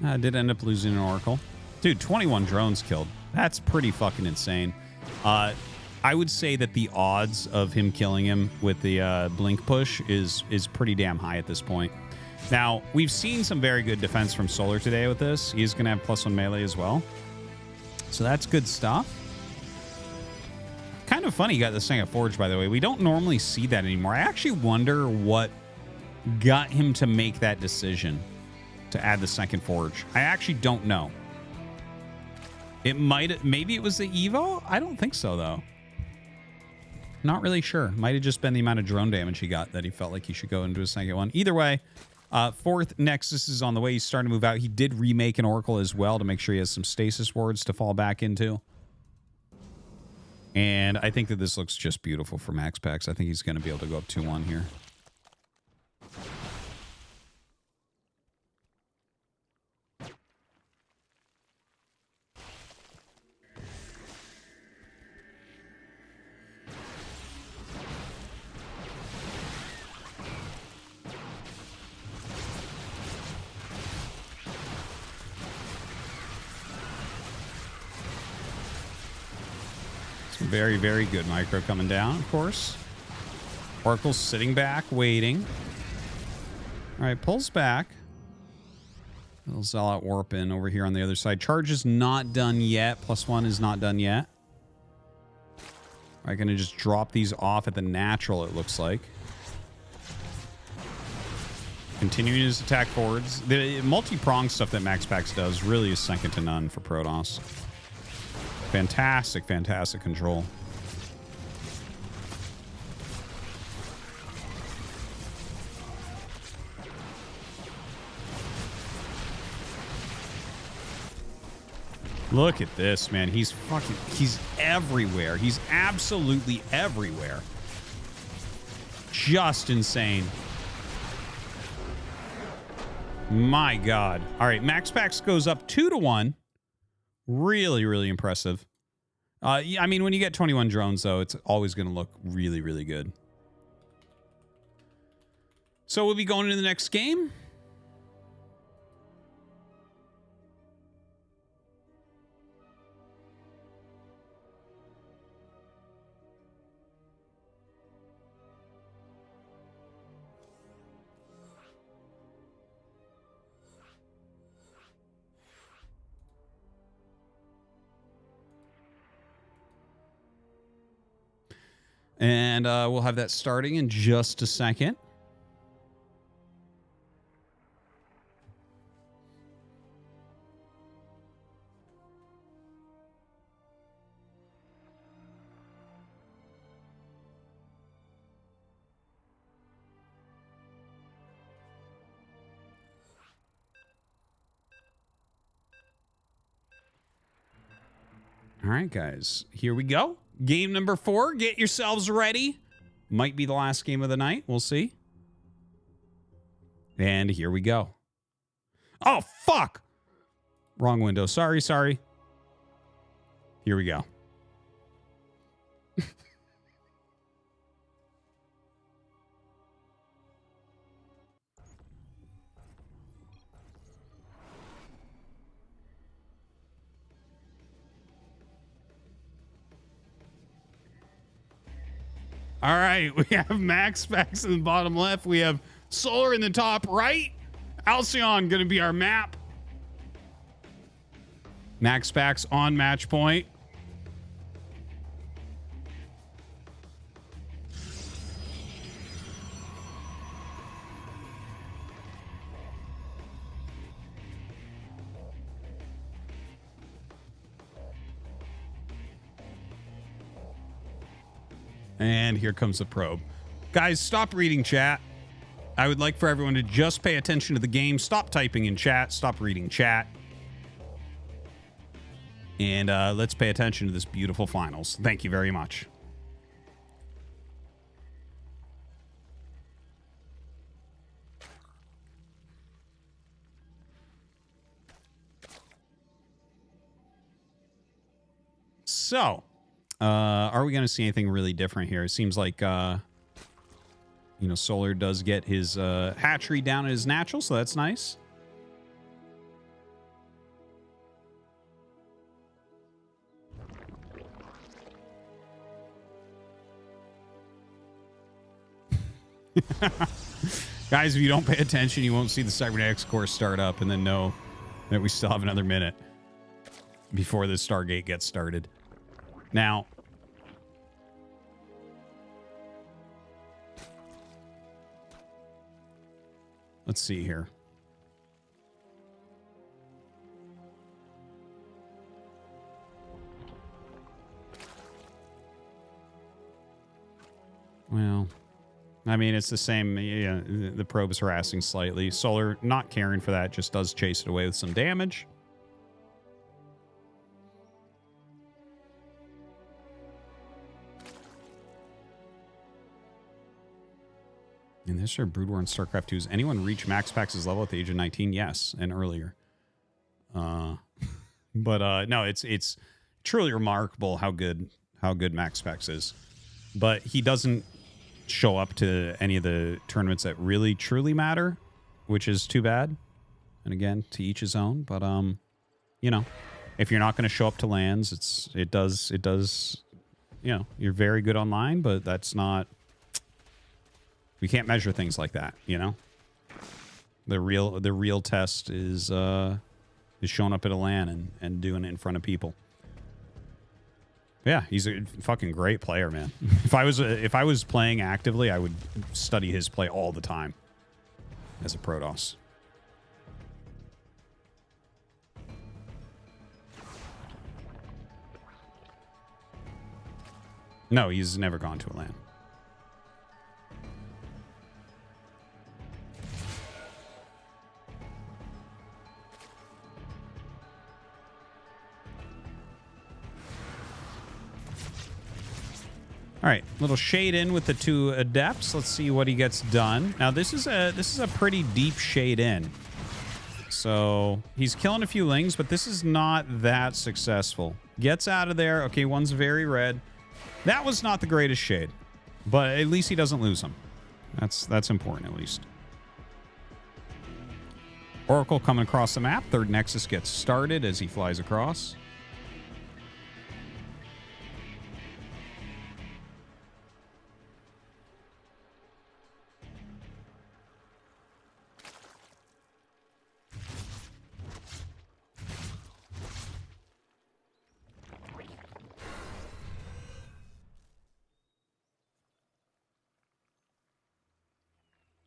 I did end up losing an Oracle. Dude, 21 drones killed. That's pretty fucking insane. I would say that the odds of him killing him with the blink push is pretty damn high at this point. Now, we've seen some very good defense from Solar today with this. He's going to have +1 melee as well. So that's good stuff. Kind of funny he got this thing at Forge, by the way. We don't normally see that anymore. I actually wonder what got him to make that decision to add the second Forge. I actually don't know. Maybe it was the Evo? I don't think so, though. Not really sure. Might have just been the amount of drone damage he got that he felt like he should go into a second one. Either way, fourth Nexus is on the way. He's starting to move out. He did remake an Oracle as well to make sure he has some stasis wards to fall back into. And I think that this looks just beautiful for MaxPax. I think he's going to be able to go up 2-1 here. Very, very good micro coming down, of course. Oracle's sitting back, waiting. All right, pulls back. Little Zealot warp in over here on the other side. Charge is not done yet. +1 is not done yet. All right, going to just drop these off at the natural, it looks like. Continuing his attack forwards. The multi-pronged stuff that MaxPax does really is second to none for Protoss. Fantastic, fantastic control. Look at this, man. He's everywhere. He's absolutely everywhere. Just insane. My God. All right, MaxPax goes up 2-1. Really, really impressive. I mean, when you get 21 drones, though, it's always going to look really, really good. So we'll be going into the next game. And we'll have that starting in just a second. All right, guys, here we go. Game number 4. Get yourselves ready. Might be the last game of the night. We'll see. And here we go. Oh, fuck. Wrong window. Sorry. Here we go. All right, we have MaxPax in the bottom left. We have Solar in the top right. Alcyon going to be our map. MaxPax on match point. And here comes the probe. Guys, stop reading chat. I would like for everyone to just pay attention to the game. Stop typing in chat. Stop reading chat. And let's pay attention to this beautiful finals. Thank you very much. So, are we going to see anything really different here? It seems like, Solar does get his hatchery down at his natural, so that's nice. Guys, if you don't pay attention, you won't see the cybernetics core start up and then know that we still have another minute before the Stargate gets started. Now, let's see here. Well, I mean, it's the same. Yeah, the probe is harassing slightly. Solar, not caring for that, just does chase it away with some damage. And this are Brood War and StarCraft 2. Has anyone reached MaxPax's level at the age of 19? Yes, and earlier. No, it's truly remarkable how good MaxPax is. But he doesn't show up to any of the tournaments that really truly matter, which is too bad. And again, to each his own. But if you're not going to show up to LANs, it does. You're very good online, but that's not. We can't measure things like that, The real test is showing up at a LAN and doing it in front of people. Yeah, he's a fucking great player, man. If I was playing actively, I would study his play all the time. as a Protoss. No, he's never gone to a LAN. All right, little shade in with the 2 adepts. Let's see what he gets done. Now this is a pretty deep shade in. So he's killing a few lings, but this is not that successful. Gets out of there. Okay, one's very red. That was not the greatest shade, but at least he doesn't lose them. That's important, at least. Oracle coming across the map. Third Nexus gets started as he flies across.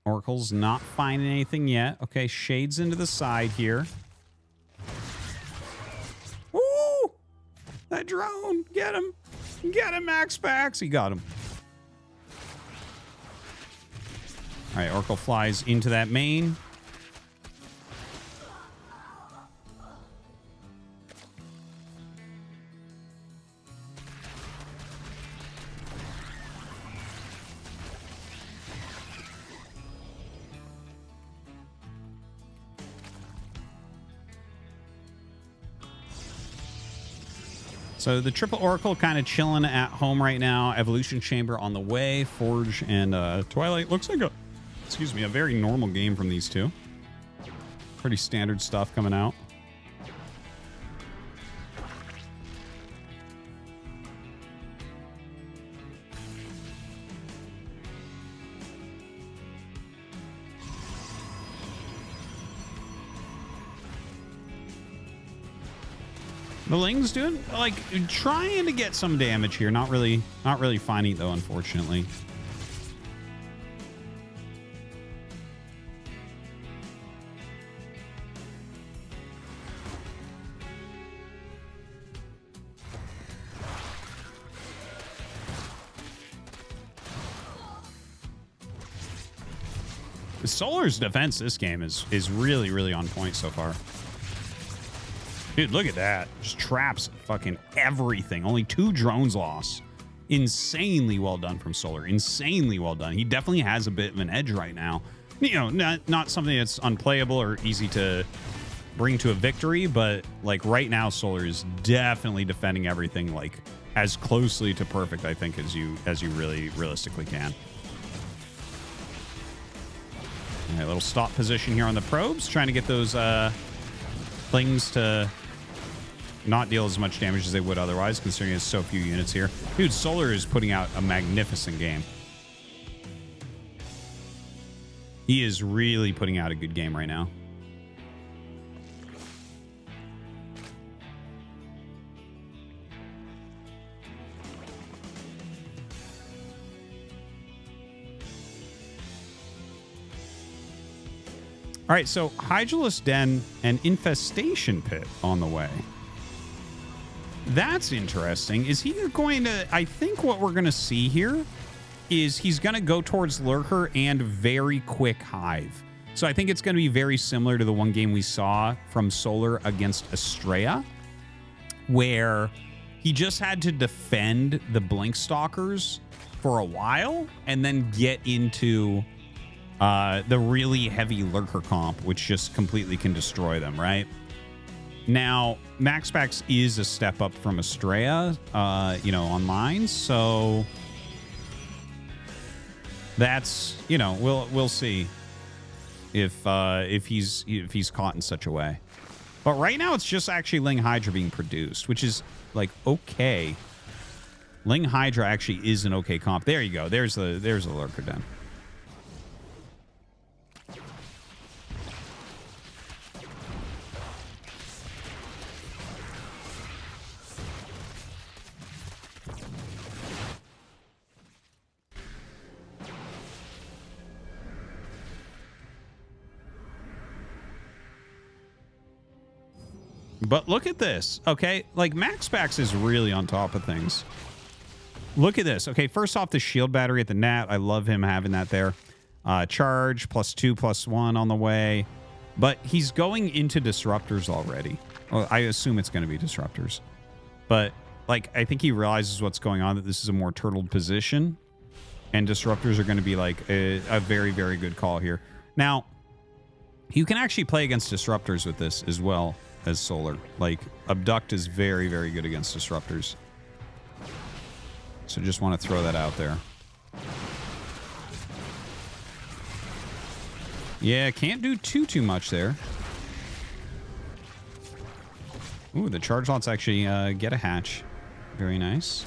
Oracle's not finding anything yet. Okay, shades into the side here. Woo! That drone! Get him! Get him, Max Pax! He got him. All right, Oracle flies into that main. So the triple Oracle kind of chilling at home right now. Evolution Chamber on the way. Forge and Twilight. Looks like a very normal game from these two. Pretty standard stuff coming out. The Ling's doing, like, trying to get some damage here. Not really finding it, though, unfortunately. Solar's defense this game is really, really on point so far. Dude, look at that. Just traps fucking everything. Only 2 drones lost. Insanely well done from Solar. Insanely well done. He definitely has a bit of an edge right now. You know, not something that's unplayable or easy to bring to a victory, but like right now, Solar is definitely defending everything like as closely to perfect, I think, as you really realistically can. All right, little stop position here on the probes, trying to get those things to not deal as much damage as they would otherwise, considering there's so few units here. Dude, Solar is putting out a magnificent game. He is really putting out a good game right now. All right, so Hydralus Den and Infestation Pit on the way. That's interesting. Is he going to... I think what we're going to see here is he's going to go towards Lurker and very quick Hive. So I think it's going to be very similar to the one game we saw from Solar against Estrella, where he just had to defend the Blink Stalkers for a while and then get into the really heavy Lurker comp, which just completely can destroy them, right? Now, Max Pax is a step up from Estrella, online, so that's, we'll see if he's caught in such a way. But right now, it's just actually Ling Hydra being produced, which is like okay. Ling Hydra actually is an okay comp. There you go. There's the Lurker Den. But look at this, okay? Like, MaxPax is really on top of things. Look at this. Okay, first off, the shield battery at the net. I love him having that there. Charge, +2/+1 on the way. But he's going into disruptors already. Well, I assume it's going to be disruptors. But, like, I think he realizes what's going on, that this is a more turtled position. And disruptors are going to be, like, a very, very good call here. Now, you can actually play against disruptors with this as well as solar. Like, Abduct is very, very good against disruptors. So just want to throw that out there. Yeah, can't do too much there. Ooh, the charge lots actually get a hatch. Very nice.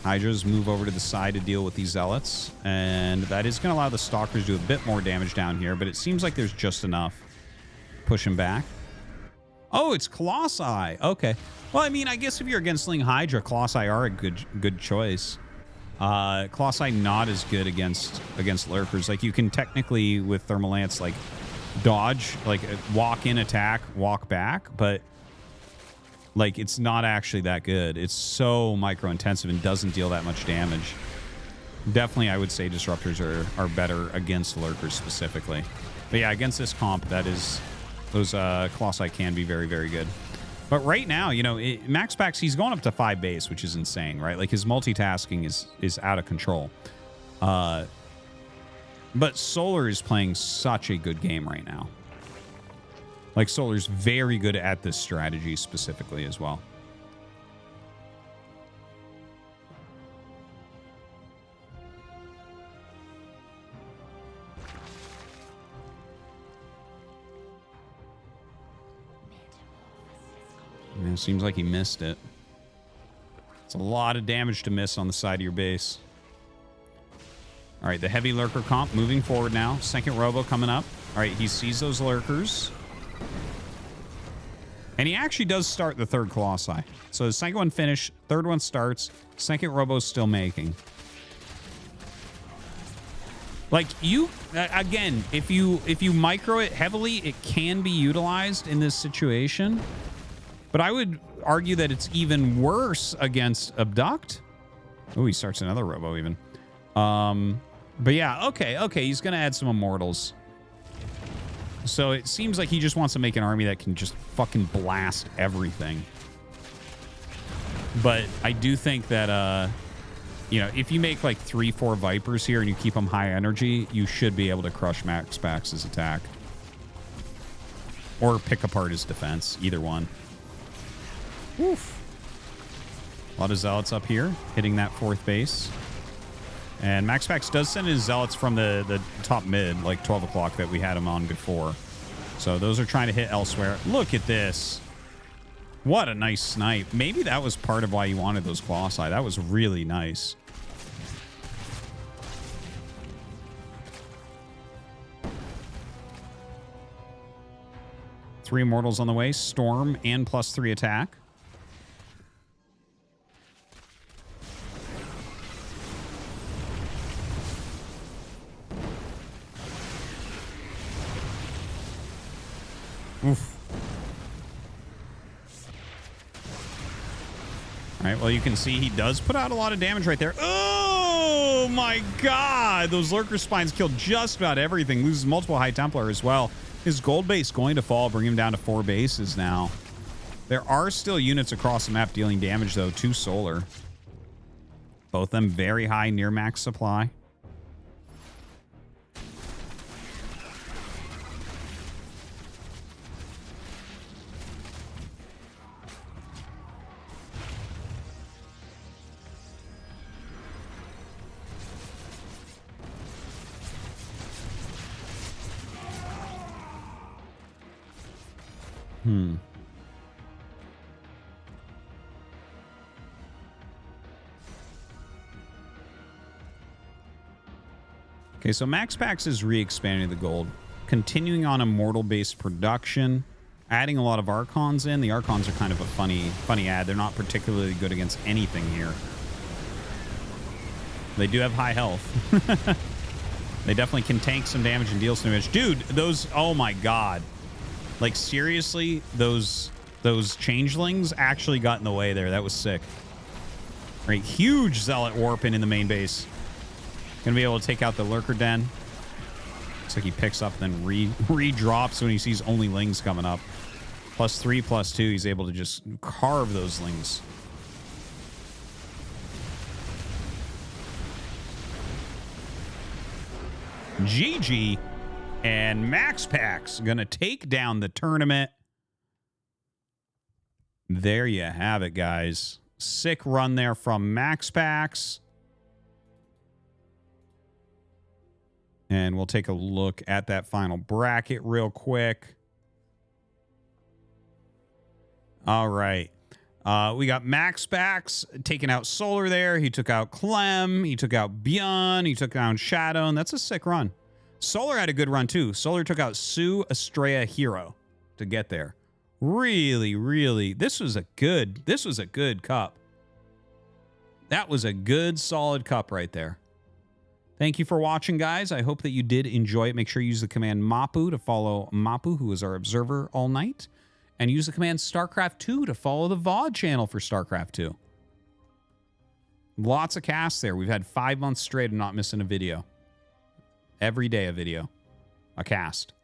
Hydras move over to the side to deal with these zealots. And that is going to allow the stalkers to do a bit more damage down here. But it seems like there's just enough. Push him back. Oh, it's Colossi. Okay. Well, I mean, I guess if you're against Sling Hydra, Colossi are a good choice. Colossi not as good against lurkers. Like, you can technically, with Thermal Lance, like, dodge, like, walk in, attack, walk back, but, like, it's not actually that good. It's so micro-intensive and doesn't deal that much damage. Definitely, I would say disruptors are better against lurkers specifically. But yeah, against this comp, that is... Those Colossi can be very, very good. But right now, you know, MaxPax, he's going up to 5 base, which is insane, right? Like, his multitasking is out of control. But Solar is playing such a good game right now. Like, Solar's very good at this strategy specifically as well. It seems like he missed it. It's a lot of damage to miss on the side of your base. All right, the heavy lurker comp moving forward now. Second robo coming up. All right, he sees those lurkers. And he actually does start the third Colossi. So the second one finished, third one starts, second robo's still making. Like, you, again, if you micro it heavily, it can be utilized in this situation. But I would argue that it's even worse against Abduct. Oh, he starts another robo even. But yeah, okay, he's going to add some Immortals. So it seems like he just wants to make an army that can just fucking blast everything. But I do think that, you know, if you make like 3-4 Vipers here and you keep them high energy, you should be able to crush MaxPax's attack. Or pick apart his defense, either one. Oof. A lot of Zealots up here, hitting that fourth base. And MaxPax does send his Zealots from the top mid, like 12 o'clock that we had him on before. So those are trying to hit elsewhere. Look at this. What a nice snipe. Maybe that was part of why you wanted those Colossi. That was really nice. Three Immortals on the way. Storm and +3 attack. Oof. All right, well, you can see he does put out a lot of damage right there. Oh, my God. Those Lurker Spines killed just about everything. Loses multiple High Templar as well. His gold base going to fall, bring him down to 4 bases now. There are still units across the map dealing damage, though, to Solar. Both of them very high near max supply. Okay, so MaxPax is re-expanding the gold, continuing on Immortal-based production, adding a lot of Archons in. The Archons are kind of a funny add. They're not particularly good against anything here. They do have high health. They definitely can tank some damage and deal some damage. Dude, those, oh my God. Like, seriously, those changelings actually got in the way there. That was sick. Right, huge Zealot warping in the main base. Gonna be able to take out the Lurker Den. Looks like he picks up and then re-drops when he sees only lings coming up. +3, +2, he's able to just carve those lings. GG and Max Pax gonna take down the tournament. There you have it, guys. Sick run there from Max Pax. And we'll take a look at that final bracket real quick. All right. We got Max Pax taking out Solar there. He took out Clem. He took out Beyond. He took down Shadow. And that's a sick run. Solar had a good run, too. Solar took out Sue, Estrella, Hero to get there. Really, really, this was a good cup. That was a good, solid cup right there. Thank you for watching, guys. I hope that you did enjoy it. Make sure you use the command Mapu to follow Mapu, who is our observer all night. And use the command StarCraft 2 to follow the VOD channel for StarCraft 2. Lots of casts there. We've had 5 months straight of not missing a video. Every day a video. A cast.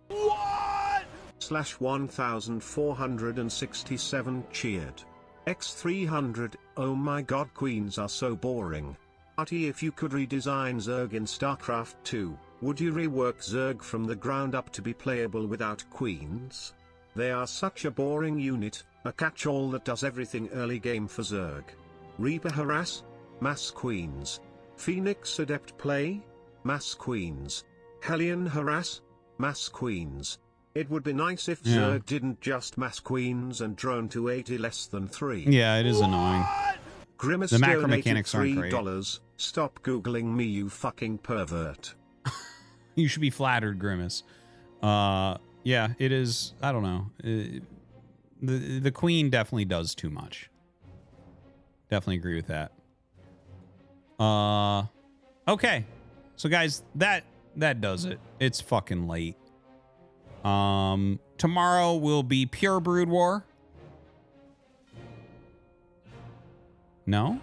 /1467 cheered. X300, oh my god, queens are so boring. Artie, if you could redesign Zerg in StarCraft 2, would you rework Zerg from the ground up to be playable without queens? They are such a boring unit, a catch-all that does everything early game for Zerg. Reaper harass? Mass queens. Phoenix adept play? Mass queens. Hellion harass? Mass queens. It would be nice if Zerg didn't just mass queens and drone to 80 less than 3. Yeah, it is annoying. Grimace the macro donated mechanics aren't $3. great. Stop Googling me, you fucking pervert. You should be flattered, Grimace. Yeah, it is. I don't know. The queen definitely does too much. Definitely agree with that. Okay. So guys, that does it. It's fucking late. Tomorrow will be pure Brood War. No?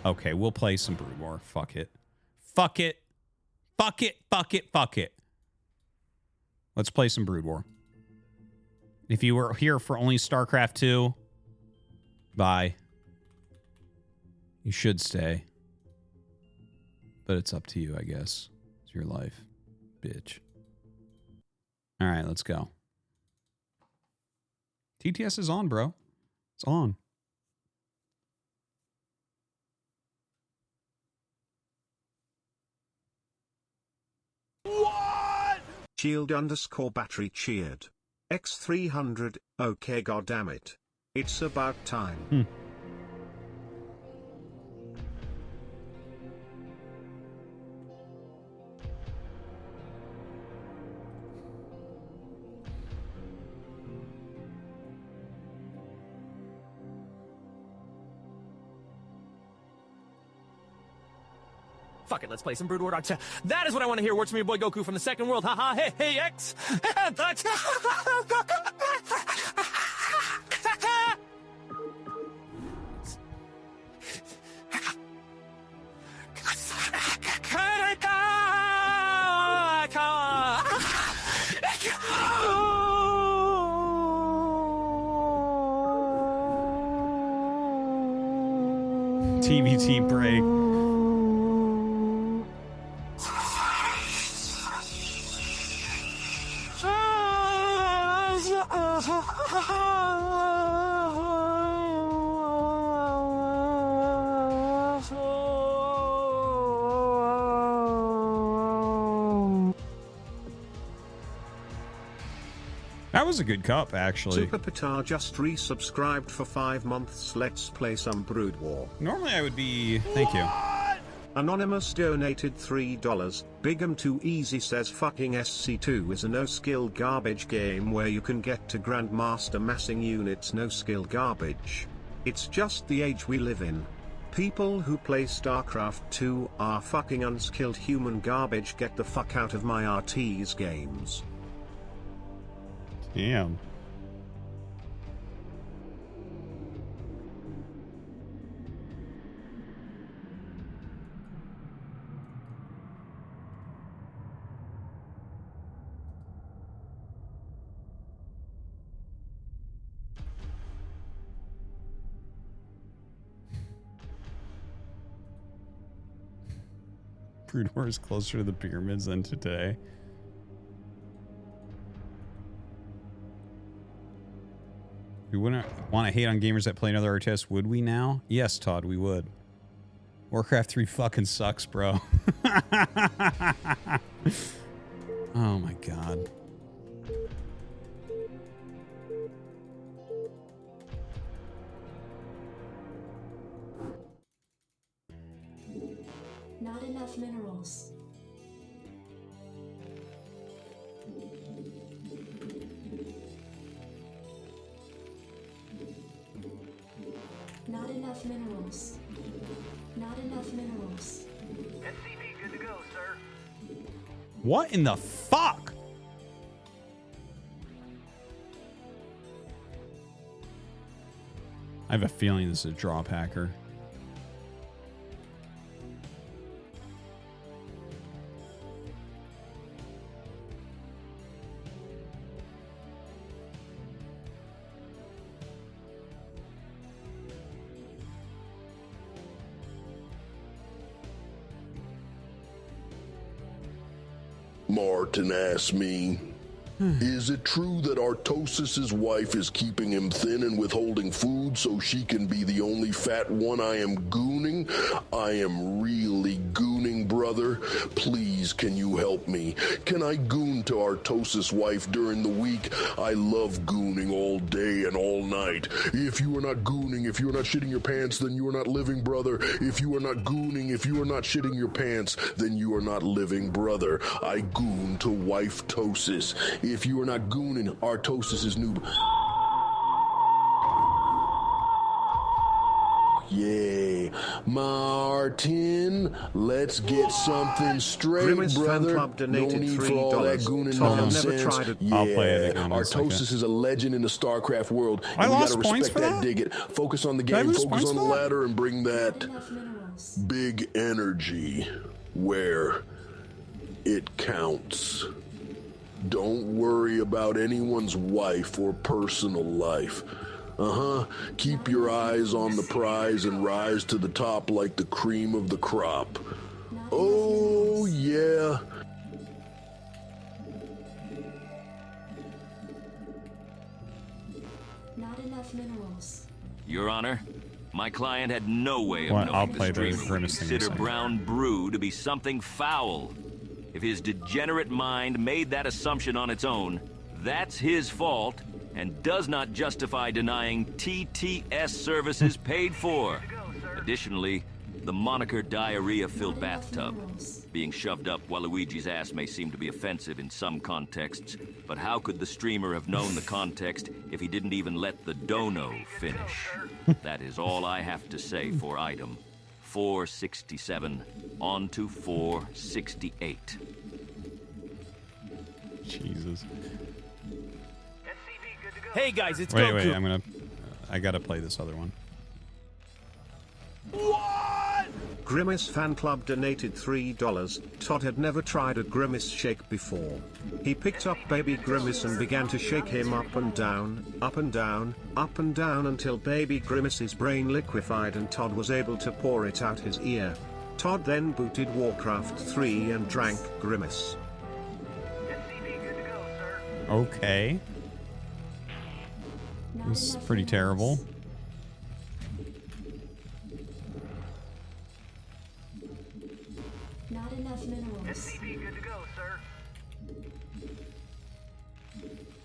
Okay, we'll play some Brood War. Fuck it. Fuck it. Fuck it. Fuck it. Fuck it. Let's play some Brood War. If you were here for only StarCraft 2, bye. You should stay. But it's up to you, I guess. It's your life, bitch. All right, let's go. TTS is on, bro. It's on. What? Shield_battery cheered. X300, okay, goddammit. It's about time. Fuck it, let's play some Brood War. That is what I want to hear. Words from your boy Goku from the second world. Haha, hey, hey, X. TBT break. That was a good cup, actually. Super Patar just resubscribed for 5 months. Let's play some Brood War. Normally I would be... Thank you. Anonymous donated $3. Bigum Too Easy says fucking SC2 is a no-skill garbage game where you can get to Grandmaster massing units no-skill garbage. It's just the age we live in. People who play StarCraft 2 are fucking unskilled human garbage. Get the fuck out of my Artosis games. Damn. Brood War is closer to the pyramids than today. We wouldn't want to hate on gamers that play another RTS, would we now? Yes, Todd, we would. Warcraft 3 fucking sucks, bro. Oh my god. Not enough minerals. Not enough minerals. Not enough minerals. SCP good to go, sir. What in the fuck? I have a feeling this is a drop hacker. Martin asked me, is it true that Artosis' wife is keeping him thin and withholding food so she can be the only fat one I am gooning? I am really gooning, brother. Please, can you help me? Can I goon to Artosis' wife during the week? I love gooning all day and all night. If you are not gooning, if you are not shitting your pants, then you are not living, brother. If you are not gooning, if you are not shitting your pants, then you are not living, brother. I goon to wife Tosis. If you are not gooning, Artosis is new. Yay. Martin, let's get something straight, Grimace brother. Fan Club No donated need for all that $3. gooning Tom, I've nonsense. never tried it. Yeah, I'll play it again in a Artosis second. is a legend in the StarCraft world. I And we lost gotta points respect for that, that? dig it. Focus on the Did I game, lose focus points on the for that? ladder, and bring that Enough minerals. big energy where it counts. Don't worry about anyone's wife or personal life. Keep your eyes on the prize and rise to the top like the cream of the crop. Oh, yeah. Not enough minerals. Your Honor, my client had no way of Well, knowing I'll the play the streamer would Grimace thing in a consider second. brown brew to be something foul. If his degenerate mind made that assumption on its own, that's his fault and does not justify denying TTS services paid for. Additionally, the moniker diarrhea-filled bathtub. Being shoved up Waluigi's ass may seem to be offensive in some contexts, but how could the streamer have known the context if he didn't even let the dono finish? That is all I have to say for item 467 on to 468. Jesus. Hey guys, it's Wait, Goku. I gotta play this other one. Grimace Fan Club donated $3. Todd had never tried a Grimace shake before. He picked up baby Grimace and began to shake him up and down, up and down, up and down until baby Grimace's brain liquefied and Todd was able to pour it out his ear. Todd then booted Warcraft 3 and drank Grimace. Okay. This is pretty terrible. Not enough minerals. SCP good to go, sir.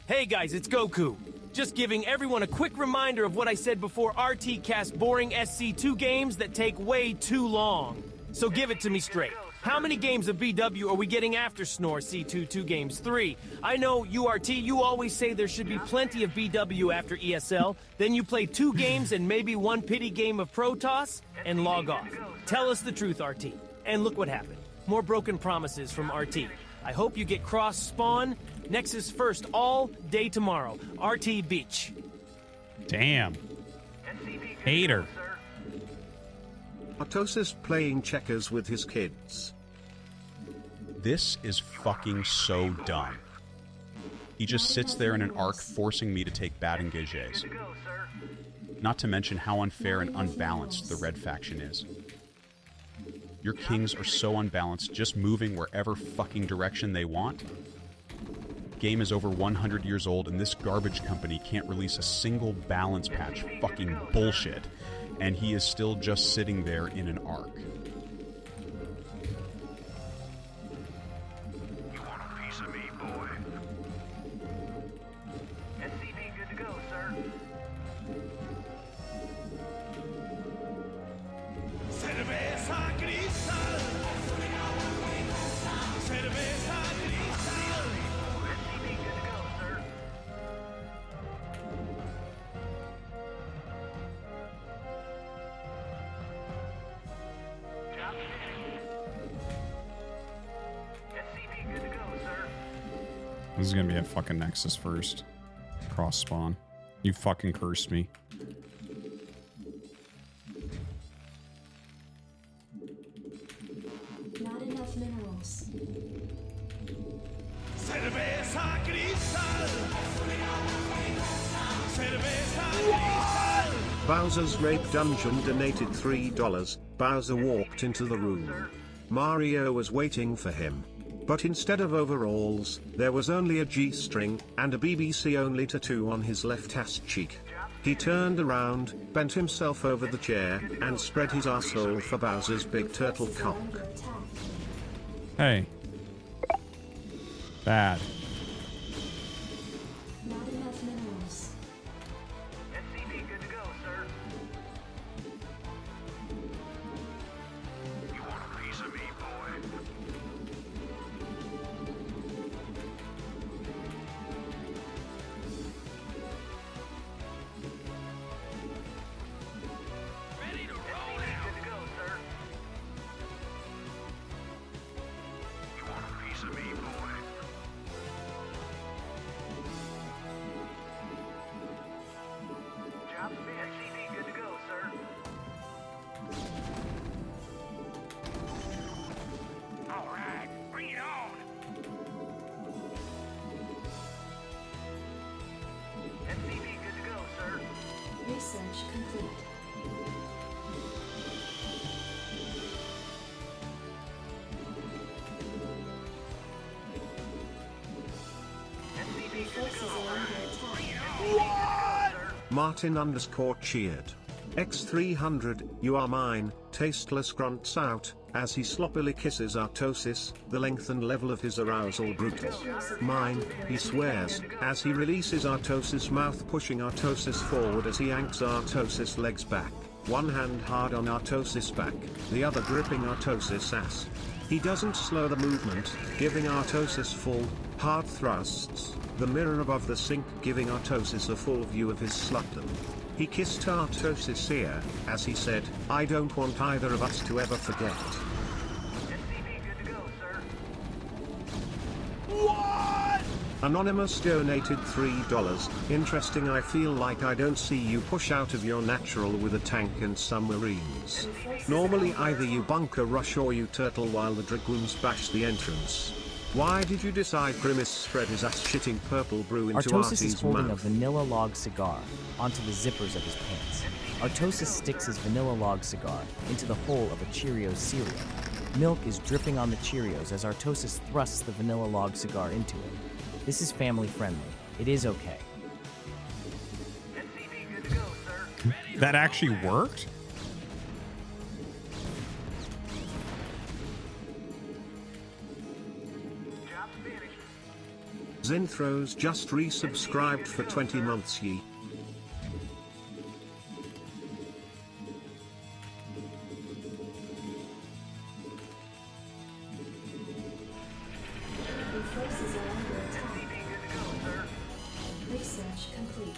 Hey guys, it's Goku. Just giving everyone a quick reminder of what I said before RT cast boring SC2 games that take way too long. So give it to me straight. How many games of BW are we getting after Snore C2 2 games? 3. I know, URT, you always say there should be plenty of BW after ESL. Then you play 2 games and maybe 1 pity game of Protoss and log off. Tell us the truth, RT. And look what happened. More broken promises from RT. I hope you get cross-spawn. Nexus first all day tomorrow. RT Beach. Damn. Hater. Artosis playing checkers with his kids. This is fucking so dumb. He just sits there in an arc forcing me to take bad engages. Not to mention how unfair and unbalanced the red faction is. Your kings are so unbalanced, just moving wherever fucking direction they want. Game is over 100 years old and this garbage company can't release a single balance patch. Fucking bullshit. And he is still just sitting there in an arc. You want a piece of me, boy? SCV good to go, sir. Cerveza cristal. Cerveza cristal. SCV good to go, sir. Job finished. SCV good to go, sir. This is gonna be a fucking Nexus first. Cross spawn. You fucking cursed me. Not enough minerals. Cerveza cristal. Cerveza cristal. Bowser's Rape Dungeon donated $3. Bowser walked into the room. Mario was waiting for him. But instead of overalls, there was only a G-string and a BBC-only tattoo on his left ass cheek. He turned around, bent himself over the chair, and spread his arsehole for Bowser's big turtle cock. Hey. Bad. Not enough minerals. SCV good to go, sir. You want a piece of me, boy? Ready to roll out. Good to go, sir. You want a piece of me, boy? Job finished. SCV good to go, sir. All right, bring it on. SCV good to go, sir. Research complete. SCV good to Forces go, are sir. under attack. Martin underscore cheered. X300, you are mine, tasteless grunts out, as he sloppily kisses Artosis, the length and level of his arousal brutal. Mine, he swears, as he releases Artosis' mouth, pushing Artosis forward as he yanks Artosis' legs back, one hand hard on Artosis' back, the other gripping Artosis' ass. He doesn't slow the movement, giving Artosis full, hard thrusts, the mirror above the sink giving Artosis a full view of his slutdom. He kissed Artosis' ear, as he said, I don't want either of us to ever forget. SCV good to go, sir. Anonymous donated $3. Interesting, I feel like I don't see you push out of your natural with a tank and some marines. Normally either you bunker rush or you turtle while the dragoons bash the entrance. Why did you decide Grimace spread his ass-shitting purple brew into Artosis is Artie's holding a mouth? vanilla log cigar onto the zippers of his pants. Artosis sticks his vanilla log cigar into the hole of a Cheerios cereal. Milk is dripping on the Cheerios as Artosis thrusts the vanilla log cigar into it. This is family friendly. It is okay. SCV good to go, sir. That actually worked? Job finished. Zinthros just resubscribed for 20 months ye. complete.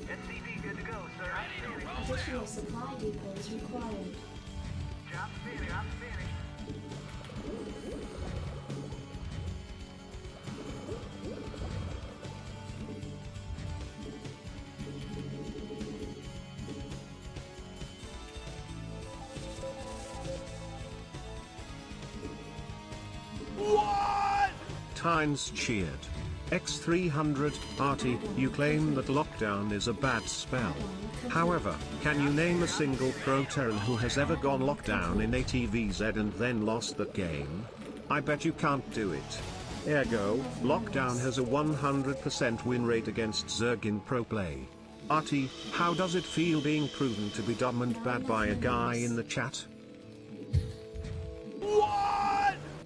SCV good to go, sir. Additional supply depots required. Job's finished. Job's finished. Tynes cheered. X300, Artie, you claim that lockdown is a bad spell. However, can you name a single pro Terran who has ever gone lockdown in ATVZ and then lost that game? I bet you can't do it. Ergo, lockdown has a 100% win rate against Zerg in pro play. Artie, how does it feel being proven to be dumb and bad by a guy in the chat?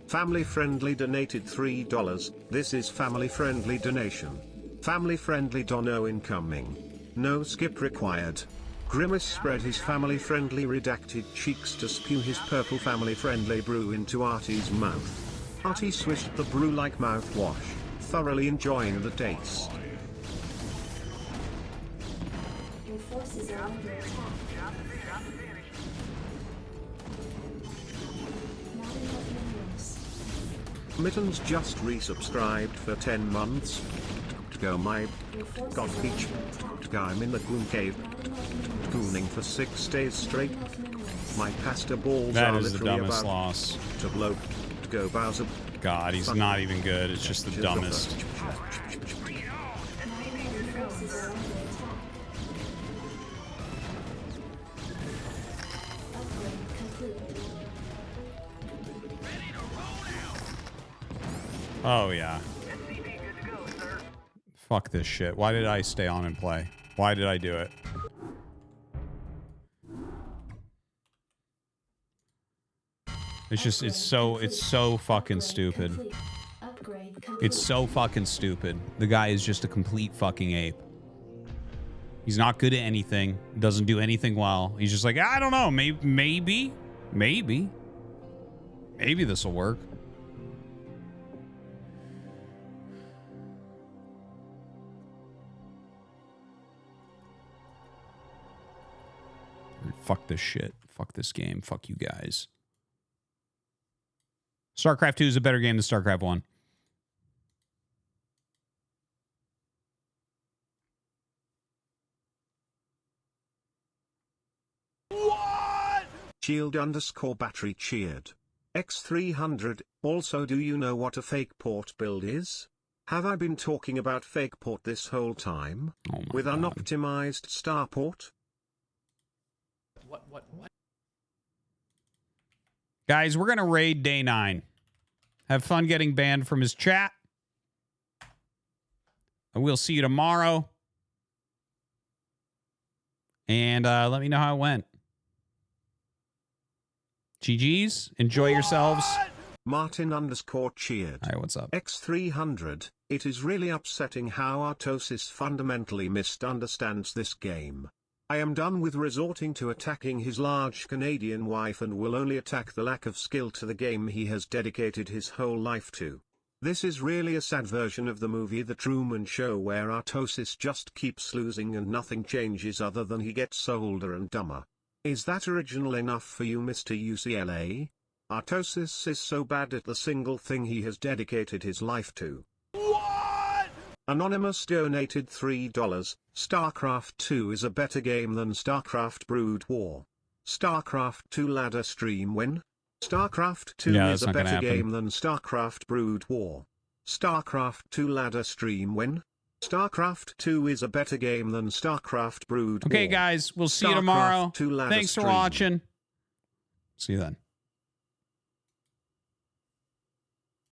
Family Friendly donated $3. This is family friendly donation. Family friendly dono incoming. No skip required. Grimace spread his family friendly redacted cheeks to spew his purple family friendly brew into Artie's mouth. Artie swished the brew like mouthwash, thoroughly enjoying the taste. Your forces are under attack. Not enough minerals. Mittens just resubscribed for 10 months. Go my god peach. I'm in the goon cave. Gooning for 6 days straight. My pasta balls That are is the literally dumbest about loss. to blow. Go Bowser. God, he's not even good. It's just the dumbest. Oh, yeah. Fuck this shit. Why did I stay on and play? Why did I do it? It's just, it's so fucking stupid. It's so fucking stupid. The guy is just a complete fucking ape. He's not good at anything. Doesn't do anything well. He's just like, I don't know. Maybe this will work. Fuck this shit. Fuck this game. Fuck you guys. StarCraft 2 is a better game than StarCraft 1. Shield _ battery cheered. X300, also do you know what a fake port build is? Have I been talking about fake port this whole time? With unoptimized starport? What? Guys, we're going to raid day 9. Have fun getting banned from his chat. And we'll see you tomorrow. And let me know how it went. GG's. Enjoy yourselves. Martin _ cheered. All right, what's up? X300, it is really upsetting how Artosis fundamentally misunderstands this game. I am done with resorting to attacking his large Canadian wife and will only attack the lack of skill to the game he has dedicated his whole life to. This is really a sad version of the movie The Truman Show where Artosis just keeps losing and nothing changes other than he gets older and dumber. Is that original enough for you, Mr. UCLA? Artosis is so bad at the single thing he has dedicated his life to. Anonymous donated $3. StarCraft 2 is a better game than StarCraft Brood War. StarCraft 2 ladder stream when? StarCraft 2 is a better game than StarCraft Brood War. StarCraft 2 ladder stream when? StarCraft 2 is a better game than StarCraft Brood War. Okay, guys, we'll see you tomorrow. Thanks for watching. See you then.